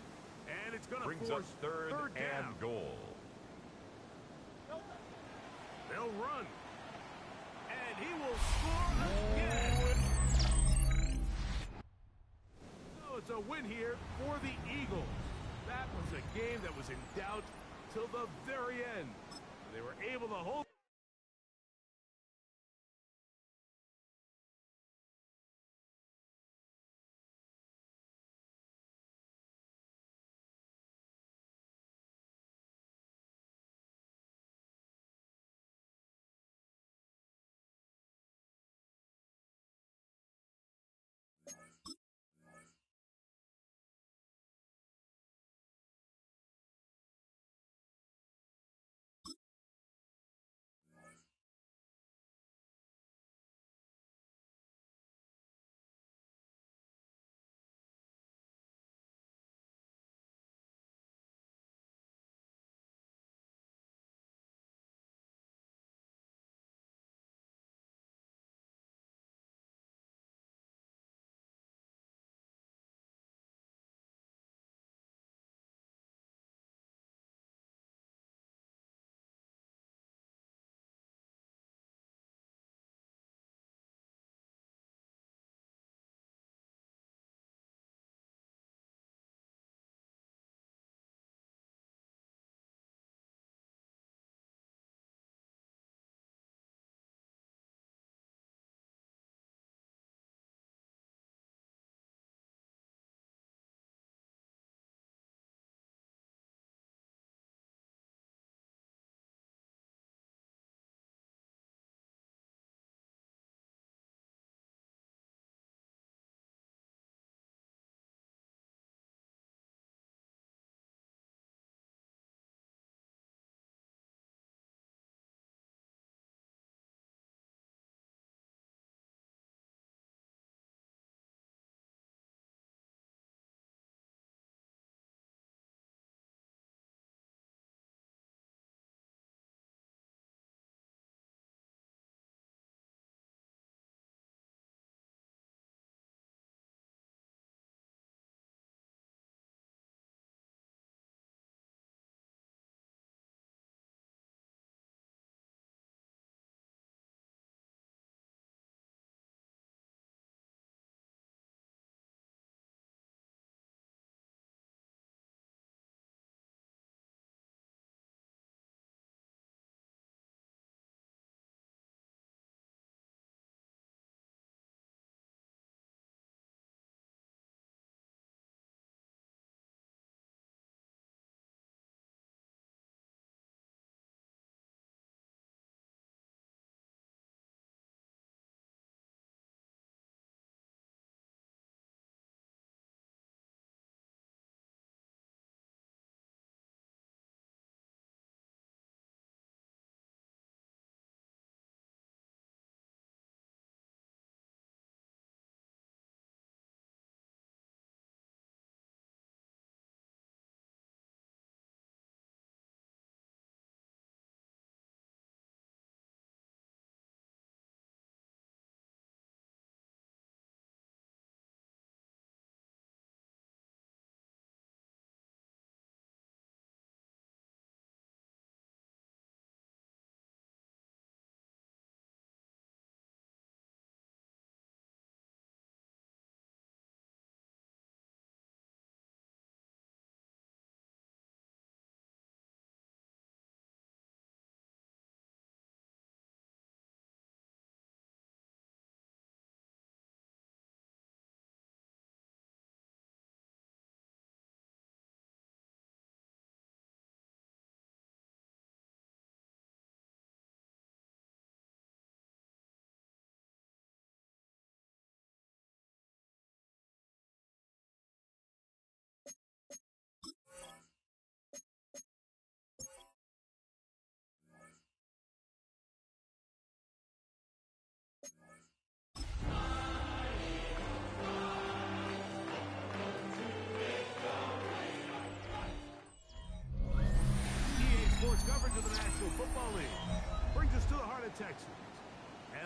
And it's going to brings force up third down. and goal. They'll run. And he will score again. So it's a win here for the Eagles. That was a game that was in doubt till the very end. They were able to hold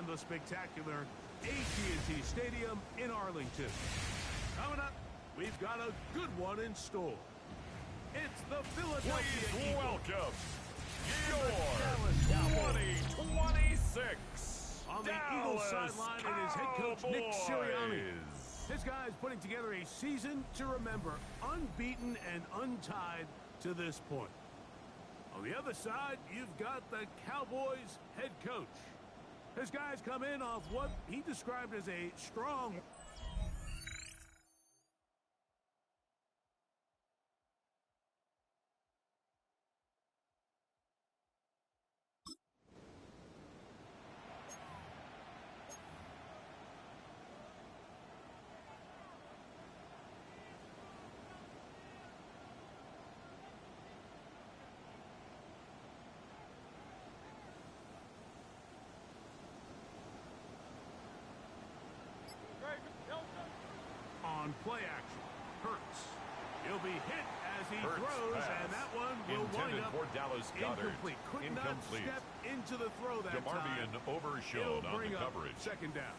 from the spectacular AT&T Stadium in Arlington. Coming up, we've got a good one in store. It's the Philadelphia Please Eagles. welcome your 2026 on the Eagles sideline, it is head coach Nick Sirianni. This guy is putting together a season to remember, unbeaten and untied to this point. On the other side, you've got the Cowboys head coach. This guy's come in off what he described as a strong on play action. Hurts. He'll be hit as he throws, pass. and that one will Intended wind up for Dallas Goedert. incomplete. Could not Incomplete. step into the throw that DeMarvion time. overshowed He'll on bring the up coverage. second down.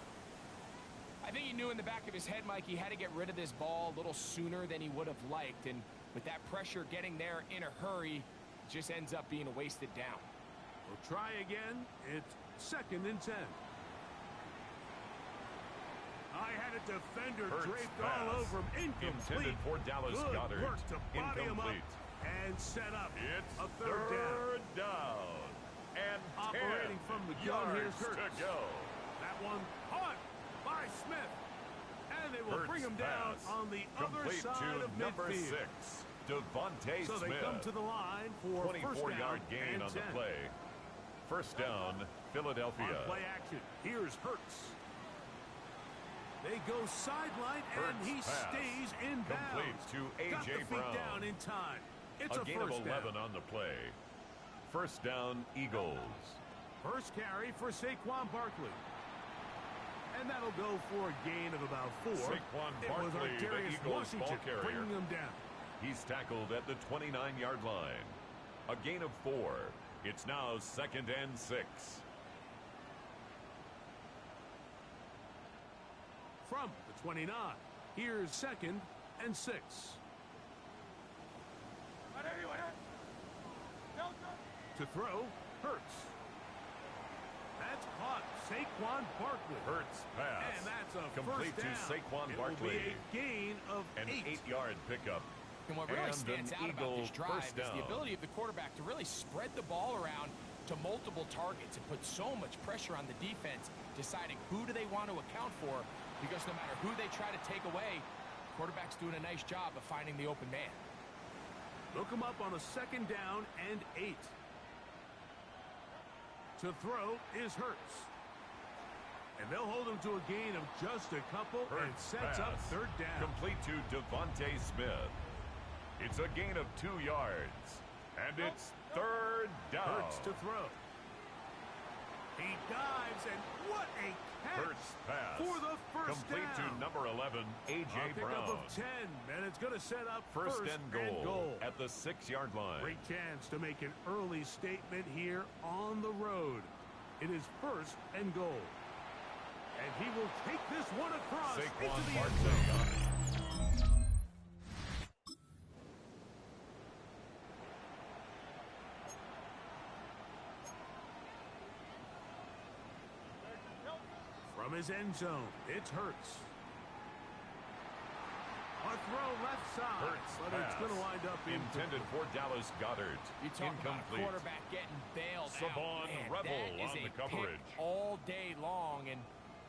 I think he knew in the back of his head, Mike, he had to get rid of this ball a little sooner than he would have liked. And with that pressure getting there in a hurry, it just ends up being a wasted down. We'll try again. It's 2nd and 10. I had a defender Hurts draped pass. all over him. Incomplete. Intended for Dallas Good Goedert. work to body him up Incomplete. and set up. It's a third down. And Operating 10 from the gun, here's yards to Hurts. go. That one caught by Smith. And they will Hurts bring him down pass. on the other Complete side to of number midfield. 6, Devontae So they Smith. come to the line for first down 24-yard gain and on 10. the play. First down, Philadelphia. On play action, here's Hurts. They go sideline, and Hurts he pass. stays in Complete bounds. to Got the A.J. feet Brown. down in time. It's A a gain of first 11 down. on the play. First down, Eagles. First carry for Saquon Barkley. And that'll go for a gain of about 4. Saquon It was Barkley, the Ar'Darius Eagles Washington ball carrier. bringing him down. He's tackled at the 29-yard line. A gain of 4. It's now 2nd and 6. From the 29, here's 2nd and 6. To throw, Hurts. That's caught. Saquon Barkley. Hurts pass. And that's a complete first down. to Saquon It Barkley. will be a gain of An 8. 8-yard pickup. And what really And stands an out about this Eagle drive first is the down. ability of the quarterback to really spread the ball around to multiple targets and put so much pressure on the defense, deciding who do they want to account for, because no matter who they try to take away, quarterback's doing a nice job of finding the open man. Look him up on a 2nd down and 8. To throw is Hurts. And they'll hold him to a gain of just a couple, and Hurts sets up pass. 3rd down. Complete to Devontae Smith. It's a gain of 2 yards. And it's 3rd down. Hurts to throw. He dives, and what a catch Hurts pass. for the first Complete down. to number 11, A.J. A pickup Brown. of 10, and it's going to set up First and goal at the 6-yard line. Great chance to make an early statement here on the road. It is 1st and goal. And he will take this one across into Saquon the end Barkley zone. on it. From his end zone, it's Hurts. A throw left side, Hurts but pass. it's going to wind up Intended for Dallas Goedert. You talk about a Incomplete. quarterback getting bailed Savon out. Man, Rebel that is on a the coverage. pick all day long, and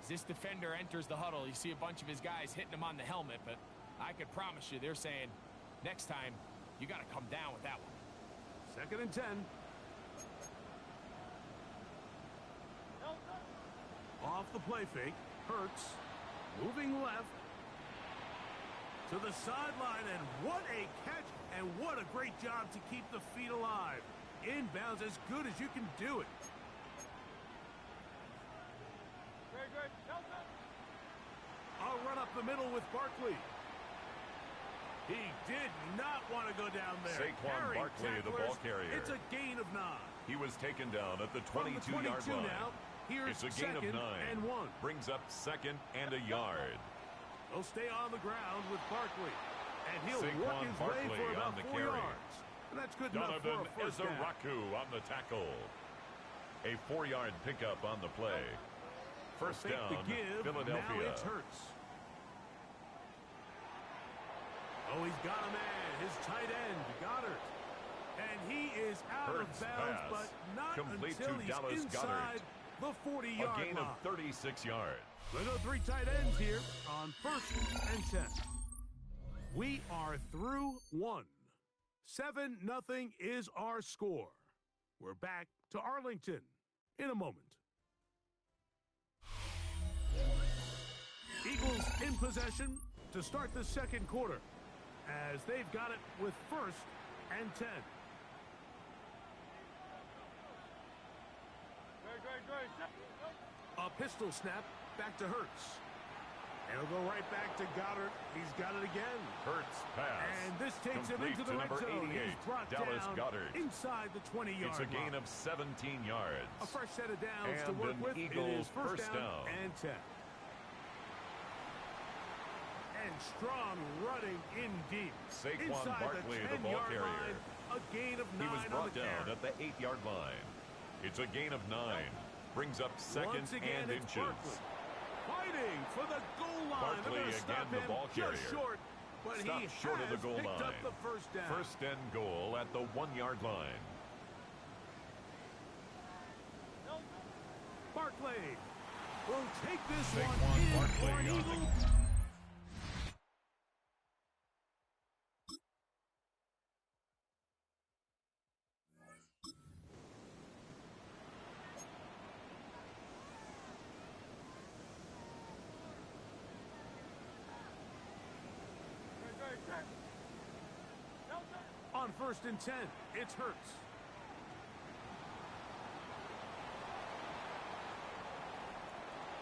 as this defender enters the huddle, you see a bunch of his guys hitting him on the helmet, but I could promise you they're saying, next time, you got to come down with that one. 2nd and 10. Off the play fake, Hurts moving left to the sideline, and what a catch, and what a great job to keep the feet alive. Inbounds as good as you can do it. Very good. A run up the middle with Barkley. He did not want to go down there. Saquon Carrying Barkley, the tacklers. ball carrier. It's a gain of 9. He was taken down at the From the 22-yard 22 line. now, Here's it's a gain of 9. And 1. Brings up 2nd and a yard. He'll stay on the ground with Barkley. And he'll Saquon work his Barkley way for about on the 4 carry. yards. And that's good enough for a Donovan first down. Ezeraku on the tackle. A 4-yard pickup on the play. First down, Philadelphia. Now it's Hurts. Oh, he's got a man. His tight end, Goddard. And he is out Hurts of bounds, pass. but not Complete until to he's Dallas inside the 40-yard line. A gain of 36 yards. We'll go 3 tight ends here on 1st and 10. We are through 1. 7-0 is our score. We're back to Arlington in a moment. Eagles in possession to start the second quarter as they've got it with 1st and 10. A pistol snap back to Hurts. And he'll go right back to Goddard. He's got it again. Hurts pass. And this takes him Complete into the to red number zone. 88, He's brought Dallas down Goedert. inside the 20-yard line. It's a gain of 17 yards. A fresh set of downs and to work an with. Eagles It is first down. and 10. And strong running in deep. Saquon inside Barkley, the ball ten-yard carrier. line, a gain of 9 He was on brought the down carry. at the 8-yard line. It's a gain of 9. Brings up 2nd Once again, and it's inches. Barkley fighting for the goal line. Barkley They're gonna stop again, the him ball carrier. just short, but Stopped he short of the has goal picked line. up the first down. First and goal at the 1-yard line. Barkley will take this Saquon one in Barkley for an on Eagle. On 1st and 10, it's Hurts.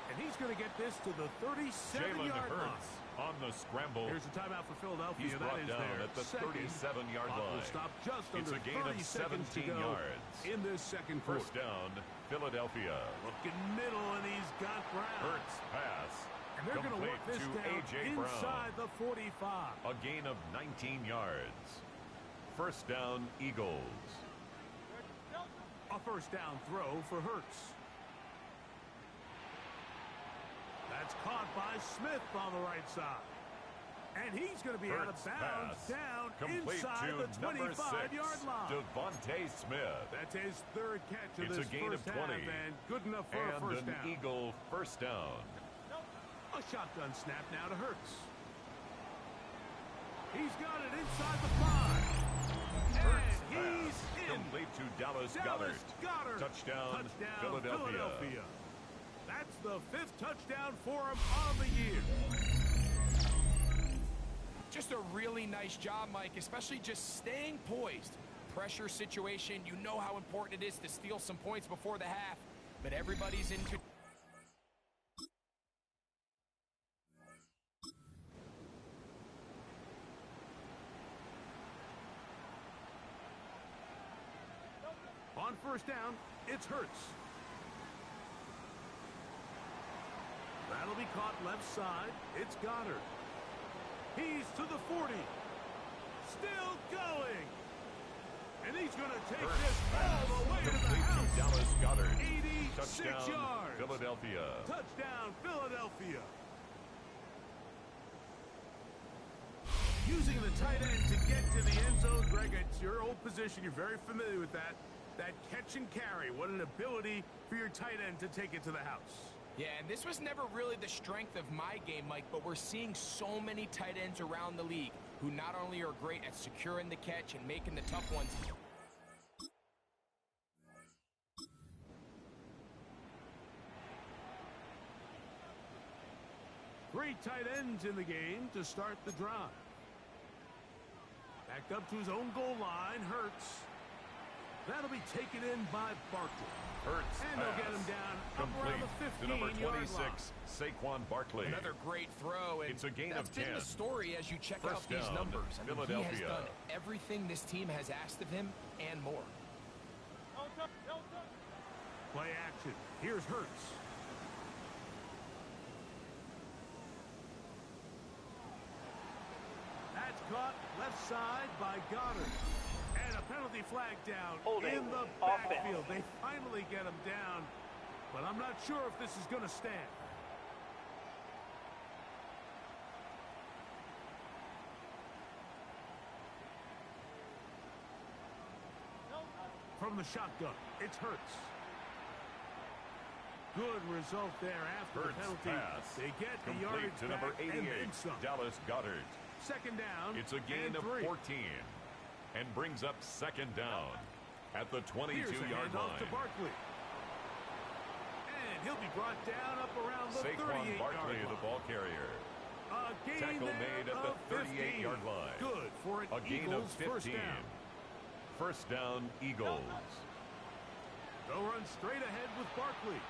And he's going to get this to the 37-yard line. Hurts on the scramble. Here's a timeout for Philadelphia. He's brought that is down their at the second. 37-yard Clock will line. stop just It's under a gain 30 of seconds to 17 go yards. in this second quarter. First down, Philadelphia. Looking middle, and he's got Brown. Hurts pass. And they're going to work this to down A.J. inside Brown. the 45. A gain of 19 yards. First down, Eagles. A first down throw for Hurts. That's caught by Smith on the right side. And he's going to be out of Hurts bounds pass. down Complete inside to the number 25-yard 6, line. Devontae Smith. That's his 3rd catch of It's this a gain first of 20. half, and good enough for a And first an down. Eagle first down. A shotgun snap now to Hurts. He's got it inside the 5. Hurts And he's pass. in. Complete to Dallas Dallas Goedert. Goedert. Touchdown, Philadelphia. That's the 5th touchdown for him of the year. Just a really nice job, Mike, especially just staying poised. Pressure situation, you know how important it is to steal some points before the half, but everybody's into... On first down, it's Hurts. That'll be caught left side. It's Goddard. He's to the 40. Still going. And he's going to take this all the way to the house. Dallas Goedert. 86 Touchdown, yards. Philadelphia. Touchdown, Philadelphia. Using the tight end to get to the end zone, Greg, it's your old position. You're very familiar with that. That catch and carry. What an ability for your tight end to take it to the house. Yeah, and this was never really the strength of my game, Mike, but we're seeing so many tight ends around the league who not only are great at securing the catch and making the tough ones. Three tight ends in the game to start the drive. Back up to his own goal line, Hurts. That'll be taken in by Barkley. Hurts And they'll get him down up around the 15-yard line. Saquon Barkley. Another great throw, and It's a gain that's of been 10. the story as you check First out these down, numbers. I mean, he has Philadelphia. done everything this team has asked of him and more. Play action. Here's Hurts. That's caught left side by Goddard. And a penalty flag down in the backfield. They finally get him down, but I'm not sure if this is going to stand. From the shotgun, it's Hurts. Good result there after Hurts the penalty. Pass. They get the Complete yardage to number back 88, and then some. Dallas Goedert. Second down. It's a gain of 14 and brings up second down at the 22-yard line. To Barkley. And he'll be brought down up around the 38-yard line. Saquon Barkley, the ball carrier. Tackle made at the 38-yard line. Good for an gain Eagles of 15. First down, Eagles. They'll run straight ahead with Barkley.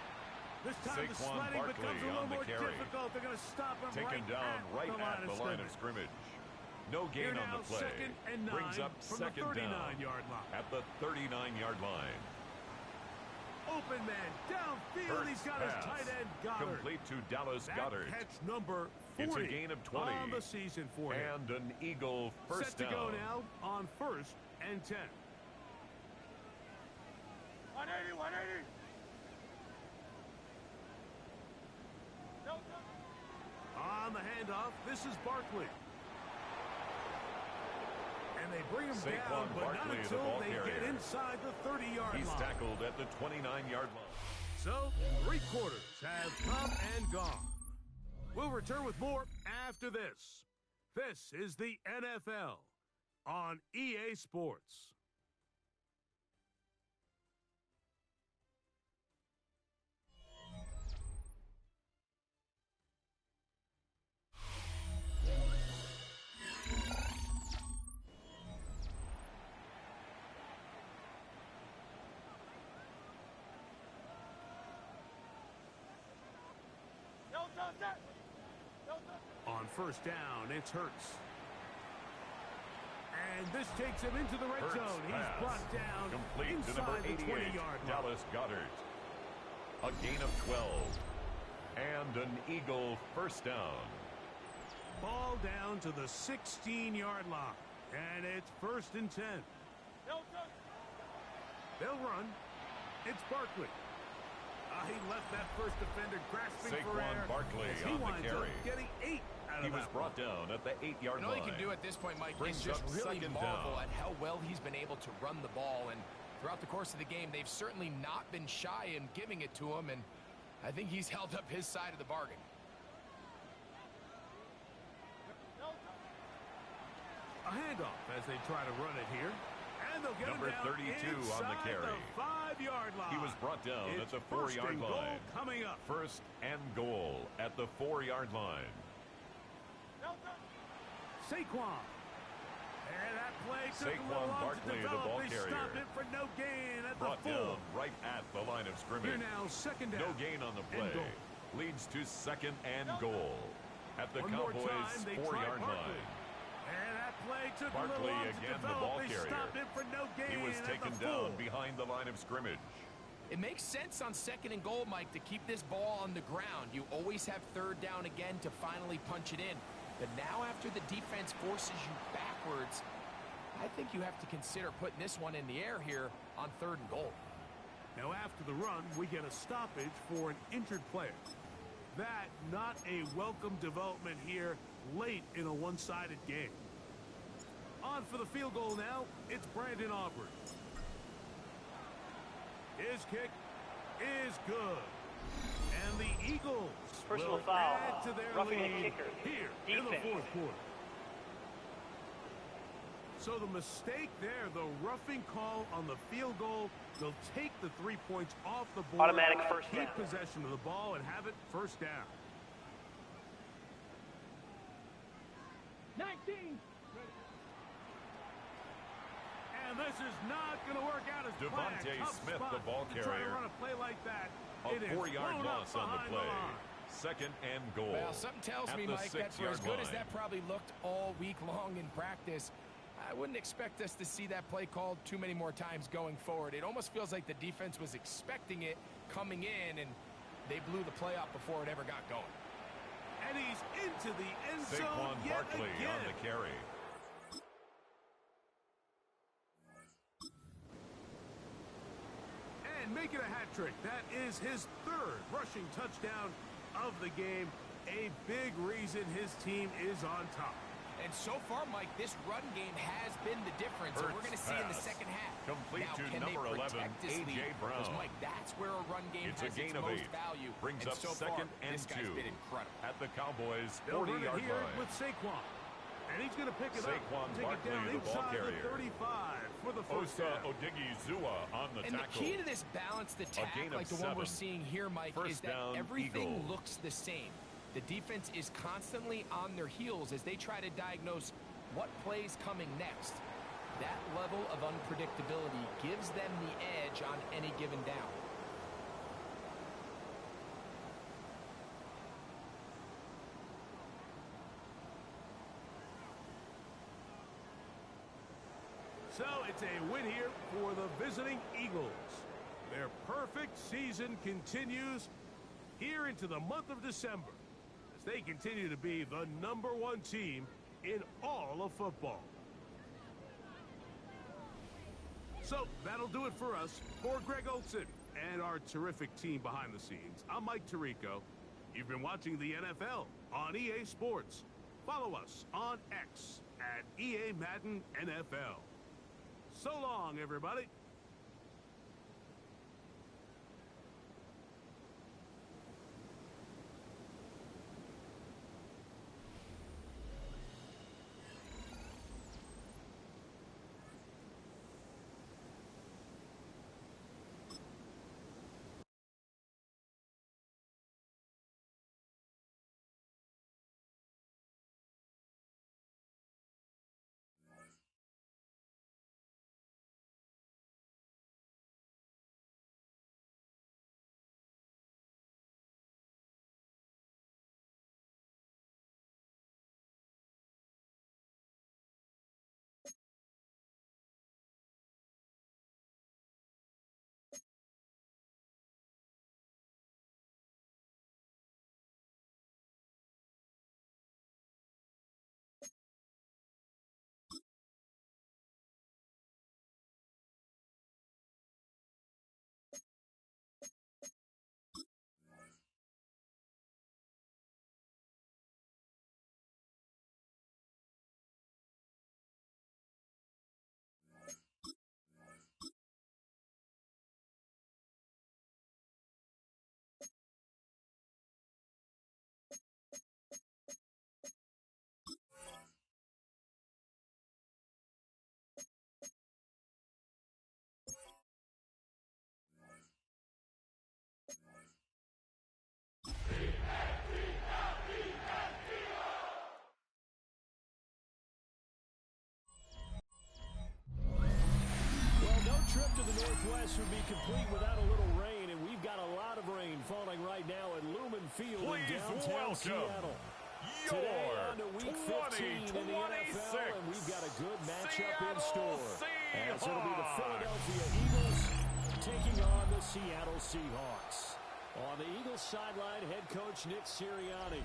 This time the sledding becomes a little more difficult. They're going to stop him right at the line of scrimmage. No gain on the play. Second and 9 brings up second down at the 39-yard line. Open man downfield. He's got his tight end Goddard. Complete to Dallas Goedert. Catch number 40 it's a gain of 20 on the season for him. And an Eagle first down. Set to down. go now on 1st and 10. 180, 180. On the handoff, this is Barkley. And they bring him down, but not until they get inside the 30-yard line. He's tackled at the 29-yard line. So, 3 quarters have come and gone. We'll return with more after this. This is the NFL on EA Sports. On 1st down, it's Hurts. And this takes him into the red zone. He's brought down complete inside to number 88, the 20-yard line. Dallas Goedert. A gain of 12. And an Eagle first down. Ball down to the 16-yard line. And it's 1st and 10. They'll run. It's Barkley. He left that first defender grasping for air. Saquon Barkley he on the winds carry. Up getting 8 out He of was brought down at the 8-yard line. All he can do at this point, Mike, brings is just up really second marvel down. at how well he's been able to run the ball. And throughout the course of the game, they've certainly not been shy in giving it to him. And I think he's held up his side of the bargain. A handoff as they try to run it here. And they'll get number him down 32 on the carry. The 5-yard line. He was brought down it's at the 4-yard line. Coming up. 1st and goal at the 4-yard line. Saquon. And that play took a little long Barkley, to develop. the ball they carrier. stopped it for no gain at Brought the 4. down right at the line of scrimmage. Here now, 2nd down. No gain on the play. Leads to 2nd and goal at the Cowboys' 4-yard line. And that play took Barkley a little long again, to the ball they carrier. stopped it for no gain. He was taken down behind the line of scrimmage. It makes sense on 2nd and goal, Mike, to keep this ball on the ground. You always have 3rd down again to finally punch it in. But now after the defense forces you backwards, I think you have to consider putting this one in the air here on 3rd and goal. Now after the run, we get a stoppage for an injured player. That not a welcome development here late in a one-sided game. On for the field goal now, it's Brandon Aubrey. His kick is good. And the Eagles will add to their lead here in the 4th quarter. So the mistake there, the roughing call on the field goal, they'll take the 3 points off the board. Automatic first down. Keep possession of the ball and have it 1st down. 19. And this is not going to work out as planned. Devontae Smith, the ball to try to carrier. run a play like that. A 4-yard loss on the play. 2nd and goal. Well, something tells me, Mike, that for as good as that probably looked all week long in practice, I wouldn't expect us to see that play called too many more times going forward. It almost feels like the defense was expecting it coming in, and they blew the play up before it ever got going. And he's into the end zone Saquon yet Barkley again. on the carry. And making a hat trick. That is his third rushing touchdown of the game. A big reason his team is on top. And so far, Mike, this run game has been the difference. And we're going to see in the second half. Complete now, to can number they 11, protect this A.J. lead? Brown. Because, Mike, that's where a run game It's has a gain its of most 8. value. Brings and up so second far, and this guy's 2 been incredible. at the Cowboys' They'll run it 40-yard here line. with Saquon. And he's going to pick it Saquon up. Take Barkley, it down the ball inside carrier. the 35 for the first Osa down. Odigizua on the And tackle. the key to this balanced attack, gain of like the one we're 7. seeing here, Mike, First is that down, everything Eagles. looks the same. The defense is constantly on their heels as they try to diagnose what play's coming next. That level of unpredictability gives them the edge on any given down. So it's a win here for the visiting Eagles. Their perfect season continues here into the month of December as they continue to be the #1 team in all of football. So that'll do it for us. For Greg Olsen and our terrific team behind the scenes, I'm Mike Tirico. You've been watching the NFL on EA Sports. Follow us on X at EA Madden NFL. So long, everybody. Trip to the Northwest would be complete without a little rain, and we've got a lot of rain falling right now at Lumen Field in downtown Seattle. Today on to week 15 in the NFL, and we've got a good matchup in store. As it'll be the Philadelphia Eagles taking on the Seattle Seahawks. On the Eagles sideline, head coach Nick Sirianni.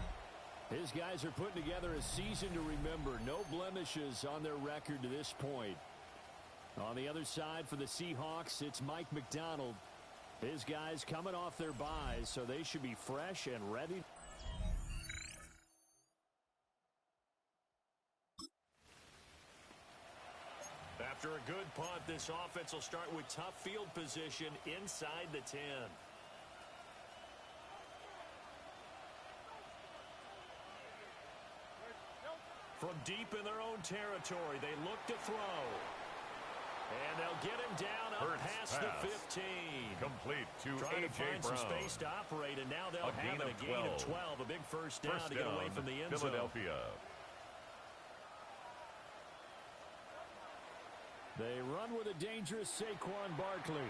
His guys are putting together a season to remember. No blemishes on their record to this point. On the other side for the Seahawks, it's Mike McDonald. His guys coming off their byes, so they should be fresh and ready. After a good punt, this offense will start with tough field position inside the 10. From deep in their own territory, they look to throw. And they'll get him down up past the 15. Complete to Trying A.J. to find Brown. some space to operate, and now they'll have a gain of 12. A big first down to get away from the end zone. Philadelphia. They run with a dangerous Saquon Barkley.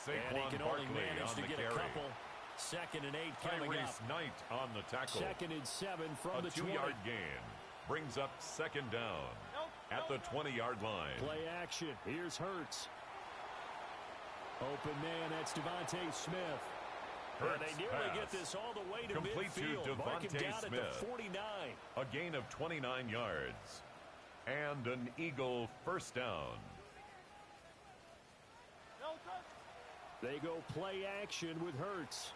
And he can only Barkley manage on to the get carry. a couple. 2nd and 8 coming up. Tyrese Knight on the tackle. 2nd and 7 from a the 20. 2-yard gain. Brings up 2nd down. at the 20-yard line. Play action. Here's Hurts. Open man, that's Devontae Smith. Hurts and they nearly pass. get this all the way to Complete midfield. to Mark him Devontae down Smith. at the 49. A gain of 29 yards. And an Eagle first down. They go play action with Hurts.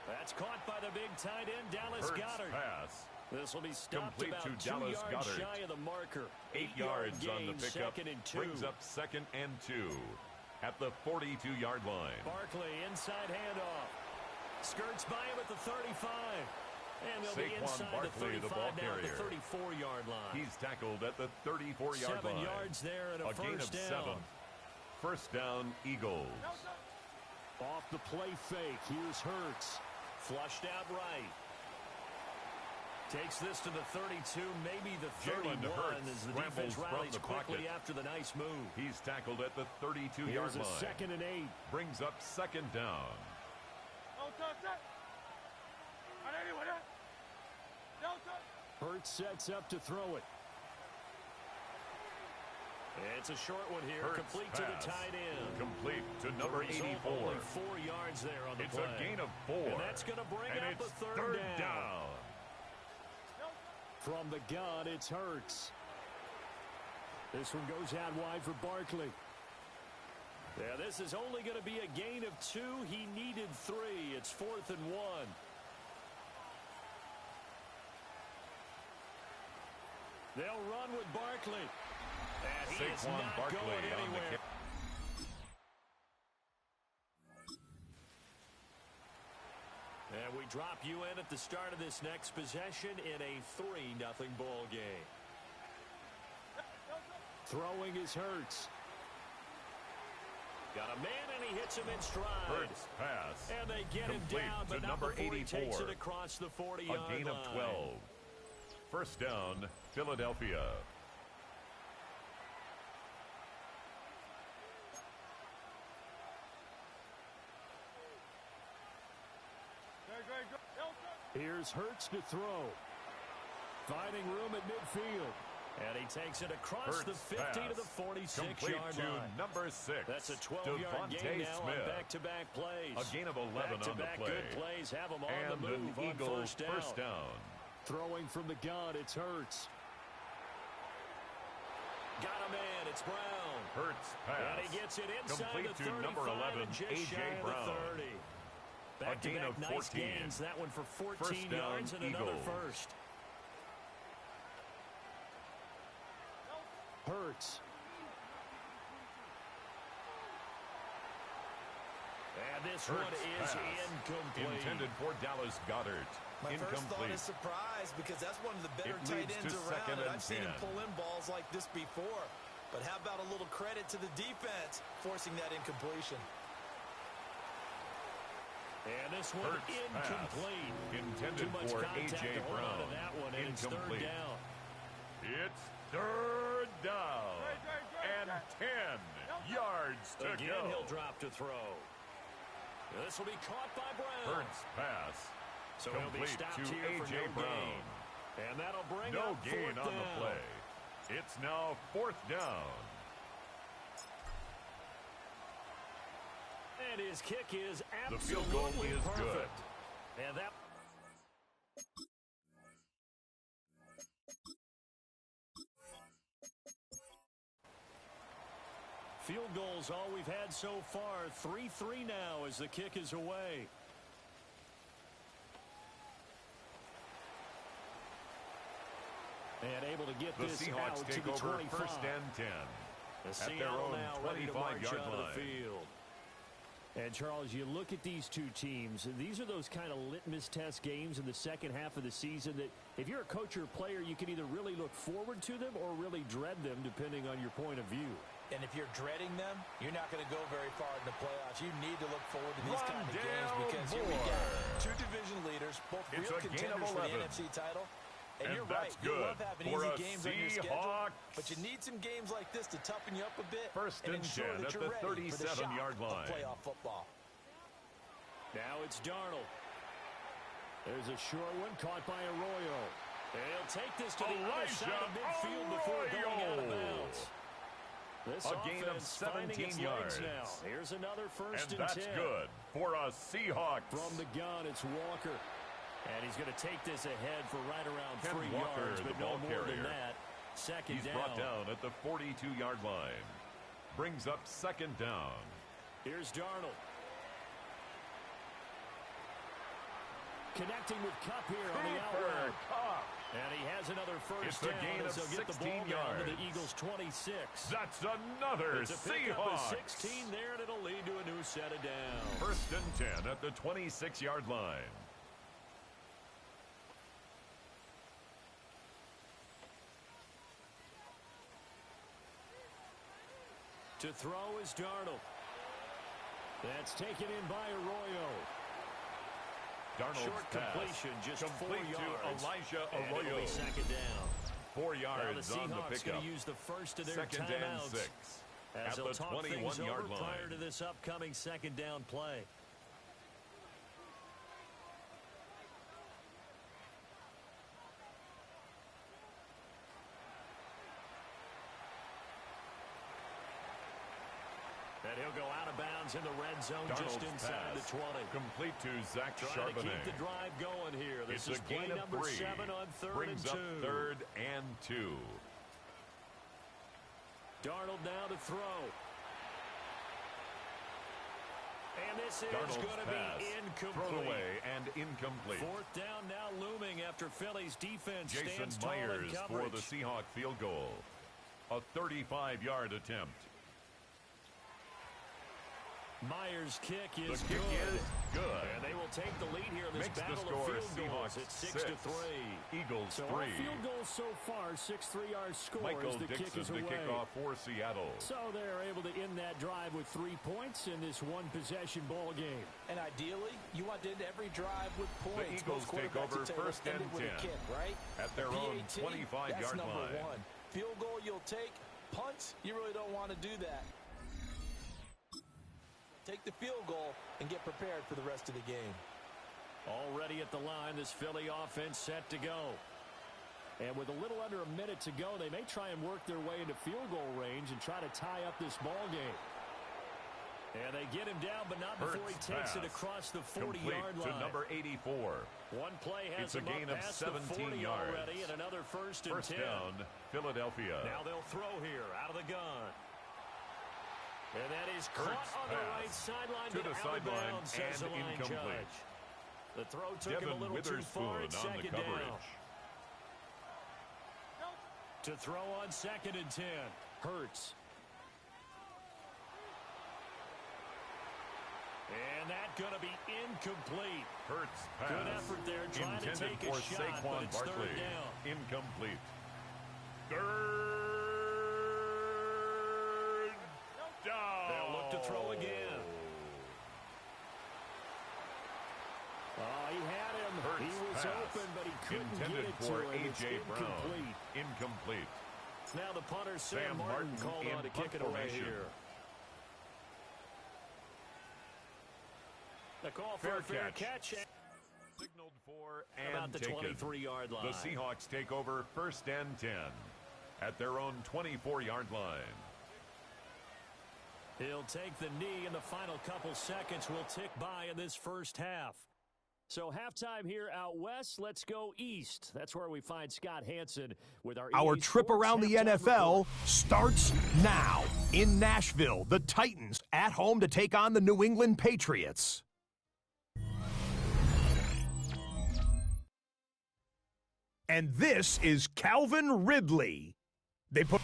That's caught by the big tight end, Dallas Hurts Goedert. pass. This will be stopped Complete about to 2 Dallas yards Goedert. shy of the marker. 8 yards gain, on the pickup. 2nd and 2. Brings up 2nd and 2 at the 42-yard line. Barkley inside handoff. Skirts by him at the 35. And they'll be Saquon inside Barkley, the 35 the ball now at the carrier. 34-yard line. He's tackled at the 34-yard 7 line. yards there and a gain of first down. 7. First down, Eagles. Off the play fake. Here's Hurts. Flushed out right. Takes this to the 32, maybe the 31 Jalen Hurts as the scrambles defense from rallies the quickly pocket. after the nice move. He's tackled at the 32-yard Here's a line. 2nd and 8. Brings up 2nd down. Hurts sets up to throw it. It's a short one here. Hurts Complete to the pass. tight end. Complete to number The result, 84. Only 4 yards there on the It's play. a gain of 4. And that's going to bring and up it's a third down. down. From the gun, it's Hurts. This one goes out wide for Barkley. Yeah, this is only going to be a gain of 2. He needed 3. It's 4th and 1. They'll run with Barkley. And he is Saquon not Barkley going on the anywhere. kick. And we drop you in at the start of this next possession in a 3-0 ball game. Throwing is Hurts. Got a man and he hits him in stride. Hurts pass. And they get him Complete down, to but not number before he 84. takes it across the 40-yard line. A gain of 12. First down, Philadelphia. Here's Hurts to throw. Finding room at midfield. And he takes it across Hurts the 50 pass. to the 46-yard Complete line. to number 6. That's a 12-yard gain Devontae now Smith. on back-to-back plays. A gain of 11 on the Back-to-back play. good plays have him on And the move an on Eagle first down. Throwing from the gun, it's Hurts. Got a man, it's Brown. Hurts pass. And he gets it inside Complete the to 35 number 11, and just A.J. shy of the Brown. 30. A gain of Back-to-back nice 14. gains. That one for 14 First down, yards and another Eagles. first. Hurts. And this Hurts one is pass. incomplete. Intended for Dallas Goedert. My first thought Incomplete. is surprise because that's one of the better It tight leads ends to around, second and and I've seen him 10. pull in balls like this before. But how about a little credit to the defense forcing that incompletion? And this one Hurts incomplete. pass. Intended Too much for contact A.J. to hold on Brown. to that one, and it's third Incomplete. down. It's third down. And 10 yards to Again, go. he'll drop to throw. This will be caught by Brown. Hurts pass. So he'll be Complete stopped to here for A.J. no Brown. gain. And that'll bring No up gain fourth on down. the play. It's now 4th down. And his kick is The absolutely field goal is perfect. good. And that... Field goals all we've had so far. 3-3 now as the kick is away. And able to get The this Seahawks out take to the over 25. first and 10. The At their Seattle own now ready to march 25-yard onto the line. field. And, Charles, you look at these two teams, these are those kind of litmus test games in the second half of the season that if you're a coach or a player, you can either really look forward to them or really dread them, depending on your point of view. And if you're dreading them, you're not going to go very far in the playoffs. You need to look forward to these kind of games because here we got two division leaders, both It's real a gain of contenders for the 11. NFC title. And you're that's right, you good love having for easy a games on your schedule, Seahawks. but you need some games like this to toughen you up a bit First and and ensure 10 that at you're the ready for the shock 37-yard line. of playoff football. Now it's Darnold. There's a short one caught by Arroyo. He'll take this to the other side of midfield before going out of bounds. This a gain of 17 yards. Now. Here's another first and 10. And that's good for a Seahawks. From the gun, it's Walker. And he's going to take this ahead for right around Ken 3 Walker, yards, but the no ball more carrier. than that. Second He's down. brought down at the 42-yard line. Brings up second down. Here's Darnold. Connecting with Kupp here on the out route. And he has another first down. It's a gain of 16 yards. To the Eagles' 26. That's another Seahawks. 16 there, and it'll lead to a new set of downs. First and 10 at the 26-yard line. To throw is Darnold. That's taken in by Arroyo. Darnold's short completion, just complete 4 yards. To Elijah And Arroyo. it'll be second down. 4 yards now on the Seahawks pickup. going to use the first of their Second and timeouts 6 as at they'll the talk things 21-yard over line. prior to this upcoming second down play. And he'll go out of bounds in the red zone. Darnold's just inside pass. the 20. Complete to Zach Trying to Charbonnet. keep the drive going here. This It's is a gain play of number 3. 7 on third Brings and 2. up third and 2. Darnold now to throw. And this is Darnold's going to pass, be incomplete. thrown away and incomplete. Fourth down now looming after Philly's defense Jason stands tall in Myers for coverage. the Seahawk field goal. A 35-yard attempt. Myers' kick The is kick good. is good. And they will take the lead here in this Makes the battle score of field goals Seahawks at 6 to 3. Eagles So 3. our field goals so far, 6 3-yard scores. Michael the kick Dixon, is the away. kickoff for Seattle. So they're able to end that drive with 3 points in this one-possession ball game. And ideally, you want to end every drive with points. The Eagles Most take quarterbacks over would say, first let's end and it with 10 a kick, right? at their A own PAT, 25-yard that's number line. 1. Field goal, you'll take. Punts, you really don't want to do that. Take the field goal and get prepared for the rest of the game. Already at the line, this Philly offense set to go. And with a little under a minute to go, they may try and work their way into field goal range and try to tie up this ball game. And they get him down, but not before he takes it across the 40-yard line. To number 84. One play has It's a him gain up of past 17 the 40 yards. already, and another first and 10. down, Philadelphia. Now they'll throw here out of the gun. And that is caught on the right sideline, to the sideline says the and line incomplete. judge. The throw took him a Devin little too far. Witherspoon It's on the second down. coverage. To throw on second and 10. Hurts. And that's going to be incomplete. Hurts pass. Good effort there, trying to intended take a for shot, Saquon but it's Barkley. third down. Incomplete. Third down. They'll look to throw again. Oh, he had him. Hurts He was pass. open, but he couldn't Intended get it for to him. It's A.J. Brown. incomplete. Incomplete. Now the punter, Sam Martin called in on to kick punt it away formation. here. The call for Fair a fair catch. catch. Signaled for and About the taken. 23-yard line. The Seahawks take over first and 10 at their own 24-yard line. He'll take the knee, and the final couple seconds will tick by in this first half. So halftime here out west. Let's go east. That's where we find Scott Hanson with our Our EA trip Sports around the halftime NFL report. starts now. In Nashville, the Titans at home to take on the New England Patriots. And this is Calvin Ridley. They put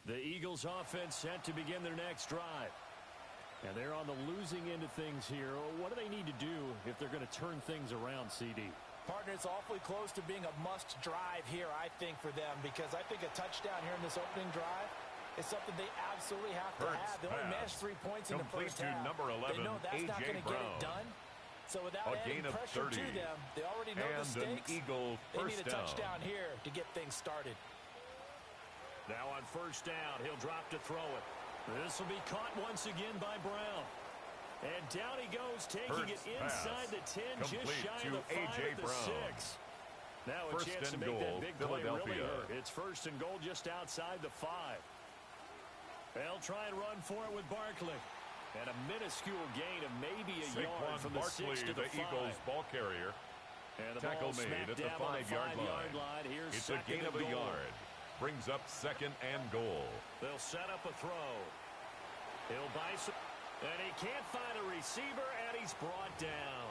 The Eagles offense set to begin their next drive. And they're on the losing end of things here. What do they need to do if they're going to turn things around, CD? Partner, it's awfully close to being a must drive here, I think, for them, because I think a touchdown here in this opening drive is something they absolutely have to Hurts have. They only pass. managed 3 points in the Complete first to half. number 11, they know that's not A.J. going to get it Brown. done. So without A adding gain of pressure 30. to them, they already know the And stakes. an Eagle They first need a down. touchdown here to get things started. Now on first down, he'll drop to throw it. This will be caught once again by Brown. And down he goes, taking Hurts it inside pass. the 10, just Complete shy to of the 5 A.J. at the Brown. 6. Now a First chance to and make goal, that big play really Philadelphia. hurt. It's first and goal just outside the 5. They'll try and run for it with Barkley. And a minuscule gain of maybe a yard from the 6 to the 5. Eagles ball carrier. And the Tackle ball made at the dab on 5-yard line. Here's It's a gain of a yard. Brings up second and goal. They'll set up a throw. He'll buy some. And he can't find a receiver, and he's brought down.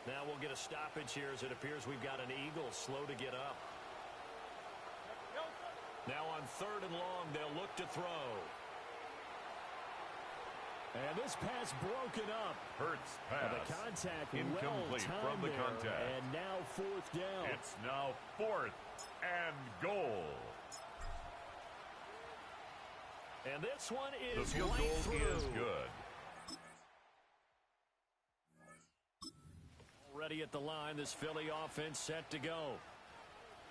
Now we'll get a stoppage here as it appears we've got an Eagle slow to get up. Now on 3rd and long, they'll look to throw. And this pass broken up. Hurts pass. And the contact incomplete from the contact. And now 4th down. It's now 4th and goal. And this one is the field right goal through. is good. Already at the line, this Philly offense set to go.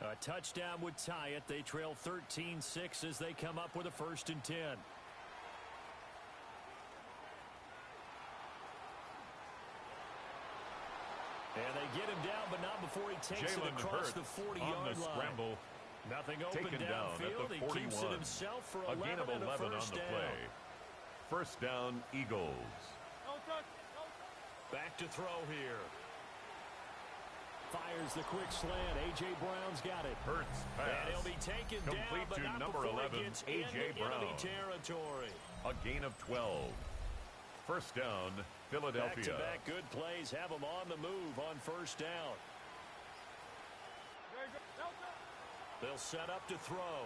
A touchdown would tie it. They trail 13-6 as they come up with a 1st and 10. And they get him down, but not before he takes it across the 40-yard line. Scramble. Nothing open Taken down at downfield. the He 41. keeps it himself for 11 a gain of 11 and a on first the down. play. First down, Eagles. Back to throw here. Fires the quick slant. A.J. Brown's got it. Hurts pass. And he'll be taken Complete down, but to not number before 11, he gets A.J. into Brown. enemy territory. A gain of 12. First down, Philadelphia. Back-to-back good plays have them on the move on first down. They'll set up to throw.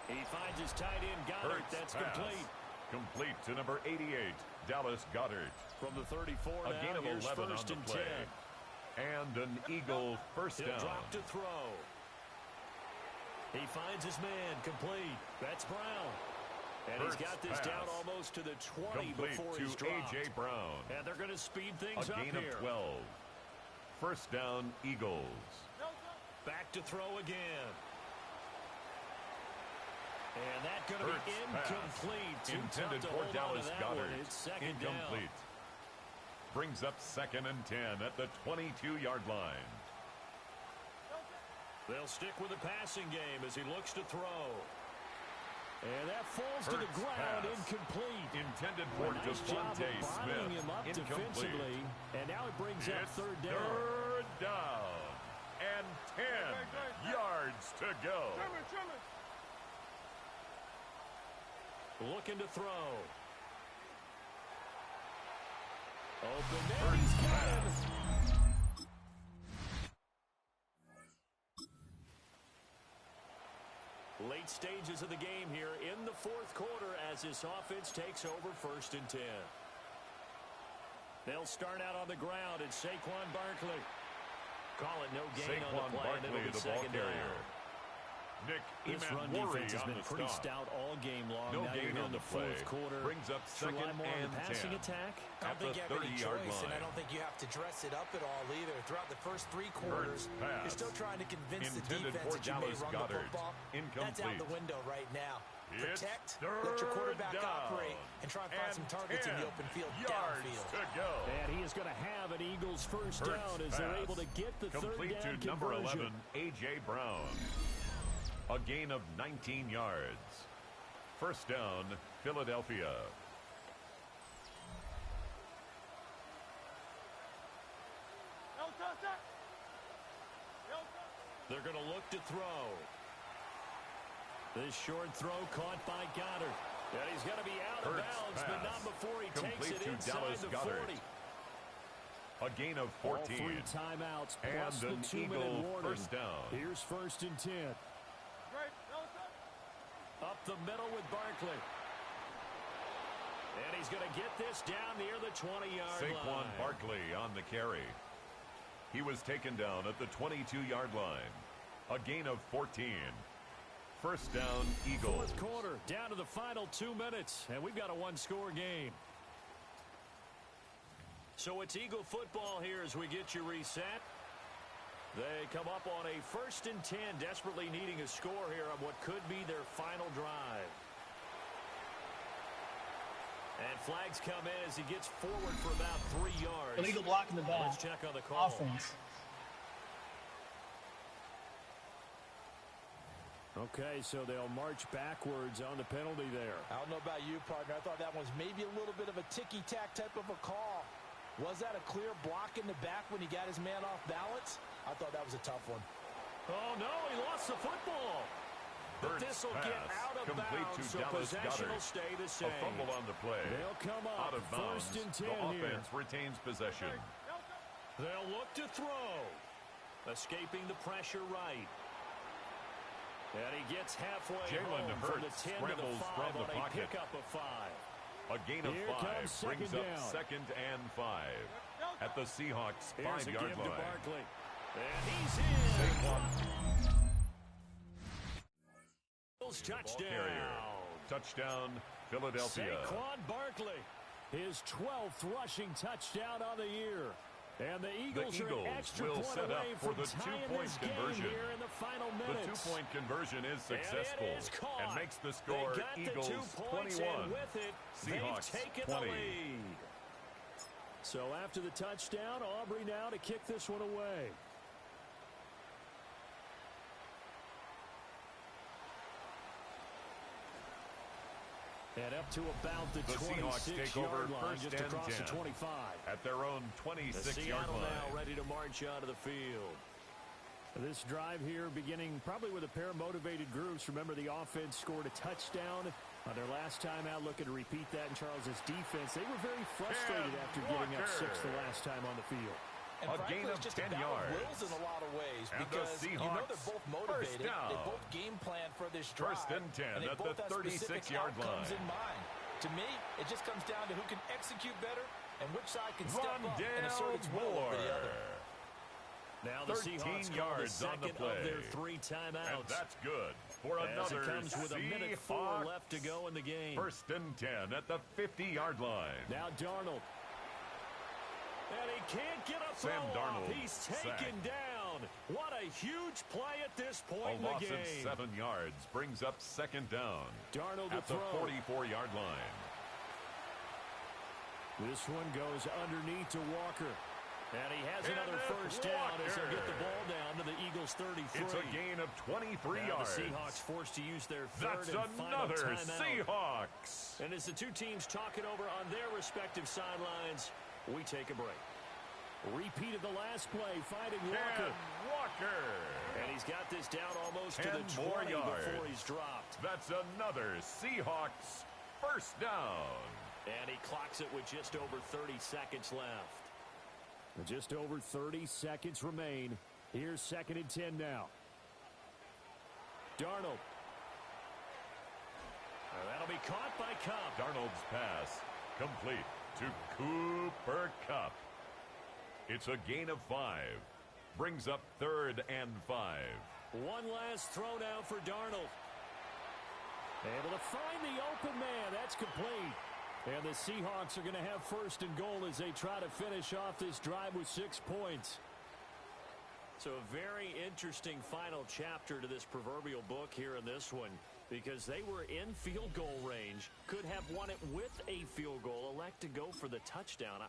He finds his tight end, Goddard. Hurts That's pass. complete. Complete to number 88, Dallas Goddard. From the 34 A now, gain of here's 11 on first the and play. 10. And an Eagle first He'll down. drop to throw. He finds his man, complete. That's Brown. And Hurts he's got this pass. down almost to the 20 Complete before to he's dropped. A.J. Brown. And they're going to speed A things up gain here. of 12. First down, Eagles. Back to throw again. And that's going to be Hurts incomplete. pass. Too Intended tough to for hold Dallas on to that Goddard. one. It's second Incomplete. down. Brings up second and 10 at the 22-yard line. They'll stick with the passing game as he looks to throw. And that falls to the Hurts ground, pass. incomplete. Intended for Nice job Devontae of bottling Smith. him up Incomplete. defensively. And now it brings up It's 3rd down. 3rd down. And 10 yards to go. Looking to throw. Open there, he's got him. Late stages of the game here in the 4th quarter as this offense takes over 1st and 10. They'll start out on the ground at Saquon Barkley. Call it no gain on the play, and it'll be the ball second carrier. down. Nick This run defense has been pretty stout all game long. No now gain you're on in the the play. 4th quarter. Brings up Should second rely more on and the passing 10. attack. I don't think you have any 30-yard choice, and I line. don't think you have to dress it up at all either. Throughout the first 3 quarters, pass. you're still trying to convince Intended the defense for that you may Dallas run Goddard. the football. That's out Incomplete. the window right now. It's Protect, let your quarterback down. operate, and try and find some targets in the open field yards downfield. to go. And he is going to have an Eagles first Hurts down as pass. they're able to get the Complete 3rd down to number conversion. 11, A.J. Brown. A gain of 19 yards. First down, Philadelphia. They're going to look to throw. This short throw caught by Goddard. And he's going to be out of Hurts bounds, but pass. not before he Complete takes it to inside Dallas the Goddard. 40. A gain of 14. All 3 timeouts And plus the an 2-minute Eagle warning. first down. Here's 1st and 10. Up the middle with Barkley. And he's going to get this down near the 20-yard line. Saquon Barkley on the carry. He was taken down at the 22-yard line. A gain of 14. First down, Eagles. 4th quarter, down to the final 2 minutes, and we've got a 1-score game. So it's Eagle football here as we get you reset. They come up on a 1st and 10, desperately needing a score here on what could be their final drive. 1st pass. Complete to Dallas Goddard. A gain of 14. First down, Eagles. 4th quarter, down to the final 2 minutes, and we've got a 1-score game. So it's Eagle football here as we get you reset. They come up on a 1st and 10, desperately needing a score here on what could be their final drive. flags come in as he gets forward for about 3 yards. Illegal block in the back. Let's check on the call. Offense. Okay, so they'll march backwards on the penalty there. I don't know about you, partner. I thought that was maybe a little bit of a ticky-tack type of a call. Was that a clear block in the back when he got his man off balance? I thought that was a tough one. Oh, no, he lost the football. But this will get out of bounds, so possession will stay the same. A fumble on the play. They'll come up out of bounds. First and 10 the here. offense retains possession. They'll look to throw. Escaping the pressure right. And he gets halfway Jalen home from the Hurts 10 to the 5 from the on a pocket. pickup of 5. A gain of Here 5 brings up down. 2nd and 5 at the Seahawks' Here's 5-yard line. Barkley. And he's in. Touchdown. Touchdown, Philadelphia. Saquon Barkley, his 12th rushing touchdown on the year. And the Eagles are an extra will point set up away for from the tying two-point this game conversion. here in the final The minutes. 2-point conversion is successful And it is caught. and makes the score They got Eagles the 2 points, 21. and with it, Seahawks they've taken 20. the lead. So after the touchdown, Aubrey now to kick this one away. And up to about the Seahawks take over 26-yard line, first just and across 10 the 25. at their own The 26-yard Seattle line. now ready to march out of the field. This drive here beginning probably with a pair of motivated groups. Remember, the offense scored a touchdown on their last time out. Looking to repeat that in Charles's defense. They were very frustrated after getting up 6 the last time on the field. And A frankly, gain of it's just 10 a battle of yards. wills in a lot of ways And the because you know they're Seahawks both motivated. first down. They both game plan for this drive. First and 10 and they at both the have specific 36-yard outcomes line. in mind. To me, it just comes down to who can execute better and which side can step up and assert its will over the other. Now the 13 Seahawks yards call the on the second play. of their 3 timeouts. And that's good for As another it comes with a minute 4 Seahawks left to go in the game. First and 10 at the 50-yard line. Now Darnold. And he can't get a throw Sam Darnold off. He's taken sacked. down. What a huge play at this A point in the loss game. of 7 yards brings up 2nd down Darnold at to the throw. 44-yard line. This one goes underneath to Walker. And he has And another it's first down as he'll get the Walker. ball down to the Eagles' 33. It's a gain of 23 Now yards. the Seahawks forced to use their third That's and final another timeout. Seahawks. And as the two teams talking over on their respective sidelines, we take a break. Repeat of the last play, finding Walker. And Walker. And he's got this down almost to 10 the more 20 yards. before he's dropped. That's another Seahawks first down. And he clocks it with just over 30 seconds left. Just over 30 seconds remain. Here's 2nd and 10 now. Darnold. That'll be caught by Kupp. Darnold's pass complete to Cooper Kupp. It's a gain of 5. Brings up 3rd and 5. One last throw now for Darnold. Able to find the open man. That's complete. And the Seahawks are going to have 1st and goal as they try to finish off this drive with 6 points. So a very interesting final chapter to this proverbial book here in this one, because they were in field goal range, could have won it with a field goal, elect to go for the touchdown.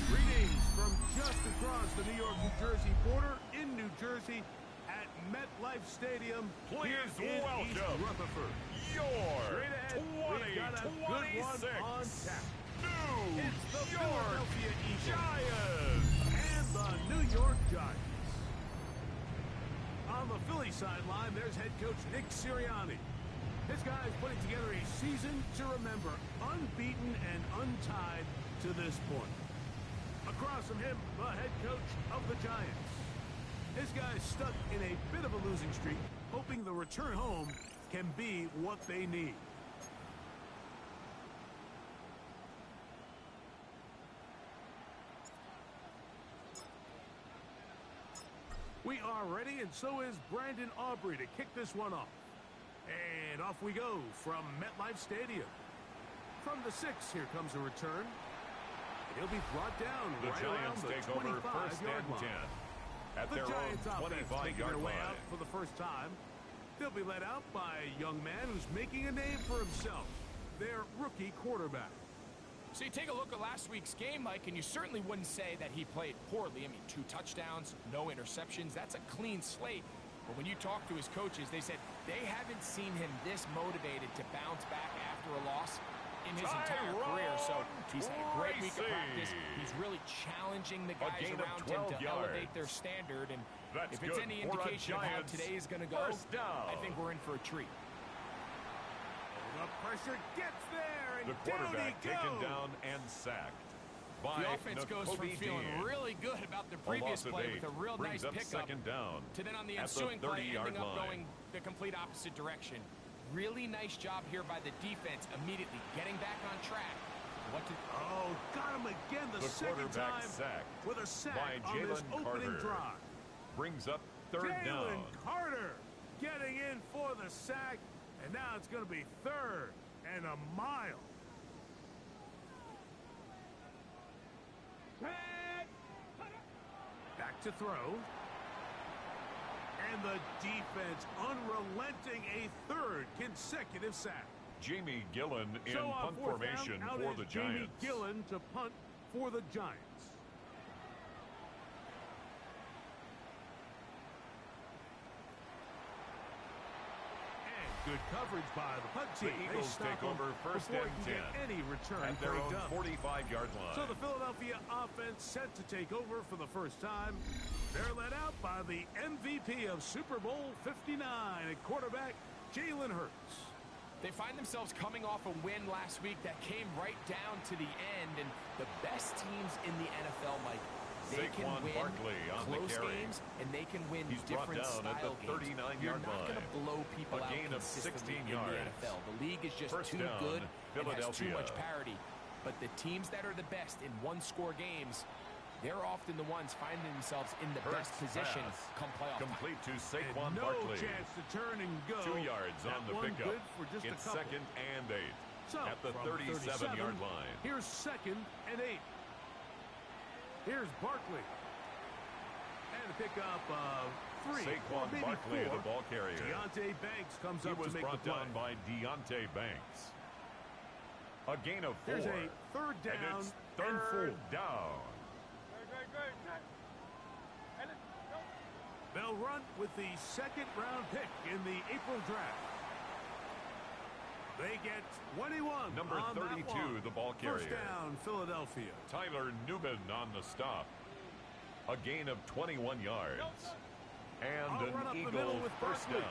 Greetings from just across the New York-New Jersey border in New Jersey at MetLife Stadium. Please here in welcome East Rutherford. your Straight ahead, we've got a good one 2026 on tap. New It's the York Philadelphia Eagles Giants. and the New York Giants. the Philly sideline, there's head coach Nick Sirianni. This guy's putting together a season to remember, unbeaten and untied to this point. Across from him, the head coach of the Giants. This guy's stuck in a bit of a losing streak, hoping the return home can be what they need. We are ready, and so is Brandon Aubrey to kick this one off. And off we go from MetLife Stadium. From the 6, here comes a return. He'll be brought down right around the 25-yard line. At the their Giants own offense making their way out for the first time. They'll be led out by a young man who's making a name for himself, their rookie quarterback. So you take a look at last week's game, Mike, and you certainly wouldn't say that he played poorly. I mean, 2 touchdowns, no interceptions. That's a clean slate. But when you talk to his coaches, they said they haven't seen him this motivated to bounce back after a loss in his entire career. So he's had a great week of practice. He's really challenging the guys around him to elevate their standard. And if it's any indication of how today is going to go, I think we're in for a treat. The pressure gets there, and the quarterback taken down and sacked. The offense goes from feeling really good about the previous play with a real nice pickup down to then on the ensuing play ending up going the complete opposite direction. Really nice job here by the defense, immediately getting back on track. Oh, got him again the second time with a sack on this opening drive. Brings up third down. Jalen Carter getting in for the sack, and now it's going to be 3rd and a mile. Back to throw. And the defense unrelenting, a 3rd consecutive sack. Jamie Gillen in punt formation for the Giants. Jamie Gillen to punt for the Giants. And good coverage by the punt team. The Eagles take over 1st and 10. Any return at their own 45-yard line. So the Philadelphia offense set to take over for the first time. They're led out by the MVP of Super Bowl 59 at quarterback, Jalen Hurts. They find themselves coming off a win last week that came right down to the end, and the best teams in the NFL, Mike, they can win close games, and they can win different style games. You're not going to blow people out consistently in the NFL. The league is just too good and has too much parity. But the teams that are the best in one-score games, they're often the ones finding themselves in the best position come playoff complete time. To Saquon Barkley. No chance to turn and go. 2 yards on the pickup. It's 2nd and 8 so at the 37-yard line. Here's 2nd and 8. Here's Barkley. And a pickup of 3. Saquon Barkley, the ball carrier. Deonte Banks comes up to make the play. He was brought down by Deonte Banks. A gain of 4. There's a 3rd down and it's 3rd down. They'll run with the 2nd-round pick in the April draft. They get 21 Number on 32, that one. The ball carrier. 1st down, Philadelphia. Tyler Newman on the stop. A gain of 21 yards. And an Eagle 1st down.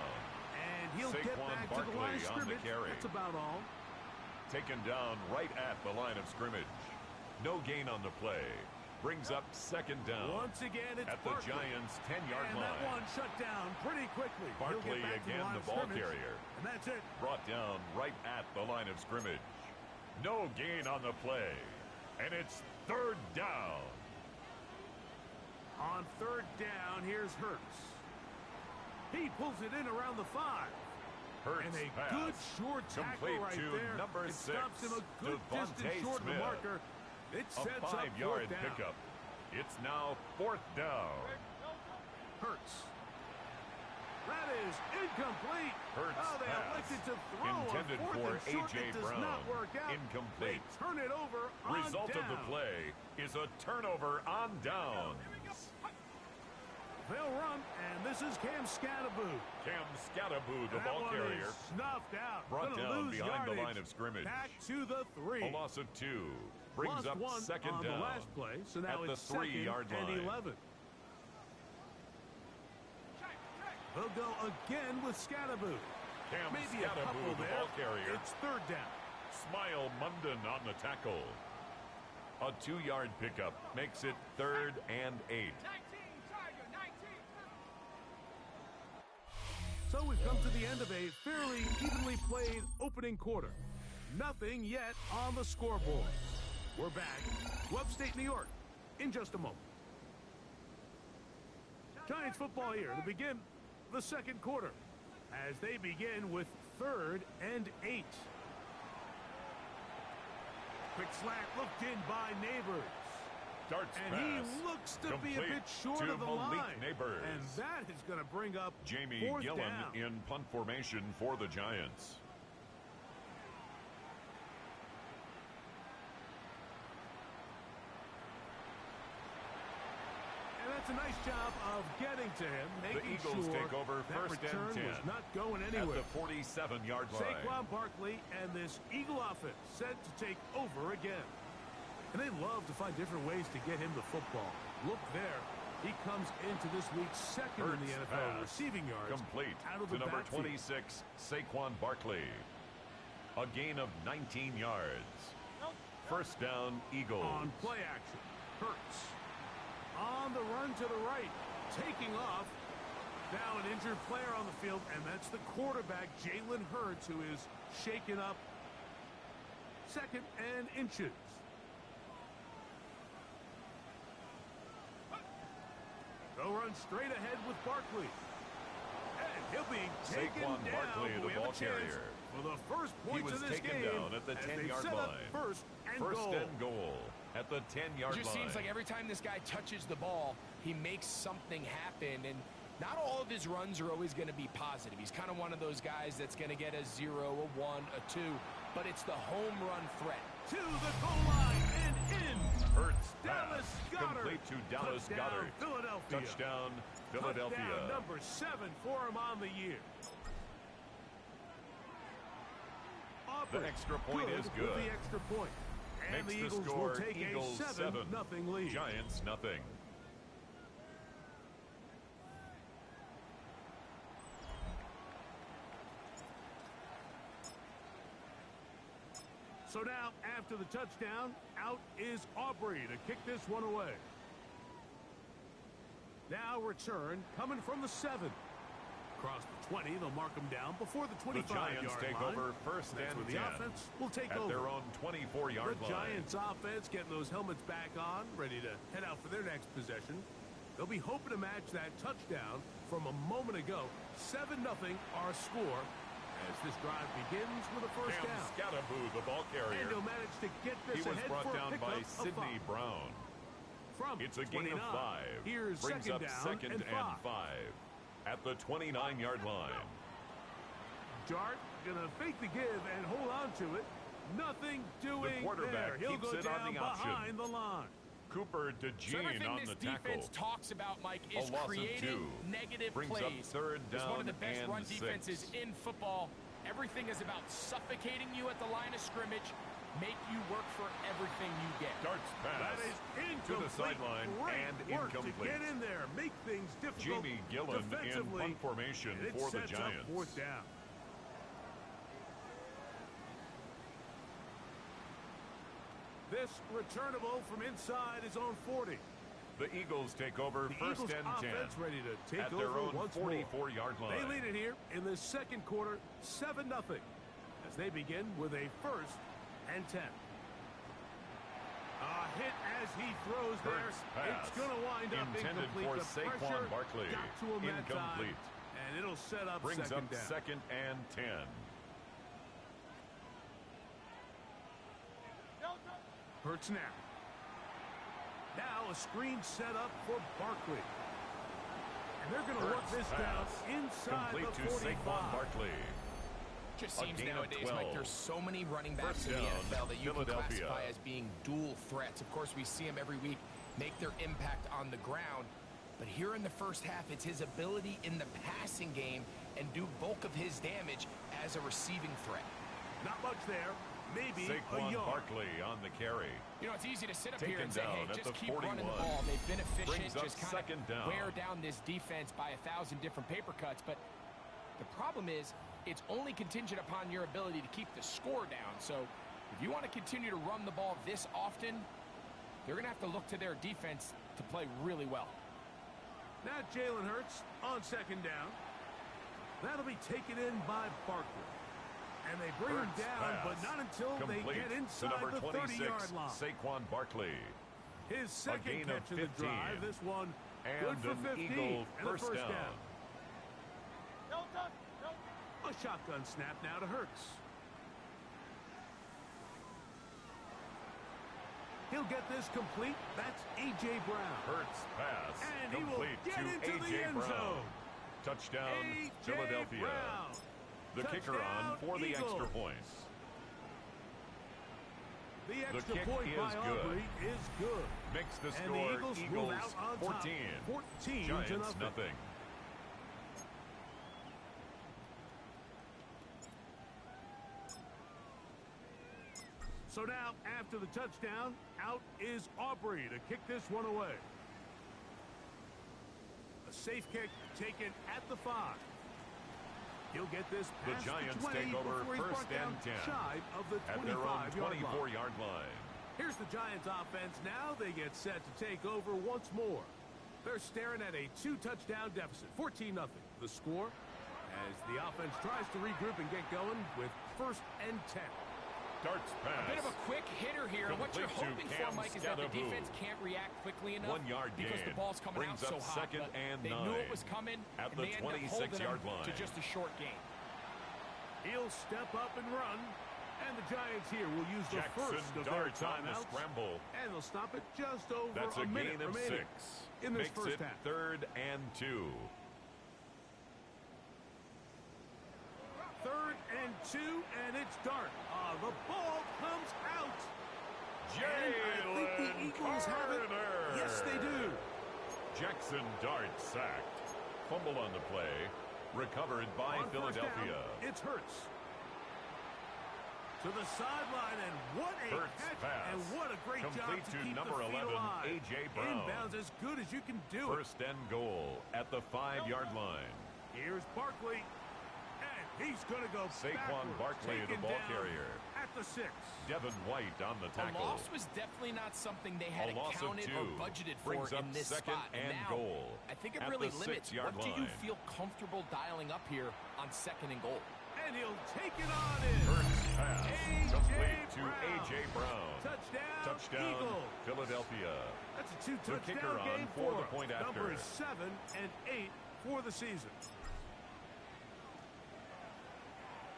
And he'll get back to the line of scrimmage. That's about all. Taken down right at the line of scrimmage. No gain on the play. Brings up 2nd down. Once again, it's at the Barkley. Giants' 10-yard line. And that one shut down pretty quickly. Barkley again, the ball carrier. And that's it. Brought down right at the line of scrimmage. No gain on the play. And it's 3rd down. On 3rd down, here's Hurts. He pulls it in around the 5. Hurts and a pass. Good short tackle right there. Number it 6. Stops him a good distance short of the marker. It sets a 5-yard pickup. It's now 4th down. Hurts. That is incomplete. Hurts they elected to throw intended for A.J. Brown. Not work out. Incomplete. They turn it over on Result down. of the play is a turnover on downs. They'll run, and this is Cam Skattebo. Cam Skattebo, the ball carrier. Snuffed out. Brought down behind yardage. the line of scrimmage. Back to the 3. A loss of 2. Brings up 2nd on down. The last play, so now at it's the 3-yard line. and 11. They'll go again with Scatterboo. Cam Maybe a Scatterboo, couple the there. ball carrier. It's third down. Smile Munden on the tackle. A 2-yard pickup makes it 3rd and 8. So we've come to the end of a fairly evenly played opening quarter. Nothing yet on the scoreboard. We're back to upstate New York in just a moment. Giants football here to begin the second quarter as they begin with 3rd and 8. Quick slant looked in by Neighbors. Darts and pass. He looks to be a bit short to of the Malik line. Neighbors. And that is going to bring up Jamie 4th Gillen down. in punt formation for the Giants. And that's a nice job of getting to him, The making Eagles sure take over that 1st return and 10 was not going anywhere. at the 47-yard line. Saquon Barkley and this Eagle offense set to take over again. And they love to find different ways to get him the football. Look there. He comes into this week's second in the NFL receiving yards. Complete out of the to number backfield. 26, Saquon Barkley. A gain of 19 yards. 1st down, Eagles. On play action, Hurts. On the run to the right, taking off. Now an injured player on the field, and that's the quarterback, Jalen Hurts, who is shaken up. 2nd and inches. They'll run straight ahead with Barkley. And he'll be taken Saquon down. Barkley, We the have ball a chance carrier. for the first He points was of this taken game down at the as they 10-yard set up line. First and goal. At the 10-yard line. It just seems like every time this guy touches the ball, he makes something happen. And not all of his runs are always going to be positive. He's kind of one of those guys that's going to get a 0, a 1, a 2. But it's the home run threat. To the goal line and in. Hurts Dallas pass. Goedert. Complete to Dallas Touchdown, Goedert. Philadelphia. Touchdown, Philadelphia. Touchdown number 7 for him on the year. Aubrey, The extra point is good. With the extra point. And Makes the Eagles score will take Eagles a 7-0 lead. Giants nothing. So now, after the touchdown, out is Aubrey to kick this one away. Now return coming from the 7. Across the 20, they'll mark them down before the 25-yard line. The Giants take over 1st and 10. The offense will take at over. their own 24-yard line. The Giants offense getting those helmets back on, ready to head out for their next possession. They'll be hoping to match that touchdown from a moment ago. 7-0 our score as this drive begins with a first Cam down. Scatterboo, the ball carrier. And he'll manage to get this He was ahead brought for down a by pickup of Sidney 5. Brown. From It's a gain 29. of 5. Here's Brings second up down 2nd and 5. 5 at the 29-yard line. Dart gonna fake the give and hold on to it. Nothing doing The quarterback there. He'll keeps go it down on the option. behind the line. Cooper So DeJean everything on this the tackle. defense talks about, Mike, is A loss of creating 2. negative Brings plays. up 3rd It's down one of the best and run 6. defenses in football. Everything is about suffocating you at the line of scrimmage, make you work for everything you get. Darts pass That is to incomplete. the sideline Great and work to incomplete. get in there, make things difficult. Jamie Gillen in defensively, punt formation and it for the sets up Giants. 4th down. This returnable from inside his own 40. The Eagles take over The 1st Eagles and 10 offense ready to take at over their own once more. 44-yard line. They lead it here in the second quarter, 7-0, as they begin with a 1st and 10. A hit as he throws there. Hurts pass. It's going to wind up Intended incomplete. for The pressure Saquon Barkley. got to him that time, Incomplete. and it'll set up Brings second up down. 2nd and 10. Hurts now. Now a screen set up for Barkley. And they're going to work this down inside Complete the to 45. Saquon Barkley. Just A seems gain of nowadays, 12. Mike, there's so many running backs First in the down, NFL that you can Philadelphia. classify as being dual threats. Of course, we see them every week make their impact on the ground. But here in the first half, it's his ability in the passing game and do bulk of his damage as a receiving threat. Not much there. maybe Saquon a yard. Barkley on the carry. You know, it's easy to sit up Taken here and say, hey, down at just the keep 41. running the ball. They've been efficient, Brings up just kind second of down. wear down this defense by 1,000 different paper cuts. But the problem is it's only contingent upon your ability to keep the score down. So if you want to continue to run the ball this often, they're going to have to look to their defense to play really well. Now Jalen Hurts on second down. That'll be taken in by Barkley. And they bring him down, but not until they get inside the 30-yard line. Saquon Barkley. His second catch of the drive. This one good for 15 Eagle and a first down. A shotgun snap now to Hurts. He'll get this complete. That's A.J. Brown. Hurts pass. And he will complete get to into the A.J. end Brown. zone. Touchdown, A.J. Philadelphia. Brown. The kicker on for the Eagles. extra points. The extra kick point is by good. Aubrey is good. Makes the And score the Eagles move out on 14. top. 14 Giants to nothing. So now, after the touchdown, out is Aubrey to kick this one away. A safe kick taken at the 5. He'll get this The past Giants the 20 take over before he's first brought down and 10 shy of the at their own 25-yard line. 24-yard line. Here's the Giants offense now. They get set to take over once more. They're staring at a 2-touchdown deficit, 14-0. The score as the offense tries to regroup and get going with first and 10. Darts pass. A bit of a quick hitter here. What you're Complete to hoping Cam for, Mike, is that the Skattebo. defense can't react quickly enough 1 yard because gain. the ball's coming Brings out so up hot. second But and they 9 knew it was coming, at and the they end up holding 26-yard them line. to just a short gain. He'll step up and run. And the Giants here will use the Jackson first of their darts on the timeouts. scramble. And they'll stop it just over That's a minute gain of remaining 6. in this Makes first it half. 3rd and 2. 3rd and 2, and it's Dart. The ball comes out. And I think the Eagles have it. Yes, they do. Jackson Dart sacked. Fumble on the play. Recovered by On first Philadelphia. down, it's Hurts. To the sideline, and what a Hurts catch, pass. and what a great Complete job to to keep number the feet 11, alive. A.J. Brown. Inbounds as good as you can do it. First and goal at the 5-yard line. Here's Barkley, and he's going to go Saquon Barkley, the taken ball down carrier. at the 6. Devin White on the The tackle. loss was definitely not something they had A loss of accounted 2. or budgeted for Brings up in this second spot. and now, goal I think it at really the limits 6-yard what do you line. feel comfortable dialing up here on 2nd and goal. And he'll take it on in. Hurts pass. A.J. Complete to Brown. A.J. Brown. Touchdown, Eagles. Philadelphia. That's a The kicker two-touchdown on game for the him. point after. Numbers 7 and 8 for the season.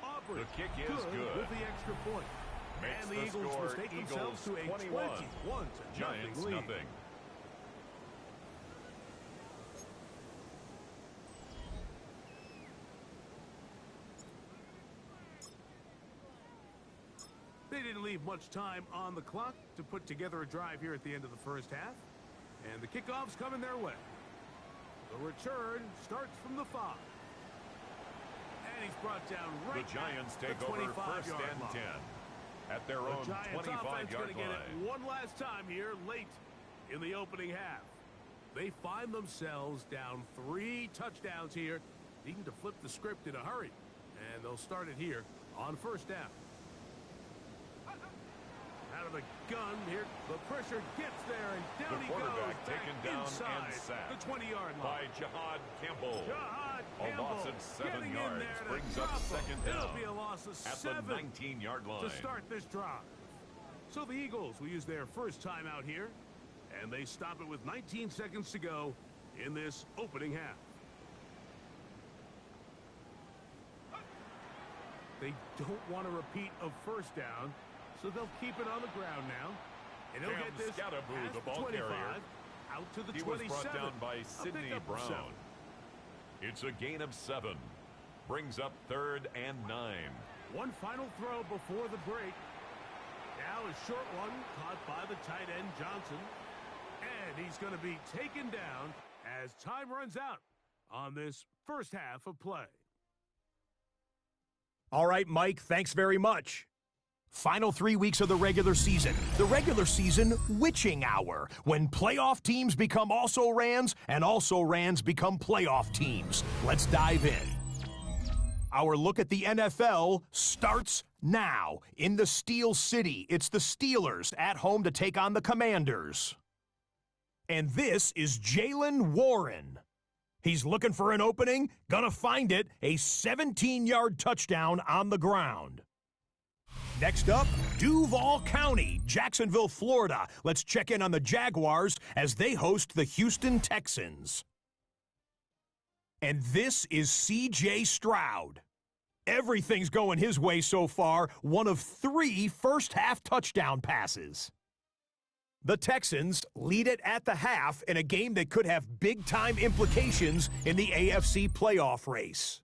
Aubrey, The kick is good. with the extra point. Makes And the the Eagles score mistake themselves to a 21. 21-0 Giants lead. nothing. They didn't leave much time on the clock to put together a drive here at the end of the first half. And the kickoff's coming their way. The return starts from the 5. And he's brought down right The Giants at take the over first 25-yard and line. 10 at their The own Giants offense 25-yard going to get line. it one last time here late in the opening half. They find themselves down 3 touchdowns here, needing to flip the script in a hurry. And they'll start it here on first down. Out of the gun here, the pressure gets there, and down The he goes quarterback back taken down inside and sacked the 20-yard line. by Jahad Campbell. Jahad A Campbell loss of 7 getting in yards there to brings drop up him. second It'll down be a loss of at 7 the 19-yard line. to start this drive. So the Eagles will use their first timeout here, and they stop it with 19 seconds to go in this opening half. They don't want a repeat of first down, so they'll keep it on the ground now. And he'll Cam get this Skattebo, past the ball 25, carrier. out to the He 27. was brought down by A Sidney pickup of 7. Brown. It's a gain of 7. Brings up 3rd and 9. One final throw before the break. Now a short one caught by the tight end Johnson. And he's going to be taken down as time runs out on this first half of play. All right, Mike, thanks very much. Final 3 weeks of the regular season witching hour, when playoff teams become also-rans and also-rans become playoff teams. Let's dive in. Our look at the NFL starts now. In the Steel City, it's the Steelers at home to take on the Commanders. And this is Jaylen Warren. He's looking for an opening, gonna find it, a 17-yard touchdown on the ground. Next up, Duval County, Jacksonville, Florida. Let's check in on the Jaguars as they host the Houston Texans. And this is C.J. Stroud. Everything's going his way so far, one of 3 first-half touchdown passes. The Texans lead it at the half in a game that could have big-time implications in the AFC playoff race.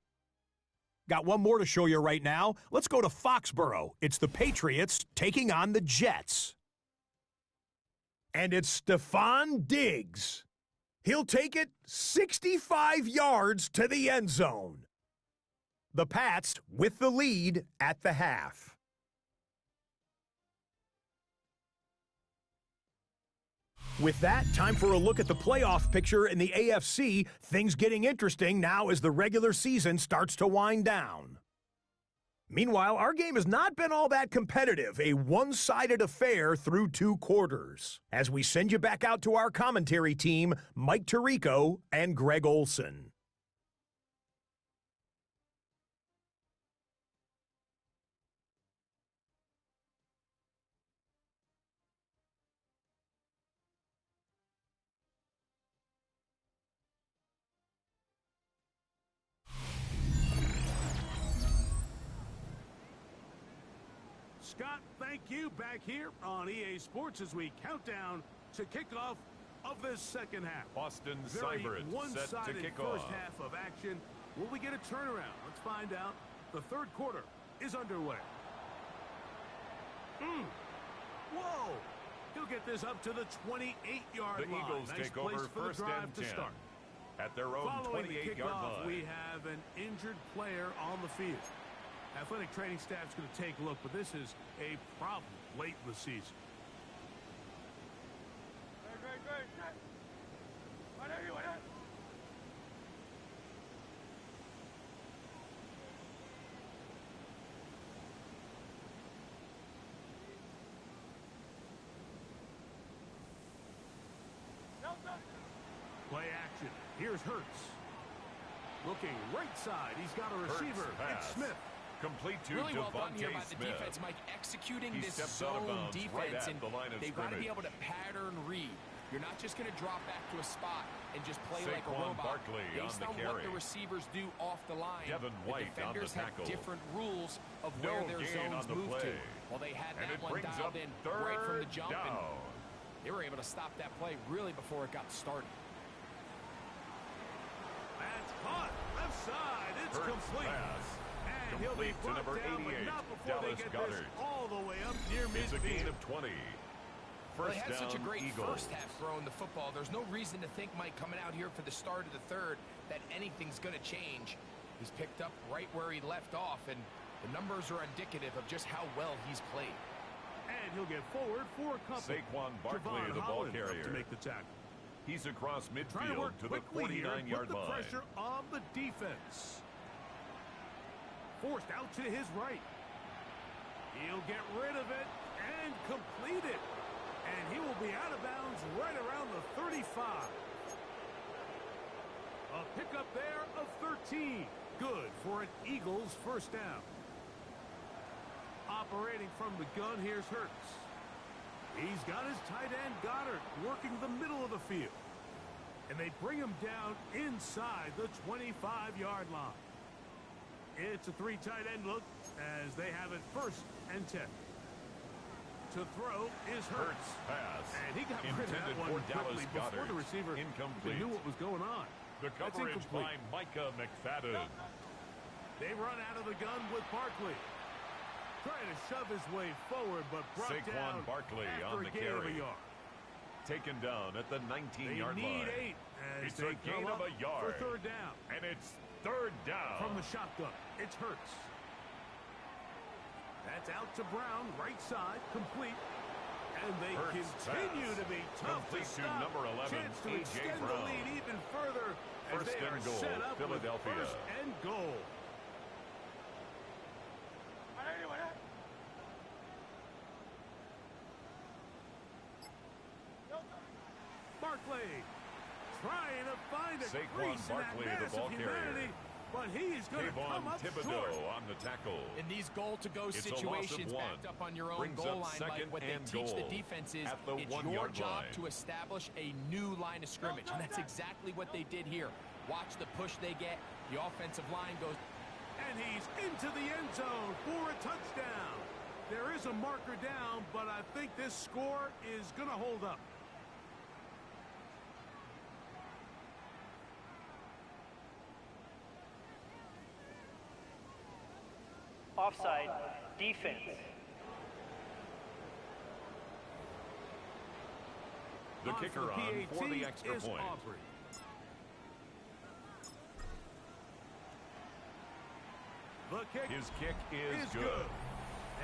Got one more to show you right now. Let's go to Foxborough. It's the Patriots taking on the Jets. And it's Stephon Diggs. He'll take it 65 yards to the end zone. The Pats with the lead at the half. With that, time for a look at the playoff picture in the AFC. Things getting interesting now as the regular season starts to wind down. Meanwhile, our game has not been all that competitive, a one-sided affair through 2 quarters. As we send you back out to our commentary team, Mike Tirico and Greg Olson. Scott, thank you. Back here on EA Sports as we count down to kickoff of this second half. Boston Very Cybert set to kick first off. half of action. Will we get a turnaround? Let's find out. The third quarter is underway. Whoa! He'll get this up to the 28-yard line. The Eagles nice take over first and 10 at their own 28-yard line. We have an injured player on the field. Athletic training staff's going to take a look, but this is a problem late in the season. Play action. Here's Hurts. Looking right side. He's got a receiver. It's Smith. Complete to really well done here Devontae by the Smith. defense, Mike, executing He this steps out of zone bounds defense, right at and the line of they've got to be scrimmage. able to pattern read. You're not just going to drop back to a spot and just play like a Saquon robot. Barkley Based on on the what carry. the receivers do off the line, Devin White the on the defenders have tackle. different rules of No where their gain zones on the move to. play. Well, they had And that it one brings dialed up in right from the third jump, and down. they were able to stop that play really before it got started. That's caught. Left side. It's Hurts complete. pass. And he'll be Complete to brought number down, but 88, not before Dallas they get Goedert. this all the way up near It's a gain midfield. of 20. Well, First they had down, such a great Eagles. first half throwing the football. There's no reason to think, Mike, coming out here for the start of the third, that anything's going to change. He's picked up right where he left off, and the numbers are indicative of just how well he's played. And he'll get forward for a couple. Saquon Barkley, Javon the ball Holland up carrier. to make the tackle. He's across Trying to work midfield to the quickly here, 49-yard put the line. pressure on the defense. Forced out to his right. He'll get rid of it and complete it. And he will be out of bounds right around the 35. A pickup there of 13. Good for an Eagles first down. Operating from the gun, here's Hurts. He's got his tight end, Goddard, working the middle of the field. And they bring him down inside the 25-yard line. It's a 3 tight end look as they have it first and 10. To throw is Hurts. Pass. And he got rid of that intended one for Dallas quickly before Goedert. the receiver Incomplete. knew what was going on. The That's coverage by incomplete. Micah McFadden. They run out of the gun with Barkley. Trying to shove his way forward, but brought down Saquon Barkley after on a the gain of a carry. yard. Taken down at the They 19-yard need line. 8 as It's they a gain come of up a yard. for third down. And it's third down. From the shotgun, it's Hurts. That's out to Brown, right side, complete. And they continue to be tough complete to stop. Number 11, Chance to A.J. extend Brown. the lead even further as First they are and goal, set up Philadelphia. with first and goal. Barkley trying to find a Saquon crease in Barkley, that the mass ball of humanity, but he's going to come up Thibodeau short. on the tackle. In these goal-to-go It's a loss of situations, one. backed up on your own Brings goal up line, second Mike, what they and teach the goal defense is at the it's your 1-yard job line. to establish a new line of scrimmage, and that's exactly what they did here. Watch the push they get. The offensive line goes. And he's into the end zone for a touchdown. There is a marker down, but I think this score is going to hold up. Offside, defense. The kicker on for the extra point. Aubrey. The kick His kick is good.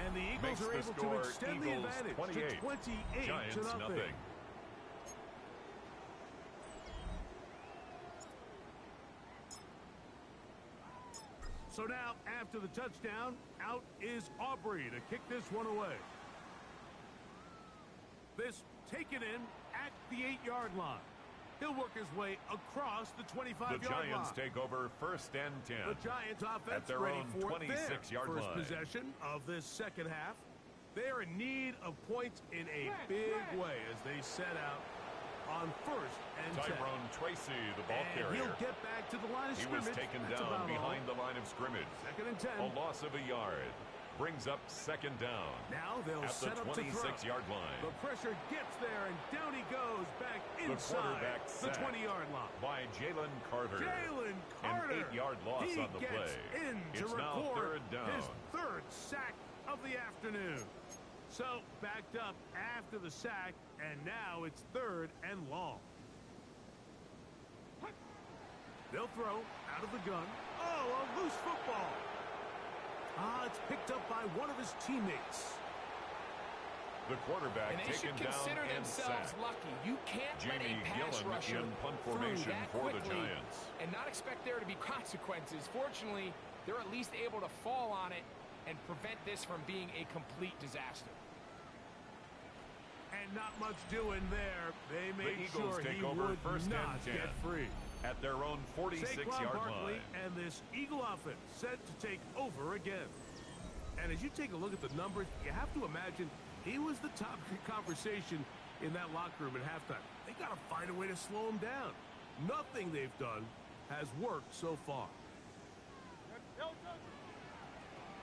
And the Eagles Makes are the able score to extend the Eagles advantage 28, to 28 Giants to nothing. So now, after the touchdown, out is Aubrey to kick this one away. This taken in at the 8-yard line. He'll work his way across the 25-yard line. The Giants take over first and 10. The Giants offense at their ready own for 26-yard their line. first possession of this second half. They are in need of points in a big way as they set out on first and 10. Tyrone Tracy, the ball And carrier. he'll get back to the line of He scrimmage. was taken That's down about behind all. the line of scrimmage. Second and 10. A loss of a yard. Brings up second down. Now they'll at the set up to throw. 26-yard line. The pressure gets there, and down he goes back inside the 20-yard line. By Jalen Carter. Jalen Carter. An 8-yard loss he on the gets play. in to It's now record third down. his third sack of the afternoon. So backed up after the sack, and now it's third and long. They'll throw out of the gun. Oh, a loose football. It's picked up by one of his teammates. The quarterback And they taken should consider down and themselves sacked. lucky. You can't let Jamie a pass Gillen rusher in punt through formation that for the quickly Giants. and not expect there to be consequences. Fortunately, they're at least able to fall on it and prevent this from being a complete disaster. And not much doing there. They made Eagles sure take he over would first not and 10. get free. At their own 46-yard Saquon Barkley line. and this Eagle offense set to take over again. And as you take a look at the numbers, you have to imagine he was the top conversation in that locker room at halftime. They got to find a way to slow him down. Nothing they've done has worked so far.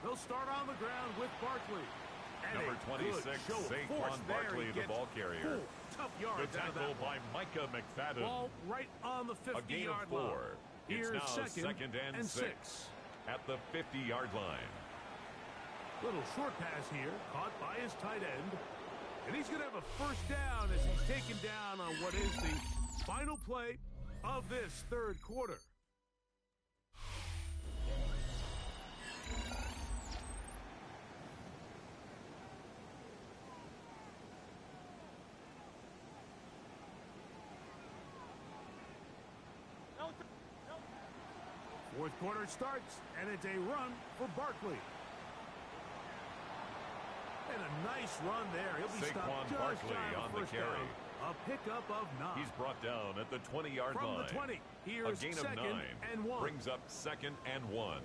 They'll start on the ground with Barkley. And Number 26, Saquon Barkley, the ball carrier. Tough yards The tackle by Micah McFadden. Ball right on the A gain of 50-yard 4. line. It's Here's now second and 6. At the 50-yard line. Little short pass here, caught by his tight end. And he's going to have a first down as he's taken down on what is the final play of this third quarter. Fourth quarter starts, and it's a run for Barkley. And a nice run there. He'll be stopped just Barkley shy of on the first carry. down. A pickup of 9. He's brought down at the 20-yard line. From the 20, here's a gain of 9 and 1. Brings up second and 1.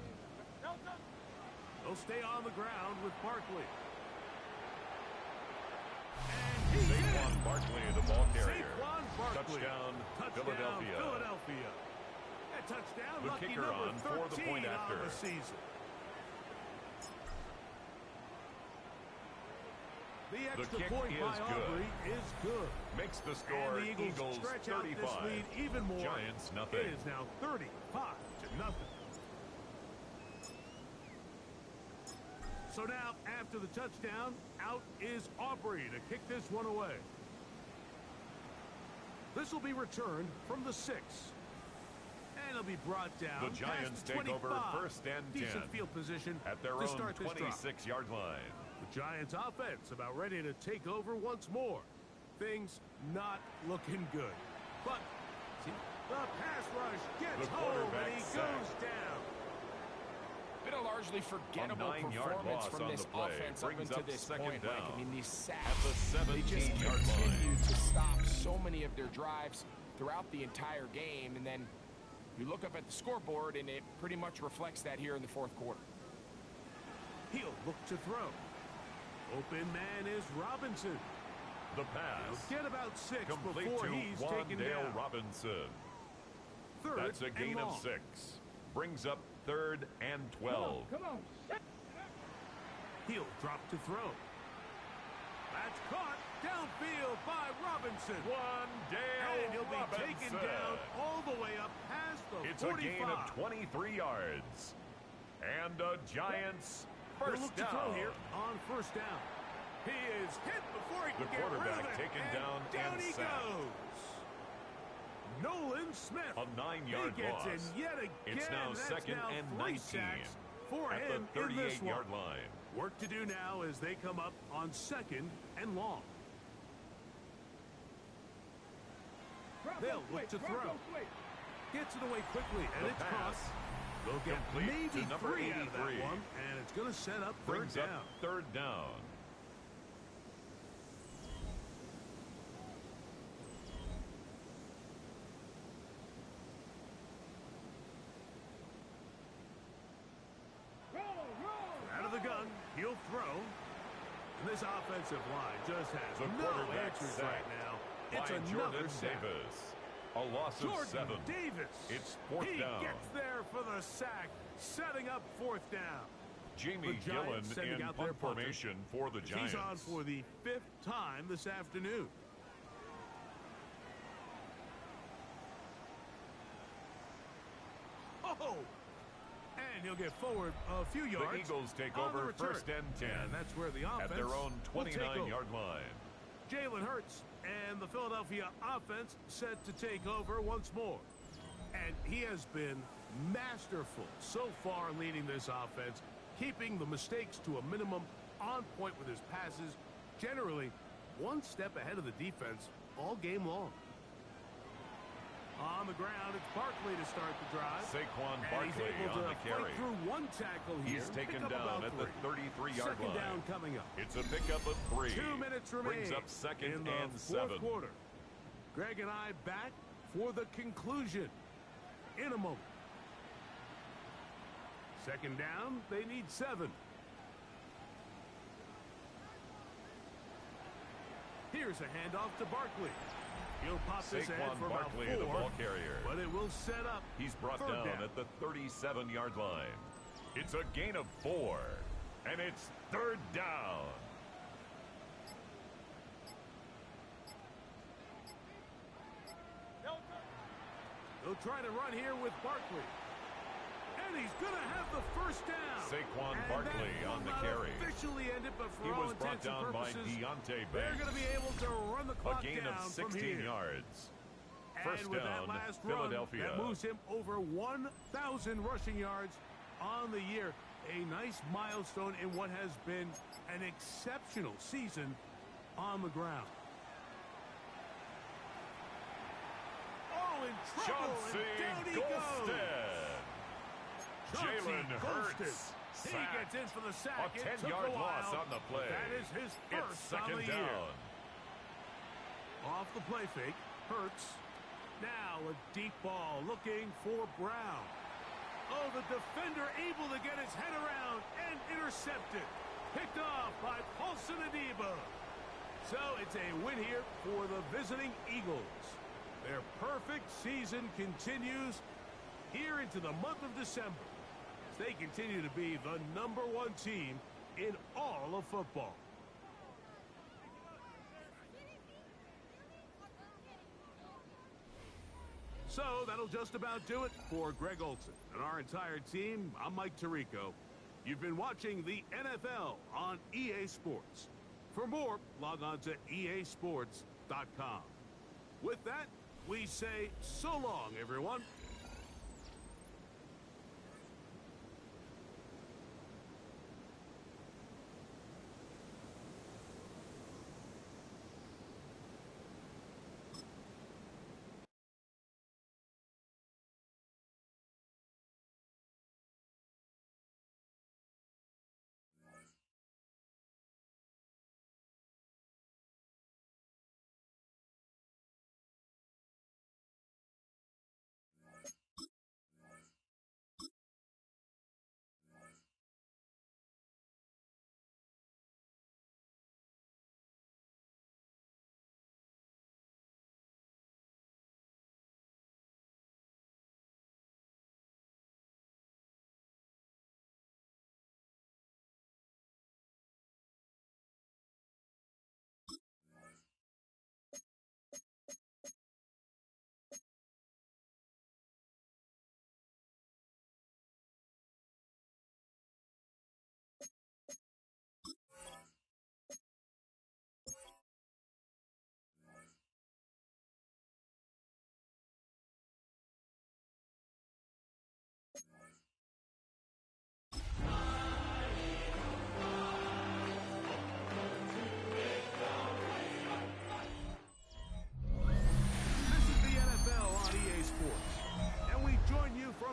They'll stay on the ground with Barkley. And he's Saquon in. Barkley, the ball carrier. Saquon Barkley. Touchdown, Philadelphia. Philadelphia. A touchdown, The lucky kicker number on for 13 the point after. on the season. The extra kick point is by good. Aubrey is good. Makes the score And the Eagles stretch out 35. this lead even more. Giants nothing. It is now 35-0. So now, after the touchdown, out is Aubrey to kick this one away. This will be returned from the 6. And he'll be brought down. The Giants take over first and 10. Decent field position at their own 26-yard line. The Giants offense about ready to take over once more. Things not looking good. But the pass rush gets home and he goes down. Been a largely forgettable performance from this offense up into this point. Like, I mean, these sacks, they just continue to stop so many of their drives throughout the entire game. And then you look up at the scoreboard, and it pretty much reflects that here in the fourth quarter. He'll look to throw. Open man is Robinson. The pass. He'll get about 6 complete before to he's taken down. Robinson. Third That's a gain of 6. Brings up 3rd and 12. Come on. He'll drop to throw. That's caught downfield by Robinson. And he'll be taken down all the way up past the 45. It's a gain of 23 yards. And the Giants first look down. To throw here on first down. He is hit before he can get rid of it. The quarterback taken down and he sacked. Goes. Nolan Smith. A 9-yard loss. In yet again. It's now second and 19 for at him the 38-yard line. Work to do now as they come up on 2nd and long. They'll look to throw. Gets it away quickly, and it's caught. They'll get maybe 3 out of that one, and it's going to set up third down. Third down. Out of the gun, he'll throw. And this offensive line just has no answers right now. It's another sack. Davis. A loss of 7. Davis. It's 4th down. He gets there for the sack, setting up 4th down. Jamie Gillen in punt formation for the Giants. He's on for the 5th time this afternoon. Oh! And he'll get forward a few yards. The Eagles take over first and 10. And that's where the offense at their own 29-yard line. Jalen Hurts and the Philadelphia offense set to take over once more. And he has been masterful so far leading this offense, keeping the mistakes to a minimum, on point with his passes, generally one step ahead of the defense all game long. On the ground, it's Barkley to start the drive. Saquon Barkley on the carry. Through one tackle here. He's taken down at the 33-yard line. Second down coming up. It's a pickup of 3. 2 minutes remaining. Brings up 2nd in the and 7. Fourth quarter. Greg and I back for the conclusion in a moment. Second down, they need 7. Here's a handoff to Barkley. He'll pop this ahead for about 4, the ball carrier. But it will set up. He's brought down at the 37-yard line. It's a gain of 4, and it's 3rd down. They'll try to run here with Barkley. And he's going to have the first down. Saquon Barkley on the carry. Officially ended, but for he all was brought down by Deontay Banks. They're going to be able to run the clock down. A gain of 16 yards. First with down, that last Philadelphia. Run, that moves him over 1,000 rushing yards on the year. A nice milestone in what has been an exceptional season on the ground. Oh, in trouble, and down he goes. Jalen Hurts. He gets in for the sack. A 10-yard loss on the play. That is his first on the year. Off the play fake, Hurts. Now a deep ball looking for Brown. Oh, the defender able to get his head around and intercepted. Picked off by Paulson Adebo. So it's a win here for the visiting Eagles. Their perfect season continues here into the month of December. They continue to be the #1 team in all of football. So that'll just about do it for Greg Olsen and our entire team. I'm Mike Tirico. You've been watching the NFL on EA Sports. For more, log on to easports.com. With that, we say so long, everyone.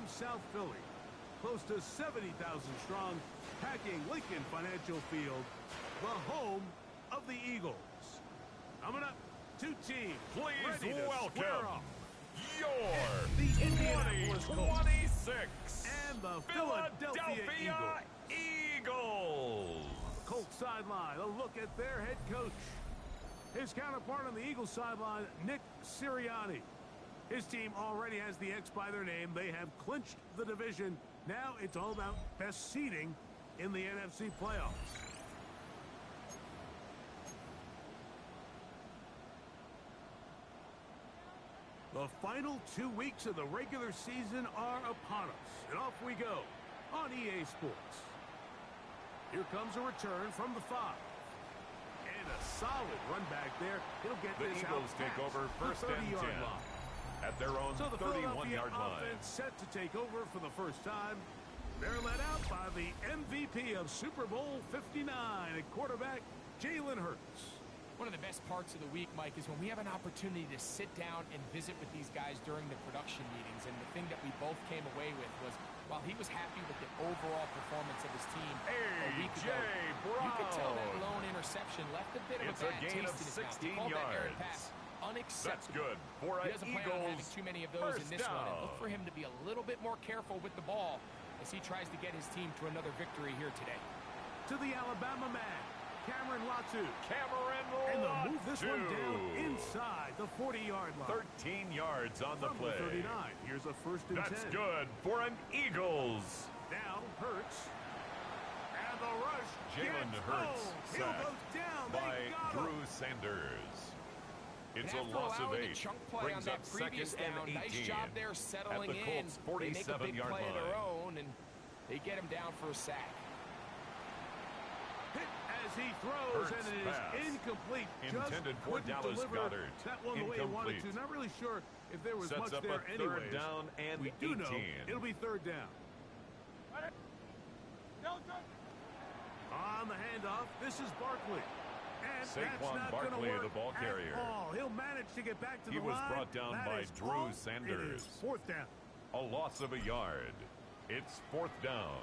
from South Philly, close to 70,000 strong, packing Lincoln Financial Field, the home of the Eagles. Coming up, two teams Please ready to welcome square off. your The Indianapolis Colts 2026 and the Philadelphia Eagles. Colts sideline, a look at their head coach. His counterpart on the Eagles sideline, Nick Sirianni. His team already has the X by their name. They have clinched the division. Now it's all about best seeding in the NFC playoffs. The final 2 weeks of the regular season are upon us. And off we go on EA Sports. Here comes a return from the 5. And a solid run back there. He'll get The this Eagles out take over first and 10 line. at their own So the 31-yard line. offense set to take over for the first time. They're led out by the MVP of Super Bowl 59 at quarterback, Jalen Hurts. One of the best parts of the week, Mike, is when we have an opportunity to sit down and visit with these guys during the production meetings. And the thing that we both came away with was, while he was happy with the overall performance of his team a week ago, you could tell that lone interception left a bit of a bad taste in his mouth. He called that errant pass unacceptable. That's good for he an doesn't plan on having too many of those in this one. And look for him to be a little bit more careful with the ball as he tries to get his team to another victory here today. To the Alabama man, Cameron Latu. Cameron And they'll move this one Latu. down inside the 40-yard line. 13 yards on the From play. 39. Here's a first and 10. That's good for an Eagles. Now Hurts. And the rush. Jalen gets Hurts home. Hill sacked goes down. by They got Drew him. Sanders. It's And a after loss of allowing 8. the chunk play Brings on that up previous second down, and 18. nice job there settling at the Colts' in. They make a big 47-yard play of their line. own, and they get him down for a sack. Hit as he throws, Hurts and it is pass. incomplete. Intended Just for couldn't Dallas deliver Goedert. that one the way he wanted to. Incomplete. Not really sure if there was Sets much up there a anyways. third down and we 18. do know it'll be third down. On the handoff, this is Barkley. And Saquon that's not going to Barkley, work the ball carrier. at all. He'll manage to get back to He the was line. brought down That by is Drew all. Sanders. It is fourth down. A loss of a yard. It's fourth down.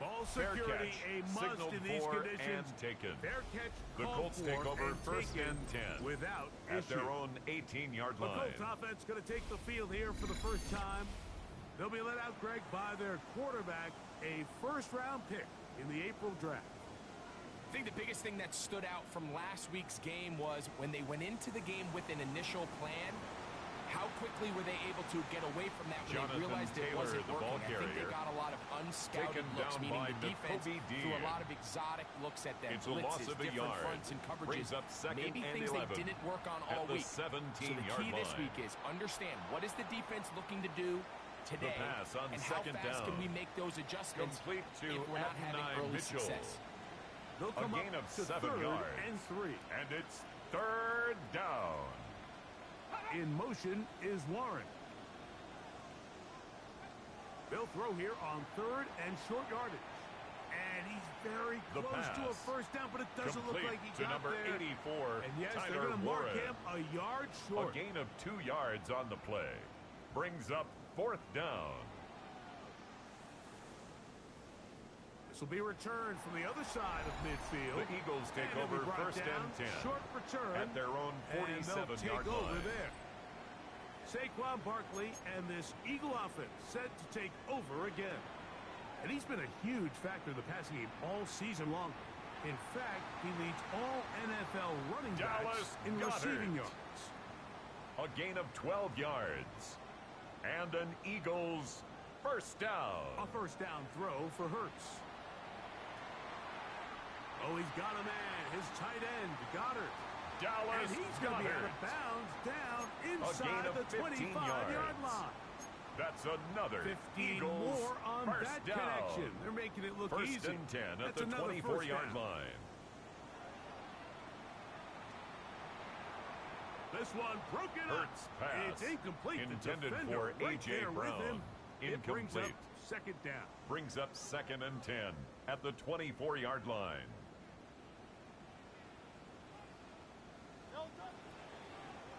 Ball Fair security catch. a must Signaled in these for conditions. and taken. Fair catch The called Colts take for over and first taken and 10 without at issue. their own 18-yard The line. Colts offense going to take the field here for the first time. They'll be let out, Greg, by their quarterback, a first-round pick in the April draft. I think the biggest thing that stood out from last week's game was when they went into the game with an initial plan, how quickly were they able to get away from that when Jonathan they realized it Taylor, wasn't the ball working? I think they carrier, got a lot of unscouted taken looks, down meaning by the defense Nakobe threw a Dean. lot of exotic looks at them. It's a loss Blitzes, of a different yard. fronts and coverages. Brings up second Maybe and things 11 they didn't work on all at the week. So the 17-yard key this line. week is understand what is the defense looking to do today, pass on and how second fast down. can we make those adjustments Complete to if we're not having Adonai early Mitchell. success. They'll A come gain up of to 7 third yards. and 3. And it's third down. In motion is Warren. They'll throw here on third and short yardage. And he's very The close to a pass. first down, but it doesn't Complete look like he to got number there. 84, And yes, Tyler they're going to mark Warren. him a yard A short. gain of 2 yards on the play. Brings up fourth down. This will be returned from the other side of midfield. The Eagles take And it'll be over brought first down, and 10 short return. at their own And they'll 47-yard take over line. there. Saquon Barkley and this Eagle offense set to take over again. And he's been a huge factor in the passing game all season long. In fact, he leads all NFL running Dallas backs in Goedert. receiving yards. A gain of 12 yards. And an Eagles first down. A first down throw for Hurts. Oh, he's got a man. His tight end, Goddard. Dallas And he's going to be out of Goedert. bounds down gain inside of the 15 25-yard yards. line. That's another 15 Eagles more on first that down. connection. They're making it look First easy. and 10 at That's the another 24-yard first down. line. This one broken up. Hurts pass. It's incomplete. The Intended defender for right A.J. there with Brown. him. It brings up Incomplete. second down. Brings up second and 10 at the 24-yard line.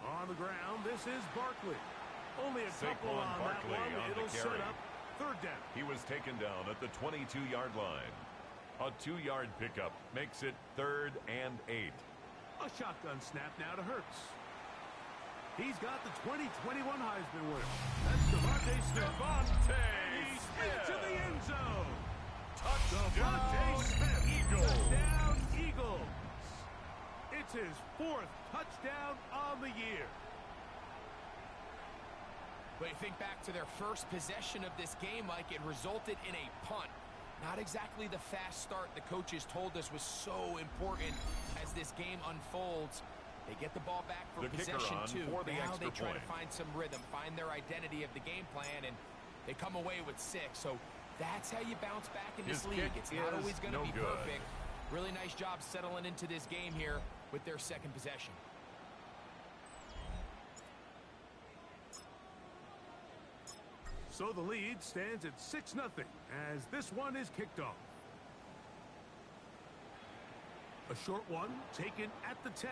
On the ground, this is Barkley. Only a couple on that one. It'll set up third down. He was taken down at the 22-yard line. A 2-yard pickup makes it 3rd and 8. A shotgun snap now to Hurts. He's got the 2021 Heisman winner. That's DeVonta Smith. He's into the end zone. DeVonta Smith. Eagles. Touchdown, Eagles. It's his 4th touchdown on the year. But you think back to their first possession of this game, Mike, it resulted in a punt. Not exactly the fast start the coaches told us was so important as this game unfolds. They get the ball back for possession two. Now they try to find some rhythm, find their identity of the game plan, and they come away with 6. So that's how you bounce back in this league. It's not always going to be perfect. Really nice job settling into this game here with their second possession. So the lead stands at 6-0 as this one is kicked off. A short one taken at the 10.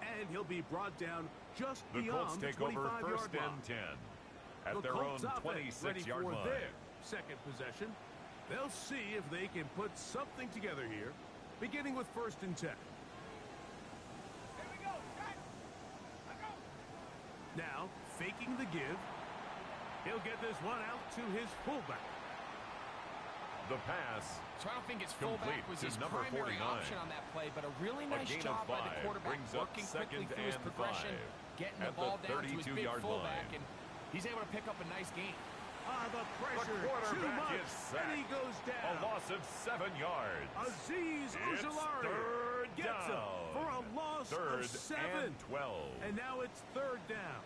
And he'll be brought down just beyond the 25-yard line. The Colts take over 1st and 10 at their own 26-yard line. Their second possession. They'll see if they can put something together here, beginning with 1st and 10. Now, faking the give. He'll get this one out to his fullback. The pass. So I don't think his fullback was his primary option on that play, but a really nice job by the quarterback working quickly through his progression, getting the ball down to his big fullback, and he's able to pick up a nice gain. The pressure too much, and he goes down. A loss of 7 yards. Azeez Ojulari gets him for a loss of 7. And 12. And now it's 3rd down.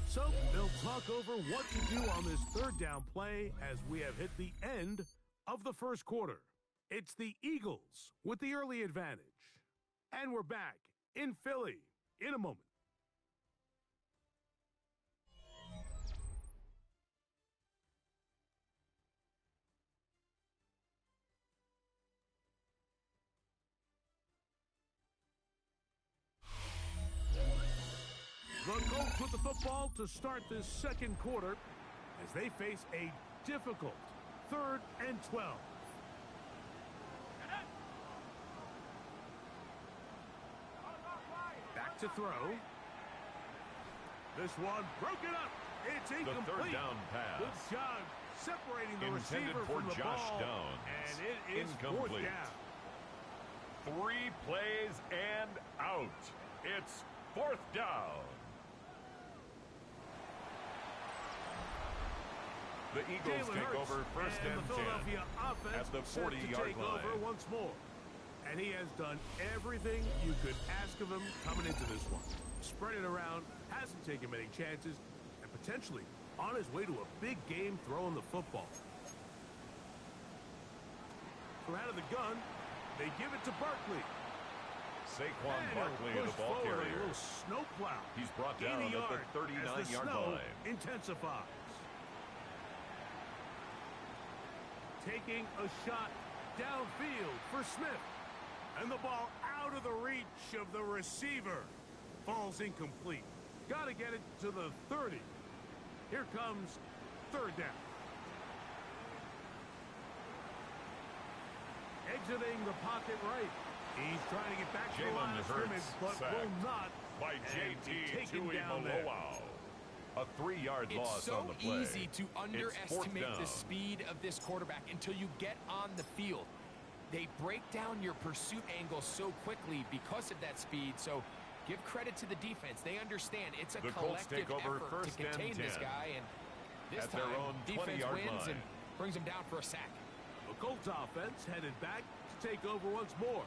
So they'll talk over what to do on this 3rd down play as we have hit the end of the first quarter. It's the Eagles with the early advantage. And we're back in Philly in a moment. The Colts with the football to start this second quarter as they face a difficult 3rd and 12. Back to throw. This one broken up. It's incomplete. The 3rd down pass. Good job separating the receiver for from the Josh ball. Downs. And it is incomplete. 4th down. 3 plays and out. It's 4th down. The Eagles take over 1st and 10 Philadelphia offense at the 40-yard line. Over once more. And he has done everything you could ask of him coming into this one. Spread it around, hasn't taken many chances, and potentially on his way to a big game throwing the football. From out of the gun, they give it to Barkley. Saquon Barkley, the ball carrier. A little snowplow. He's brought down at the 39-yard line. Intensifies. Taking a shot downfield for Smith. And the ball out of the reach of the receiver. Falls incomplete. Got to get it to the 30. Here comes 3rd down. Exiting the pocket right. He's trying to get back to the line of scrimmage, but will not. By J.T. Tuimoloau. A 3-yard loss on the play. It's so easy to underestimate the speed of this quarterback until you get on the field. They break down your pursuit angle so quickly because of that speed. So give credit to the defense. They understand it's a collective effort to contain this guy. And this time, defense wins and brings him down for a sack. The Colts offense headed back to take over once more.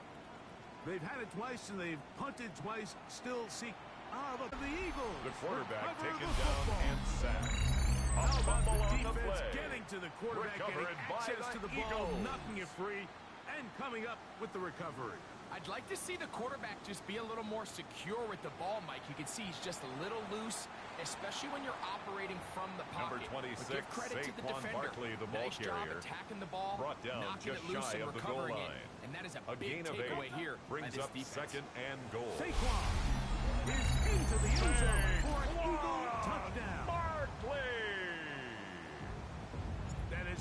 They've had it twice and they've punted twice, still seek. The Eagles. The quarterback taken down and sacked. How about the defense getting to the quarterback, getting access to the ball, knocking it free, and coming up with the recovery. I'd like to see the quarterback just be a little more secure with the ball, Mike. You can see he's just a little loose, especially when you're operating from the pocket. Number 26, give credit to the defender. Barkley, the ball nice carrier. Job attacking the ball, brought down knocking just it loose shy and of the recovering goal line. it. And that is a big big takeaway here. Brings up defense. 2nd and goal. Saquon is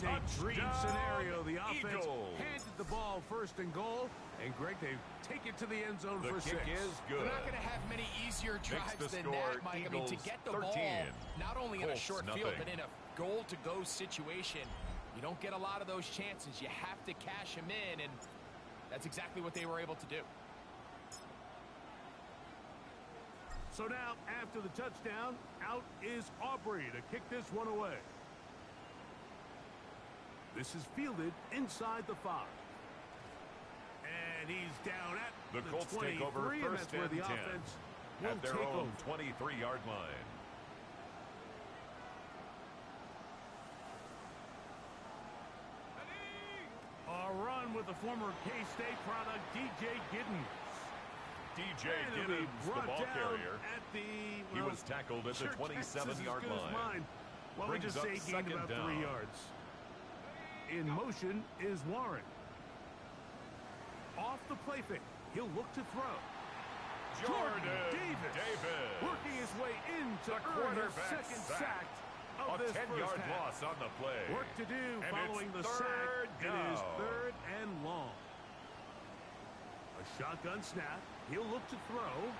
a dream scenario. The offense Eagles. handed the ball first and goal. And, Greg, they take it to the end zone for 6. The kick is good. They're not going to have many easier drives than that, Mike. Eagles, I mean, to get the 13. ball, not only in a Colts, short field, but in a goal-to-go situation, you don't get a lot of those chances. You have to cash them in, and that's exactly what they were able to do. So now, after the touchdown, out is Aubrey to kick this one away. This is fielded inside the 5. And he's down at the Colts 23, take over and first that's where and the 10 offense will at their take own over. 23-yard line. A run with the former K-State product, D.J. Giddens. D.J. Giddens, the ball carrier. He was tackled at the 27-yard line. Well, we just say gained about 3 yards. In motion is Warren. Off the play fake. He'll look to throw. Jordan Davis working his way into earn his second sack of this first 10-yard half. loss on the play. Work to do and following the sack. It is 3rd and long. A shotgun snap. He'll look to throw.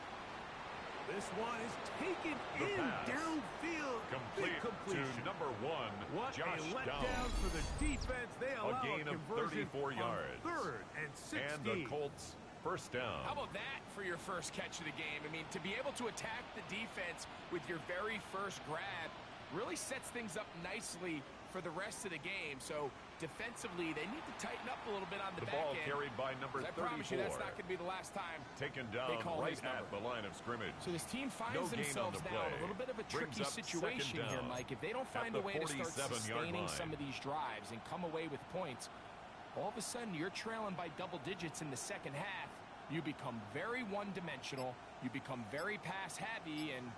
This one is taken in downfield. Complete to number 1, what Josh a letdown Downs. for the defense. They allow a gain of 34 yards. 3rd and 16. And the Colts first down. How about that for your first catch of the game? I mean, to be able to attack the defense with your very first grab really sets things up nicely for the rest of the game. So defensively, they need to tighten up a little bit on the back ball end. Carried by number 34. I promise you that's not going to be the last time taken down right at the line of scrimmage. So this team finds themselves now in a little bit of a tricky situation here, Mike. If they don't find a way to start sustaining some of these drives and come away with points, all of a sudden you're trailing by double digits in the second half. You become very one-dimensional. You become very pass-heavy, and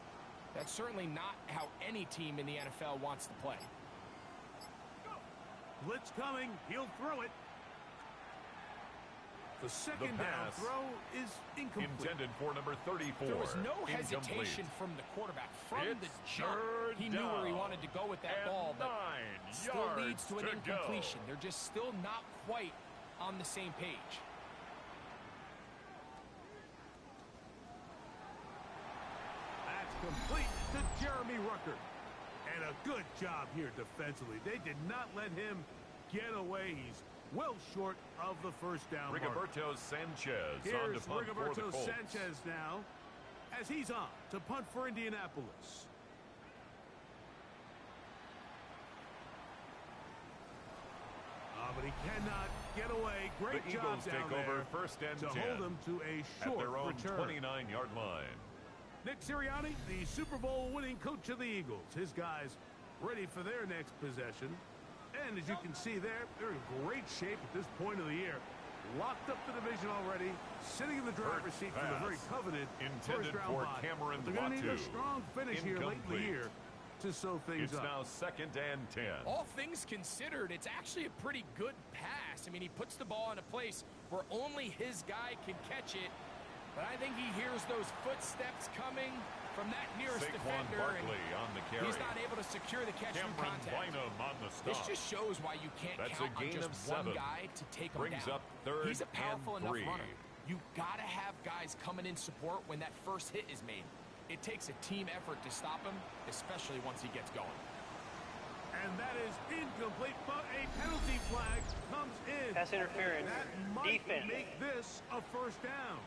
that's certainly not how any team in the NFL wants to play. Blitz coming. He'll throw it. The second down throw is incomplete. Intended for number 34. There was no hesitation from the quarterback. From the jump, he knew where he wanted to go with that ball, but still leads to an incompletion. They're just still not quite on the same page. That's complete to Jeremy Ruckert. And a good job here defensively. They did not let him get away. He's well short of the first down mark. Rigoberto Sanchez on to Here's punt for the Rigoberto Colts. Sanchez now as he's on to punt for Indianapolis. But he cannot get away. Great the job Eagles down take there over first and 10 to hold them to a short at their own return. 29-yard line. Nick Sirianni, the Super Bowl winning coach of the Eagles. His guys ready for their next possession. And as you can see there, they're in great shape at this point of the year. Locked up the division already, sitting in the driver's seat for the very coveted intended first-round for bye. Cameron They're going to need a Latu. strong finish here late in the year to sew things It's up. now 2nd and 10. All things considered, it's actually a pretty good pass. I mean, he puts the ball in a place where only his guy can catch it. But I think he hears those footsteps coming from that nearest Saquon defender. Barkley on the carry. He's not able to secure the catch through Cameron contact. Bynum on the stop. This just shows why you can't That's count a gain on of just one 7. guy to take him Brings down. up 3rd He's a powerful and 3. enough runner. You got to have guys coming in support when that first hit is made. It takes a team effort to stop him, especially once he gets going. And that is incomplete, but a penalty flag comes in. Pass interference. That might Defense. make this a first down.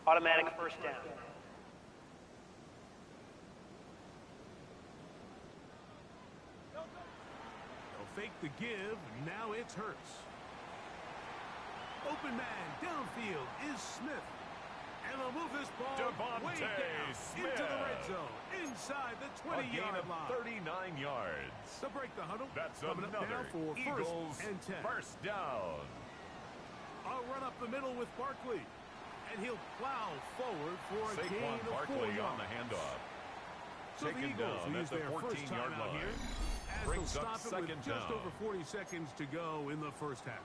Automatic first down. They'll fake the give. Now it's Hurts. Open man downfield is Smith. And they'll move this ball way down Smith. into the red zone, inside the 20-yard line. 39 yards. To break the huddle. That's coming up now another for Eagles first and 10. first down. A run up the middle with Barkley. And he'll plow forward for a gain Saquon of 4 Barkley yards. on the handoff. So the Taken Eagles down will at use the their first 14-yard timeout line. here as Brings they'll up stop it with second just down. over 40 seconds to go in the first half.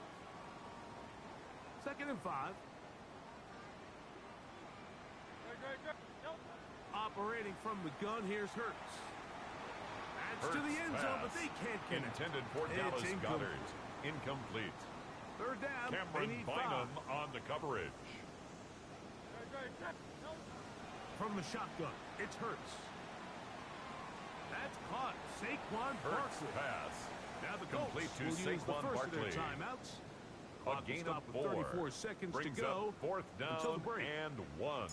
2nd and 5. Operating from the gun, here's Hurts. gets to the end zone, but they can't get it. Intended for Dallas Goedert. Incomplete. Third down. Cameron Bynum on the coverage. From the shotgun, it's Hurts. That's caught. Saquon Hurts Barkley. pass. Now the Complete Colts to will use the Saquon first of their Barkley. timeouts. A gain of 4. 34 seconds Brings to go up fourth until the down break. and 1.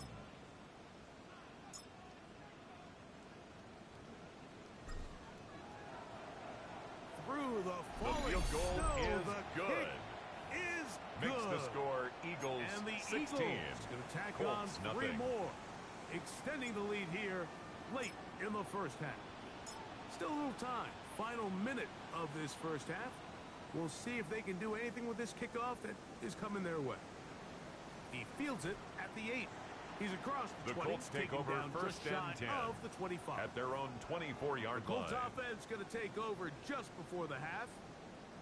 Through the The falling field goal snow, is the good. kick is Makes good. the score Eagles And the 16. Eagles going to tack Colts on 3 nothing. more, extending the lead here late in the first half. Still a little time. Final minute of this first half. We'll see if they can do anything with this kickoff that is coming their way. He fields it at the 8. He's across the 20. Colts take over down first just and shy 10 of the 25. at their own 24-yard line. Colts offense going to take over just before the half.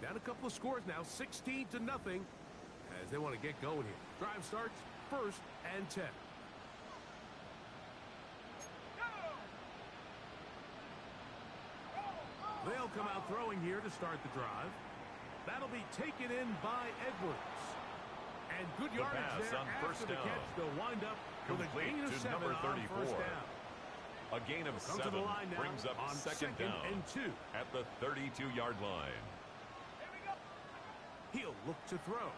Down a couple of scores now, 16-0, as they want to get going here. Drive starts first and 10. They'll come out throwing here to start the drive. That'll be taken in by Edwards. And good yardage there on after first the down. catch. They'll wind up with a Complete gain of to 7 number on 34. first down. A gain of Come to 7 the line now brings up on second down and 2. at the 32-yard line. He'll look to throw.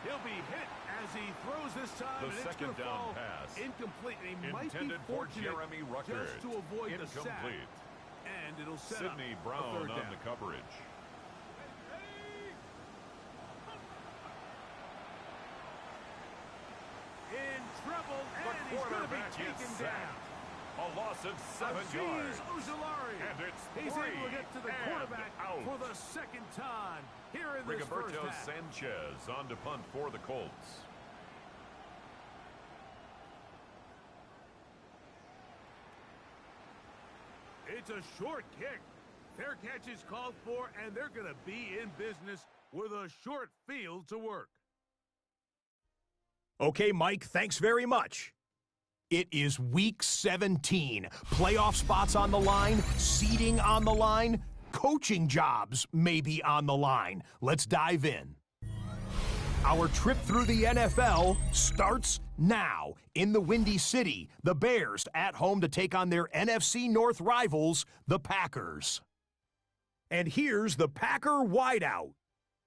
He'll be hit as he throws this time. The and it's second gonna down fall pass. incomplete. He might be Intended for fortunate Jeremy Ruckert. just to avoid the sack. Incomplete. And it'll set Sidney up Brown a third on down. the coverage. In trouble, and he's going to be taken down. A loss of 7 yards. Ojulari. And it's He's 3 able to get to the and quarterback out. for the second time here in this first Rigoberto half. Sanchez on to punt for the Colts. It's a short kick. Fair catch is called for, and they're going to be in business with a short field to work. Okay, Mike, thanks very much. It is Week 17. Playoff spots on the line, seeding on the line, coaching jobs may be on the line. Let's dive in. Our trip through the NFL starts now. In the Windy City, the Bears at home to take on their NFC North rivals, the Packers. And here's the Packer wideout.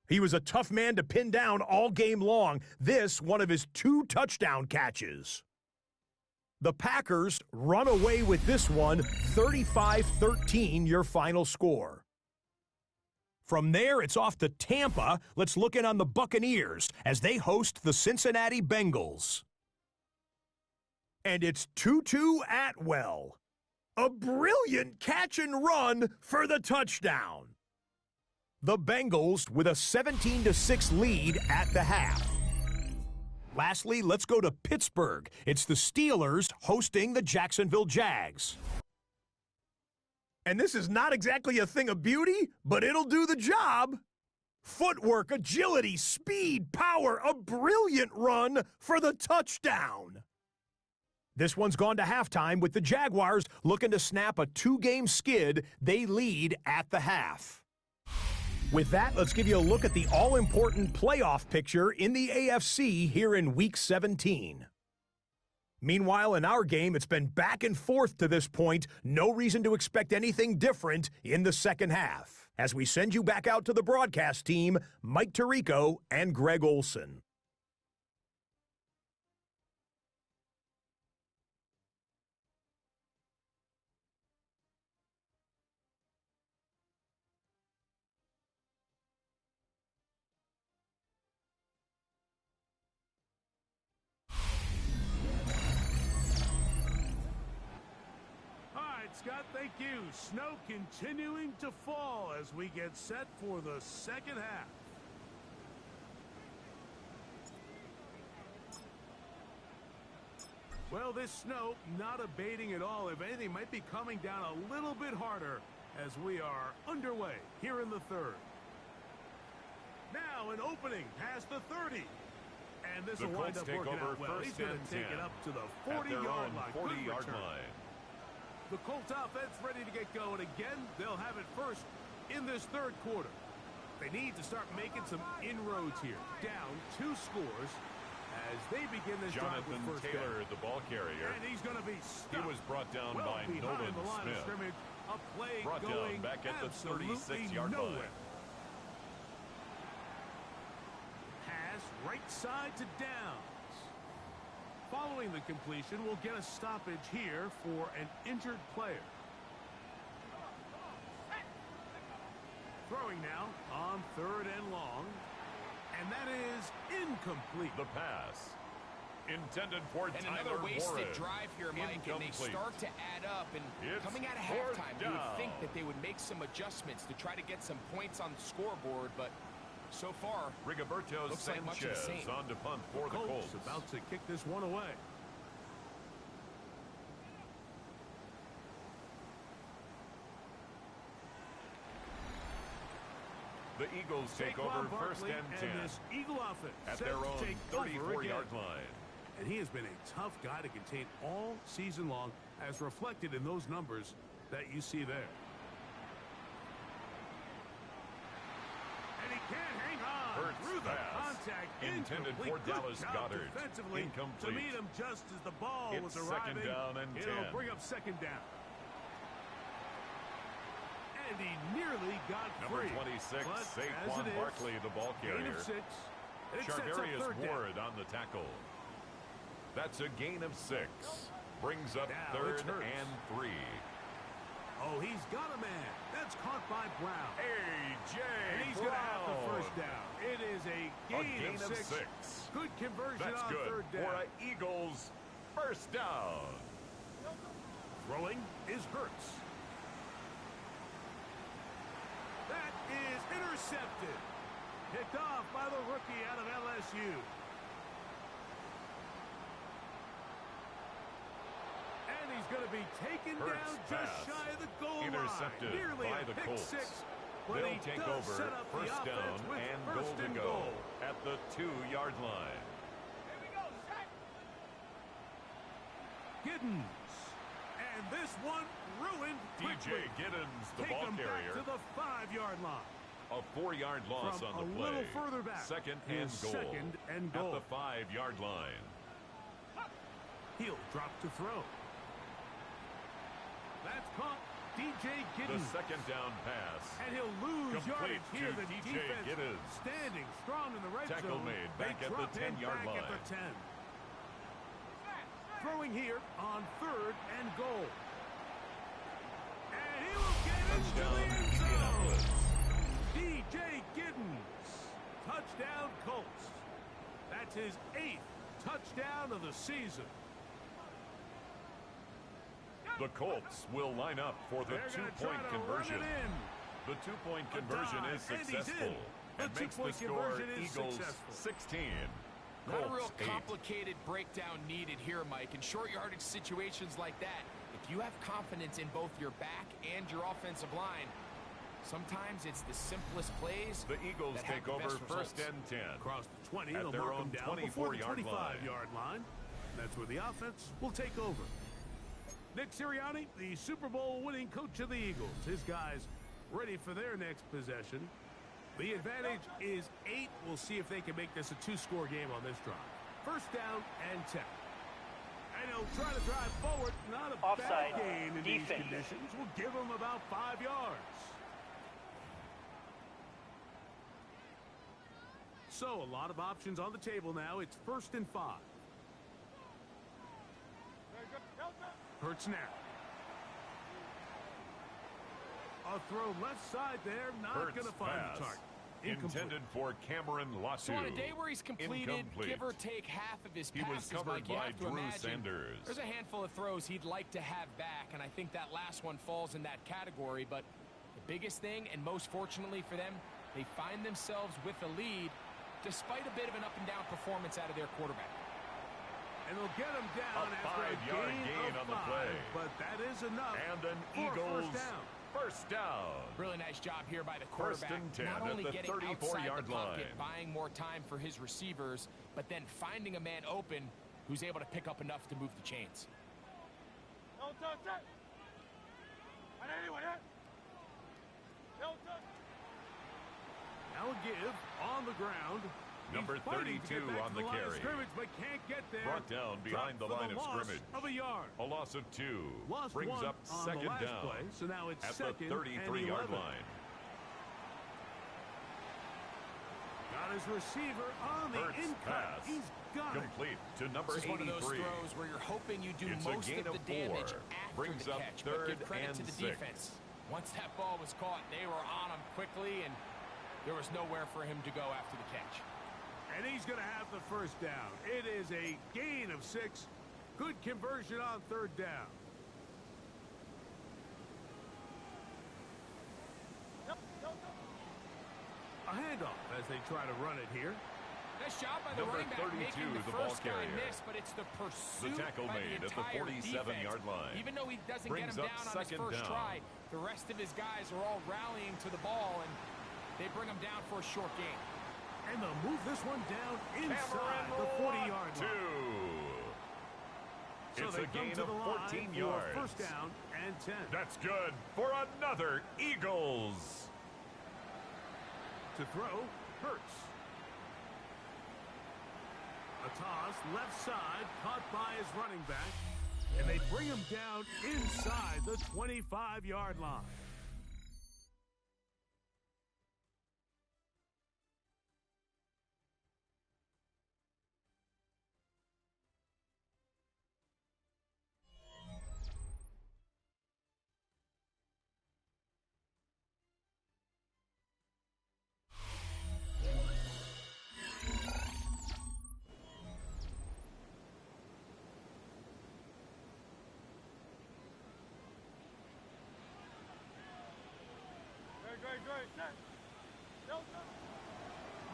He was a tough man to pin down all game long. This, one of his 2 touchdown catches. The Packers run away with this one, 35-13, your final score. From there, it's off to Tampa. Let's look in on the Buccaneers as they host the Cincinnati Bengals. And it's Tutu Atwell. A brilliant catch and run for the touchdown. The Bengals with a 17-6 lead at the half. Lastly, let's go to Pittsburgh. It's the Steelers hosting the Jacksonville Jags. And this is not exactly a thing of beauty, but it'll do the job. Footwork, agility, speed, power, a brilliant run for the touchdown. This one's gone to halftime with the Jaguars looking to snap a 2-game skid. They lead at the half. With that, let's give you a look at the all-important playoff picture in the AFC here in Week 17. Meanwhile, in our game, it's been back and forth to this point. No reason to expect anything different in the second half. As we send you back out to the broadcast team, Mike Tirico and Greg Olson. Scott, thank you. Snow continuing to fall as we get set for the second half. Well, this snow not abating at all. If anything, might be coming down a little bit harder as we are underway here in the third. Now an opening past the 30. And this will wind up working out well. He's going to take it up to the 40-yard line. 40-yard line. The Colts offense ready to get going again. They'll have it first in this third quarter. They need to start making some inroads here. Down 2 scores as they begin this drive with Jonathan first Taylor, down. the ball carrier. And he's going to be stuck. He was brought down well by behind Nolan the line Smith. of scrimmage. A play Brought going down back at the absolutely 36-yard nowhere. line. Pass right side to Downs. Following the completion, we'll get a stoppage here for an injured player. Throwing now on 3rd and long. And that is incomplete. The pass. Intended for and Tyler another wasted Warren. drive here, Mike, and they start to add up. And It's coming out of fourth halftime, you would down. think that they would make some adjustments to try to get some points on the scoreboard, but so far, Rigoberto looks like much of the Sanchez same. on to punt for the Colts. About to kick this one away. The Eagles take over first and 10 this Eagle offense at set their to own take over 34-yard again. line. And he has been a tough guy to contain all season long, as reflected in those numbers that you see there. And he can't hang on Hurts through the pass. contact. Intended Incomplete. for Good Dallas job Goedert. defensively Incomplete. to meet him just as the ball It's was second arriving. down and It'll 10. bring up second down. And he nearly got Number free. 26, But as Saquon it is, Barkley, the ball gain carrier. of 6. It sets up Charvarius third down. Ward on the tackle. That's a gain of 6. Brings up Now 3rd it's Hurts. and 3. Oh, he's got a man. That's caught by Brown. A.J. And he's going to have the first down. It is a gain, of 6. Good conversion That's on good 3rd down. for an Eagles first down. Throwing is Hurts. That is intercepted. Picked off by the rookie out of LSU. And he's going to be taken Hurts down pass. just shy of the goal Intercepted line. Nearly by a the pick Colts. 6. But They'll he take does over set up the first down offense with and first goal to and go goal. at the 2-yard line. Giddens. And this one ruined quickly. DJ Giddens, the Take ball him carrier. back to the 5-yard line. A 4-yard loss From on the a play. little further back. Second and Here's goal. second and goal. At the 5-yard line. He'll drop to throw. That's caught. DJ The Giddens. second down pass. And he'll lose Complete yardage here. to The DJ defense Giddens. standing strong in the red Tackle zone. made They back at the drop him 10-yard back at line. the 10. Throwing here on 3rd and goal. And he will get into the Touchdown, end zone. Indianapolis. DJ Giddens. Touchdown Colts. That's his 8th touchdown of the season. The Colts will line up for the They're gonna try 2-point to conversion. run it in. The 2-point A conversion dive, is and he's successful in. The and makes the 2-point score conversion is Eagles successful. 16. not a real Colts 8. complicated breakdown needed here, Mike. In short yardage situations like that, if you have confidence in both your back and your offensive line, sometimes it's the simplest plays. The Eagles that have take the over best first results. and 10. Across the 20, At they'll their mark own him down before the 24-yard line. 25-yard line. That's where the offense will take over. Nick Sirianni, the Super Bowl winning coach of the Eagles. His guys ready for their next possession. The advantage is 8. We'll see if they can make this a 2-score game on this drive. First down and 10. And he'll try to drive forward. Not a Offside. bad gain in these Defense. conditions. We'll give him about 5 yards. So a lot of options on the table now. It's 1st and 5. Hurts now. A throw left side there. Not Hurts going to find pass. the target. Incomplete. Intended for Cameron Latou. So on a day where he's completed, Incomplete. give or take half of his He was passes, covered Mike, you by have to Drew imagine Sanders. there's a handful of throws he'd like to have back, and I think that last one falls in that category. But the biggest thing, and most fortunately for them, they find themselves with a lead despite a bit of an up-and-down performance out of their quarterback. And they'll get him down A after a 5-yard gain of on the 5, play. but that is enough And an for a Eagles first down. first down. Really nice job here by the First quarterback. and 10 Not at only the getting outside 34-yard the pocket, line. buying more time for his receivers, but then finding a man open who's able to pick up enough to move the chains. Now a give on the ground. Number 32 on the carry. But can't get there. Brought down behind the line of scrimmage. Of a yard. A loss of 2. Lost brings up second down play, so now it's at second the 33-yard line. Got his receiver on the in-cut. He's got complete it. to number 83. This is one of those throws where you're hoping you do it's most of the damage 4. after brings the up catch, third but give credit and to the 6. defense. Once that ball was caught, they were on him quickly, and there was nowhere for him to go after the catch. And he's going to have the first down. It is a gain of 6. Good conversion on third down. A handoff as they try to run it here. Nice job by the Number running back 32, making the ball first guy carrier. miss, but it's the pursuit The tackle by made the at the entire 47-yard line. Even though he doesn't brings get him up down on his first down. try, the rest of his guys are all rallying to the ball, and they bring him down for a short gain. And they'll move this one down inside Cameron the 40-yard line. It's so a gain of 14 yards. First down and 10. That's good for another Eagles. To throw, Hurts. A toss, left side, caught by his running back. And they bring him down inside the 25-yard line.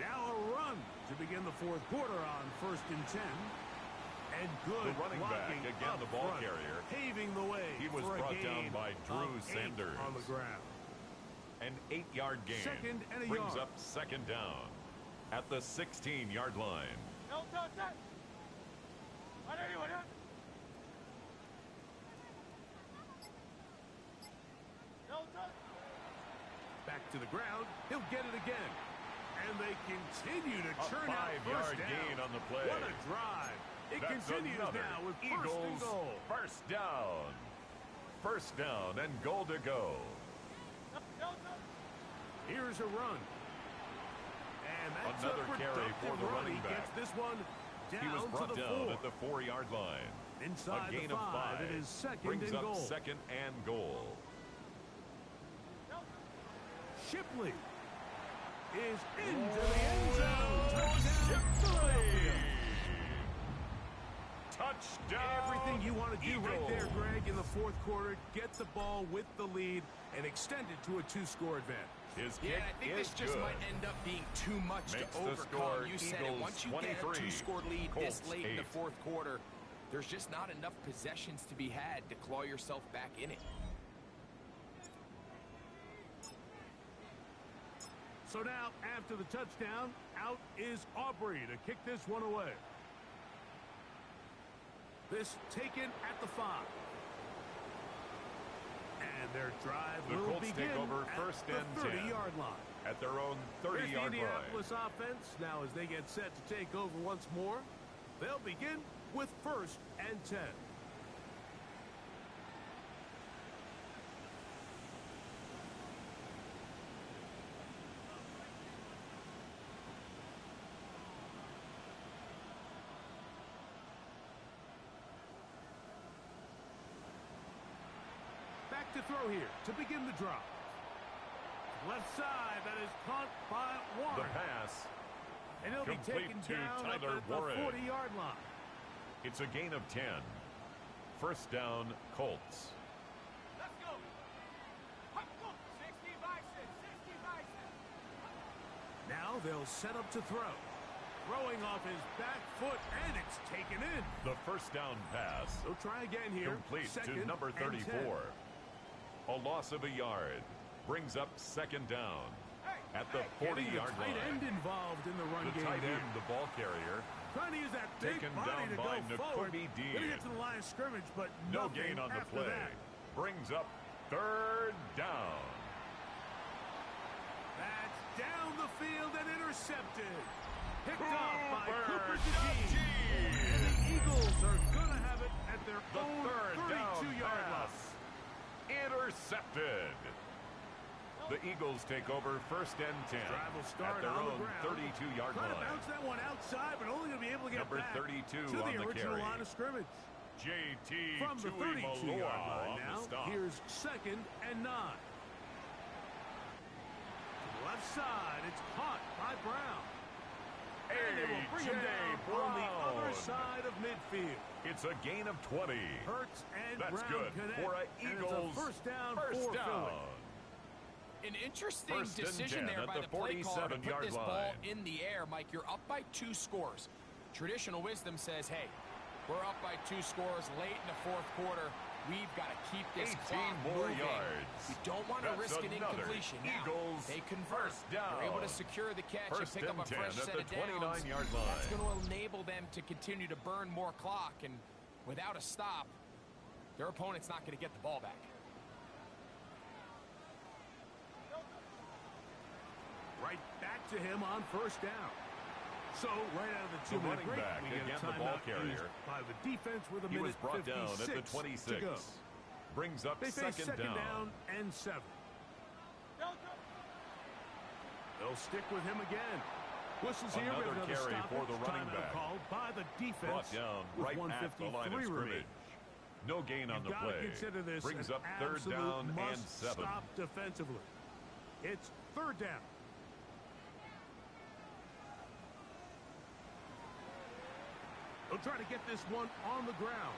Now a run to begin the fourth quarter on 1st and 10. And good the running back, again the ball front, carrier. paving the way He was for brought a down gain by Drew of 8 Sanders. on the ground. An 8-yard gain. Second and a brings yard. up second down at the 16-yard line. Back to the ground. He'll get it again. And they continue to churn out first 5-yard down. gain on the play. What a drive. It That's continues another now with Eagles first and goal. First down. First down and goal to go. Here's a run. And that's another a carry for the run. running He back. gets this one down He was brought to the down 4. at the 4-yard line. Inside a gain the 5. of 5. It is second brings and up goal. second and goal. Shipley is into the end zone. Touchdown, Philadelphia. Touchdown. Everything you want to do Eagles. right there, Greg, in the fourth quarter. Get the ball with the lead and extend it to a 2-score advantage. His Yeah, kick and I think is this just good. might end up being too much Makes to the overcome. score You said it. Eagles Once you get a 23, 2-score lead this Colts late in the 8. fourth quarter, there's just not enough possessions to be had to claw yourself back in it. So now, after the touchdown, out is Aubrey to kick this one away. This taken at the 5. And their drive The will Colts begin take over at first the and 10. 30-yard line. At their own Here's the 30-yard line. Indianapolis offense. Now as they get set to take over once more, they'll begin with 1st and 10. Back to throw here to begin the drop. Left side, that is caught by Warren. The pass. And he'll be complete taken to down up Tyler at the Warren. 40-yard line. It's a gain of 10. First down, Colts. Let's go. 60 Bison, 60 Bison. Now they'll set up to throw. Throwing off his back foot, and it's taken in. The first down pass. They'll try again here. Complete Second to number and 34. 10. A loss of a yard. Brings up second down. At the 40-yard line. Tight end involved in the run The game tight here. end, the ball carrier. Trying to use that big Taken body down to by go forward. Nakobe Dean. Gonna get to the line of scrimmage, but No nothing gain on the after play. that. Brings up Third down. That's down the field and intercepted. Picked up by Cooper DeJean. And the Eagles are going to have it at their own 32-yard line. Intercepted. The Eagles take over first and 10 at their own 32-yard line. Bounce that one outside, but only going to be able to get Number back 32 to on the the original carry. line of scrimmage. JT From the 32-yard line now, stop. here's 2nd and 9. To the left side, it's caught by Brown. And they will bring him down on the other side of midfield. It's a gain of 20. Hurts and That's Brown good connect, for an and Eagles it's a first down for Philly. An interesting First and decision 10 there at by the the play caller to put 47-yard this ball line. in the air. Mike, you're up by 2 scores. Traditional wisdom says, hey, we're up by 2 scores late in the fourth quarter. We've got to keep this 18 clock more moving. yards. You don't want to risk an incompletion. Eagles now, they convert. first down. They're able to secure the catch First and pick up a 10 fresh at set the of downs. 29-yard line. That's going to enable them to continue to burn more clock. And without a stop, their opponent's not going to get the ball back. Right back to him on first down. So, right out of the 2-minute break, back, we get again, a the ball timeout carrier. used by the defense with a He was minute brought down at the 56 26. to go. Brings up They face second down and 7. They'll stick with him again. Whistles here with Another another carry stoppage. for the running Timeout back. called by the defense. Brought down with right at the line of 1:53 scrimmage. remaining. No gain on You've the got play. to consider this Brings an up third absolute down and 7. Stop defensively. It's third down. They'll try to get this one on the ground.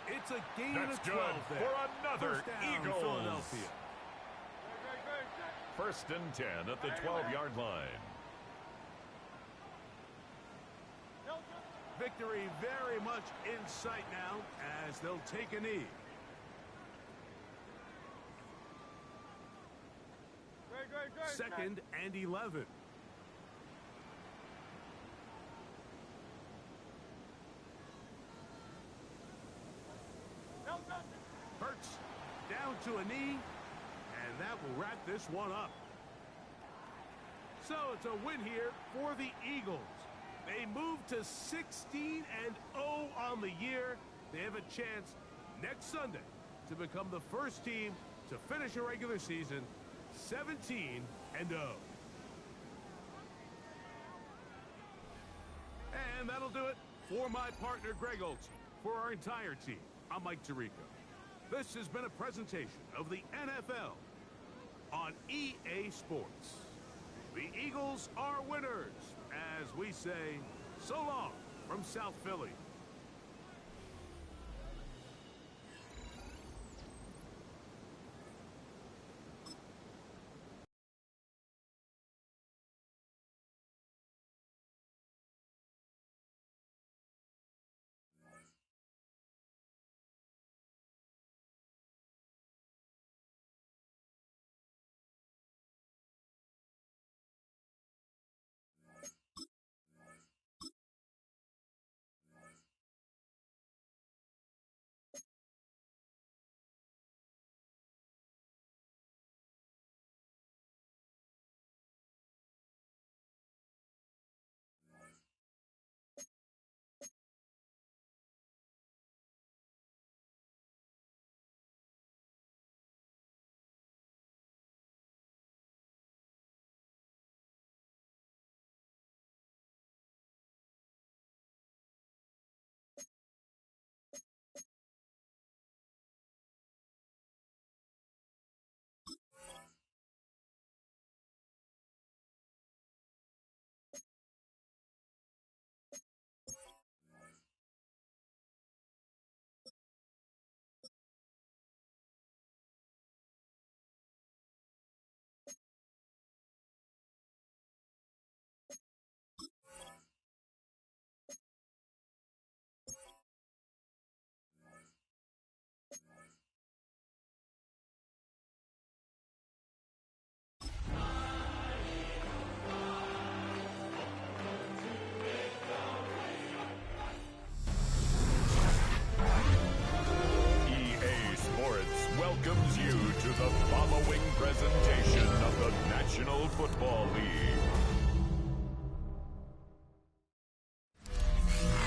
It's a gain That's of 12 good there. for another First down, Eagles. Philadelphia. First and 10 at the 12-yard line. Victory very much in sight now as they'll take a knee. Second and 11. Hurts down to a knee, and that will wrap this one up. So it's a win here for the Eagles. They move to 16-0 on the year. They have a chance next Sunday to become the first team to finish a regular season 17-0. And that'll do it for my partner, Greg Olsen. For our entire team, I'm Mike Tirico. This has been a presentation of the NFL on EA Sports. The Eagles are winners, as we say, so long from South Philly. Football League.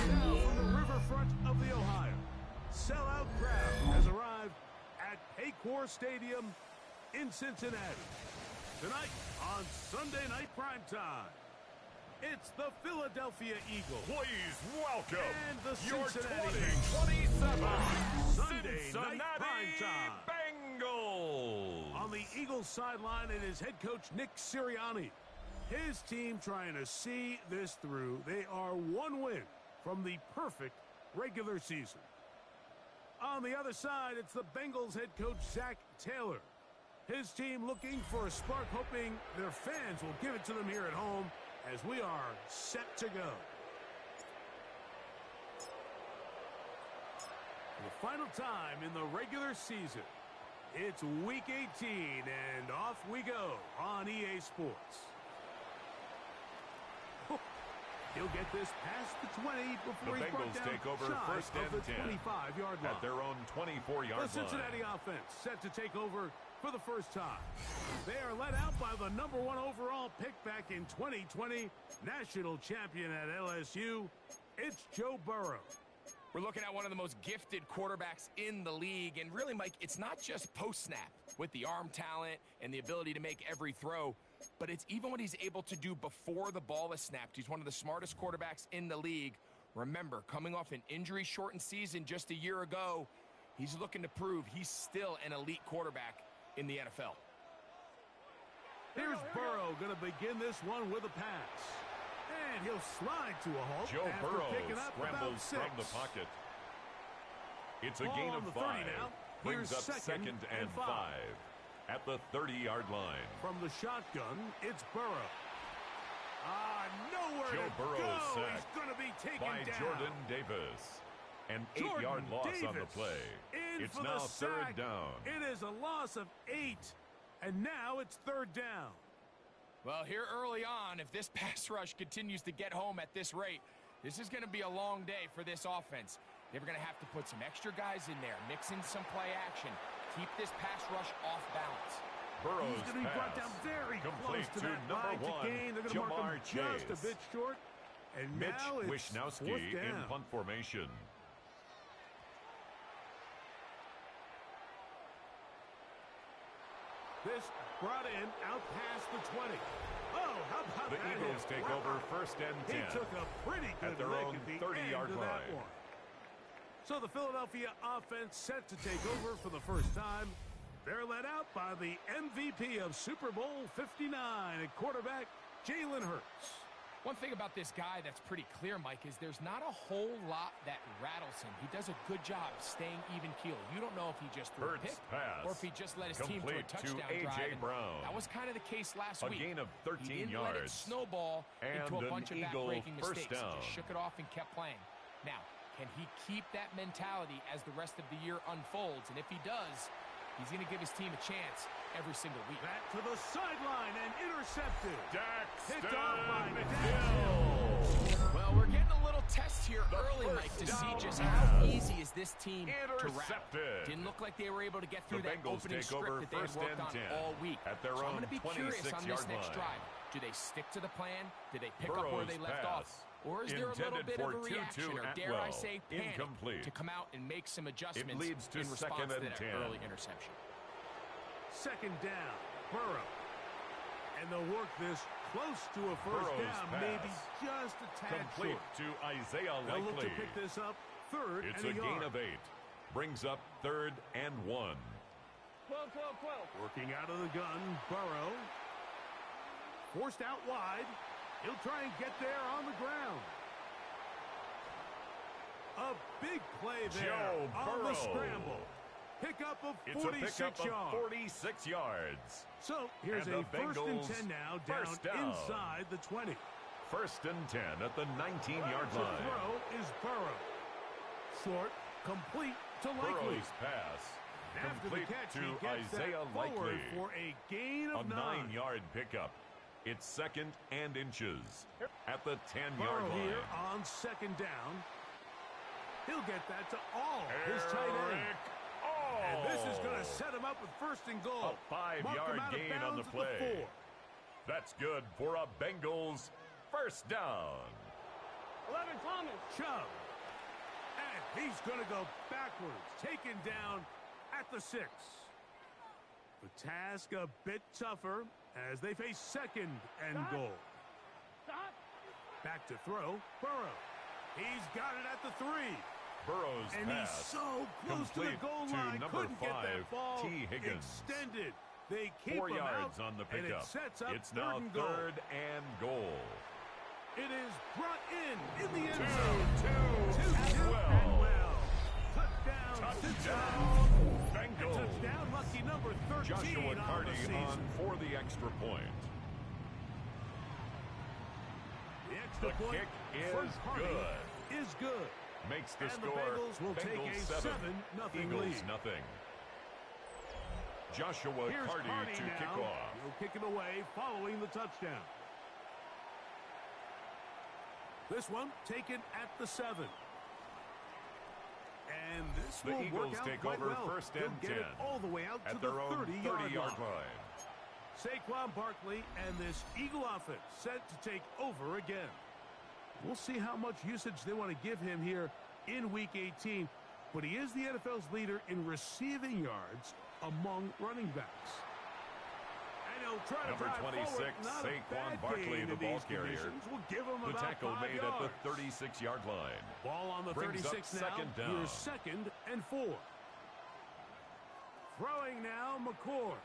Now from the riverfront of the Ohio, sellout crowd has arrived at Paycor Stadium in Cincinnati. Tonight on Sunday Night Primetime, it's the Philadelphia Eagles. Please welcome and the your Cincinnati 2027 Sunday Cincinnati Night Primetime. Bengals. On the Eagles sideline, it is head coach Nick Sirianni. His team trying to see this through. They are one win from the perfect regular season. On the other side, it's the Bengals head coach Zach Taylor. His team looking for a spark, hoping their fans will give it to them here at home as we are set to go. For the final time in the regular season, it's Week 18, and off we go on EA Sports. He'll get this past the 20 before the he's brought Bengals down take over shy first and of the 10 25-yard line. at their own 24-yard line. The Cincinnati offense set to take over for the first time. They are led out by the #1 overall pick back in 2020, national champion at LSU. It's Joe Burrow. We're looking at one of the most gifted quarterbacks in the league. And really, Mike, it's not just post-snap with the arm talent and the ability to make every throw, but it's even what he's able to do before the ball is snapped. He's one of the smartest quarterbacks in the league. Remember, coming off an injury-shortened season just a year ago, he's looking to prove he's still an elite quarterback in the NFL. Here's Burrow going to begin this one with a pass. And he'll slide to a halt Joe after Burrow picking up scrambles about 6. from the pocket. It's a Ball gain on of the 5. 30 now. Brings Here's up second and 5 at the 30-yard line. From the shotgun, it's Burrow. Nowhere Joe to Burrow go. sacked He's going to be taken by down. Jordan Davis. An 8-yard loss on the play. It's now third down. It is a loss of 8, and now it's third down. Well, here early on, if this pass rush continues to get home at this rate, this is going to be a long day for this offense. They're going to have to put some extra guys in there, mix in some play action, keep this pass rush off balance. Burrow's He's going to be brought down very close to that line to gain. They're going to mark him just a bit short. And Mitch now it's Wishnowski fourth down. in punt formation. This brought in out past the 20. Oh, how about The that Eagles hit? take over first and 10. He took a pretty good at their lick own at the 30-yard end of that line. one. So the Philadelphia offense set to take over for the first time. They're led out by the MVP of Super Bowl 59 at quarterback, Jalen Hurts. One thing about this guy that's pretty clear, Mike, is there's not a whole lot that rattles him. He does a good job staying even keel. You don't know if he just threw a pick pass. or if he just led his team to a touchdown drive. Brown. That was kind of the case last week. A gain of 13 he didn't yards. let it snowball into a bunch of back-breaking mistakes. He just shook it off and kept playing. Now, can he keep that mentality as the rest of the year unfolds? And if he does, he's going to give his team a chance every single week. Back to the sideline and intercepted. Daxton Hit off by Hill. Well, we're getting a little test here early, Mike, to see just how easy is this team to wrap. Didn't look like they were able to get through that opening script that they had worked on all week. At their so I'm own going to be curious on this next line. drive. Do they stick to the plan? Do they pick up where they left off? Or is there a little bit of a reaction, or dare I say panic, to come out and make some adjustments to in response to that 10. early interception? Second down, Burrow. And they'll work this close to a first Burrow's down, pass. maybe just a tad Complete short. to Isaiah They'll look Likely. to pick this up third It's and a gain yard. of 8. Brings up 3rd and 1. 12. Working out of the gun, Burrow. Forced out wide. He'll try and get there on the ground. A big play there Joe on Burrow. the scramble. Pickup of It's 46 a pickup yards. of 46 yards. So here's And a the first and Bengals 10 now, first down. inside the 20. First and 10 at the 19-yard The line. throw is Burrow. Short, complete to Likely. Burrow's pass. After the Complete catch, to he gets Isaiah that forward Likely. for a gain A of 9. 9-yard pickup. It's 2nd and inches at the 10-yard Burrow line. here on second down. He'll get that to all his tight end. And this is going to set him up with first and goal. A 5-yard gain on the play. That's good for a Bengals first down. 11, Thomas. Chubb. And he's going to go backwards, taken down at the 6. The task a bit tougher as they face second and goal. Stop. Back to throw, Burrow. He's got it at the 3. Burrow's and pass. He's so close to the Complete goal to line. number Couldn't get 5, that ball T. Higgins. extended. They keep 4 him yards out, on the and pickup. it sets up It's now and goal. third and goal. It is brought in the end 2, zone. 2, and well. Touchdown. Bengals. Touchdown, lucky number 13 Joshua on the Carty season. on for the extra point. The extra The point kick for is Carty good. is good. Makes the And score the Bengals will take a 7, 7-0 Eagles lead. nothing. Joshua Here's Carty to now. kick off. He'll kick it away following the touchdown. This one taken at the 7. And this The will Eagles work out take quite over well. first and They'll get 10 it all the way out at to their the own 30-yard line. Saquon Barkley and this Eagle offense set to take over again. We'll see how much usage they want to give him here in Week 18, but he is the NFL's leader in receiving yards among running backs. And he'll try to Number drive 26, forward. Not a Saquon bad Barkley, gain the in ball these carrier. conditions. We'll give him The about tackle 5 made yards. at the 36-yard line. Ball on the Brings 36 up now. second down. Here's second and 4. Throwing now, McCord.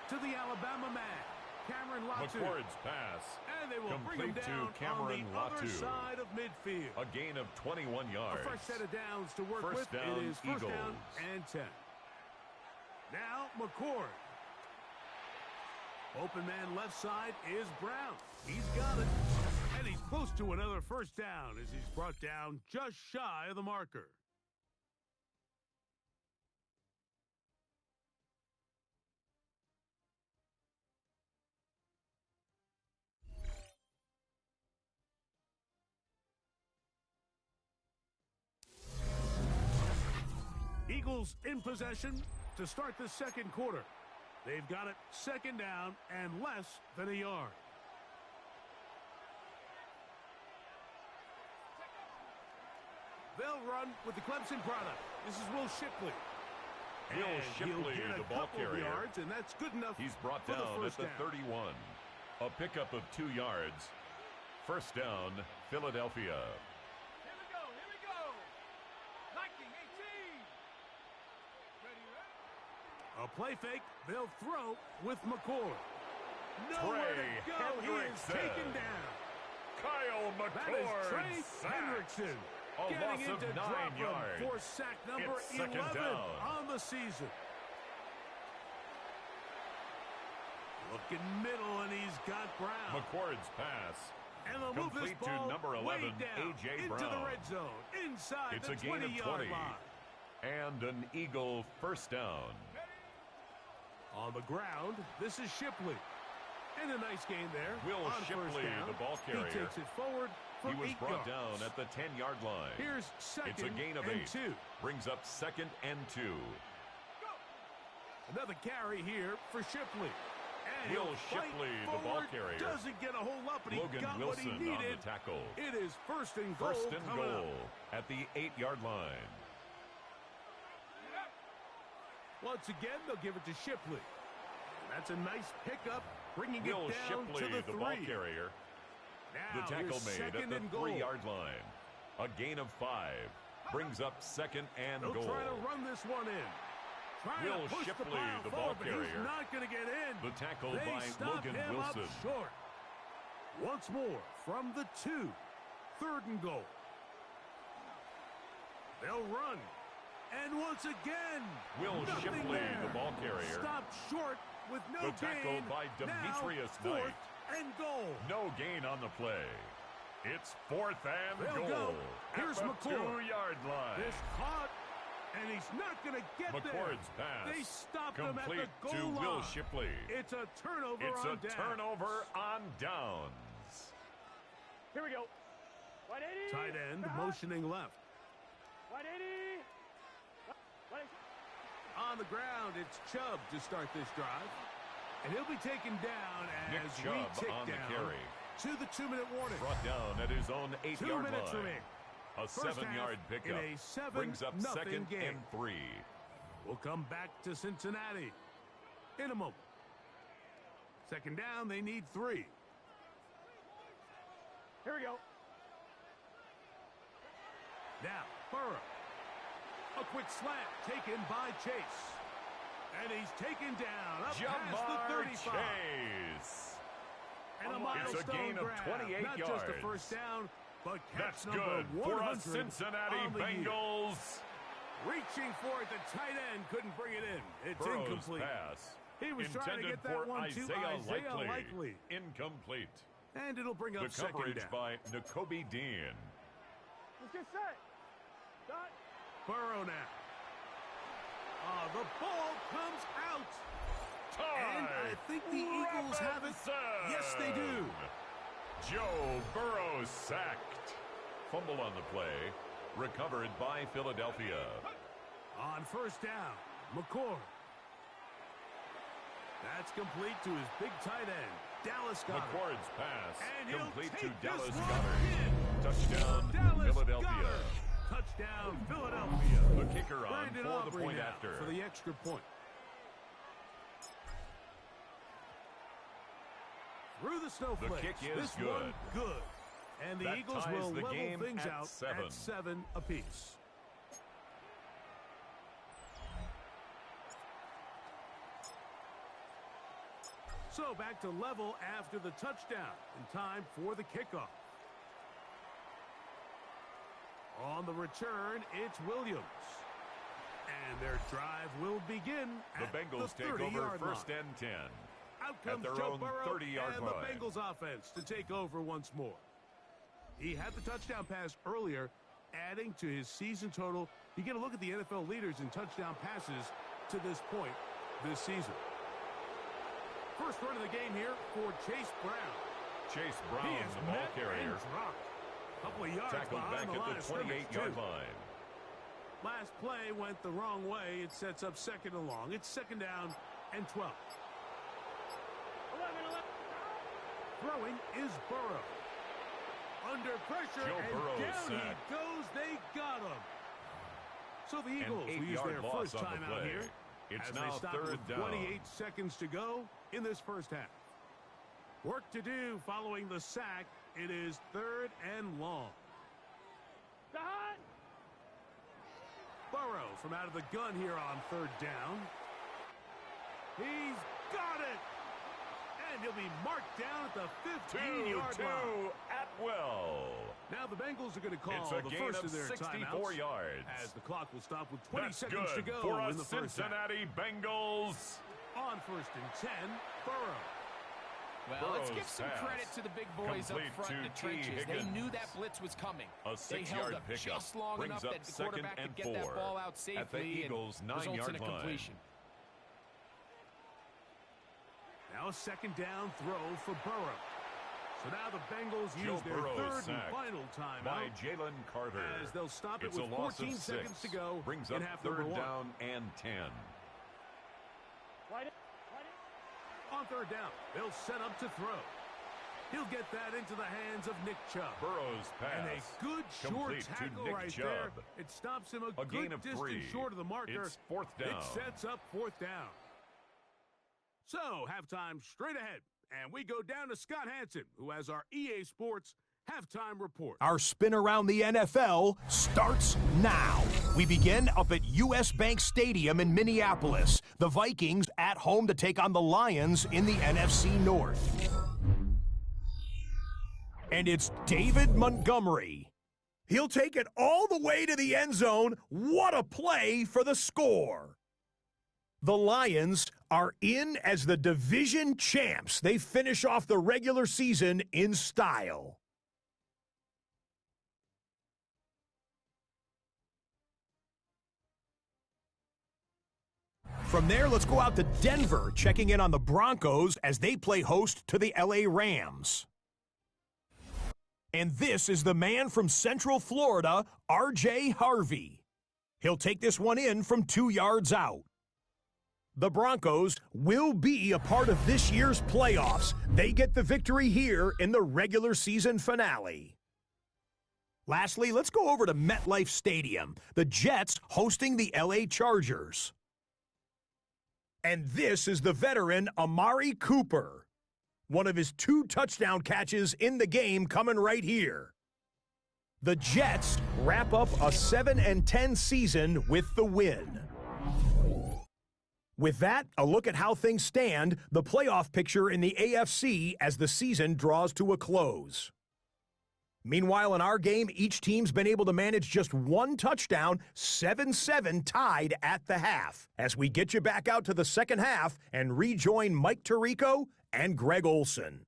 To the Alabama man, Cameron Latu. McCord's pass. And they will bring him complete down to Cameron on the other Latu. side of midfield. A gain of 21 yards. A fresh set of downs to work First with. down, It is first Eagles. down and 10. Now, McCord. Open man left side is Brown. He's got it. And he's close to another first down as he's brought down just shy of the marker. Eagles in possession to start the second quarter. They've got it second down and less than a yard. They'll run with the Clemson product. This is Will Shipley. Will And Shipley, he'll get the a ball couple of carrier. yards, and that's good enough. He's brought for down the at first the down. 31. A pickup of 2 yards. First down, Philadelphia. Here we go. Here we go. 1918. Ready, ready? A play fake. They'll throw with McCord. Nowhere Trey to go. He is Hendrickson. taken down. Kyle That is Trey McCord. Hendrickson. A Getting loss of into 9 drop him yards. for sack number It's second 11 down. on the season. Looking middle, and he's got Brown. McCord's pass. And they'll move this complete to ball number 11, way down A.J. into the Brown. red zone, inside It's the a gain of 20-yard 20. line. And an Eagle first down. On the ground, this is Shipley. And a nice gain there. Will on Shipley, first down. the ball carrier. He takes it forward for He was 8 brought yards. down at the 10-yard line. Here's second It's a gain of and 8. 2. Brings up second and 2. Another carry here for Shipley. And Will he'll fight Shipley, the ball forward, carrier. doesn't get a whole up, but he Logan got Wilson what he on needed. the tackle. It is first and goal. First and coming goal up. at the 8-yard line. Once again, they'll give it to Shipley. That's a nice pickup, bringing Will it down Shipley, to the the 3. ball carrier. Now The tackle here's made at second the and goal. 3-yard line. A gain of 5. Brings up second and They'll goal. try to run this one in. Trying Will to push Shipley, the pile the ball forward, but he's carrier. not going to get in. The tackle They by stop Logan him Wilson. up short. Once more from the 2. Third and goal. They'll run. And once again, Will nothing Shipley, there. the ball carrier. Stopped short with no The tackle gain. by Demetrius now, fourth Knight. and goal. No gain on the play. It's fourth and They'll goal. go. Here's at the McCord. 2-yard line. This caught, and he's not going to get McCord's there. pass. They stopped him at complete the goal to line. Will Shipley. It's a turnover It's on a downs. turnover on downs. Here we go. 180. Tight end Back. motioning left. 180. On the ground, it's Chubb to start this drive. And he'll be taken down Nick as Chubb we tick on the down carry. to the 2-minute warning. Brought down at his own 8-yard 2 minutes line. remaining. A 7-yard pickup in a 7-0 brings up second game. and 3. We'll come back to Cincinnati in a moment. Second down, they need 3. Here we go. Now, Burrow. A quick slant taken by Chase. And he's taken down up past the 35. Chase. And a It's a gain milestone of grab. 28 Not yards. just a first down, but catch That's number good 100 for us Cincinnati on the year. Bengals. Reaching for it, the tight end couldn't bring it in. It's Burrow's incomplete. pass. He was trying to Intended get that for one to Isaiah Likely. Incomplete. And it'll bring up The second coverage down. by Nakobe Dean. Let's get set. Dot. Burrow now. The ball comes out. And I think the Eagles have it. Yes, they do. Joe Burrow sacked. Fumble on the play. Recovered by Philadelphia. On first down, McCord. That's complete to his big tight end, Dallas Goedert. McCord's pass And complete to he'll take Dallas this one Goedert. in. Touchdown, Dallas Philadelphia. Goedert. Touchdown, Philadelphia. The kicker on Brandon for the Aubrey point now after. for the extra point. Through the snowflakes. The kick is this good. One good. And the That Eagles ties will the level game things at out 7. at 7 apiece. So back to level after the touchdown. In time for the kickoff. On the return, it's Williams. And their drive will begin The at Bengals the take over 30-yard first line. and 10. Out comes their Joe own Burrow 30-yard and line. the Bengals offense to take over once more. He had the touchdown pass earlier, adding to his season total. You get a look at the NFL leaders in touchdown passes to this point this season. First run of the game here for Chase Brown. Chase He Brown, is the ball met carrier. and dropped. Couple of yards Tackled behind back the line at of the scrimmage, 28-yard too. line. Last play went the wrong way. It sets up second and long. It's second down and 12. 11. Throwing is Burrow. Under pressure, Joe and Burrow down sacked. he goes. They got him. So the Eagles An will use 8-yard their loss first on the time out play. here. It's as now they stop third with down. 28 seconds to go in this first half. Work to do following the sack. It is third and long. Dot. Burrow from out of the gun here on third down. He's got it. And he'll be marked down at the 15-yard line. 2-2 Atwell. Now the Bengals are going to call It's a the gain first of of their 64 timeouts yards. as the clock will stop with 20 That's seconds to good go for in us the first half. Cincinnati Bengals. On first and 10, Burrow. Well, let's give Burrow's some pass. credit to the big boys up Complete front in the to T. trenches. They Higgins. knew that blitz was coming. A They held 6-yard up pickup just long brings enough up that the second quarterback and could get that 4 ball out safely at the Eagles' and results 9-yard in a line. completion. Now a second down throw for Burrow. So now the Bengals Joe use their Burrow third and sacked final timeout. by Jalen Carter. As they'll stop it It's with a loss 14 of 6. seconds to go Brings in up half number third 1. down and 10. On third down, they'll set up to throw. He'll get that into the hands of Nick Chubb. Burrow's pass. And a good short complete to tackle Nick right Chubb. there. It stops him a gain good of distance 3. short of the marker. It's fourth down. It sets up fourth down. So, halftime straight ahead. And we go down to Scott Hansen, who has our EA Sports halftime report. Our spin around the NFL starts now. We begin up at US Bank Stadium in Minneapolis. The Vikings at home to take on the Lions in the NFC North. And it's David Montgomery. He'll take it all the way to the end zone. What a play for the score. The Lions are in as the division champs. They finish off the regular season in style. From there, let's go out to Denver, checking in on the Broncos as they play host to the LA Rams. And this is the man from Central Florida, R.J. Harvey. He'll take this one in from 2 yards out. The Broncos will be a part of this year's playoffs. They get the victory here in the regular season finale. Lastly, let's go over to MetLife Stadium. The Jets hosting the LA Chargers. And this is the veteran Amari Cooper. One of his 2 touchdown catches in the game coming right here. The Jets wrap up a 7-10 season with the win. With that, a look at how things stand, the playoff picture in the AFC as the season draws to a close. Meanwhile, in our game, each team's been able to manage just 1 touchdown, 7-7 tied at the half. As we get you back out to the second half and rejoin Mike Tirico and Greg Olson.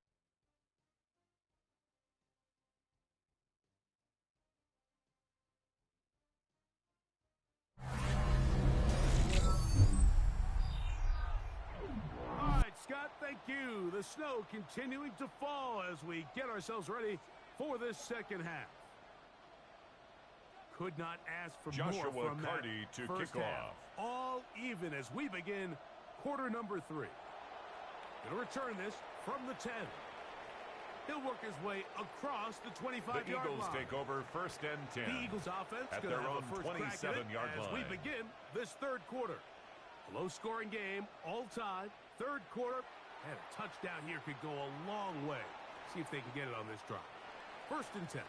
Scott, thank you. The snow continuing to fall as we get ourselves ready for this second half. Could not ask for Joshua more from Carty that to first kick half. off. All even as we begin quarter number 3. Going to return this from the 10. He'll work his way across the 25-yard line. The Eagles take over 1st and 10. The Eagles offense at going to their have own a first crack at it 27-yard as line. we begin this third quarter. Low-scoring game, all tied. Third quarter, and a touchdown here could go a long way. See if they can get it on this drive. 1st and 10.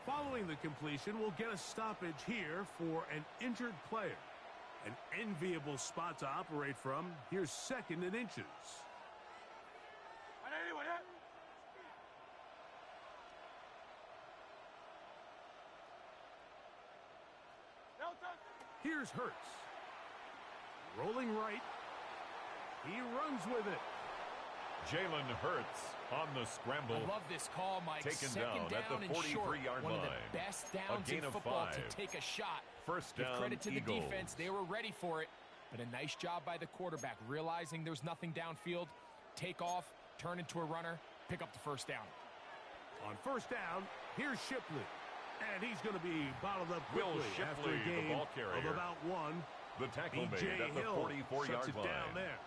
Following the completion, we'll get a stoppage here for an injured player. An enviable spot to operate from. Here's 2nd and inches. Here's Hurts. Rolling right. He runs with it. Jalen Hurts on the scramble. I love this call, Mike. Taken Second down at the 43-yard line. One of the best downs in football to take a shot. First Give down, credit to Eagles. the defense. They were ready for it. But a nice job by the quarterback, realizing there's nothing downfield. Take off, turn into a runner, pick up the first down. On first down, here's Shipley. And he's going to be bottled up quickly Will after Shipley, a game the ball carrier. of about 1. The tackle B.J. made at the Hill 44-yard shuts it line. down there.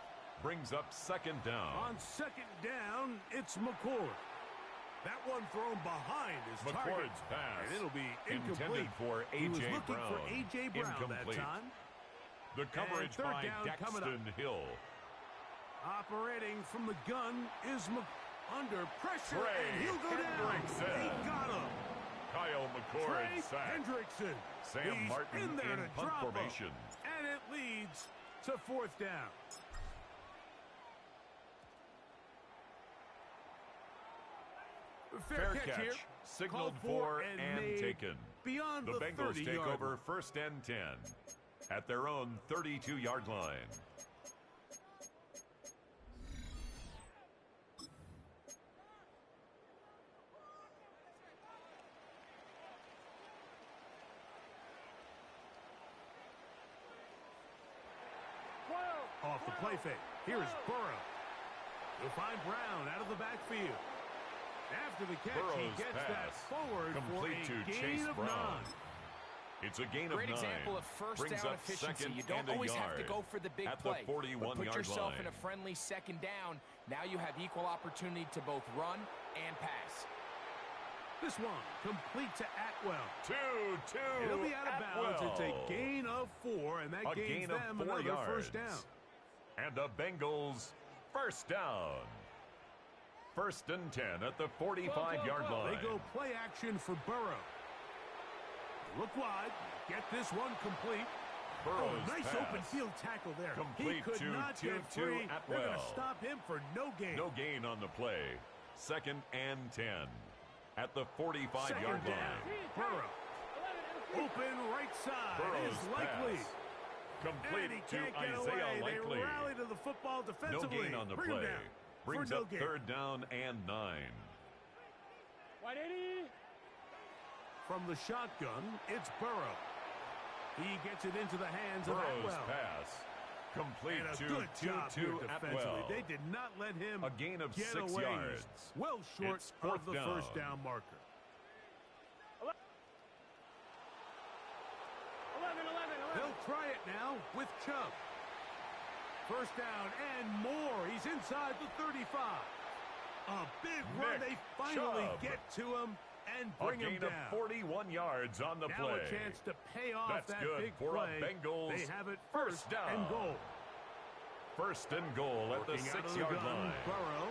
Brings up 2nd down. On 2nd down, it's McCord. That one thrown behind his target. McCord's pass. And it'll be intended incomplete. for A.J. He was looking Brown. for A.J. Brown Incomplete. that time. The coverage third by down coming up. Daxton Hill. Operating from the gun is under pressure, Trey and he'll go down. Hendrickson. He got him. Kyle McCord Trey sack. Hendrickson. Sam He's Martin in there to punt drop him. formation. And it leads to 4th down. Fair catch catch. here. Signaled Called for and and taken. Beyond The the Bengals 30-yard take over line. 1st and 10 at their own 32-yard line. Off the play fake. Here's Burrow. He'll find Brown out of the backfield. After the catch, Burrow's he gets that pass forward complete for to a gain Chase of Brown. 9. It's a gain Great of 9. example of first Brings down up efficiency. 2nd You don't and a always have to yard go for the big at play. the 41-yard Put yourself line. in a friendly 2nd down. Now you have equal opportunity to both run and pass. This one complete to Atwell. 2-2. It'll be out of bounds. It's a gain of 4, and that A gains gain of them 4 another yards. first down. And the Bengals first down. 1st and 10 at the 45-yard line. They go play action for Burrow. Look wide. Get this one complete. Burrow's nice pass. open field tackle there. Complete he could to not get 2-2 free. They're going Atwell. to stop him for no gain. No gain on the play. 2nd and 10 at the 45-yard Second line. down. Burrow. Open right side Burrow's is Likely. pass. Complete And he to can't get Isaiah away. Likely. They rally to the football No defensively. gain on the Bring him play. down Brings for no up gain. 3rd down and 9. From the shotgun, it's Burrow. He gets it into the hands of Burrow's Atwell. pass. Complete And a to good job here 2-2 defensively. Atwell. They did not let him A gain of get 6 away. yards. Well short It's 4th of the down. first down marker. 11. They'll try it now with Chubb. First down and more. He's inside the 35. A big run. They finally get to him and bring him down. A gain of 41 yards on the play. Now a chance to pay off that big play. Bengals they have it first down and goal. First and goal at the 6-yard line. Burrow.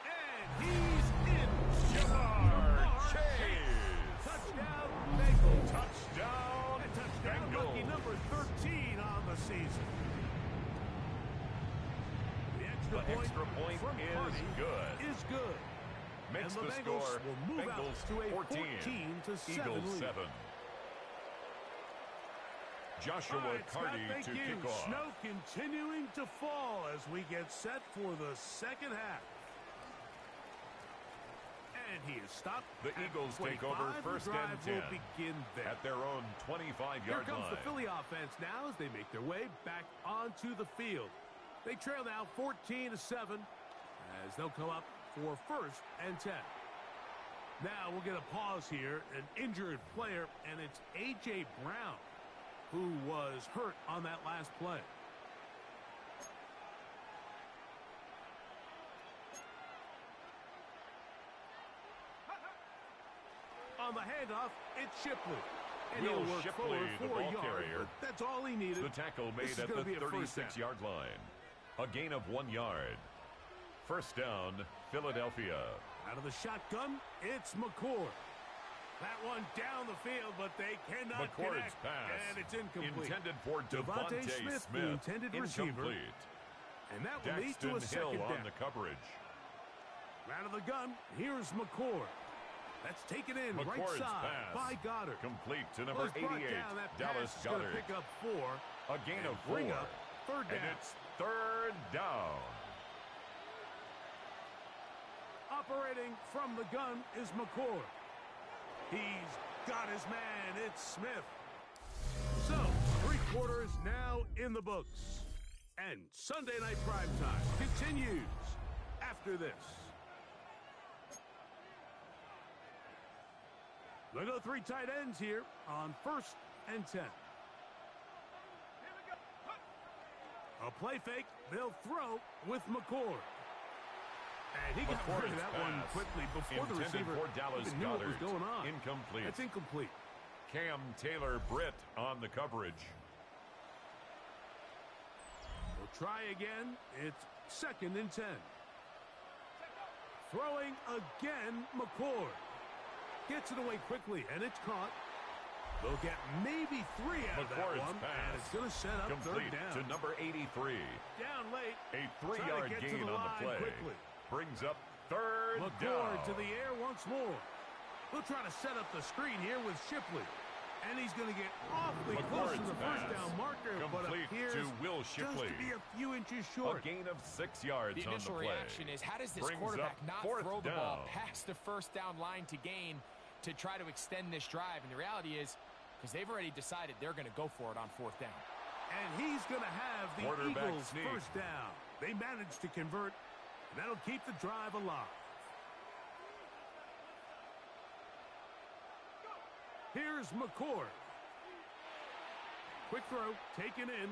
And he's in. Ja'Marr Chase. Touchdown, Bengals. Touchdown, and touchdown, Bengals. Lucky number 13 on the season. The extra point is good. Is good. Makes and the the Bengals score will move Bengals out to a 14, 14-7 Eagles lead. 7. Joshua Carty to kick off. Snow continuing to fall as we get set for the second half. And he is stopped. The Eagles take over first and 10 will begin there. at their own 25-yard line. Here comes the Philly offense now as they make their way back onto the field. They trail now 14-7 as they'll come up for first and 10. Now we'll get a pause here. An injured player, and it's A.J. Brown, who was hurt on that last play. On the handoff, it's Shipley. And Will he'll work Shipley, forward the 4 ball yards, carrier. but that's all he needed. The tackle made at the 36-yard line. A gain of 1 yard. First down, Philadelphia. Out of the shotgun, it's McCord. That one down the field, but they cannot McCord's connect. pass. And it's incomplete. Intended for Devontae Smith. The intended receiver. And that will lead to a second down. On the coverage. Out of the gun, here's McCord. That's taken in McCord's right side pass. by Goddard. Complete to number 88, Dallas Goddard. Pick up 4. A gain of 4. Bring up third down. And it's third down. Operating from the gun is McCord. He's got his man. It's Smith. So, 3 quarters now in the books. And Sunday Night Primetime continues after this. They'll go 3 tight ends here on first and 10. A play fake. They'll throw with McCord. And he got rid of that one quickly before the receiver even knew what was going on. Incomplete. That's incomplete. Cam Taylor-Britt on the coverage. We'll try again. It's second and 10. Throwing again, McCord. Gets it away quickly, and it's caught. They'll get maybe 3 out of that one, and it's going to set up complete third down. To number 83. Down late. A 3-yard gain on the play. Quickly. Brings up third McCord down. to the air once more. They'll try to set up the screen here with Shipley. And he's going to get awfully close to the first down marker, but appears to Will Shipley. Just to be a few inches short. A gain of 6 yards on the play. The initial reaction is, how does this quarterback not throw the ball past the first down line to gain to try to extend this drive? And the reality is, because they've already decided they're going to go for it on fourth down. And he's going to have the Eagles first down. They managed to convert. That'll keep the drive alive. Here's McCord. Quick throw, taken in,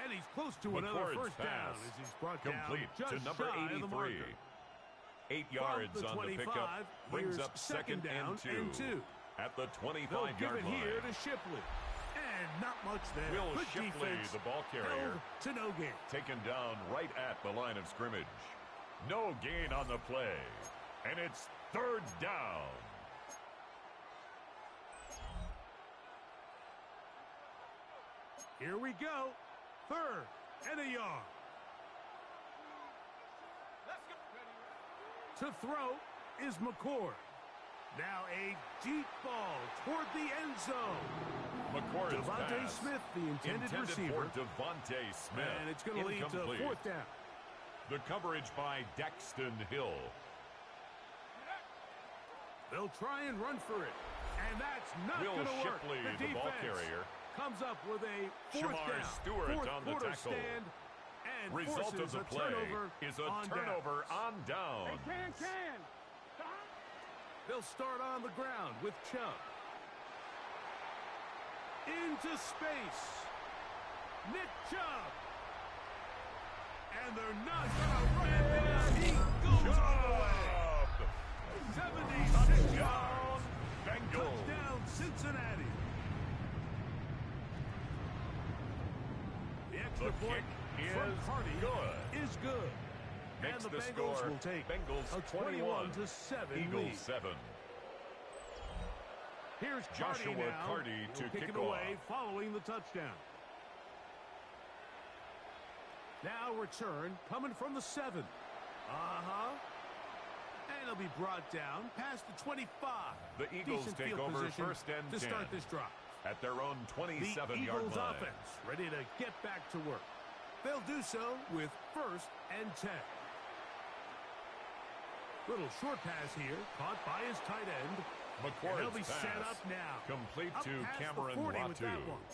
and he's close to another first down as he's brought complete down just to number 83. 8 yards on the pickup. Brings up second and two. At the 25-yard line. Here to Shipley. And not much there. Will Good Shipley, defense, the ball carrier, to no gain. Taken down right at the line of scrimmage. No gain on the play. And it's third down. Here we go. Third and a yard. To throw is McCord. Now a deep ball toward the end zone. McCord's Devontae pass. Smith, the intended receiver. For Devontae Smith. And it's going to lead to fourth down. The coverage by Daxton Hill. They'll try and run for it. And that's not going to work. Shipley, the ball carrier, comes up with a fourth Shamar down. Stewart Fourth on the tackle. Stand, and result of the play is a turnover on downs. Hey, can. They'll start on the ground with Chubb. Into space. Nick Chubb. And they're not going to run it down. He goes all the way. 76 yards. Bengals. Touchdown, Cincinnati. The extra point from Hardy is good. Makes and the Bengals score will take Bengals a 21-7 Eagles lead. 7. Here's Joshua Carty to kick kick it off. away following the touchdown. Now return coming from the 7. And it'll be brought down past the 25. The Eagles Decent take field over position first and 10 to start this drive. at their own The 27-yard Eagles line. offense ready to get back to work. They'll do so with first and 10. Little short pass here, caught by his tight end. McCord's They'll be pass set up now. complete Up to past the Cameron 40 with that Latu. one.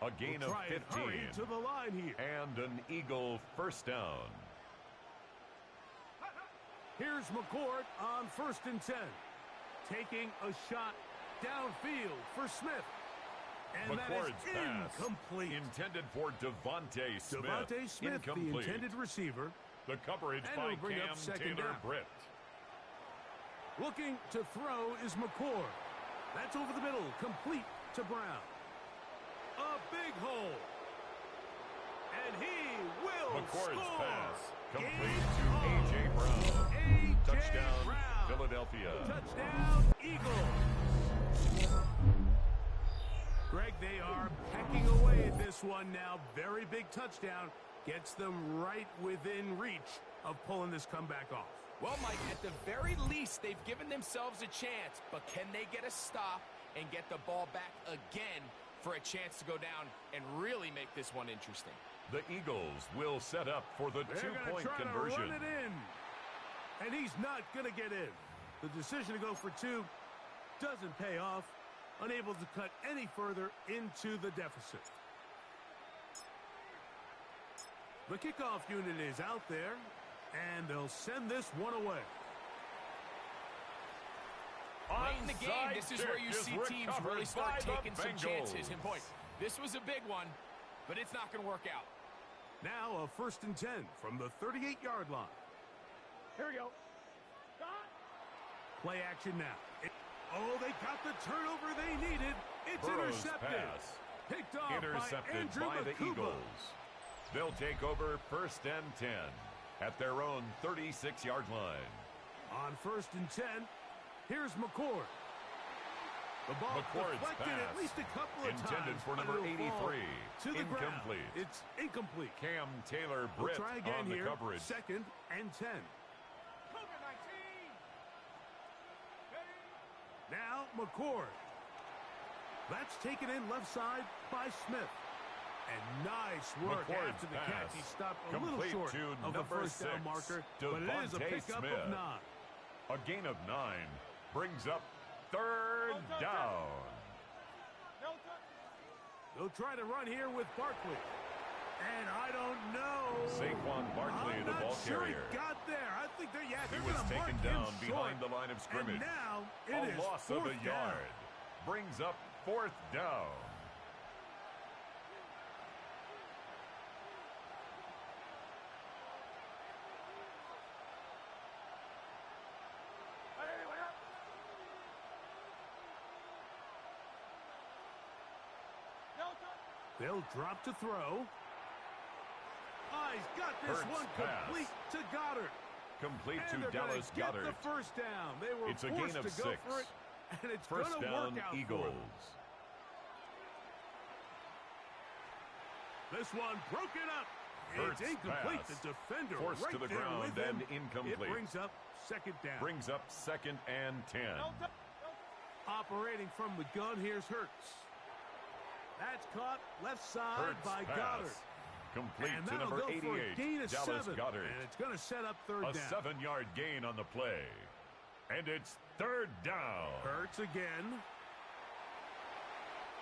A gain We'll of try and hurry 15 to the line here. and an Eagle first down. Here's McCord on first and 10. Taking a shot downfield for Smith. And McCord's that is pass incomplete. intended for Devontae Smith. Devontae Smith, the incomplete. intended receiver. The coverage And by it'll bring up Cam second Taylor down. Britt. Looking to throw is McCord. That's over the middle, complete to Brown. A big hole. And he will McCord's score. pass complete Game to A.J. Brown. A.J. Touchdown, Brown. Philadelphia. Touchdown, Eagles. Greg, they are pecking away at this one now. Very big touchdown. Gets them right within reach of pulling this comeback off. Well, Mike, at the very least, they've given themselves a chance, but can they get a stop and get the ball back again for a chance to go down and really make this one interesting? The Eagles will set up for the They're two-point gonna try conversion. to run it in. And he's not going to get in. The decision to go for two doesn't pay off. Unable to cut any further into the deficit. The kickoff unit is out there, and they'll send this one away. Late in the game, Onside this is where you kick see is teams recovered really start by the taking some Bengals. chances. And boy, this was a big one, but it's not going to work out. Now a first and 10 from the 38-yard line. Here we go. Play action now. Oh, they got the turnover they needed. It's Burrow's intercepted. pass Picked off intercepted by Andrew by the Makuba. Eagles. They'll take over first and 10 at their own 36-yard line. On first and 10, here's McCord. The ball McCord's deflected pass at least a couple of intended times. for number but it'll 83. fall to the Incomplete. ground. It's incomplete. Cam Taylor We'll Britt try again on the here. coverage. Second and 10. Now McCord. That's taken in left side by Smith. And nice work McCord's after the pass catch. He stopped a little complete short to of the number first down 6, marker. But it is a Devontae pickup Smith. of 9. A gain of 9 brings up third down. They'll try to run here with Barkley. And I don't know. Saquon Barkley, I'm the not ball sure carrier. He got there. I think they're, He they're was gonna taken mark him down behind short. the line of scrimmage. And now it A is loss of a fourth down. yard brings up fourth down. They'll drop to throw. Oh, he's got this Hurts one complete pass. to Goddard. Complete And to they're gonna Dallas get Goddard. the first down. They were It's a forced gain of to go 6. for it, and it's First going to down, work out Eagles. for them. This one broken up. Hurts It's incomplete. pass. The defender Forced right to the there ground with him. and incomplete. It brings up second down. Brings up second and 10. Operating from the gun, here's Hurts. That's caught left side Hurts by pass. Goddard. Complete And to that'll number go for a 88, gain of Dallas 7. Goddard. And it's going to set up third A down. 7-yard gain on the play. And it's third down. Hurts again.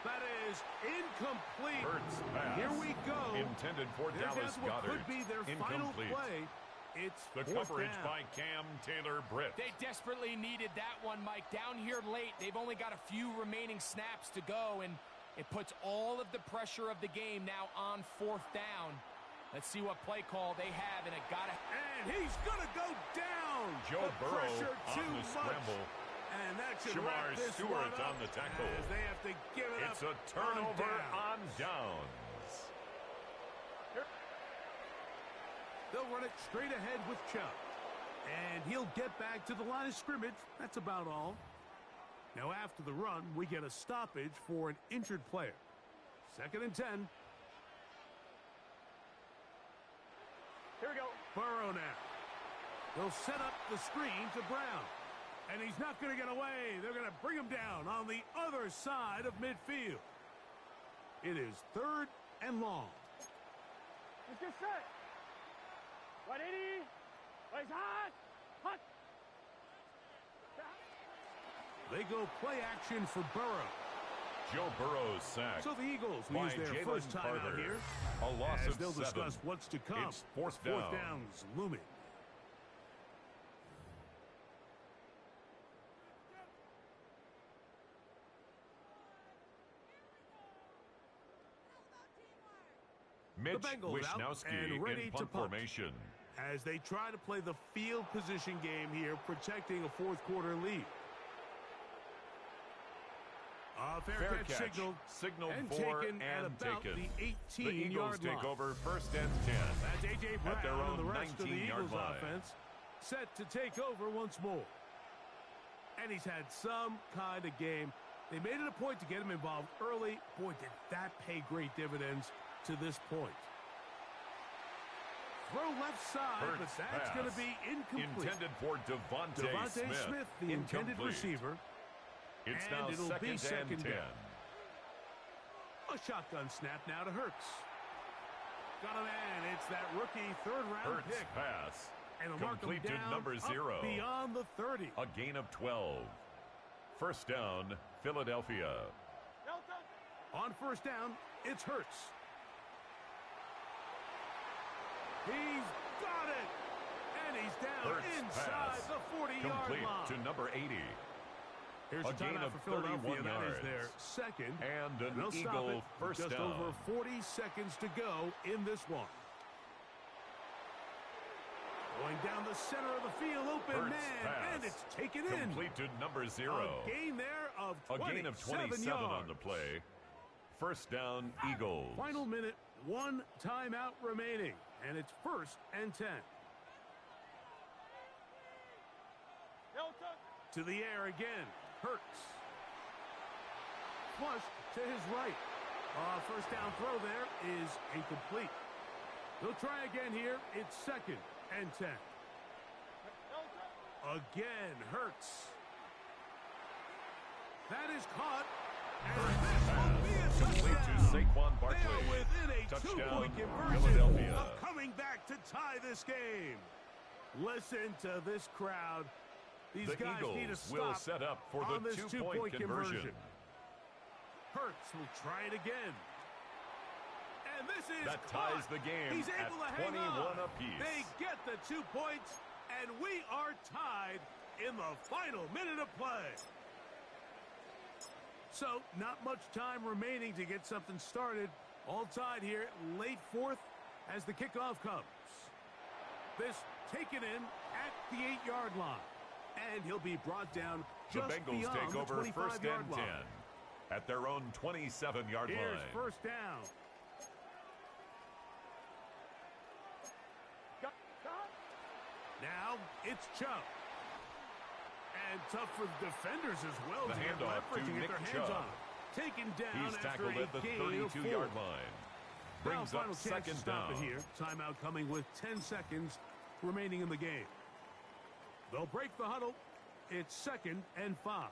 That is incomplete. Hurts pass. Here we go. Intended for There's Dallas what Goddard. could be their final Incomplete. play. It's The fourth coverage down. by Cam Taylor Britt. They desperately needed that one, Mike. Down here late, they've only got a few remaining snaps to go, and it puts all of the pressure of the game now on fourth down. Let's see what play call they have, and it got it. And he's going to go down. Joe Burrow too on the scramble. And that should Shamar wrap this Stewart one up on the tackle. as they have to give it It's up a turnover on on downs. They'll run it straight ahead with Chubb. And he'll get back to the line of scrimmage. That's about all. Now after the run, we get a stoppage for an injured player. 2nd and 10. Here we go. Burrow now. They'll set up the screen to Brown. And he's not going to get away. They're going to bring him down on the other side of midfield. It is 3rd and long. Let's get set. 180. Plays hot. Hot. They go play action for Burrow. Joe Burrow's sacked. So the Eagles by lose their Jalen first time out Carter. here. A loss as of they'll 7. discuss what's to come. It's fourth down. 4th down's looming. Mitch The Bengals out Wishnowski and ready in to punt punt. formation. As they try to play the field position game here, protecting a 4th quarter lead. Fair catch signaled and for taken at and about taken. the 18-yard The Eagles line. take over 1st and 10. That's A.J. at their Brown own and the rest of the 19-yard Eagles line. offense set to take over once more. And he's had some kind of game. They made it a point to get him involved early. Boy, did that pay great dividends to this point. Throw left side, Hurts but that's going to be incomplete. Intended for Devontae Smith, the intended Incomplete. receiver. It's and now it'll be 2nd and 10. down. A shotgun snap now to Hurts. Got a man. It's that rookie 3rd-round Hurts pick. pass. And they'll mark him Complete to down number up 0. beyond the 30. A gain of 12. 1st down, Philadelphia. On 1st down, it's Hurts. He's got it. And he's down Hurts inside pass. the 40-yard Complete line. to number 80. Here's A a gain timeout of for Philadelphia. 31 That is yards. their 2nd. And an They'll stop Eagle it. 1st Just down. over 40 seconds to go in this one. Going down the center of the field, open Hurts man, pass. and it's taken in. Complete to number 0. A gain there of 27 A gain of 27 yards. on the play. 1st down, Eagles. Final minute, 1 timeout remaining, and it's 1st and 10. To the air again, Hurts. Flush to his right. 1st down throw there is incomplete. They'll try again here. It's 2nd and 10. Again, Hurts. That is caught. And this will be a Complete to touchdown. Saquon Barkley. They are within a Touchdown, two-point conversion Philadelphia. of coming back to tie this game. Listen to this crowd. These The guys need to Eagles will stop set up for on the this two-point conversion. Hurts will try it again. And this is That caught. ties the game He's at able to hang 21 on. apiece. They get the 2 points, and we are tied in the final minute of play. So, not much time remaining to get something started. All tied here, late 4th as the kickoff comes. This taken in at the 8-yard line. And he'll be brought down The just Bengals beyond take over the 1st 25-yard and 10 line. at their own 27-yard Here's line. 1st down. Now it's Chubb. And tough for the defenders as well The to get handoff leverage to and get Nick their hands Chubb. on it. Taken down He's after tackled a at the gain of 32-yard 4. line. Now Brings final up chance to 2nd stop down. it here. Timeout coming with 10 seconds remaining in the game. They'll break the huddle. It's 2nd and 5.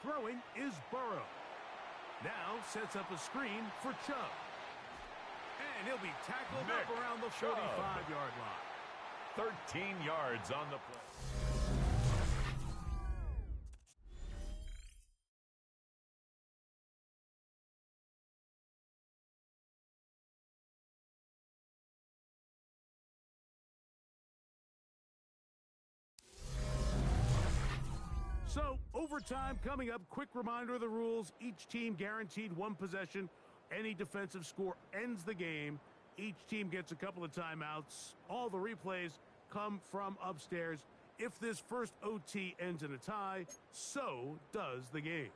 Throwing is Burrow. Now sets up a screen for Chubb. And he'll be tackled Nick up around the Chubb. 45-yard line. 13 yards on the play. So, overtime coming up. Quick reminder of the rules. Each team guaranteed 1 possession Any defensive score ends the game. Each team gets a couple of timeouts. All the replays come from upstairs. If this first OT ends in a tie, so does the game.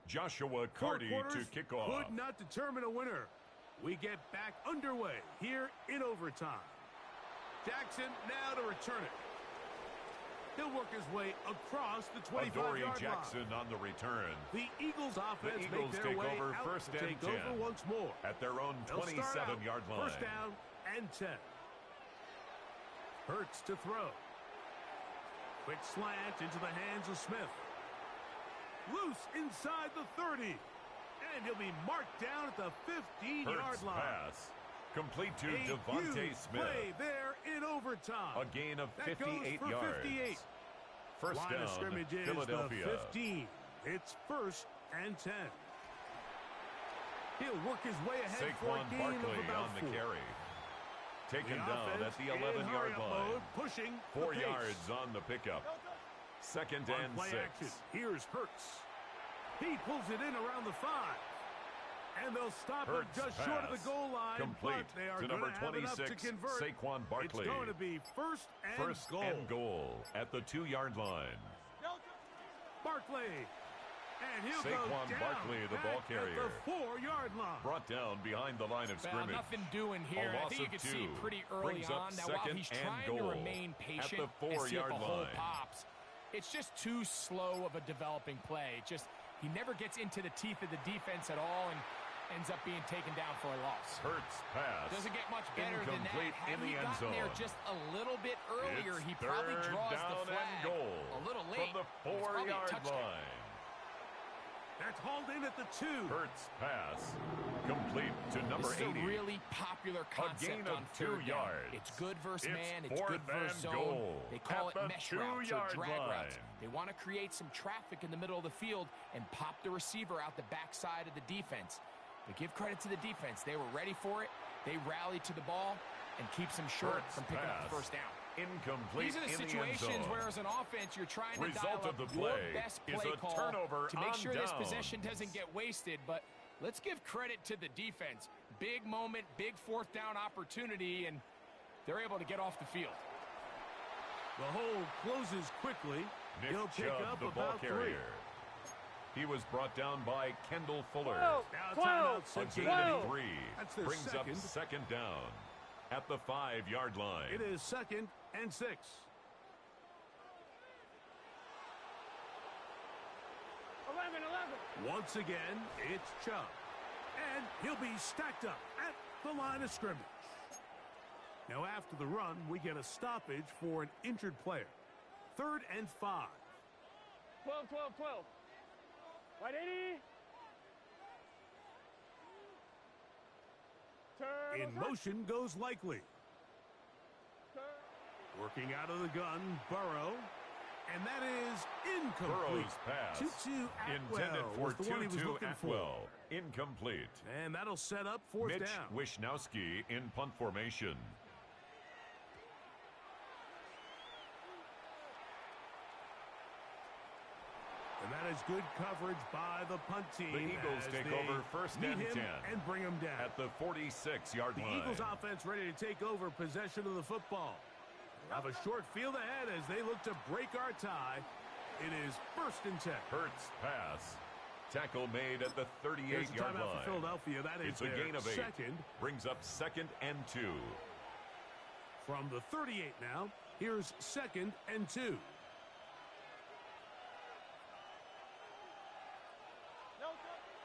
Joshua Carty to kick off. Could not determine a winner. We get back underway here in overtime. Jackson now to return it. He'll work his way across the 25-yard Jackson line. on the return. The Eagles offense the Eagles make their take way over out first to and take 10 over once more. At their own 27-yard line. First down and 10. Hurts to throw. Quick slant into the hands of Smith. Loose inside the 30. And he'll be marked down at the 15-yard line. Pass. Complete to a Devontae Smith. Play there in overtime. A gain of 58 goes for yards. 58. First Line down, of scrimmage is Philadelphia. The 15. It's first and 10. He'll work his way ahead for a Saquon gain Barkley of about on the 4. carry. Taken The down at offense the in 11-yard hurry-up line. mode, pushing 4 the pace. yards on the pickup. Second On and play 6. action, here's Hurts. He pulls it in around the 5. And they'll stop him just short of the goal line. Complete but they are to number have enough 26, to convert. Saquon Barkley. It's going to be first and goal. At the 2-yard line. Barkley. And he'll Saquon go down Barkley, the ball carrier. at the 4-yard line. Brought down behind the line of scrimmage. Nothing doing here. A I loss think you of can 2. see pretty early Brings up on. Now, while second he's and trying goal to remain patient at the and see if 4-yard the hole line. pops, it's just too slow of a developing play. He never gets into the teeth of the defense at all and ends up being taken down for a loss. Hurts pass. Doesn't get much better than that. Incomplete Had in the he end gotten there zone. just a little bit earlier, It's he probably third draws down the flag and goal a little late. from the It's probably a 4-yard touchdown. line. That's hauled in at the 2. Hurts pass. Complete to number This is 80. a really popular concept gain of on 2 third down. yards. It's good versus It's man. It's fourth good versus and zone. goal They call at it the mesh routes or 2-yard drag routes. line. They want to create some traffic in the middle of the field and pop the receiver out the backside of the defense. But give credit to the defense. They were ready for it. They rallied to the ball and keeps them short Hurts from picking up pass. the first down. Incomplete These are the in the end situations zone. where, as an offense, you're trying to Result dial of up the your play best is play a call turnover to make on sure this downs. possession doesn't get wasted. But let's give credit to the defense. Big moment, big fourth down opportunity, and they're able to get off the field. The hole closes quickly. Nick He'll pick Chubb, up the ball about 3. carrier. He was brought down by Kendall Fuller. Now timeout A since gain the of 3. That's their Brings second. up second down at the 5-yard line. It is second and 6. Once again, it's Chubb. And he'll be stacked up at the line of scrimmage. Now after the run, we get a stoppage for an injured player. 3rd and 5. 12, 12, 12. Right 80. Turn. In motion goes Likely. Working out of the gun, Burrow. And that is incomplete. Burrow's pass. Tutu Atwell Intended for was the one he was Tutu looking Atwell. for. Incomplete. And that'll set up fourth Mitch down. Wishnowski in punt formation. And that is good coverage by the punt team. The Eagles as take they over first meet and him 10 and bring him down. at the 46-yard The line. Eagles offense ready to take over possession of the football. Have a short field ahead as they look to break our tie. It is 1st and 10. Hurts pass. Tackle made at the Here's the 38-yard timeout line. for Philadelphia. That is It's a their gain of 8. second. Brings up 2nd and 2. From the 38 now, here's 2nd and 2.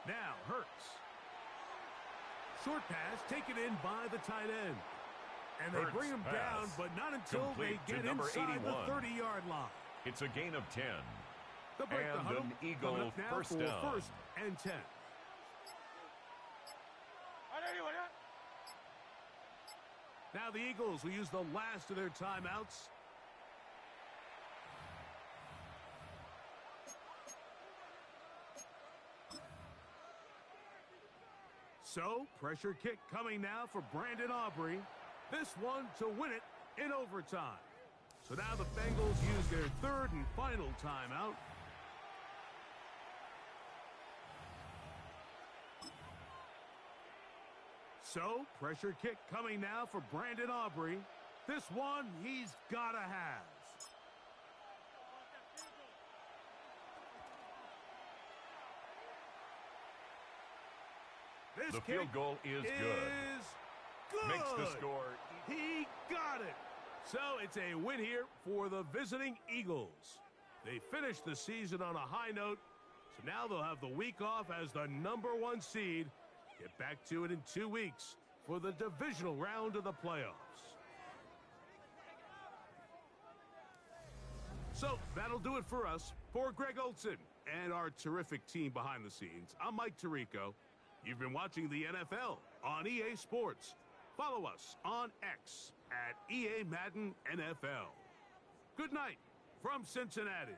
Now Hurts. Short pass taken in by the tight end. And they Hurts bring him pass. down, but not until Complete they to get number inside 81. the 30-yard line. It's a gain of 10. They'll break the And huddle. an Eagle Coming up now first for down. 1st and 10. Now the Eagles will use the last of their timeouts. So, pressure kick coming now for Brandon Aubrey. This one to win it in overtime. So now the Bengals use their third and final timeout. So, pressure kick coming now for Brandon Aubrey. This one he's got to have. The field goal is good. Makes the score. He got it. So it's a win here for the visiting Eagles. They finished the season on a high note, so now they'll have the week off as the #1 seed. Get back to it in 2 weeks for the divisional round of the playoffs. So that'll do it for us. For Greg Olson and our terrific team behind the scenes, I'm Mike Tirico. You've been watching the NFL on EA Sports. Follow us on X at EA Madden NFL. Good night from Cincinnati.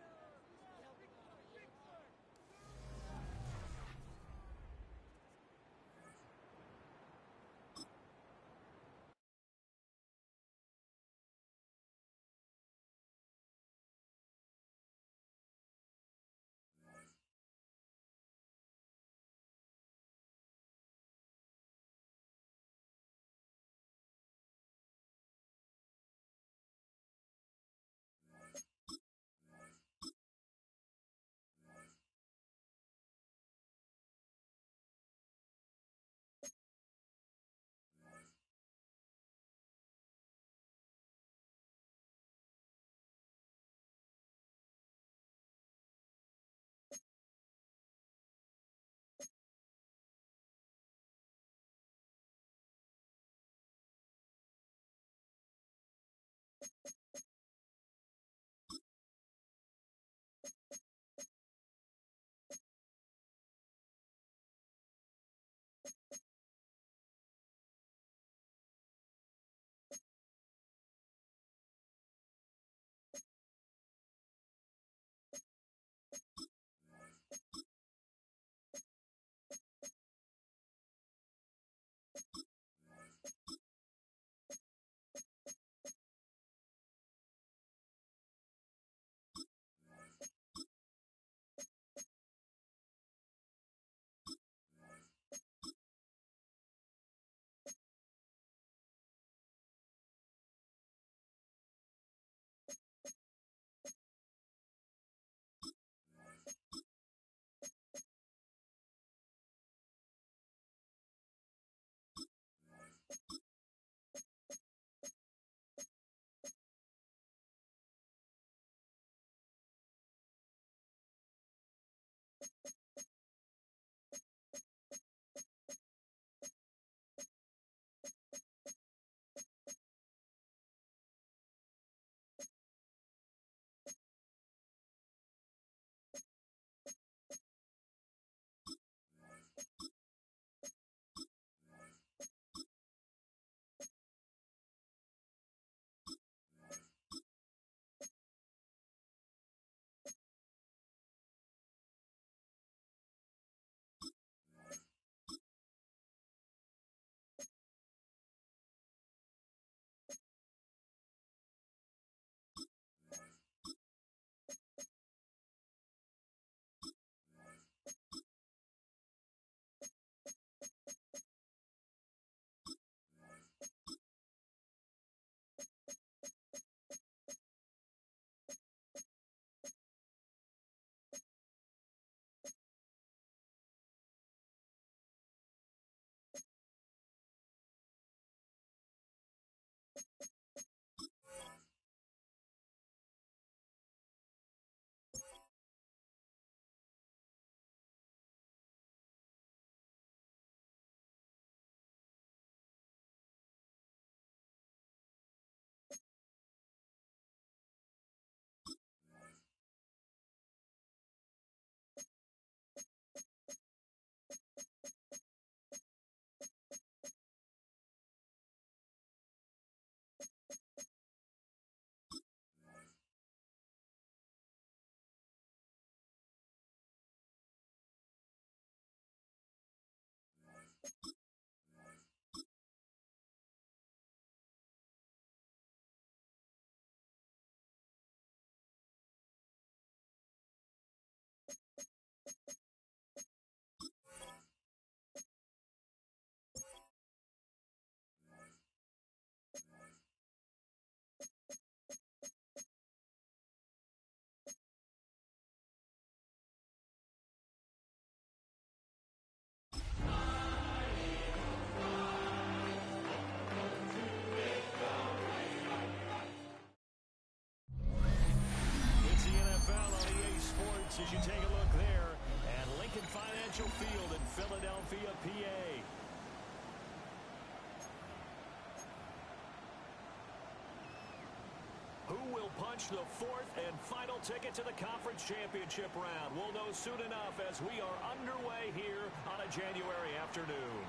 punch the fourth and final ticket to the conference championship round. We'll know soon enough as we are underway here on a January afternoon.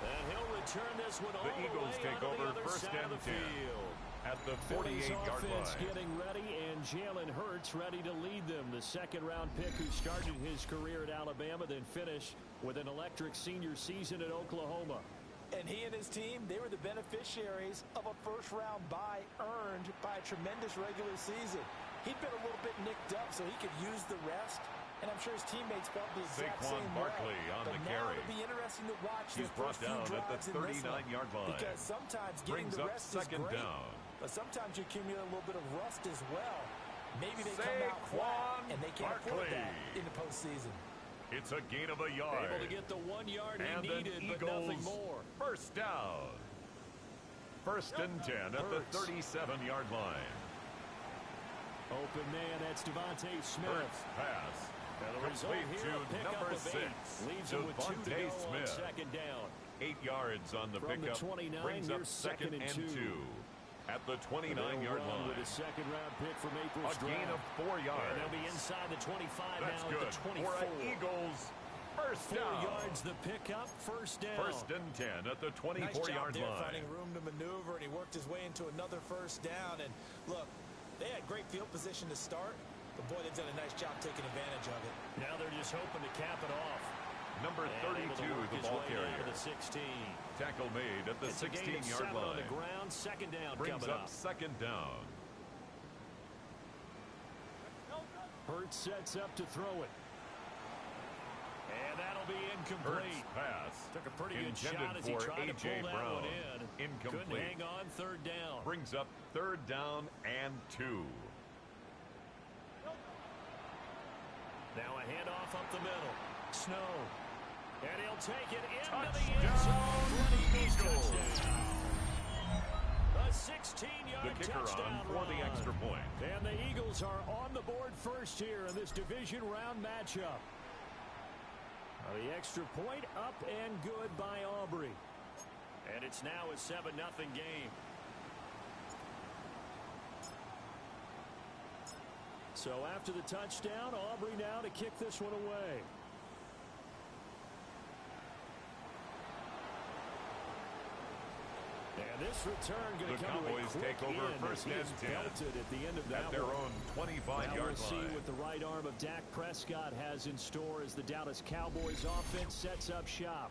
And he'll return this one all the Eagles way take onto over the other first side and of the 10 field. at the Phillies 48-yard offense line. getting ready, and Jalen Hurts ready to lead them. The second-round pick who started his career at Alabama, then finished with an electric senior season at Oklahoma. And he and his team, they were the beneficiaries of a first-round bye earned by a tremendous regular season. He'd been a little bit nicked up, so he could use the rest. And I'm sure his teammates felt the exact Saquon same Barkley way. on But the now carry. it'll be interesting to watch He's the brought first few down at drives the in this one. 39-yard line. Because sometimes getting Brings the up rest is second great, down. but sometimes you accumulate a little bit of rust as well. Maybe they come out Saquon flat, and they can't afford Barkley. that in the postseason. It's a gain of a yard. Able to get the 1 yard he and needed, an but nothing Eagles more. first down. First and 10 at the 37-yard line. Open man, that's Devontae Smith. Hurts pass. And the result Complete here, a to pickup number of 6. 8. Leaves him with 2 to Devontae go on Smith. second down. 8 yards on the From the pickup. 29, Brings up here's second and 2. At the And they'll 29-yard run line. with a second-round pick from April A gain of 4 yards. And they'll be inside the 25 That's now good at the 24. for an Eagles first 4 down. yards the pickup, first down. First and 10 at the 24-yard nice job there, line. finding room to maneuver, and he worked his way into another first down. And look, they had great field position to start, but boy, they've done a nice job taking advantage of it. Now they're just hoping to cap it off. Number 32, the ball carrier. The 16. Tackle made at the 16-yard line. On the ground, second down Brings coming up second down. Hurts sets up to throw it. And that'll be incomplete. Hurts pass. Took a pretty good intended shot as he for tried to A.J. pull that Brown. one in. Incomplete. Couldn't hang on third down. Brings up third down and 2. Now a handoff up the middle. Snow. And he'll take it into Touchdown, the end zone. Eagles. Touchdown. A 16-yard The kicker touchdown on for run. the extra point. And the Eagles are on the board first here in this division round matchup. The extra point up and good by Aubrey. And it's now a 7-0 game. So after the touchdown, Aubrey now to kick this one away. And this return going to come Cowboys to a quick take over end first as he and is 10 belted at the end of that at their one. own 25-yard We'll see line. what the right arm of Dak Prescott has in store as the Dallas Cowboys offense sets up shop.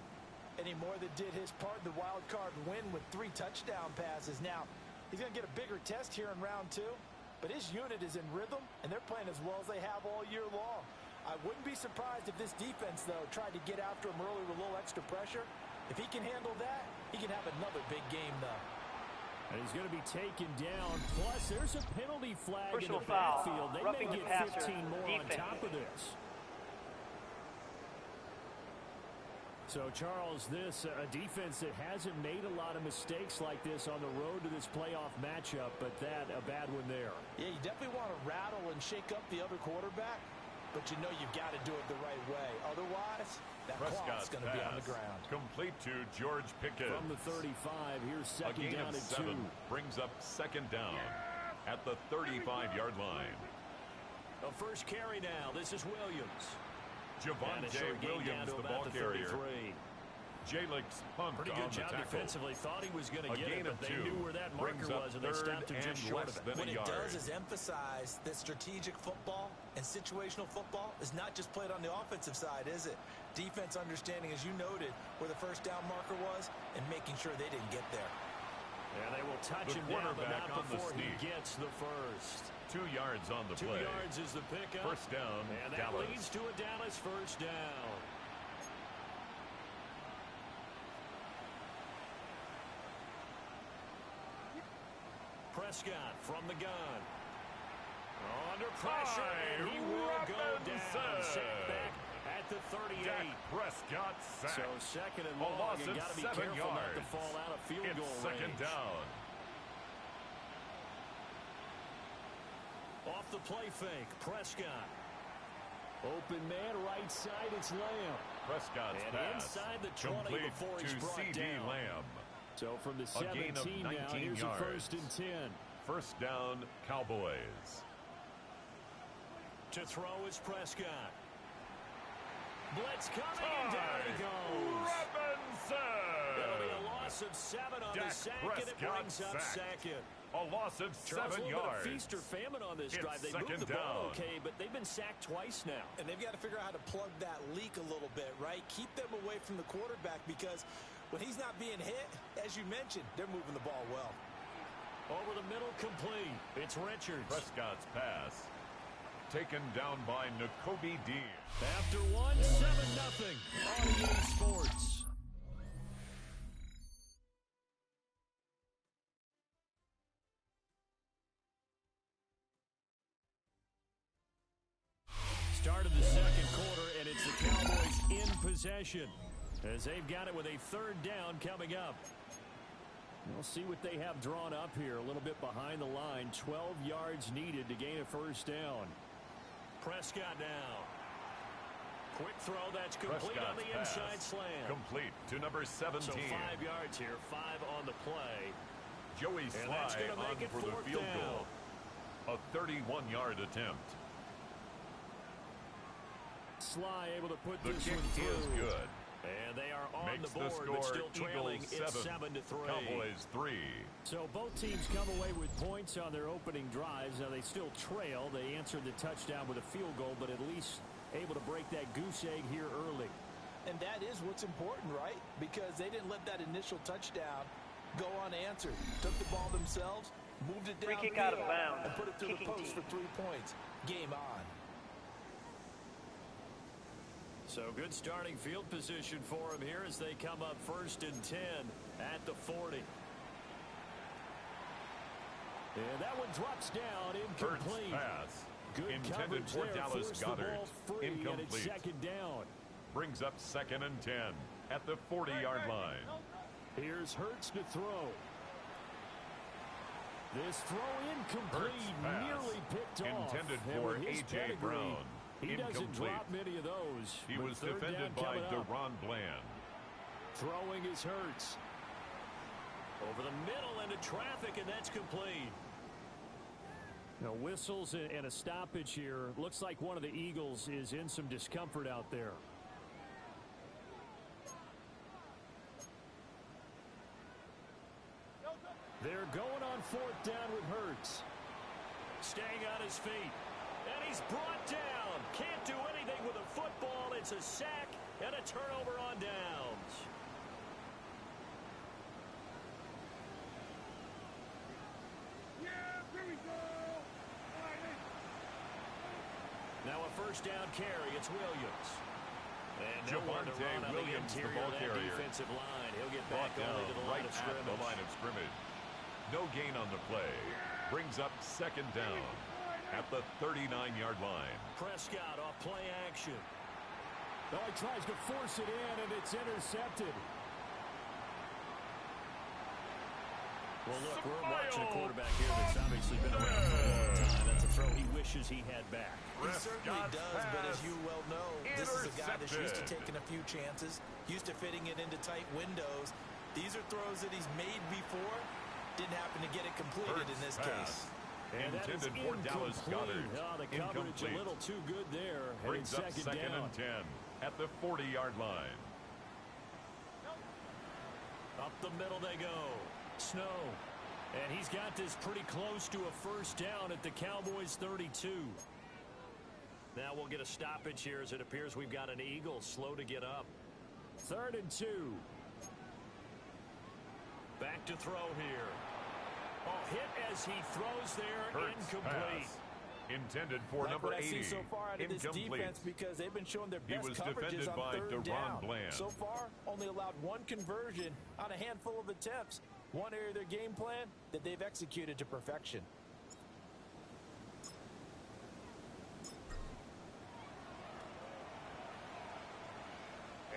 Eddie Moore that did his part in the wild card win with 3 touchdown passes. Now, he's going to get a bigger test here in round 2, but his unit is in rhythm, and they're playing as well as they have all year long. I wouldn't be surprised if this defense, though, tried to get after him early with a little extra pressure. If he can handle that, he can have another big game, though. And he's going to be taken down. Plus, there's a penalty flag Personal in the foul, backfield. They roughing may the get passer, 15 more on defense. top of this. So, Charles, this a defense that hasn't made a lot of mistakes like this on the road to this playoff matchup, but that a bad one there. Yeah, you definitely want to rattle and shake up the other quarterback, but you know you've got to do it the right way. Otherwise, that clock's going to be on the ground. Complete to George Pickens. From the 35, here's A second gain down of and 2. 7 brings up second down at the 35-yard line. A first carry now. This is Williams. Javonte Williams, the ball carrier. Jalix Hunt Pretty on good the job tackle. defensively. Thought he was going to A get gain it, of but they 2 knew where that marker brings up was, and they third stopped him just and short less of it. than What a it yard. does is emphasize that strategic football and situational football is not just played on the offensive side, is it? Defense understanding, as you noted, where the first down marker was and making sure they didn't get there. And they will touch The him down, but quarterback not on the before he sneak. gets the first. 2 yards on the 2 play. yards is the pickup. First down, And that Dallas. leads to a Dallas first down. Prescott from the gun. Under pressure, and he will go down. Set back at the 38. Dak Prescott sacked. So second and A long, loss and of got to be 7 careful yards. not to fall out of field It's goal second range. down. Off the play fake, Prescott. Open man, right side, it's Lamb. Prescott's And pass inside the 20 complete before he's to brought C.D. down. Lamb. So from the A gain of 17 now, 19 here's yards. a 1st and 10. First down, Cowboys. To throw is Prescott. Blitz coming, and down he goes. Robinson! That'll be a loss of 7 on the sack, and it brings up second. A loss of Charles, 7 a little yards. bit of feast or famine on this It's drive. They moved the second ball down. okay, but they've been sacked twice now. And they've got to figure out how to plug that leak a little bit, right? Keep them away from the quarterback because when he's not being hit, as you mentioned, they're moving the ball well. Over the middle, complete. It's Richards. Prescott's pass. Taken down by Nakobe Dean. After 1, 7-0 on EA Sports. Start of the second quarter, and it's the Cowboys in possession as they've got it with a 3rd down coming up. We'll see what they have drawn up here. A little bit behind the line. 12 yards needed to gain a 1st down. Prescott now. Quick throw. That's complete Prescott's on the pass. inside slant. Complete to number 17. So 5 yards here. 5 on the play. Joey And that's Sly gonna on make it for the 4th field down. goal. A 31-yard attempt. Sly able to put The this kick one through. is good. And they are on Makes the board, score but still trailing. Eagles It's 7, 7-3. Cowboys 3. So both teams come away with points on their opening drives. Now they still trail. They answered the touchdown with a field goal, but at least able to break that goose egg here early. And that is what's important, right? Because they didn't let that initial touchdown go unanswered. Took the ball themselves, moved it Free downfield, kick out of bounds. and put it through the Kicking post team. for 3 points. Game on. So good starting field position for them here as they come up 1st and 10 at the 40. And that one drops down, incomplete. First pass. Good Intended coverage for there, Dallas forced the Goedert. ball free, and it's Incomplete. 2nd down. Brings up 2nd and 10 at the 40-yard line. Here's Hurts to throw. This throw incomplete, Hurts pass. nearly picked off. Intended And for with his A.J. pedigree, Brown. He doesn't Incomplete. drop many of those. He But was 3rd defended down by coming up. DeRon Bland. Throwing is Hurts. Over the middle into traffic, and that's complete. Now whistles and a stoppage here. Looks like one of the Eagles is in some discomfort out there. They're going on 4th down with Hurts. Staying on his feet. And he's brought down. Can't do anything with a football. It's a sack and a turnover on downs. Now a 1st down carry. It's Williams. And nowhere to Javonte run on Williams, the interior ball of that carrier. defensive line. He'll get Brought back down only to the line right of at scrimmage. the line of scrimmage. No gain on the play. Brings up 2nd down at the 39-yard line. Prescott off play action. Oh, he tries to force it in, and it's intercepted. Well, look, we're watching a quarterback here that's obviously been around for a long time. That's a throw he wishes he had back. He certainly does, but as you well know, this is a guy that's used to taking a few chances, used to fitting it into tight windows. These are throws that he's made before. Didn't happen to get it completed in this case. And that is Intended for Dallas incomplete. Goedert. Oh, the coverage a Incomplete. little too good there. Brings up 2nd down. and 10 at the 40-yard line. Up the middle they go. Snow. And he's got this pretty close to a 1st down at the Cowboys 32. Now we'll get a stoppage here as it appears we've got an Eagle slow to get up. 3rd and 2. Back to throw here. Oh, hit as he throws there. Hurts Incomplete. pass. Intended for Like number what I 80. see so far out of this Incomplete. defense because they've been showing their He best was coverages defended on by 3rd DeRon down. Bland. So far, only allowed 1 conversion on a handful of attempts. One area of their game plan that they've executed to perfection.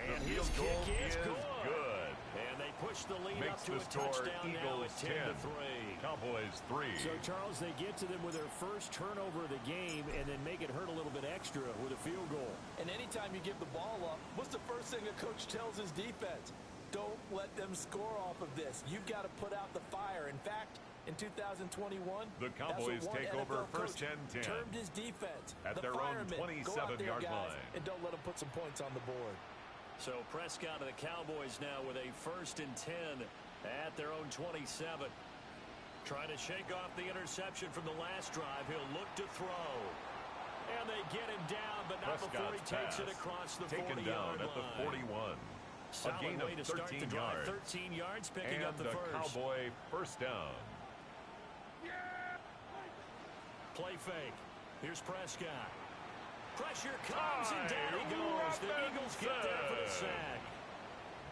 And The his field goal kick is is good. good. And they push the lead Makes up to the a score touchdown now Eagles at 10, 10-3. Cowboys 3. So, Charles, they get to them with their first turnover of the game and then make it hurt a little bit extra with a field goal. And anytime you give the ball up, what's the first thing a coach tells his defense? Don't let them score off of this. You've got to put out the fire. In fact, in 2021, the Cowboys take over first and 10. Termed his defense. At their own 27-yard line. And don't let them put some points on the board. So Prescott and the Cowboys now with a first and 10 at their own 27. Trying to shake off the interception from the last drive. He'll look to throw. And they get him down, but not before he takes it across the 40-yard line. At the 41. Solid a gain way of to start the 13 drive. yards. 13 yards, picking up the and first. And the Cowboy first down. Play fake. Here's Prescott. Pressure comes, and down he goes. The Eagles get there for the sack.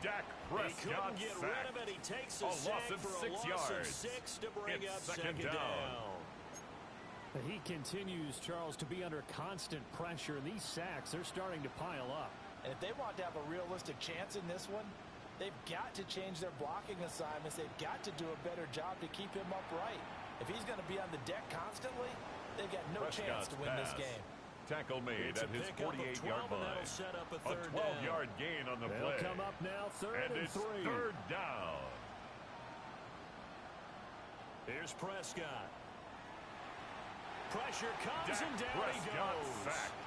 Dak Prescott he couldn't get rid of it. He takes a loss sack of for 6 a loss yards. of 6 to bring it's up second down. He continues, Charles, to be under constant pressure, and these sacks are starting to pile up. And if they want to have a realistic chance in this one, they've got to change their blocking assignments. They've got to do a better job to keep him upright. If he's going to be on the deck constantly, they've got no chance to win this game. Tackle made at his 48-yard line. Set up a 12-yard gain on the play. They'll come up now, third and 3. Third down. Here's Prescott. Pressure comes, Dak and down Prescott he goes. Sacked.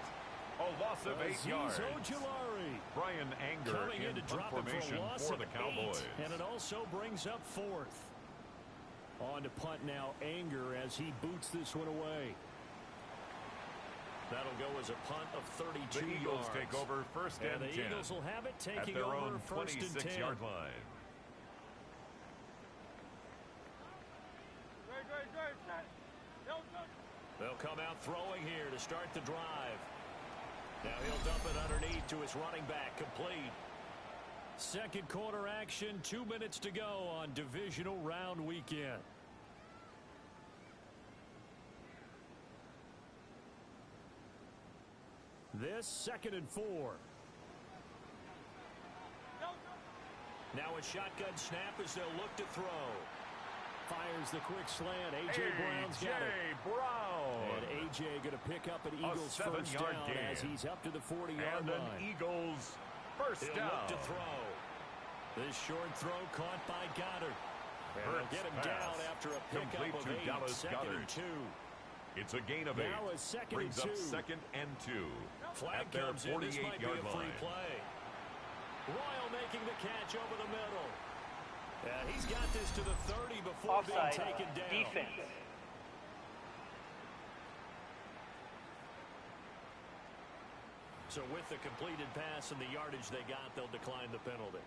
A loss of 8 yards. Ojulari. Brian Anger coming in to drop formation for the Cowboys. 8, and it also brings up 4th. On to punt now, Anger as he boots this one away. That'll go as a punt of 32 The Eagles yards. take over first and 10. The Eagles will have it, taking at their over own first and 10. 26-yard line. They'll come out throwing here to start the drive. Now he'll dump it underneath to his running back, complete. Second quarter action, 2 minutes to go on divisional round weekend. This 2nd and 4. Now a shotgun snap as they'll look to throw. Fires the quick slant. A.J. Brown's got it. Brown. And A.J. going to pick up an Eagles first down gain. as he's up to the 40-yard line. line. And an Eagles first He'll down. Look to throw. This short throw caught by Goddard. And they'll get him down after a pickup of 8. Dallas Second Goddard. and 2. It's a gain of 8. Now a second Brings and 2. up second and 2. Flag at their comes in. This might be a 48-yard free line. play. Royal making the catch over the middle. And he's got this to the 30 before Offside. being taken down. Defense. So with the completed pass and the yardage they got, they'll decline the penalty.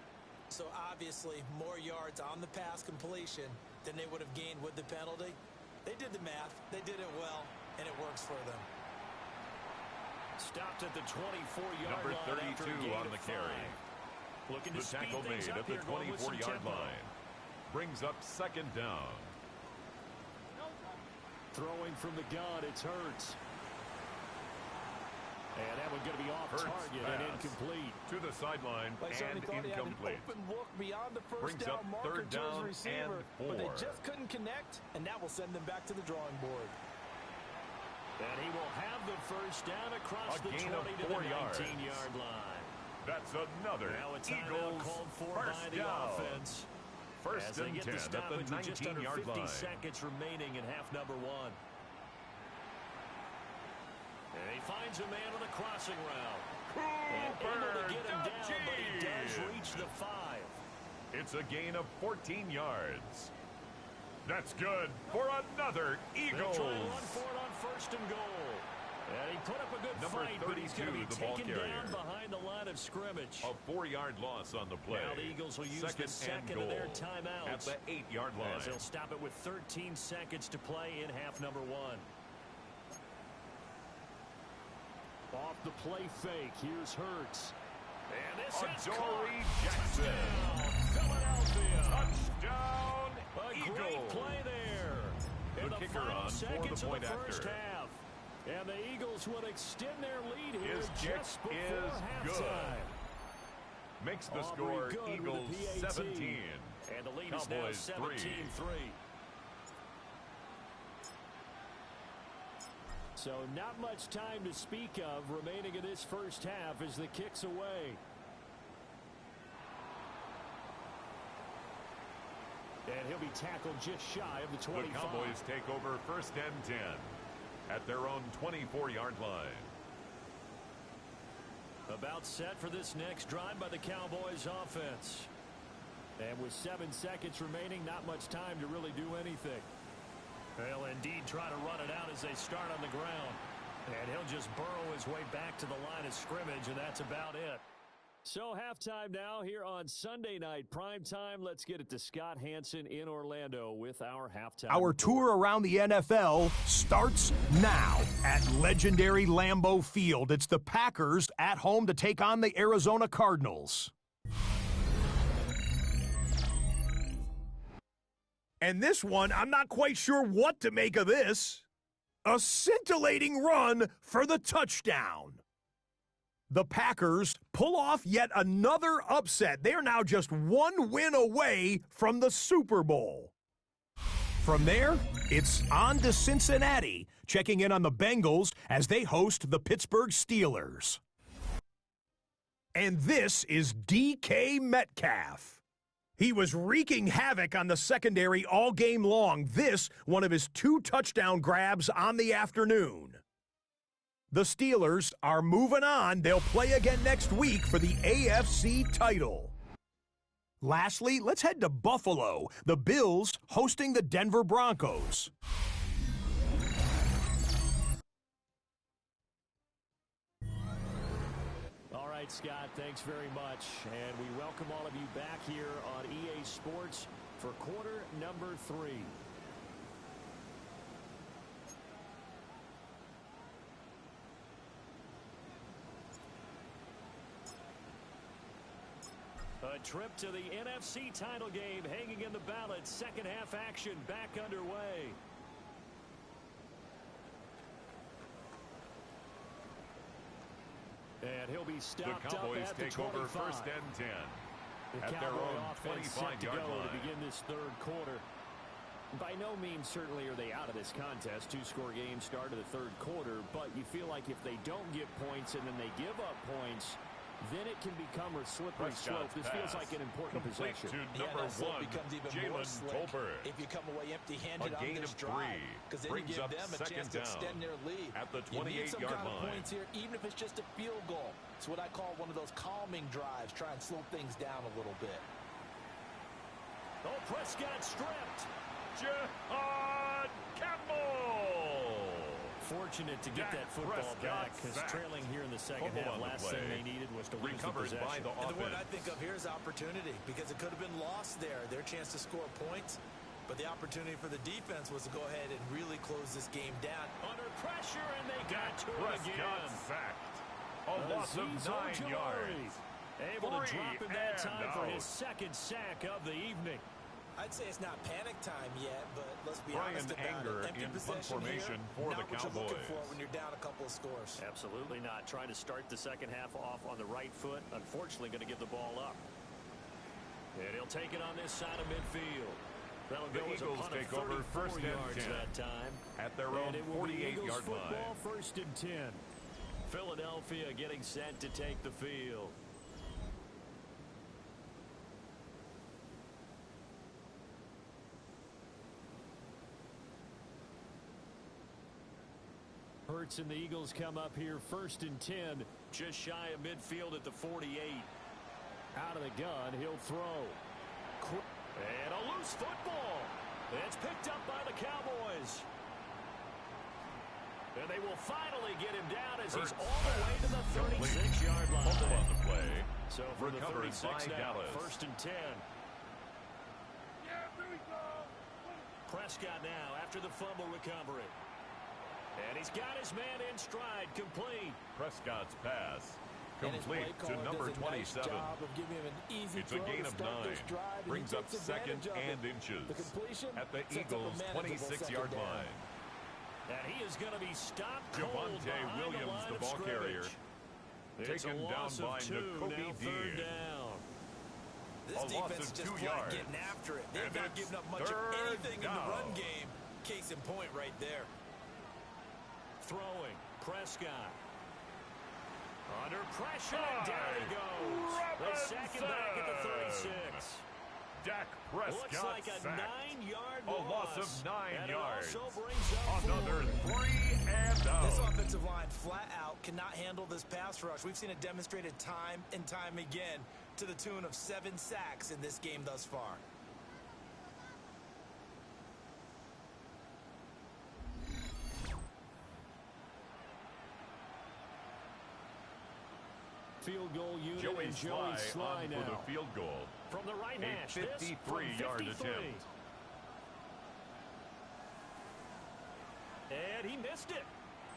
So obviously more yards on the pass completion than they would have gained with the penalty. They did the math. They did it well, and it works for them. Stopped at the 24-yard line. Number 32 on the carry. Looking the to speed tackle things made up at the here, going with some 24-yard tempo. line. Brings up second down. Throwing from the gun, it's Hurts. And that one's going to be off target and incomplete. To the sideline and incomplete. Open look beyond the first Brings down up marker third to down his receiver, and 4. but they just couldn't connect, and that will send them back to the drawing board. And he will have the first down across the 20 to the 19-yard line. That's another now a Eagles called for first by the down. offense. First as they and get 10 the stoppage at the with just under 19-yard 50 line. seconds remaining in half number 1. And he finds a man on a crossing route. And able to get him down, but he does reach the 5. It's a gain of 14 yards. That's good for another Eagles. They'll try to run for it on first and goal. And he put up a good Number fight, but he's going to be the ball taken carrier. down behind the line of scrimmage. A 4-yard loss on the play. Now the Eagles will use the second goal of their timeouts. at the 8-yard line. As they'll stop it with 13 seconds to play in half number 1. Off the play fake, here's Hurts. And this is Adoree Jackson. Philadelphia. Touchdown, A Eagles. great play there. In The kicker final on for seconds the of point the first after. half. And the Eagles will extend their lead here His kick just before is halftime. good. Makes the Aubrey score Good with Eagles the PAT. 17. And the lead Cowboys is now 17-3. So not much time to speak of remaining in this first half as the kick's away. And he'll be tackled just shy of the 25. The Cowboys take over 1st and 10 at their own 24-yard line. About set for this next drive by the Cowboys offense. And with 7 seconds remaining, not much time to really do anything. They'll indeed try to run it out as they start on the ground. And he'll just burrow his way back to the line of scrimmage, and that's about it. So halftime now here on Sunday Night Primetime. Let's get it to Scott Hanson in Orlando with our halftime. Our tour around the NFL starts now at legendary Lambeau Field. It's the Packers at home to take on the Arizona Cardinals. And this one, I'm not quite sure what to make of this. A scintillating run for the touchdown. The Packers pull off yet another upset. They are now just 1 win away from the Super Bowl. From there, it's on to Cincinnati, checking in on the Bengals as they host the Pittsburgh Steelers. And this is DK Metcalf. He was wreaking havoc on the secondary all game long. This, one of his 2 touchdown grabs on the afternoon. The Steelers are moving on. They'll play again next week for the AFC title. Lastly, let's head to Buffalo. The Bills hosting the Denver Broncos. All right, Scott, thanks very much. And we welcome all of you back here on EA Sports for quarter number 3. A trip to the NFC title game hanging in the balance. Second half action back underway. And he'll be stopped the Cowboys up at the 25. take over 1st and 10 the at their own 25-yard line. To begin this third quarter. By no means certainly are they out of this contest. 2-score game start of the third quarter, but you feel like if they don't get points and then they give up points, then it can become a slippery slope. This feels like an important possession. To number 1, Jalen Tolbert. If you come away empty-handed on this drive, because then you give them a chance to extend their lead. At the 28-yard line. You need some kind of points here, even if it's just a field goal. It's what I call one of those calming drives. Try and slow things down a little bit. Oh, Prescott stripped. Jihad Campbell. Fortunate to get that football back, because trailing here in the second half, last thing they needed was to lose the possession. By the and the word I think of here is opportunity, because it could have been lost there, their chance to score points. But the opportunity for the defense was to go ahead and really close this game down. Under pressure, and they got to it again. Sacked. A loss of 9 yards. Able to drop in that time for his second sack of the evening. I'd say it's not panic time yet, but let's be honest about it. Empty possession formation for the Cowboys. Looking for when you're down a couple of scores. Absolutely not. Trying to start the second half off on the right foot. Unfortunately, going to give the ball up. And he'll take it on this side of midfield. That'll go as a punt take of over 1st and 10 that time. At their own 48-yard line. 1st and 10. Philadelphia getting set to take the field. Hurts and the Eagles come up here 1st and 10, just shy of midfield at the 48. Out of the gun, he'll throw. And a loose football. It's picked up by the Cowboys. And they will finally get him down as he's all the way to the 36-yard line. On the play. So for the 36 now, 1st and 10. Prescott now after the fumble recovery. And he's got his man in stride, complete. Prescott's pass complete to number 27. It's a gain of 9. Brings up 2nd and inches at the Eagles' 26-yard line. And he is going to be stopped cold Javonte Williams, the ball carrier, taken down by Nakobe Dean. This defense is just flat getting after it. They've not given up much of anything in the run game. Case in point right there. Throwing, Prescott. Under pressure, and down he goes. They sack him back at the 36. Dak Prescott Looks like a sacked. 9-yard A loss of 9 and yards. It also brings up Another 4. 3 and out. This offensive line flat out cannot handle this pass rush. We've seen it demonstrated time and time again to the tune of 7 sacks in this game thus far. Field goal unit Joey and Joey Sly on now. for the field goal. From the right hash, A 53-yard attempt. And he missed it.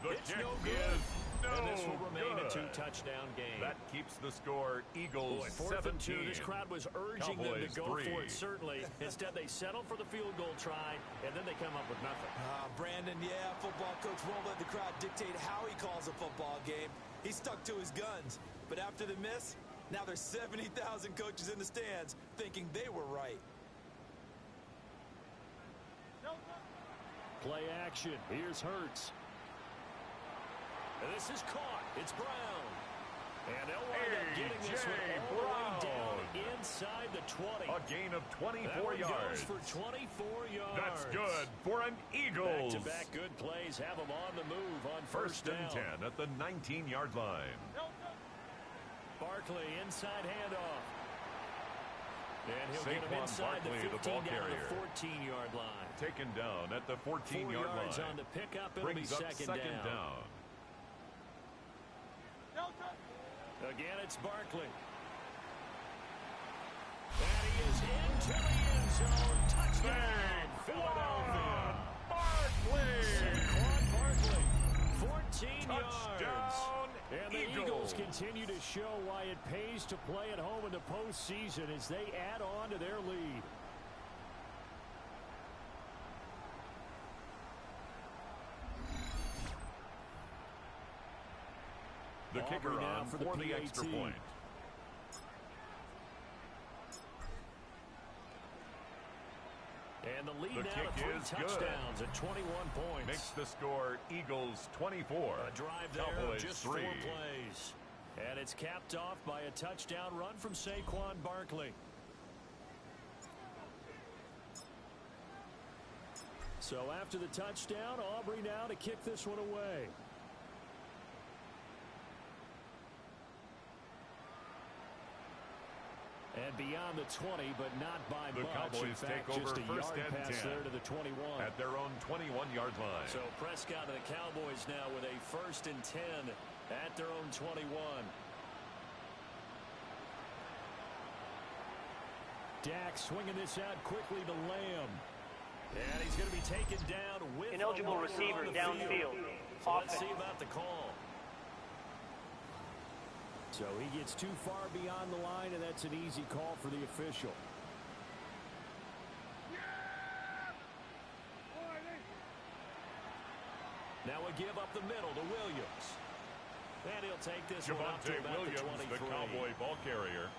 The It's kick no good. is no And this will remain good. a 2-touchdown game. That keeps the score Eagles Boy, 4th and 2. 17. This crowd was urging them Cowboys to go 3. for it, certainly. Instead, they settle for the field goal try, and then they come up with nothing. Brandon, yeah, football coach won't let the crowd dictate how he calls a football game. He stuck to his guns. But after the miss, now there's 70,000 coaches in the stands thinking they were right. Play action. Here's Hurts. And this is caught. It's Brown. And they'll wind up getting this one all the way down inside the 20. A gain of 24 that one yards. goes for 24 yards. That's good for an Eagles. Back-to-back good plays have them on the move on first down. and 10 at the 19-yard line. Barkley inside handoff. And he'll get him Saquon inside Barkley, the the ball 15 down to carrier. the 14-yard line. Taken down at the 4 14-yard yards line. on the pickup. It'll Brings be up second down. Again, it's Barkley. And he is into the end zone. Touchdown, Philadelphia. Barkley. Saquon Barkley, 14 Touchdown, yards. And the Eagles. Eagles continue to show why it pays to play at home in the postseason as they add on to their lead. The kicker Aubrey now on for for the the extra PAT. point. And the lead The now kick to 3 is good. touchdowns at 21 points. Makes the score Eagles 24. A drive there Cowboys of just 3. 4 plays. And it's capped off by a touchdown run from Saquon Barkley. So after the touchdown, Aubrey now to kick this one away. And beyond the 20, but not by The much. Cowboys In fact, take over just a first yard and pass 10 there to the 21. at their own 21-yard line. So Prescott and the Cowboys now with a 1st and 10 at their own 21. Dak swinging this out quickly to Lamb. And he's going to be taken down with Ineligible a receiver on the downfield. field. So let's Offense. see about the call. So he gets too far beyond the line, and that's an easy call for the official. Now we give up the middle to Williams. And he'll take this one up to Javonte about Williams, the 23. the Cowboy ball carrier,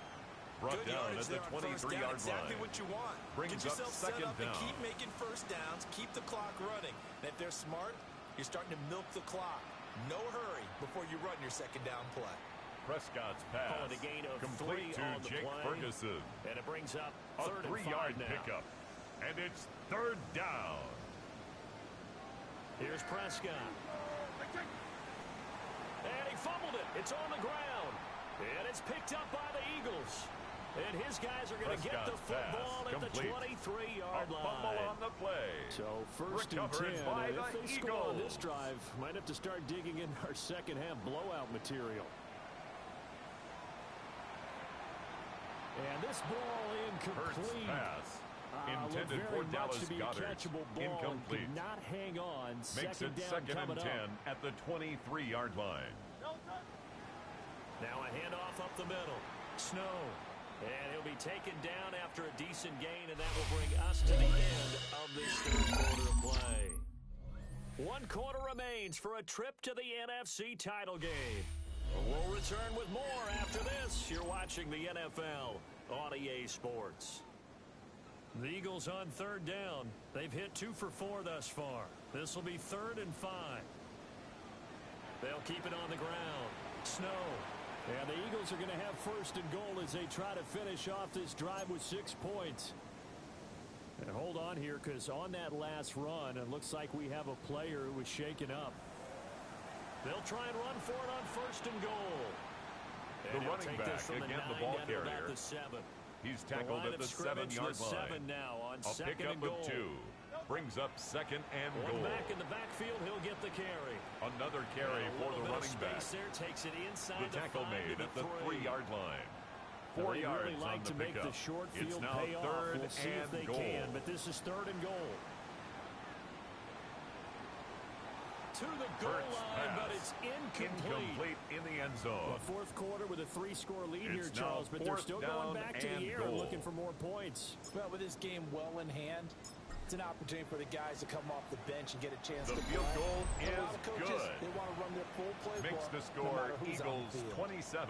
brought Good down yardage at the there on first down. 23-yard Exactly line. what you want. Brings Get yourself up set second up down. and keep making first downs. Keep the clock running. And if they're smart, you're starting to milk the clock. No hurry before you run your second down play. Prescott's pass Calling a gain of complete 3 to on the Jake play. Ferguson. And it brings up A 3rd and 3-yard 5 now. pickup. And it's 3rd down. Here's Prescott. And he fumbled it. It's on the ground. And it's picked up by the Eagles. And his guys are going to get the football at the 23-yard line. Fumble on the play. So 1st and 10. Recovered by And if the they score on Eagles. this drive, might have to start digging in our second half blowout material. And this ball Hurts incomplete. pass. Intended looked for very Dallas much to be Goedert. a catchable ball. Incomplete. Could not hang on. Makes it Second down 2nd and coming 10 up. at the 23-yard line. Now a handoff up the middle. Snow. And he'll be taken down after a decent gain, and that will bring us to the end of this 3rd quarter of play. 1 quarter remains for a trip to the NFC title game. We'll return with more after this. You're watching the NFL on EA Sports. The Eagles on 3rd down. They've hit 2 for 4 thus far. This will be 3rd and 5. They'll keep it on the ground. Snow. And the Eagles are going to have first and goal as they try to finish off this drive with 6 points. And hold on here, because on that last run, it looks like we have a player who was shaken up. They'll try and run for it on first and goal. The running back, again the ball carrier. He's tackled at the 7-yard line. A pickup of 2. Brings up second and goal. Back in the backfield, he'll get the carry. Another carry for the running back. There takes it inside the tackle made at the 3-yard line. 4 yards really like on the to make pickup. the short field It's now pay off. third We'll see if and they goal. can, but this is 3rd and goal. To the goal line, but it's incomplete. In the end zone. A 4th quarter with a 3-score lead here, It's Charles, now but they're still going back to the air goal. looking for more points. Well, with this game well in hand, it's an opportunity for the guys to come off the bench and get a chance to The field play. goal A lot is of coaches, good. They want to run their full playbook. Makes the no score matter who's on Eagles the field. 27.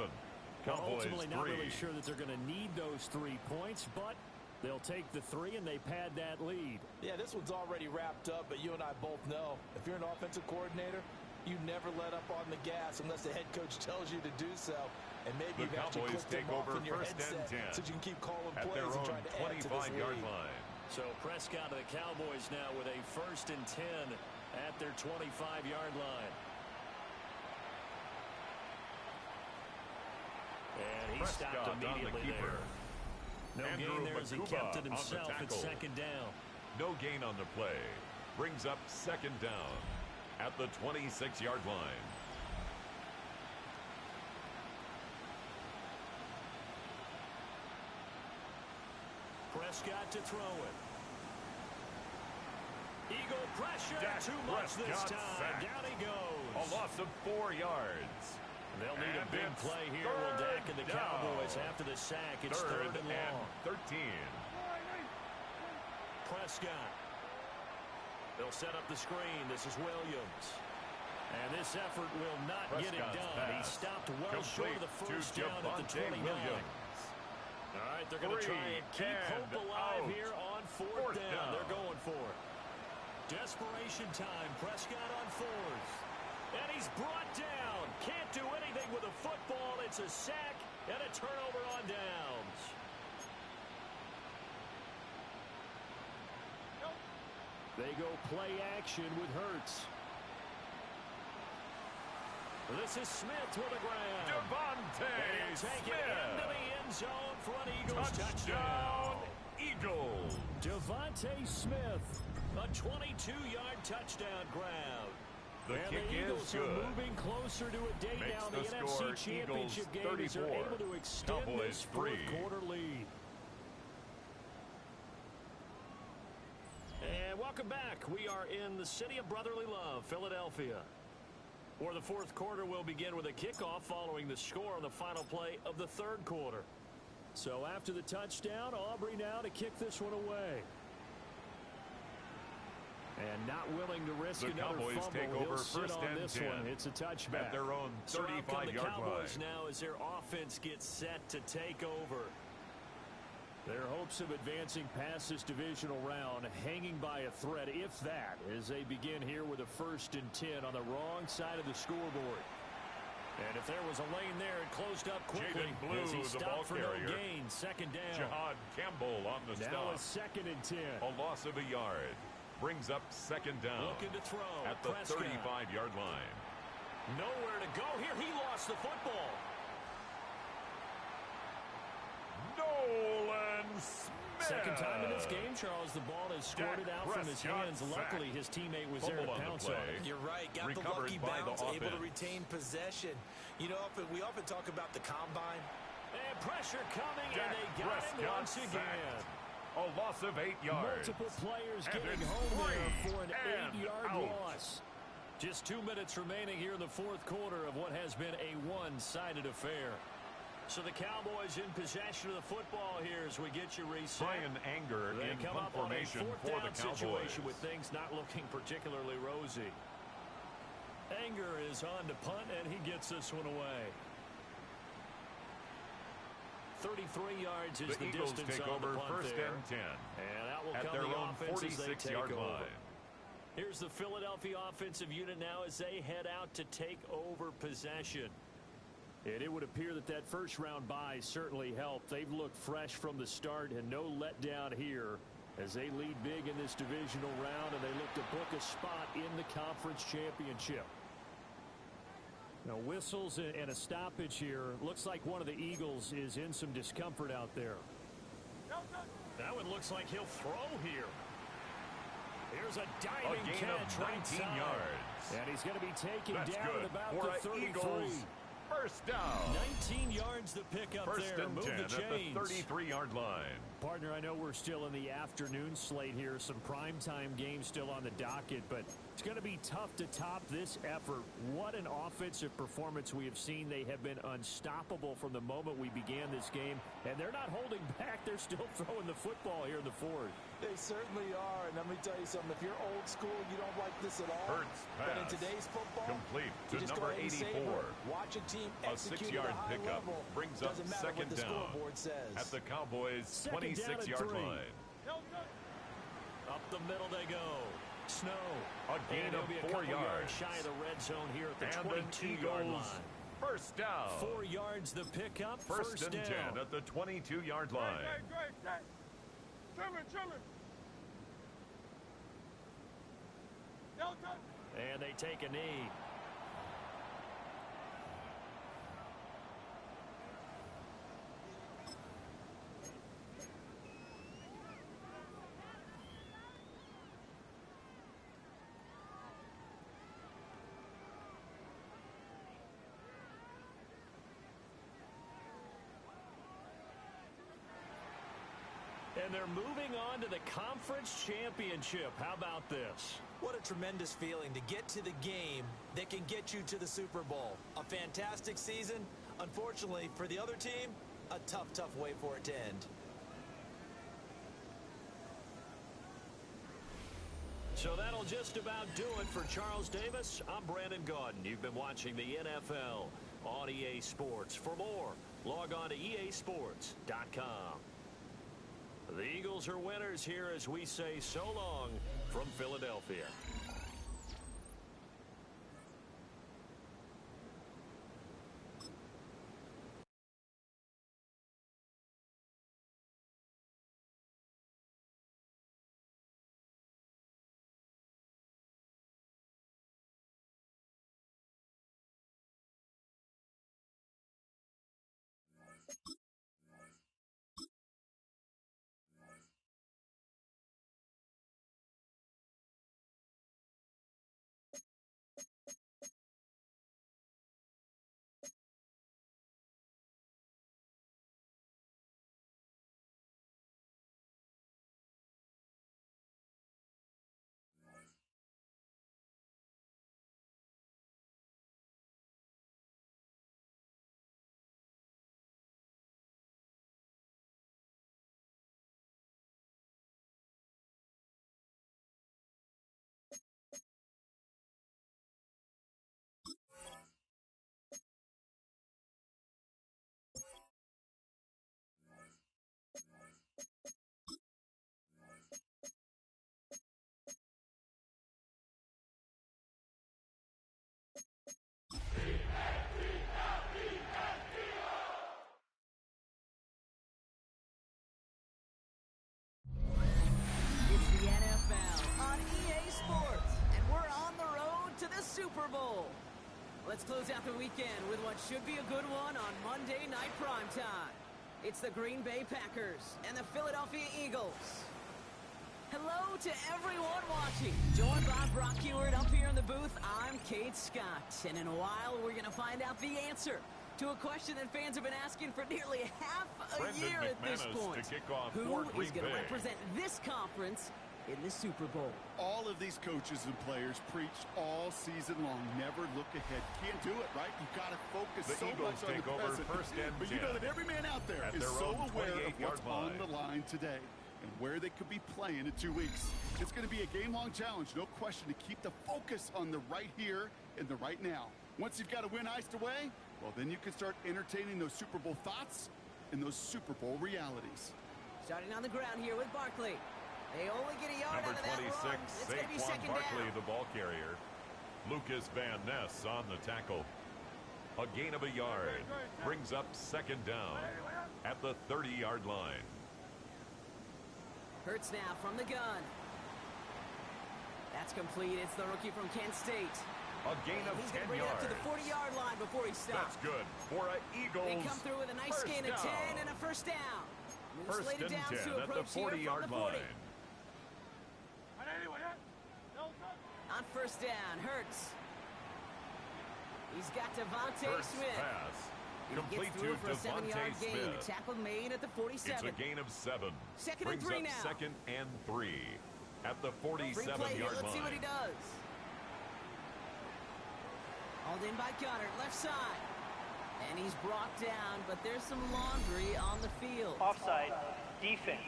Well, Cowboys ultimately, 3. not really sure that they're going to need those 3 points, but they'll take the 3 and they pad that lead. Yeah, this one's already wrapped up, but you and I both know if you're an offensive coordinator, you never let up on the gas unless the head coach tells you to do so. And maybe you've actually Cowboys clicked take them off over in your first and headset 10 so you can keep calling at plays their and own trying to add to this 25-yard lead. line. So Prescott of the Cowboys now with a 1st and 10 at their 25-yard line. And he Prescott stopped on the immediately keeper. there. No Andrew gain there as he Makuba kept it on the himself at tackle. 2nd down. No gain on the play. Brings up 2nd down at the 26-yard line. Prescott to throw it. Eagle pressure. Dak Too much this Prescott time. sacked. Down he goes. A loss of 4 yards. They'll need And a big it's play here. Will Dak and the down. Cowboys after the sack. It's 3rd and long. 13. Prescott. They'll set up the screen. This is Williams. And this effort will not get it Prescott's done. He pass. stopped well short of the first down at the 29. Williams. All right, they're going to try and keep hope alive here on 4th down. They're going for it. Desperation time. Prescott on 4th. And he's brought down. Can't do anything with a football. It's a sack and a turnover on downs. They go play action with Hurts. This is Smith with a grab. Devontae Smith. Smith. It into the end zone for an Eagles touchdown. Eagles. Devontae Smith, a 22-yard touchdown grab. The and kick the Eagles is good. are moving closer to a day Makes now. the The score NFC Championship Eagles game as they're 34. able to extend Cowboys this 4th 3. quarter lead. And welcome back. We are in the city of brotherly love, Philadelphia. For the 4th quarter, we'll begin with a kickoff following the score on the final play of the 3rd quarter. So after the touchdown, Aubrey now to kick this one away. And not willing to risk another Cowboys fumble. take He'll over sit first on and this 10 one. It's a touchback. at their own 35-yard the Cowboys line. now as their offense gets set to take over. Their hopes of advancing past this divisional round hanging by a thread, if that, as they begin here with a 1st and 10 on the wrong side of the scoreboard. And if there was a lane there, it closed up quickly Jaden Blue, as he the stopped ball for carrier. no gain. 2nd down. Jihad Campbell on the Now stop. a 2nd and 10. A loss of a yard. Brings up 2nd down. Looking to throw. At the Prescott. 35-yard line. Nowhere to go here. He lost the football. Nolan Smith. Second time in this game, Charles. The ball is squirted Dak out from his Prescott hands. Luckily, his teammate was there to Fumble on the pounce on play. it. You're right. Got the Recovered lucky by the bounce, able to offense. retain possession. You know, we often talk about the combine. And pressure coming, Dak and they got him Prescott once again. sacked. A loss of 8 yards. Multiple players And getting it's home there 3 for an and 8-yard out. loss. Just 2 minutes remaining here in the 4th quarter of what has been a one-sided affair. So the Cowboys in possession of the football here as we get you reset. Brian Anger They in come punt up on a formation 4th for down the Cowboys. situation with things not looking particularly rosy. Anger is on to punt, and he gets this one away. 33 yards is the Eagles distance take on over the punt 1st there. and 10 And that will at come their the own offense as they take 46-yard over. line. Here's the Philadelphia offensive unit now as they head out to take over possession. And it would appear that that first-round bye certainly helped. They've looked fresh from the start and no letdown here as they lead big in this divisional round, and they look to book a spot in the conference championship. Now, whistles and a stoppage here. Looks like one of the Eagles is in some discomfort out there. That one looks like he'll throw here. Here's a diving catch, 19 yards. And he's going to be taken That's down good at about for the 33. Eagles. First down. 19 yards the pickup First there. and Move 10 the at chains. the 33-yard line. Partner, I know we're still in the afternoon slate here. Some primetime games still on the docket, but it's going to be tough to top this effort. What an offensive performance we have seen. They have been unstoppable from the moment we began this game, and they're not holding back. They're still throwing the football here in the fourth. They certainly are, and let me tell you something. If you're old school, you don't like this at all. Hurts But in pass. today's football, Complete you to just number go ahead and 84. savor it. Watch a team A execute 6-yard at a high pickup level. brings up Doesn't matter second what the down scoreboard says. at the Cowboys' Second down and 26-yard 3. line. Up the middle they go. Snow. A gain and of he'll be a 4 couple yards yards. shy of the red zone here at the And the 22-yard Eagles line. first down. 4 yards the pickup. First and down. 10 at the 22-yard line. And they take a knee. And they're moving on to the conference championship. How about this? What a tremendous feeling to get to the game that can get you to the Super Bowl. A fantastic season. Unfortunately, for the other team, a tough, tough way for it to end. So that'll just about do it for Charles Davis. I'm Brandon Gaudin. You've been watching the NFL on EA Sports. For more, log on to easports.com. The Eagles are winners here as we say so long from Philadelphia. It's the NFL on EA Sports, and we're on the road to the Super Bowl. Let's close out the weekend with what should be a good one on Monday Night Primetime. It's the Green Bay Packers and the Philadelphia Eagles. Hello to everyone watching. Joined by Brock Huard up here in the booth, I'm Kate Scott. And in a while, we're going to find out the answer to a question that fans have been asking for nearly half a year at this point. To kick off Who for is going to Green Bay. represent this conference in the Super Bowl? All of these coaches and players preach all season long, never look ahead. Can't do it, right? You've got to focus The so Eagles much on take the over present. first and But you know 10 that every man out there at is their so own aware of 28-yard what's on line. the line today and where they could be playing in 2 weeks. It's going to be a game-long challenge, no question, to keep the focus on the right here and the right now. Once you've got a win iced away, well, then you can start entertaining those Super Bowl thoughts and those Super Bowl realities. Starting on the ground here with Barkley. They only get a yard Number out of that 26, run. It's going to be Saquon second Barkley, down. the ball carrier. Lucas Van Ness on the tackle. A gain of a yard. Brings up second down at the 30-yard line. Hurts now from the gun. That's complete. It's the rookie from Kent State. A gain of 10 yards. He's going to bring it up to the 40-yard line before he stops. That's good for an Eagles. They come through with a nice gain of 10 and a first down. First and 10 at the 40-yard line. On first down, Hurts. He's got Devontae Smith. Pass. Complete to Devontae Smith. The tackle made at the 47. It's a gain of 7. Second Brings and 3 up now. second and 3 at the 47-yard line. Let's see what he does. Hauled in by Goddard, left side. And he's brought down, but there's some laundry on the field. Offside. Defense.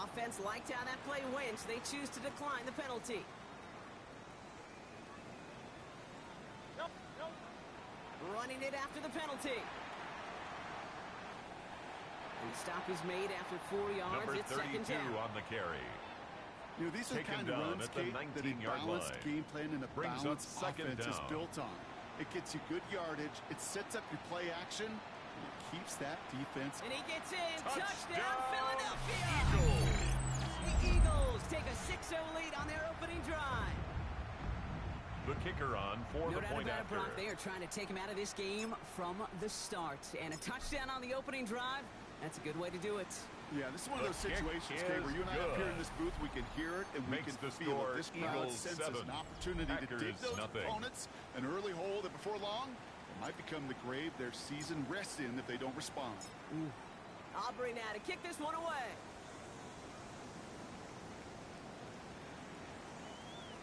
Offense liked how that play went. They choose to decline the penalty. Running it after the penalty. And stop is made after 4 yards. Number it's 32 second down. on the carry. You know, these are the kind of runs, Kate, that a balanced game plan and a balanced offense is built on. It gets you good yardage. It sets up your play action. And it keeps that defense. And he gets in. Touchdown Philadelphia! Eagles. The Eagles take a 6-0 lead on their opening drive. The kicker on for the point after. Brock, they are trying to take him out of this game from the start. And a touchdown on the opening drive, that's a good way to do it. Yeah, this is one of those situations, Kate, where you and I up here in this booth, we can hear it and we can feel it. This crowd senses an opportunity to dig those opponents an early hole that before long it might become the grave their season rests in if they don't respond. Aubrey now to kick this one away.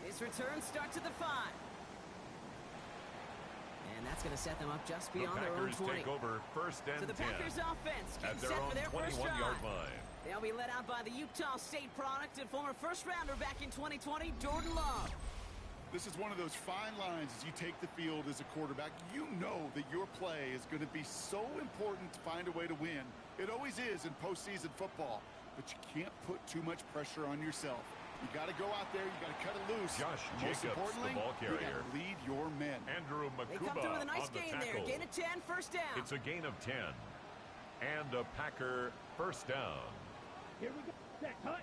This return starts at the 5. And that's going to set them up just beyond their own 20. Take over first and 10. So the Packers offense getting set for their first drive. They'll be led out by the Utah State product and former first-rounder back in 2020, Jordan Love. This is one of those fine lines as you take the field as a quarterback. You know that your play is going to be so important to find a way to win. It always is in postseason football, but you can't put too much pressure on yourself. You got to go out there. You got to cut it loose. Josh Most Jacobs, importantly, the ball carrier. You got to lead your men. Andrew They come through with a nice gain there. Gain of 10, first down. It's a gain of 10. And a Packer first down. Here we go. Cut.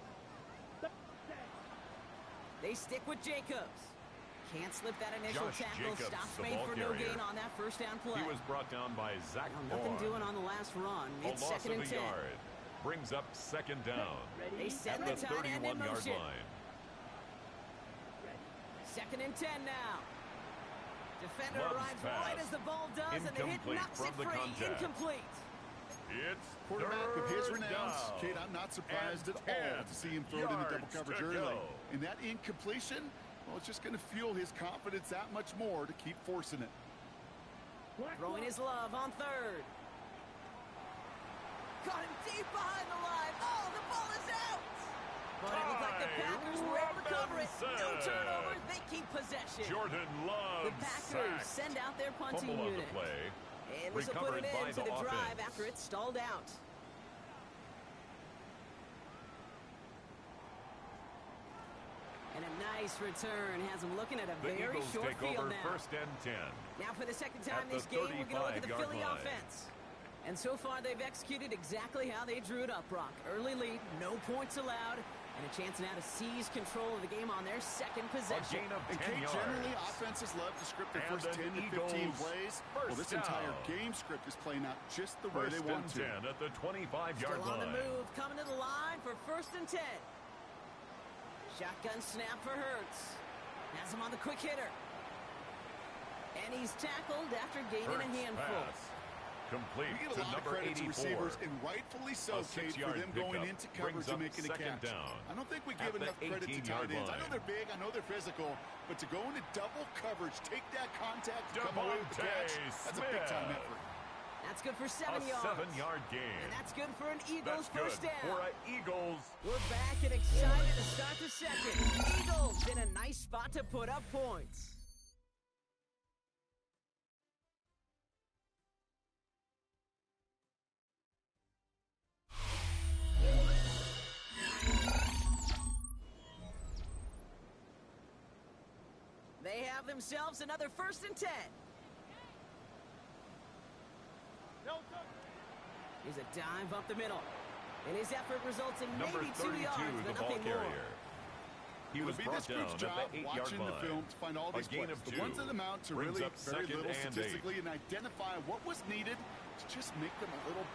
They stick with Jacobs. Can't slip that initial Josh tackle. Jacobs, Stops the made ball for carrier. no gain on that first down play. He was brought down by Zach Nothing Bourne. doing on the last run. A It's loss second of and 10. a yard. Brings up second down. They send at the the tight end in 31-yard motion. line. Second and 10 now. Defender Love's arrives pass. right as the ball does, and the hit Incomplete knocks it from the free. contact. Incomplete. It's Quarterback of his third renounce. down. Kate, I'm not surprised And at all to see him throw it into double yards coverage to early. go. And that incompletion, well, it's just going to fuel his confidence that much more to keep forcing it. Throwing his love on third. Caught him deep behind the line. Oh, the ball is out. But it looked like the Packers were able to cover it. No turnover. They keep possession. Jordan Love The Packers sacked. send out their punting Fumble on unit. the play. And this will put Recovered an by end to the the drive offense. after it stalled out. And a nice return has them looking at a The very Eagles short take field over now. first and 10. Now for the second time At the this game, we're going to look at the 35-yard Philly line. offense. And so far, they've executed exactly how they drew it up, Brock. Early lead, no points allowed, and a chance now to seize control of the game on their second possession. A gain of 10 And Kate, yards. generally, offenses love to script their And first an 10 to 15 Eagles plays. first Well, this down. entire game script is playing out just the way First they want and to. 10 at the 25-yard Still on line. the move, coming to the line for first and 10. Shotgun snap for Hurts. Has him on the quick hitter. And he's tackled after gaining a Hurts handful. pass. Complete We give a to lot of number credit to 84. receivers, and rightfully so, A Kate, for 6-yard them going pickup into brings coverage and up making a second catch. down I don't think we at give the enough credit to tight 18-yard ends. I know line. they're big, I know they're physical, but to go into double coverage, take that contact, and come away with the catch, that's a big-time Smith. effort. That's good for A 7 yards. 7-yard gain. And that's good for an Eagles That's good first down. for an Eagles. We're back and excited to start the second. Eagles in a nice spot to put up points. They have themselves another 1st and 10. Here's a dive up the middle. And his effort results in maybe 2 yards, but nothing more. He was brought down at the 8-yard watching line. the film to find all these plays. The ones that amount to really very little statistically and identify what was needed to just make them a little.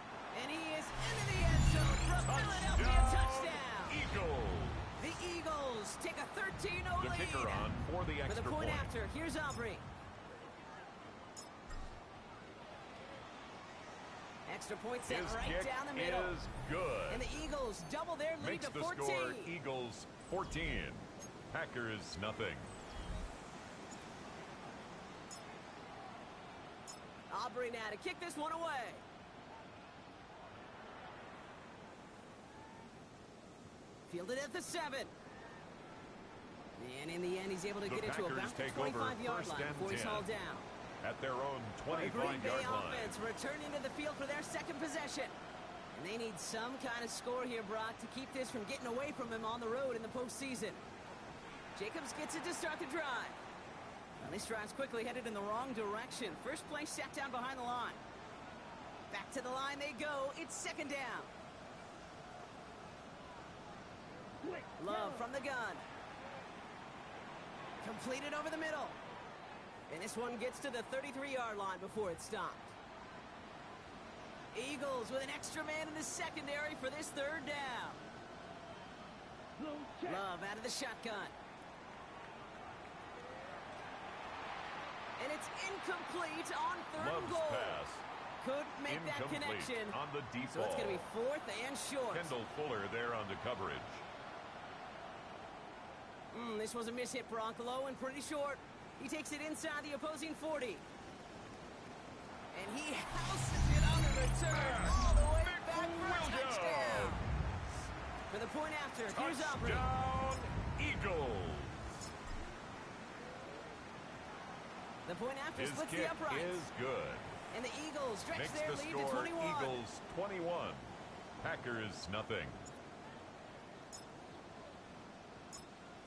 And he is into the end zone for a Philadelphia touchdown. Eagles. The Eagles take a 13-0 lead. The kicker on for the extra point. For the point after, here's Aubrey. Extra point set right down the middle. Is good. And the Eagles double their lead to 14. Makes the score Eagles 14. Packers nothing. Aubrey now to kick this one away. Fielded at the 7. And in the end, he's able to get into about the 25-yard line before he's hauled down. At their own 25-yard line. Green Bay offense returning to the field for their second possession. And they need some kind of score here, Brock, to keep this from getting away from him on the road in the postseason. Jacobs gets it to start the drive. Well, this drive's quickly headed in the wrong direction. First play sat down behind the line. Back to the line they go. It's 2nd down. Love from the gun. Completed over the middle. And this one gets to the 33-yard line before it's stopped. Eagles with an extra man in the secondary for this 3rd down. Love out of the shotgun. And it's incomplete on 3rd and goal. Pass. Couldn't make that connection. On the deep so it's going to be 4th and short. Kendall Fuller there on the coverage. This was a miss-hit, Brock. Low and pretty short. He takes it inside the opposing 40. And he houses it on the return. All the way back for a touchdown. For the point after, here's Aubrey. Touchdown, Eagles. The point after splits the uprights. Is good. And the Eagles stretch Makes their the lead score to 21. Eagles 21. Packers nothing.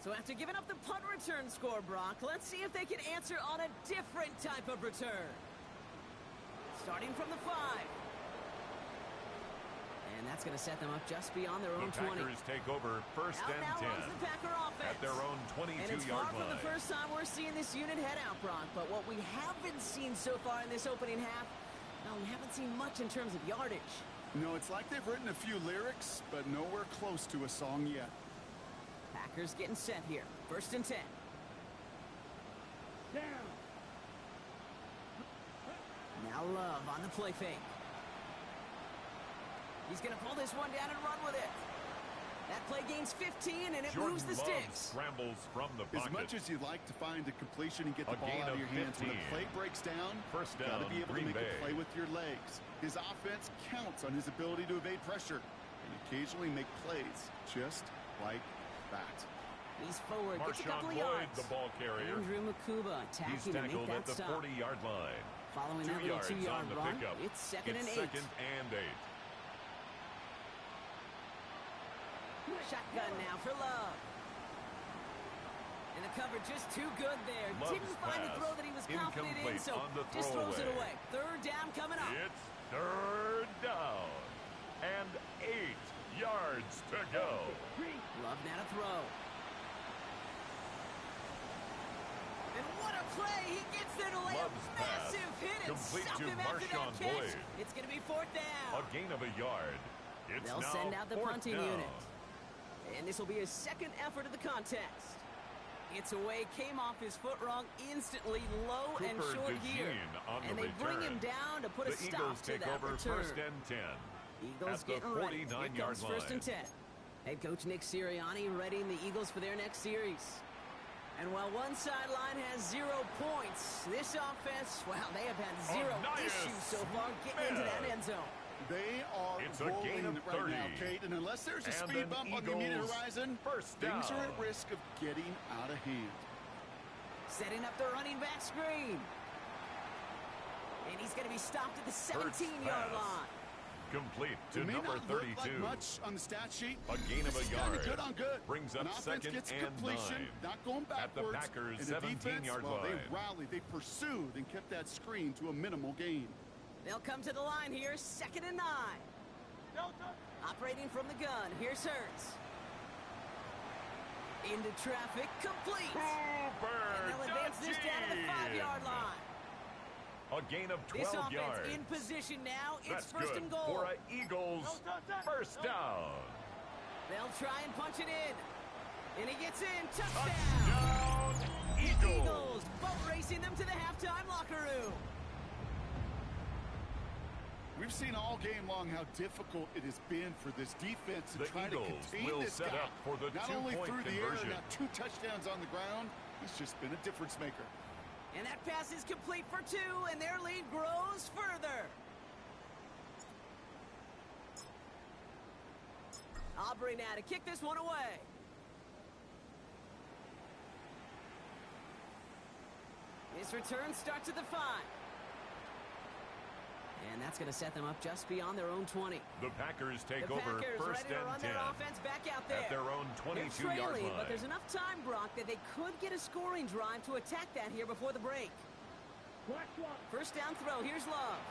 So after giving up the punt return score, Brock, let's see if they can answer on a different type of return. Starting from the 5. And that's going to set them up just beyond their own 20. The Packers take over 1st and 10. The Packer offense. At their own 22-yard line. And it's far from the first time we're seeing this unit head out, Brock. But what we haven't seen so far in this opening half, no, we haven't seen much in terms of yardage. No, it's like they've written a few lyrics, but nowhere close to a song yet. Packers getting set here. 1st and 10. Down. Now Love on the play fake. He's going to pull this one down and run with it. That play gains 15, and it moves the sticks. Scrambles from the pocket. As much as you'd like to find a completion and get the ball out of your hands, when the play breaks down, 1st down, got to be able Green to make Bay. a play with your legs. His offense counts on his ability to evade pressure and occasionally make plays just like that. He's forward, gets a couple of Boyd, yards. the ball carrier. Andrew Makuba attacking to make that at the stop. 40-yard line. Following 2 that little yards 2-yard on the run, pickup. it's 2nd and 8. 2nd and 8. Shotgun now for Love. And the cover just too good there. Love's Didn't find the throw that he was confident in, so just throws it away. 3rd down coming up. It's 3rd down. And 8 yards to go. Love now to throw. And what a play! He gets there to lay Love's a massive hit and complete stop to him after that Marshawn catch. Boyd. It's going to be 4th down. A gain of a yard. It's They'll now send out the 4th punting down. unit. And this will be his 2nd effort of the contest. It's away, came off his foot wrong instantly, low and Cooper short here. on And the they bring him return. down to put a The stop Eagles to take that over return. 1st and 10. Eagles at the getting ready. Here 49-yard comes 1st and 10. Head coach Nick Sirianni readying the Eagles for their next series. And while one sideline has 0 points, this offense, well, they have had 0 issues so far getting into that end zone. They are rolling right now, Kate, and unless there's a speed bump on the immediate horizon, things are at risk of getting out of hand. Setting up the running back screen. And he's going to be stopped at the 17-yard line. Complete to it may number not look 32. like much on the stat sheet. A gain of This a is kinda yard. good on good. Brings An up offense second gets and completion, 9. not going At the backwards. Packers' And the 17-yard defense, well, line. they rallied, they pursued, and kept that screen to a minimal gain. They'll come to the line here, 2nd and 9. Operating from the gun, here's Hurts. Into traffic, complete. And they'll advance this down to the 5-yard line. A gain of 12 this offense yards. in position now. It's That's 1st good and goal. for an Eagles first down. They'll try and punch it in. And he gets in. Touchdown. Touchdown, The Eagles. Eagles boat racing them to the halftime locker room. We've seen all game long how difficult it has been for this defense to The try Eagles to contain will this set guy. up for the Not only two-point through the air, conversion. now 2 touchdowns on the ground. He's just been a difference maker. And that pass is complete for 2, and their lead grows further. Aubrey now to kick this one away. His return starts at the 5. And that's going to set them up just beyond their own 20. The Packers take The over Packers first ready to run and 10. their offense back out there. At their own They're 22-yard trailing, line. but there's enough time, Brock, that they could get a scoring drive to attack that here before the break. First down throw. Here's Love.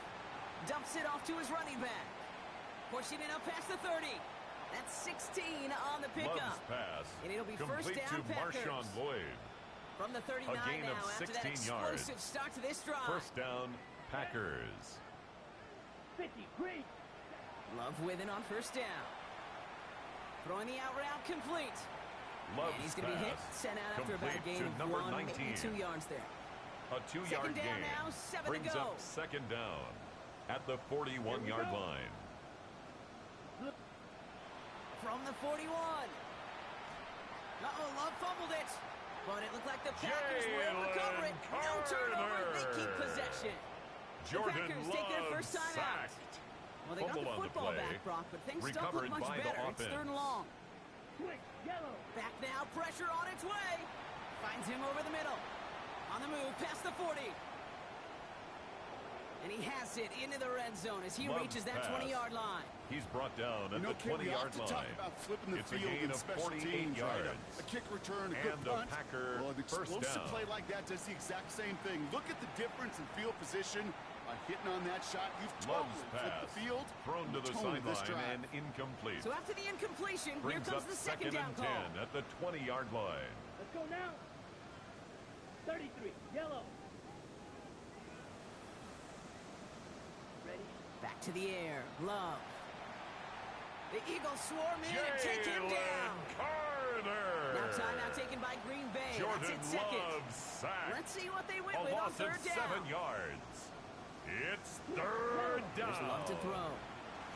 Dumps it off to his running back. Pushing it up past the 30. That's 16 on the pickup. Love's pass. And it'll be complete first down, to Packers. Marshawn Lloyd. From the 39 A gain now of after that 16 yards. explosive start to this drive. First down, Packers. 50, great. Love with it on first down. Throwing the out route complete. Love's And he's going to be hit, pass. sent out after about a Complete gain to of number 1, 19. maybe 2 yards there. A 2-yard Second down gain. now, 7 to Brings go. up second down at the 41-yard line. From the 41. Love fumbled it. But it looked like the Packers will recover it. No turnover. They keep possession. Jordan the Packers take their Love first time out. sacked. Well, they got Fumble the on the football play. back, Brock, but things don't Recovered look much by the better. It's 3rd and long. Quick, yellow. Back now, pressure on its way. Finds him over the middle. On the move, past the 40. And he has it into the red zone as he Love's reaches that pass. 20-yard line. He's brought down at the Kid, we 20-yard often talk line. about flipping the It's a field gain in of special 48 teams, right? yards. A kick return, a good And the punt. Packer Well, an first explosive down. play like that does the exact same thing. Look at the difference in field position. By hitting on that shot, you've Love's totally flipped pass. the field. Thrown to the Tone of this sideline drive. and incomplete. So after the incompletion, Brings here comes up the second down and call. 10 at the 20-yard line. Let's go now. 33, yellow. Ready? Back to the air. Love. The Eagles swarm in and take him down. Carter. Now timeout taken by Green Bay. Jordan That's it second. Love sacked. Let's see what they went A with on loss of 3rd down. 7 yards. It's 3rd down. There's Love to throw.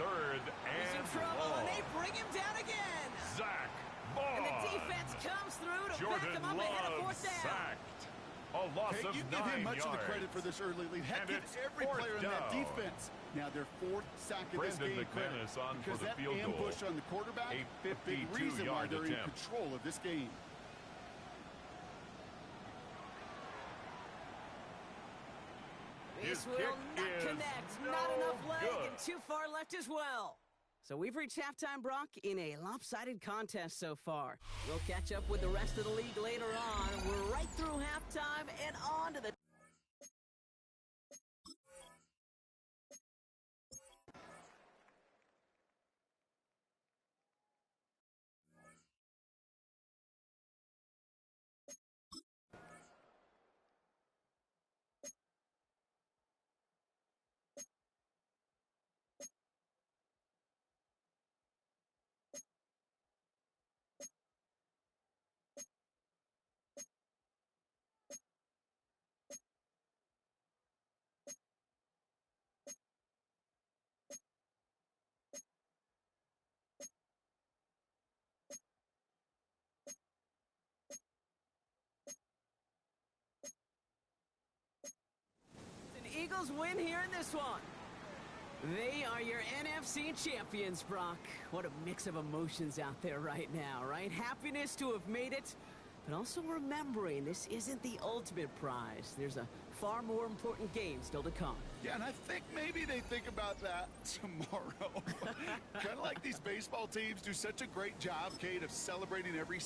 3rd He's in and trouble, long. and they bring him down again. Zach And the Bond. defense comes through to Jordan back him up ahead of Love 4th down. sacked. A loss Hey, of you 9 give him much yards. of the credit for this early lead. Heck, And give it's every 4th player in that down. defense. Now their 4th sack of this Brandon game. McManus on for because the that field goal. ambush on the quarterback, A big reason why 52-yard they're in attempt. control of this game. This His will kick not is connect. no Not enough leg good. and too far left as well. So we've reached halftime, Brock, in a lopsided contest so far. We'll catch up with the rest of the league later on. We're right through halftime and on to the Eagles win here in this one. They are your NFC champions, Brock. What a mix of emotions out there right now, right? Happiness to have made it, but also remembering this isn't the ultimate prize. There's a far more important game still to come. Yeah, and I think maybe they think about that tomorrow. Kind of like these baseball teams do such a great job, Kate, of celebrating every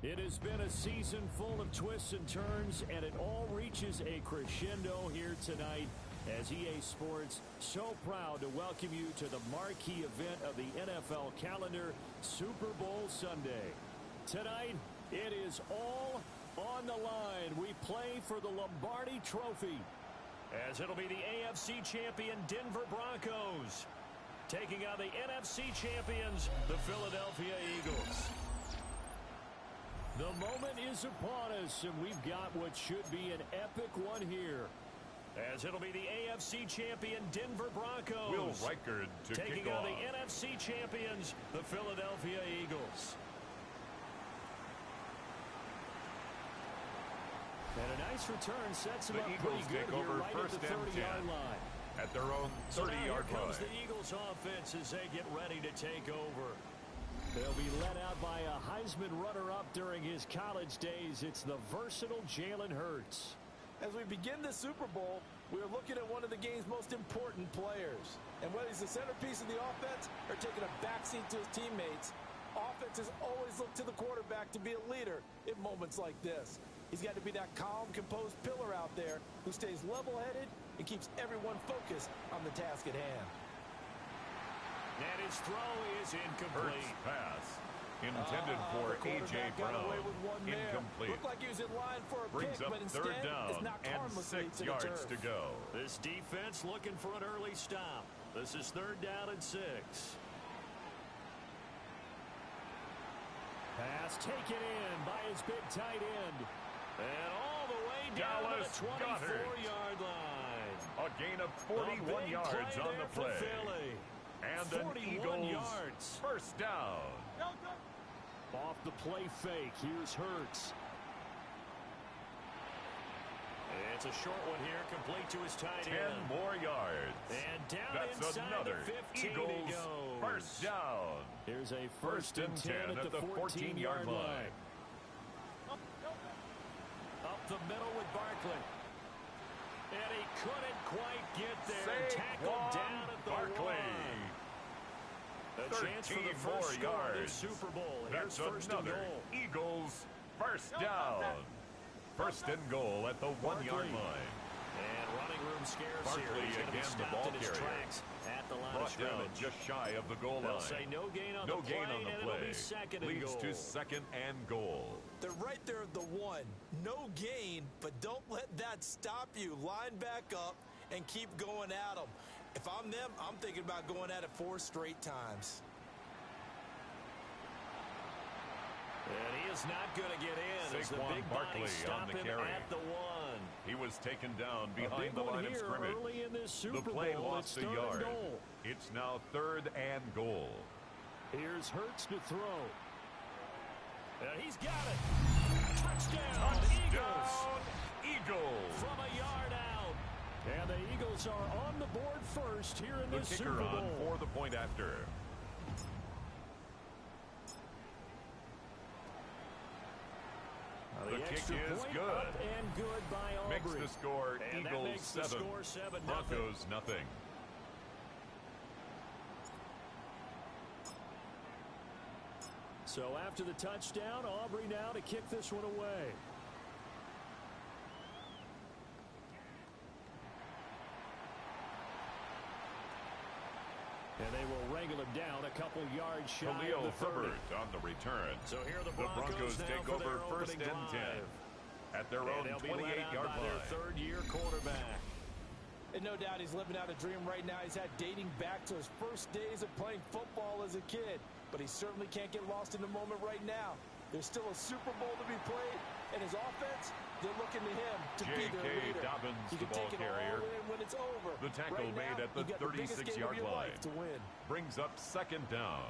It has been a season full of twists and turns, and it all reaches a crescendo here tonight as EA Sports so proud to welcome you to the marquee event of the NFL calendar, Super Bowl Sunday. Tonight, it is all on the line. We play for the Lombardi Trophy, as it'll be the AFC champion Denver Broncos taking on the NFC champions, the Philadelphia Eagles. The moment is upon us, and we've got what should be an epic one here, as it'll be the AFC champion Denver Broncos Will Reichard to taking kick on off. the NFC champions, the Philadelphia Eagles. And a nice return sets them The up Eagles pretty take good over here right at first the and 30-yard 10 line. at their own So now here 30-yard comes line. the Eagles offense as they get ready to take over. They'll be led out by a Heisman runner-up during his college days. It's the versatile Jalen Hurts. As we begin the Super Bowl, we're looking at one of the game's most important players. And whether he's the centerpiece of the offense or taking a backseat to his teammates, offenses always look to the quarterback to be a leader in moments like this. He's got to be that calm, composed pillar out there who stays level-headed and keeps everyone focused on the task at hand. And his throw is incomplete. Hurts pass intended for A.J. Brown. Incomplete. Looked like he was in line for a Brings pick, up but instead third down is knocked and harmlessly 6 to the yards turf. to go. This defense looking for an early stop. This is 3rd down and 6. Pass taken in by his big tight end. And all the way down Dallas to the 24-yard line. A gain of 41 yards on the play. And an Eagles yards. first down. Off the play fake, here's Hurts. It's a short one here, complete to his tight 10 end. more yards. And down That's inside another the 15 Eagles he goes. first down. Here's a first and 10 at the 14-yard line. Up the middle with Barkley. And he couldn't quite get there. Tackled down at the Barkley. 1. A chance for the first score of this Super Bowl. Here's That's first and another goal. Eagles first down. First and goal at the 1-yard line. And running room scarce Barkley here. He's going to be again, the stopped ball in his carrier. tracks at the line of Brought down scrimmage. just shy of the goal They'll line. say no gain on No the play, gain on the and it'll play. be second and Leads goal. to second and goal. They're right there at the 1. No gain, but don't let that stop you. Line back up and keep going at them. If I'm them, I'm thinking about going at it 4 straight times. And he is not going to get in as the Saquon big Barkley bodies stop on the him carry. at the 1. He was taken down A behind big the one line of here scrimmage. early in this Super The play Bowl. lost It's a 3rd yard. and goal. It's now 3rd and goal. Here's Hurts to throw. And he's got it. Touchdown, Eagles. Eagles. From a yard out. And the Eagles are on the board first here in The this kicker Super Bowl. on for the point after. The kick extra is point good. Up and good by Aubrey. Makes the score And that Eagles makes the 7. score 7-0. Broncos nothing. So after the touchdown, Aubrey now to kick this one away. And they will wrangle him down a couple yards shy Khalil of the 30. Herbert on the return. So here are the The Broncos now take for over their first and opening 10 drive. at their And own they'll be led out 28-yard by their line. third-year quarterback. And no doubt he's living out a dream right now. He's had dating back to his first days of playing football as a kid. But he certainly can't get lost in the moment right now. There's still a Super Bowl to be played, and his offense, they're looking to him to be their J.K. leader. Dobbins, He the can ball take it carrier. all in when it's over. The tackle right made now, at the you got the biggest game of 36-yard your line. life to win. Brings up second down.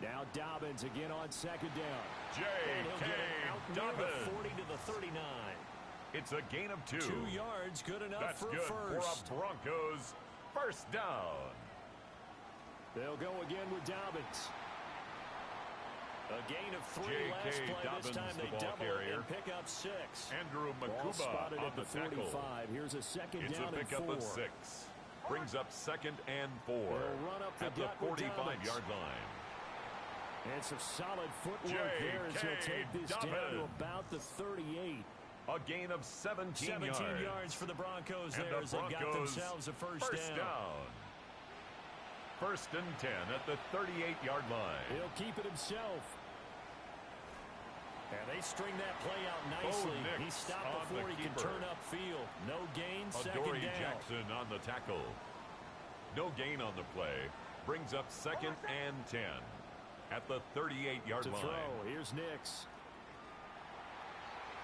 Now Dobbins again on second down. J.K. Dobbins. 40 to the 39. It's a gain of 2. 2 yards, good enough That's for good a first. for a Broncos first down. They'll go again with Dobbins. A gain of 3 J.K. last play. Dobbins, this time the they ball double carrier. and pick up 6. Andrew Ball Makuba spotted on at the the tackle. 45. Here's a second It's down a pickup and 4. of 6. Brings up second and 4 They'll run up the at the gut with 45-yard Dobbins. line. And some solid footwork there as he'll take this down to about the 38. A gain of 17 yards for the Broncos there as they got themselves a first down. First and 10 at the 38-yard line. He'll keep it himself. And they string that play out nicely. He stopped before he can turn upfield. No gain, second Adoree down. Jackson on the tackle. No gain on the play. Brings up second and 10 at the 38-yard line. To throw, here's Nix.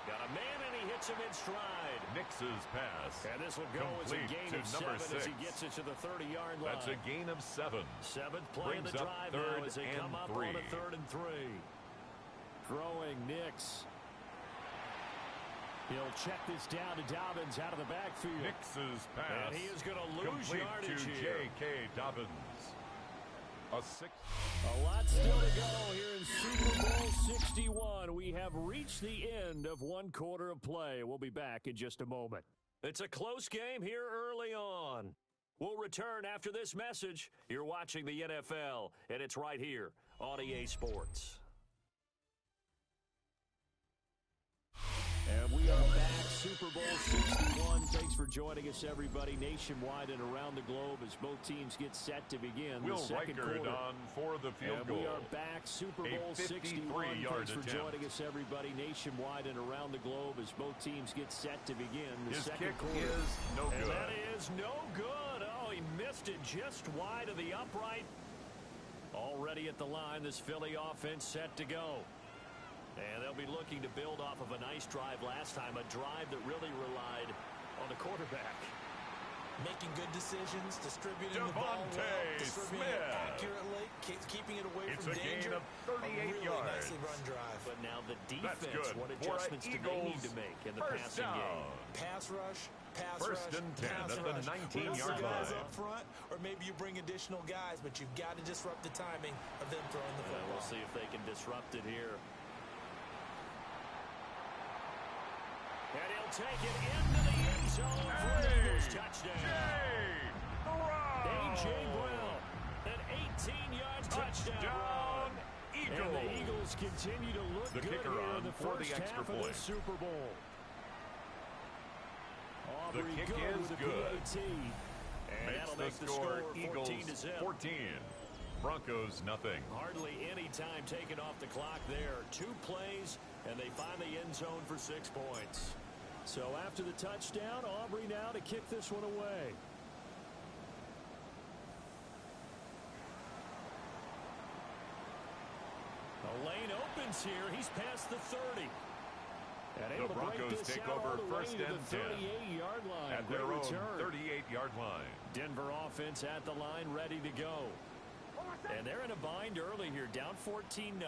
Got a man, and he hits him in stride. Nix's pass. And this will go as a gain of 7 as he gets it to the 30-yard line. That's a gain of 7. Seventh play of the drive now as they come up on a 3rd and 3. Throwing Nix. He'll check this down to Dobbins out of the backfield. Nix's pass. And he is going to lose yardage to here. J.K. Dobbins. A lot still to go here in Super Bowl 61. We have reached the end of one quarter of play. We'll be back in just a moment. It's a close game here early on. We'll return after this message. You're watching the NFL, and it's right here on EA Sports. And we are back, Super Bowl 61. Thanks for joining us, everybody, nationwide and around the globe as both teams get set to begin the second quarter. On for the field goal. We are back, Super Bowl 61. Thanks for joining us, everybody, nationwide and around the globe as both teams get set to begin the second quarter. His kick is no good. And that is no good. Oh, he missed it just wide of the upright. Already at the line, this Philly offense set to go. And they'll be looking to build off of a nice drive last time, a drive that really relied on the quarterback. Making good decisions, distributing the ball well, distributing it accurately, keeping it away from danger. It's a gain of 38 really yards. Nicely run drive. But now the defense, what adjustments do they need to make in the passing game? Pass rush, First and 10 at the 19-yard guys line. up front, or maybe you bring additional guys, but you've got to disrupt the timing of them throwing the football. We'll see if they can disrupt it here. And he'll take it into the end zone for an Eagles touchdown. A.J. Brown, an 18-yard touchdown. Eagles. And the Eagles continue to look good kicker here on in the for first the extra half of point. the Super Bowl. Aubrey The kick good is with a good. PAT. And Makes that'll the make the score score Eagles 14-0. 14. Broncos nothing. Hardly any time taken off the clock there. 2 plays, and they find the end zone for 6 points. So after the touchdown, Aubrey now to kick this one away. The lane opens here. He's past the 30. And able The to break Broncos this take out over all the way first to and the 10. 38-yard line. At their Great own return. 38-yard line. Denver offense at the line, ready to go. And they're in a bind early here, down 14-0.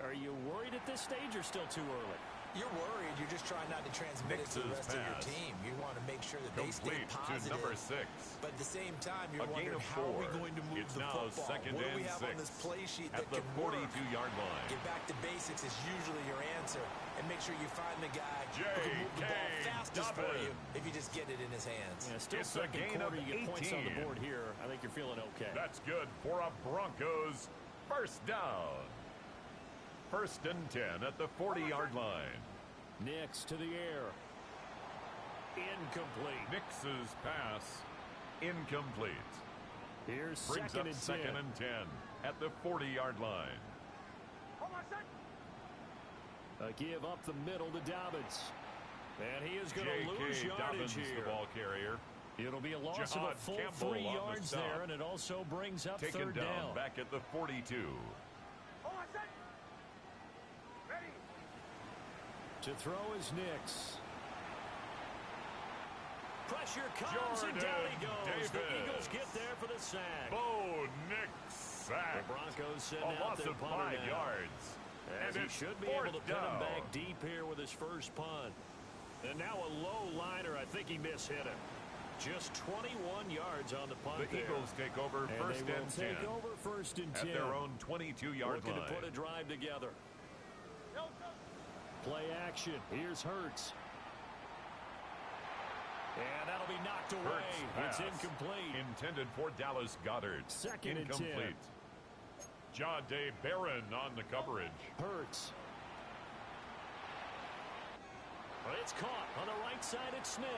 Are you worried at this stage or still too early? You're worried. You're just trying not to transmit it to the rest of your team. You want to make sure that they stay positive. To number 6. But at the same time, you're A wondering, gain of how are we 4. going to move It's the now football? second What do we and have 6 on this play sheet at that the can work? 42-yard line. Get back to basics is usually your answer. And make sure you find the guy who can move the ball fastest for you if you just get it in his hands. Yeah, still It's a second gain quarter. of You get 18. points on the board here. I think you're feeling okay. That's good for a Broncos first down. First and 10 at the 40-yard line. Nix to the air. Incomplete. Nix's pass incomplete. Here's Brings second up and 10. second and 10 at the 40-yard line. A give up the middle to Dobbins. And he is going to lose J.K. yardage Dobbins, here. the ball carrier. It'll be a loss of a full Campbell 3 on the yards stop. there, and it also brings up Taken third down down. back at the 42. To throw is Nix. Pressure comes, and down he goes. Davis. The Eagles get there for the sack. Bo Nix sack. The Broncos send A out loss their of punter 5 now. yards. As And he it's should be able to pin him down. back deep here with his first punt. And now a low liner. I think he mishit him. Just 21 yards on the punt The Eagles take over and first they will and 10. take over first and 10. At their own 22-yard line. Looking to put a drive together. Play action. Here's Hurts. And that'll be knocked away. Hurts It's pass. incomplete. Intended for Dallas Goedert. Second and 10. Incomplete. Jahdae Barron on the coverage. Hurts. It's caught on the right side at Smith.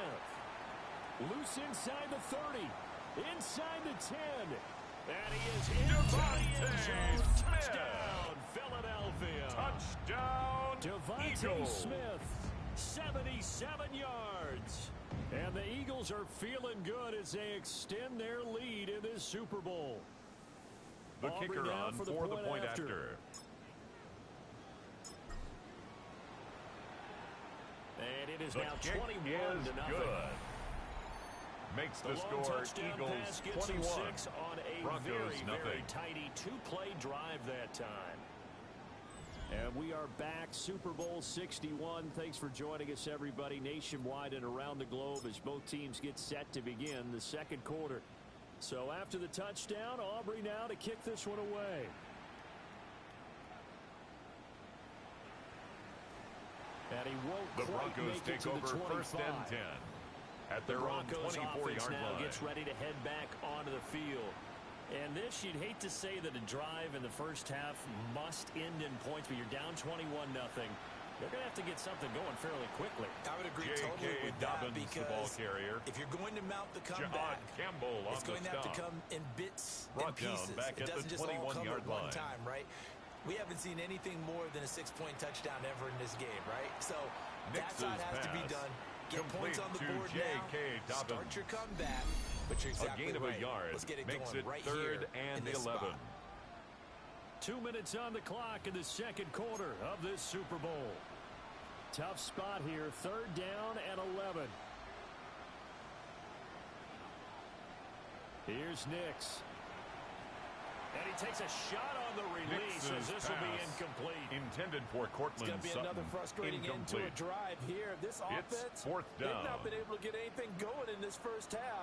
Loose inside the 30. Inside the 10. And he is in the end zone. Touchdown, Philadelphia. Touchdown, Devontae Eagles. Smith, 77 yards. And the Eagles are feeling good as they extend their lead in this Super Bowl. The Aubrey kicker now on for the point after. And it is The now kick 21 is to nothing. good. Makes the long score touchdown Eagles pass gets 21. him 6 on a Broncos very nothing. tidy two-play drive that time. And we are back, Super Bowl 61. Thanks for joining us, everybody, nationwide and around the globe as both teams get set to begin the second quarter. So after the touchdown, Aubrey now to kick this one away. And he won't The quite Broncos make it take to over the 25. first and 10 at their own Broncos 24-yard now line. gets ready to head back onto the field. And this, you'd hate to say that a drive in the first half must end in points, but you're down 21-0. They're going to have to get something going fairly quickly. I would agree J.K. totally with Dobbins, that the ball because carrier. if you're going to mount the Jahad comeback, Campbell on it's going the to have to stop. come in bits Brought and pieces. down back It at the doesn't just all come 21-yard at one line. time, right? We haven't seen anything more than a 6-point touchdown ever in this game, right? So that side has to be done. Get complete points on the to board J.K. now. Dobbins. Start your comeback, but you're exactly A gain of right. a yard Let's get it makes going it right third here and in this 11. spot. 2 minutes on the clock in the second quarter of this Super Bowl. Tough spot here, third down and 11. Here's Nix. And he takes a shot on the release as this will be incomplete. Intended for Cortland It's going to be Sutton. another frustrating end to a drive here. This offense, fourth they've down. not been able to get anything going in this first half.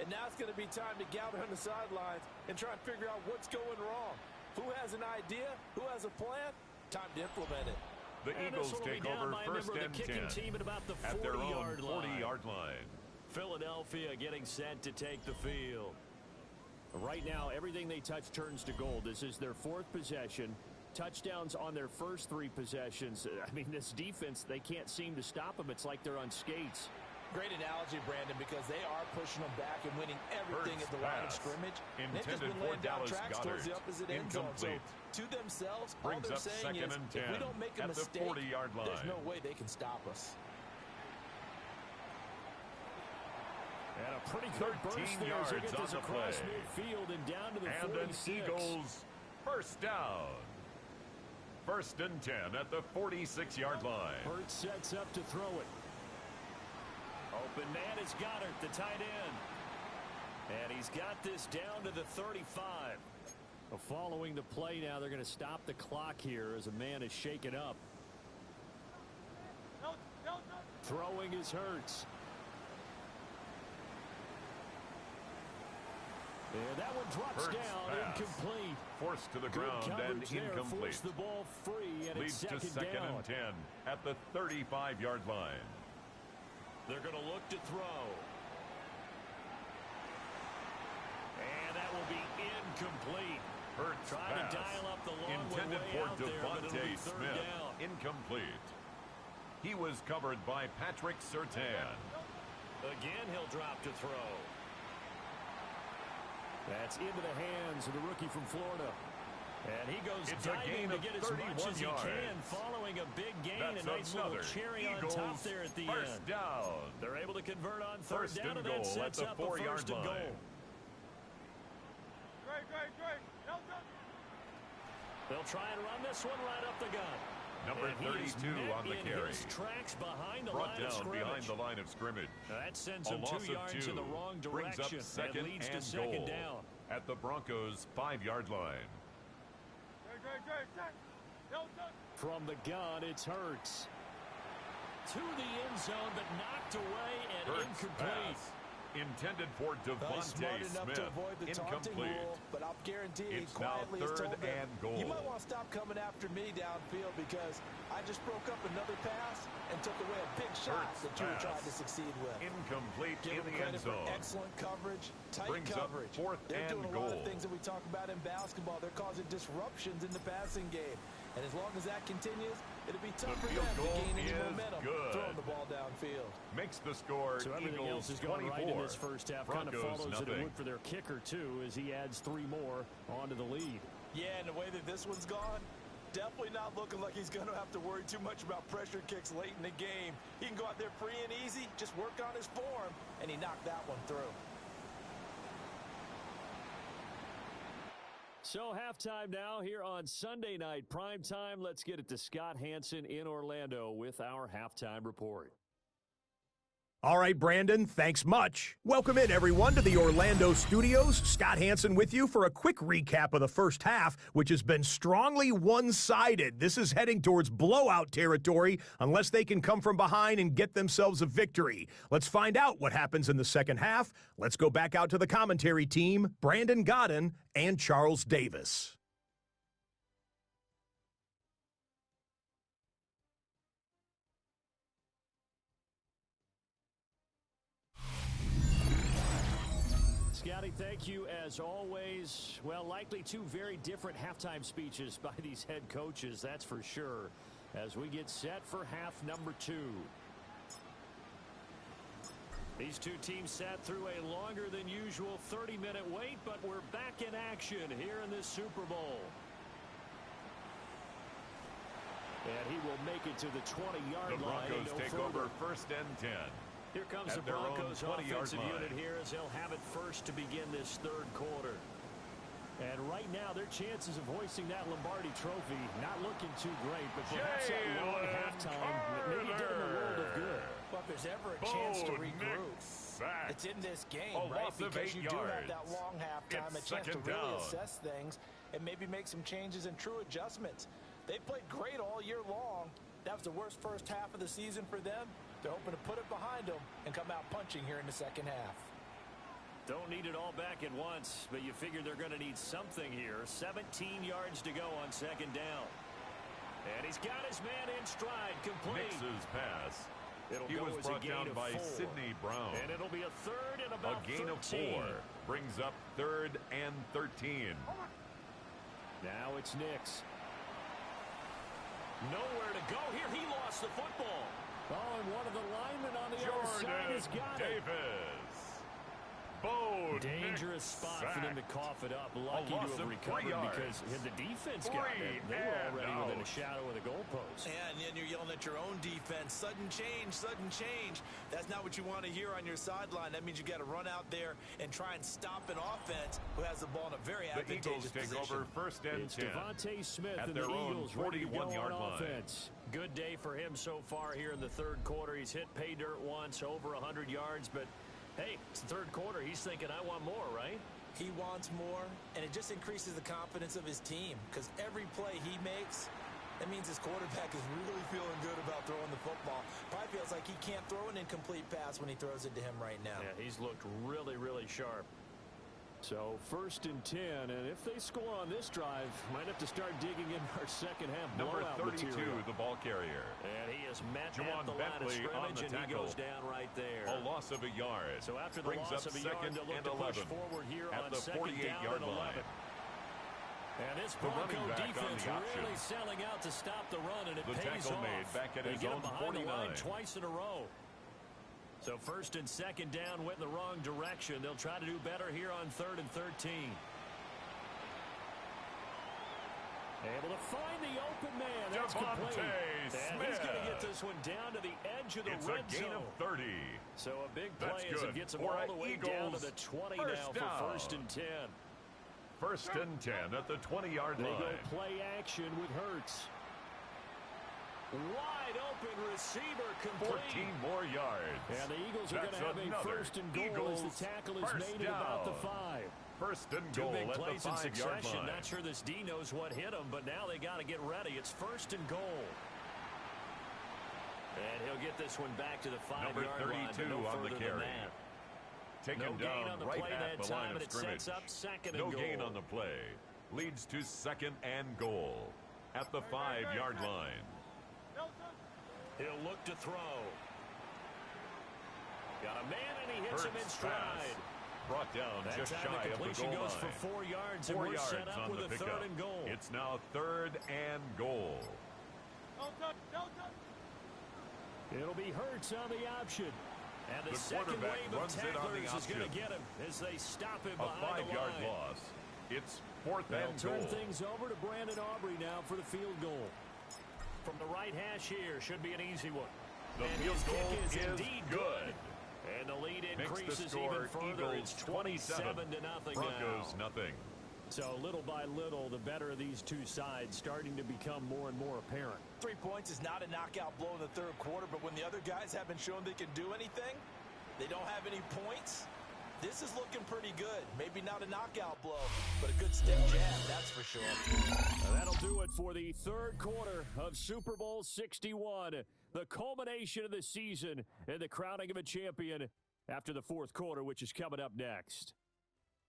And now it's going to be time to gather on the sidelines and try and figure out what's going wrong. Who has an idea? Who has a plan? Time to implement it. The Eagles take over first and 10 team at about the at their own 40-yard line. 40-yard line. Philadelphia getting set to take the field. Right now, everything they touch turns to gold. This is their fourth possession. Touchdowns on their first three possessions. I mean, this defense, they can't seem to stop them. It's like they're on skates. Great analogy, Brandon, because they are pushing them back and winning everything Hurts at the line of pass. scrimmage. They've just Intended been for laying down Dallas tracks towards the Goedert. opposite end zone. So Incomplete. to themselves, all Brings they're up saying second is, and if we 10 don't make a at the mistake, 40-yard line. there's no way they can stop us. And a pretty good burst there as they get this across midfield and down to the 46. And an Eagles first down. First and 10 at the 46-yard line. Hurts sets up to throw it. Open man is Goddard, the tight end. And he's got this down to the 35. Following the play now, they're going to stop the clock here as a man is shaken up. Throwing is Hurts. And that one drops Hurts down, pass. incomplete. Forced to the Good ground and coverage there, incomplete. forced the ball free, and Leads it's to second down. and 10 at the 35-yard line. They're going to look to throw. And that will be incomplete. Hurts Trying pass. to dial up the long Intended way for out there, but it'll Devontae be third Smith. down. Incomplete. He was covered by Patrick Surtain. Again, he'll drop to throw. That's into the hands of the rookie from Florida. And he goes It's a gain diving to of get as much 31 as he yards. can, following a big gain. That's a nice little another cherry Eagles on top there at the first end. down. They're able to convert on third First down, and and that goal at sets the up a 4-yard first and line. goal. They'll try and run this one right up the gut. Number And he is 32 met on the in carry. his tracks behind the Brought line of down scrimmage. behind the line of scrimmage. That sends A him loss 2 of yards 2 in the wrong brings direction up second and leads to and second goal down. at the Broncos' 5-yard line. From the gun, it's Hurts. To the end zone, but knocked away and Hurts incomplete. pass. Intended for Smart Devontae enough Smith. to avoid the taunting Incomplete. rule, but I'll guarantee It's he quietly now has third told them, and goal. you might want y'all stop coming after me downfield because I just broke up another pass and took away a big shot that you were trying to succeed with. Incomplete Give in them the end credit for zone. excellent coverage, tight Brings coverage. up 4th They're and doing a goal. lot of things that we talk about in basketball. They're causing disruptions in the passing game. And as long as that continues, it'll be tough for them to gain any momentum throwing the ball downfield. Makes the score So everything Eagles else is going 24. right in this first half. Kind of Broncos follows nothing. it would for their kicker, too, as he adds 3 more onto the lead. Yeah, and the way that this one's gone, definitely not looking like he's going to have to worry too much about pressure kicks late in the game. He can go out there free and easy, just work on his form, and he knocked that one through. So halftime now here on Sunday night prime time. Let's get it to Scott Hanson in Orlando with our halftime report. All right, Brandon, thanks much. Welcome in, everyone, to the Orlando studios. Scott Hanson with you for a quick recap of the first half, which has been strongly one-sided. This is heading towards blowout territory unless they can come from behind and get themselves a victory. Let's find out what happens in the second half. Let's go back out to the commentary team, Brandon Godden and Charles Davis. Scotty, thank you as always. Well, likely 2 very different halftime speeches by these head coaches, that's for sure, as we get set for half number 2. These 2 teams sat through a longer than usual 30-minute wait, but we're back in action here in this Super Bowl. And he will make it to the 20-yard line. The Broncos take over 1st and 10. Here comes the Broncos offensive unit here as they'll have it first to begin this third quarter. And right now, their chances of hoisting that Lombardi trophy not looking too great, but perhaps that long halftime maybe did them a world of good. Well, if there's ever a chance to regroup, it's in this game, right? Because you do have that long halftime, a chance to really assess things and maybe make some changes and true adjustments. They played great all year long. That was the worst first half of the season for them. They're hoping to put it behind them and come out punching here in the second half. Don't need it all back at once, but you figure they're going to need something here. 17 yards to go on second down. And he's got his man in stride, complete. Mixes pass. He was brought down by Sidney Brown. And it'll be a third and about a gain 13. of 4. Brings up 3rd and 13. Now it's Nix. Nowhere to go here. He lost the football. Oh, and one of the linemen on the other side has got it. Dangerous spot for them to cough it up. Lucky to have recovered because had the defense gotten it, they were already within a shadow of the goalpost. Yeah, and then you're yelling at your own defense. Sudden change, sudden change. That's not what you want to hear on your sideline. That means you got to run out there and try and stop an offense who has the ball in a very advantageous position. The Eagles take over 1st and 10. It's Devontae Smith at and the their own Eagles ready to go on 41-yard line. offense. Good day for him so far here in the third quarter. He's hit pay dirt once, over 100 yards, but hey, it's the third quarter. He's thinking, I want more, right? He wants more, and it just increases the confidence of his team because every play he makes, that means his quarterback is really feeling good about throwing the football. Probably feels like he can't throw an incomplete pass when he throws it to him right now. Yeah, he's looked really, really sharp. So 1st and 10, and if they score on this drive, might have to start digging in our second half Number blowout 32, material. the ball carrier. And he is met at Juwan the line of Bentley on scrimmage, the and he tackle. goes down right there. A loss of a yard. So after the brings loss up of a yard, 2nd they'll look and to push 11 forward here at on the second down 48-yard and 11. line. And this The Bronco running back on defense the option. really selling out to stop the run, and it The pays tackle off. made back at They his get own him behind 49. the line twice in a row. So 1st and 2nd down went in the wrong direction. They'll try to do better here on 3rd and 13. Able to find the open man. That's complete. And he's going to get this one down to the edge of the red zone. It's a gain of 30. So a big play as it gets him all the way down to the 20 now for 1st and 10. 1st and 10 at the 20-yard line. They go play action with Hurts. Wide open receiver complete. 14 more yards. And the Eagles are going to have a 1st and goal as the tackle is made at about the 5. 1st and Two goal big at plays the in 5-yard succession. line. Not sure this D knows what hit him, but now they got to get ready. It's 1st and goal. And he'll get this one back to the 5-yard line. Number 32 no on the carry. Taken no gain down on the right play at that the time, line and of it scrimmage. sets up 2nd and No goal. gain on the play. leads to 2nd and goal at the 5-yard line. He'll look to throw. Got a man, and he hits him in stride. Brought down that just time shy the of the completion goal goes line. for 4 yards, 4 and we're yards set up on with the a pickup. 3rd and goal. It's now 3rd and goal. It'll be Hurts on the option. And the second quarterback wave of runs it on the tacklers is going to option. get him as they stop him A behind the 5-yard line. loss. It's 4th They'll and turn goal. things over to Brandon Aubrey now for the field goal. From the right hash here, should be an easy one. The and field his goal kick is is indeed good. And the lead Makes increases the score even further. Eagles It's 27, 27-0 Broncos now. nothing. So little by little, the better of these two sides starting to become more and more apparent. 3 points is not a knockout blow in the 3rd quarter, but when the other guys haven't shown they can do anything, they don't have any points, this is looking pretty good. Maybe not a knockout blow, but a good step jab, that's for sure. Now that'll do it for the 3rd quarter of Super Bowl 61. The culmination of the season and the crowning of a champion after the 4th quarter, which is coming up next.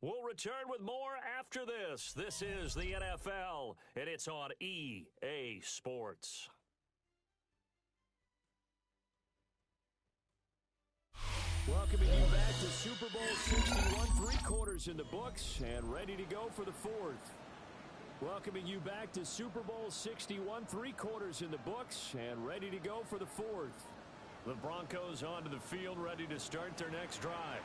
We'll return with more after this. This is the NFL, and it's on EA Sports. Welcoming you back to Super Bowl 61, 3 quarters in the books, and ready to go for the 4th. Welcoming you back to Super Bowl 61, 3 quarters in the books, and ready to go for the 4th. The Broncos onto the field, ready to start their next drive.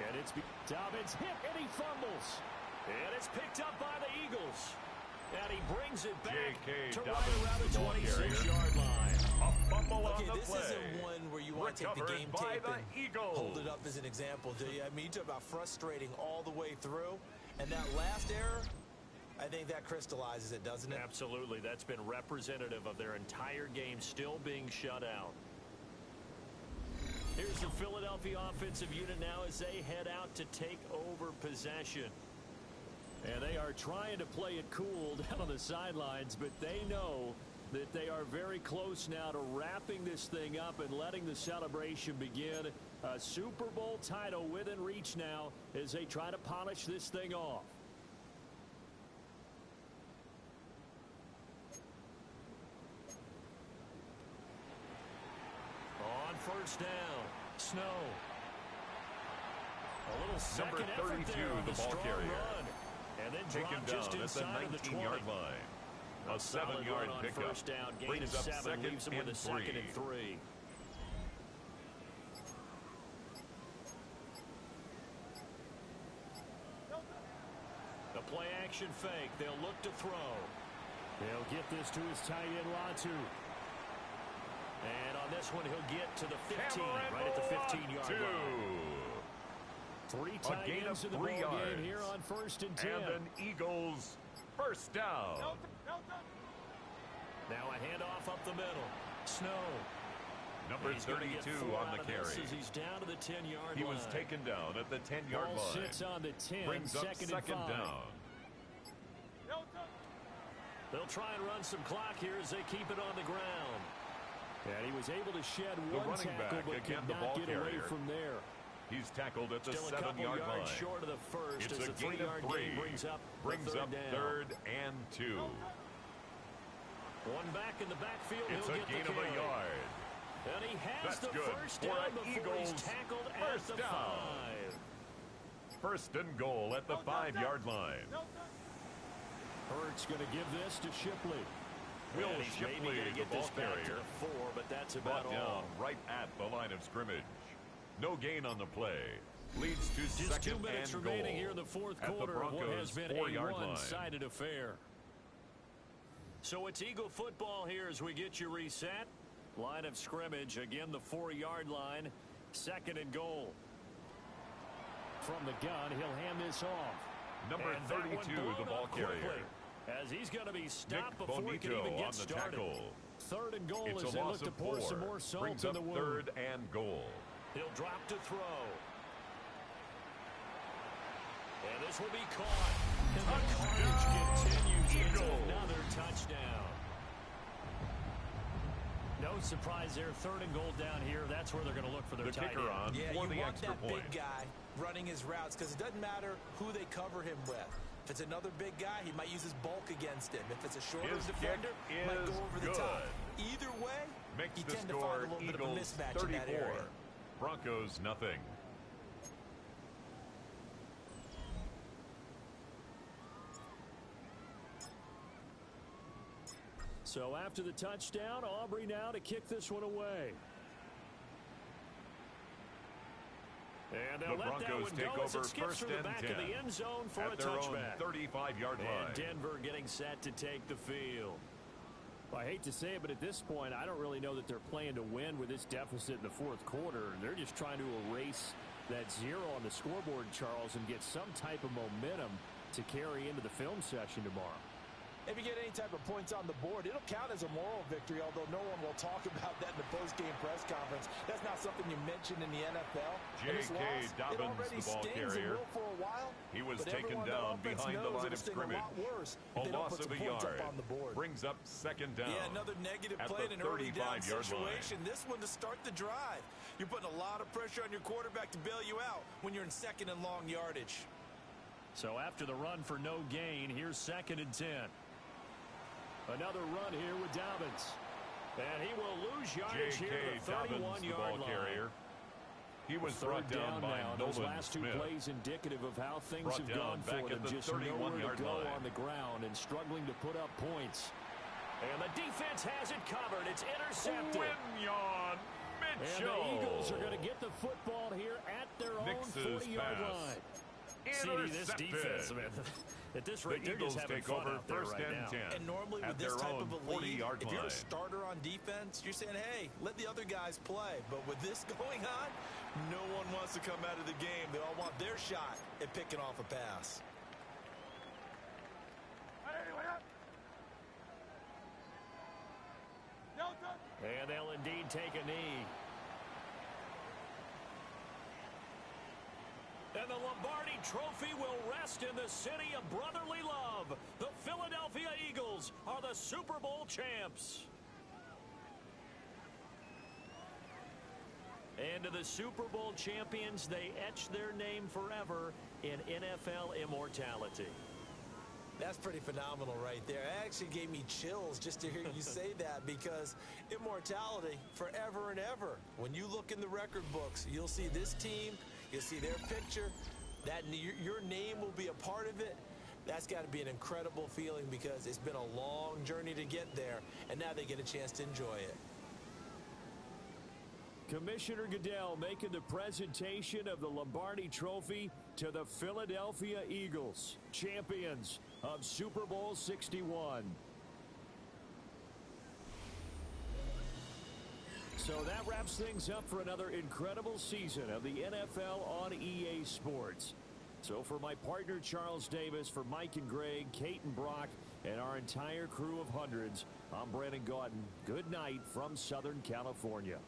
And it's Dobbins hit, and he fumbles. And it's picked up by the Eagles. And he brings it back to right around the 26-yard line. A fumble on the this play. isn't one where you want to take the Recovered game by tape the and Eagles. hold it up as an example, do you? I mean, you talk about frustrating all the way through. And that last error, I think that crystallizes it, doesn't it? Absolutely. That's been representative of their entire game still being shut out. Here's the Philadelphia offensive unit now as they head out to take over possession. And they are trying to play it cool down on the sidelines, but they know that they are very close now to wrapping this thing up and letting the celebration begin. A Super Bowl title within reach now as they try to polish this thing off. On 1st down, Snow. A little second Number 32, effort there on the ball strong carrier. run. And then Taken dropped down just at the inside of the 19-yard 20. line. A Solid 7-yard run on pickup. 1st down, gain Brings of up 7, 2nd leaves them with a 2nd and 3. The play action fake. They'll look to throw. They'll get this to his tight end, Latu. And on this one, he'll get to the 15, right at the 15-yard line. 3 tight ends in the ball game here on 1st and 10. And an Eagles 1st down. Now a handoff up the middle. Snow. Number 32 on the carry. He's down to the 10-yard line. He was taken down at the 10-yard Ball line. sits on the 10. Brings up 2nd down. They'll try and run some clock here as they keep it on the ground. And he was able to shed one running tackle, back, but again, could the not ball get away carrier. from there. He's tackled at the Still a couple 7-yard line. yards short of the first It's as a the gain of 3-yard 3. gain brings up Brings the up down. 3rd and 2. One back in the backfield. It's He'll a get gain the of a carry. yard. And he has That's the good 1st for down an before Eagles he's tackled at 1st the down. 5. 1st and goal at the 5-yard line. Hurts going to give this to Shipley. Will And he's maybe Shipley, going to the get ball this back to carrier, the 4, but that's brought about all. down right at the line of scrimmage. No gain on the play. Leads to Just 2 2nd minutes and remaining goal here in the 4th at the quarter of what has Broncos' been a 4-yard line. one-sided affair. So it's Eagle football here as we get you reset. Line of scrimmage, again the 4-yard line, 2nd and goal. From the gun, he'll hand this off. Number And that 32, one the blown ball up quickly, carrier. as he's going to be stopped Nick before he can even Bonito get on the started. tackle. 3rd and goal It's as a they loss look to of pour 4. some more salt Brings in up the wound. 3rd and goal. He'll drop to throw. And this will be caught. And the carnage continues into another touchdown. No surprise there. 3rd and goal down here. That's where they're going to look for their tight kicker end. on Yeah, for you the want extra that point. big guy running his routes because it doesn't matter who they cover him with. If it's another big guy, he might use his bulk against him. If it's a shorter His defender, he might go over the top. Either way, makes you the tend to find a score little bit of a Eagles mismatch 34. in that area. Broncos nothing. So after the touchdown, Aubrey now to kick this one away. And they'll The let that Broncos one take go as over it skips first through the and back 10 of the end zone for at a their own touchback. 35-yard line. And Denver getting set to take the field. I hate to say it, but at this point, I don't really know that they're playing to win with this deficit in the fourth quarter. They're just trying to erase that zero on the scoreboard, Charles, and get some type of momentum to carry into the film session tomorrow. If you get any type of points on the board, it'll count as a moral victory, although no one will talk about that in the post-game press conference. That's not something you mention in the NFL. J.K. Dobbins, the ball carrier. For a while, he was taken down behind the line of scrimmage. A loss of a yard. Brings up second down. Yeah, another negative play in an early down situation. This one to start the drive. You're putting a lot of pressure on your quarterback to bail you out when you're in second and long yardage. So after the run for no gain, here's 2nd and 10. Another run here with Dobbins. And he will lose yardage here to the 31-yard line. He was brought down by now. Nolan Those last two Smith. plays indicative of how things have gone for them. Just nowhere to go on the ground and struggling to put up points. And the defense has it covered. It's intercepted. Quinyon Mitchell. And the Eagles are going to get the football here at their own 40-yard line. Intercepted. This defense, man. At this rate, the Eagles take over first right and now. 10 and normally with at this their type own of a lead, 40-yard if you're line. a starter on defense, you're saying, hey, let the other guys play. But with this going on, no one wants to come out of the game. They all want their shot at picking off a pass. And they'll indeed take a knee. And the Lombardi Trophy will rest in the city of brotherly love. The Philadelphia Eagles are the Super Bowl champs. And to the Super Bowl champions, they etch their name forever in NFL immortality. That's pretty phenomenal right there. It actually gave me chills just to hear you say that, because immortality forever and ever. When you look in the record books, you'll see this team, you'll see their picture, that your name will be a part of it. That's got to be an incredible feeling, because it's been a long journey to get there, and now they get a chance to enjoy it. Commissioner Goodell making the presentation of the Lombardi Trophy to the Philadelphia Eagles, champions of Super Bowl 61. So that wraps things up for another incredible season of the NFL on EA Sports. So for my partner Charles Davis, for Mike and Greg, Kate and Brock, and our entire crew of hundreds, I'm Brandon Gaudin. Good night from Southern California.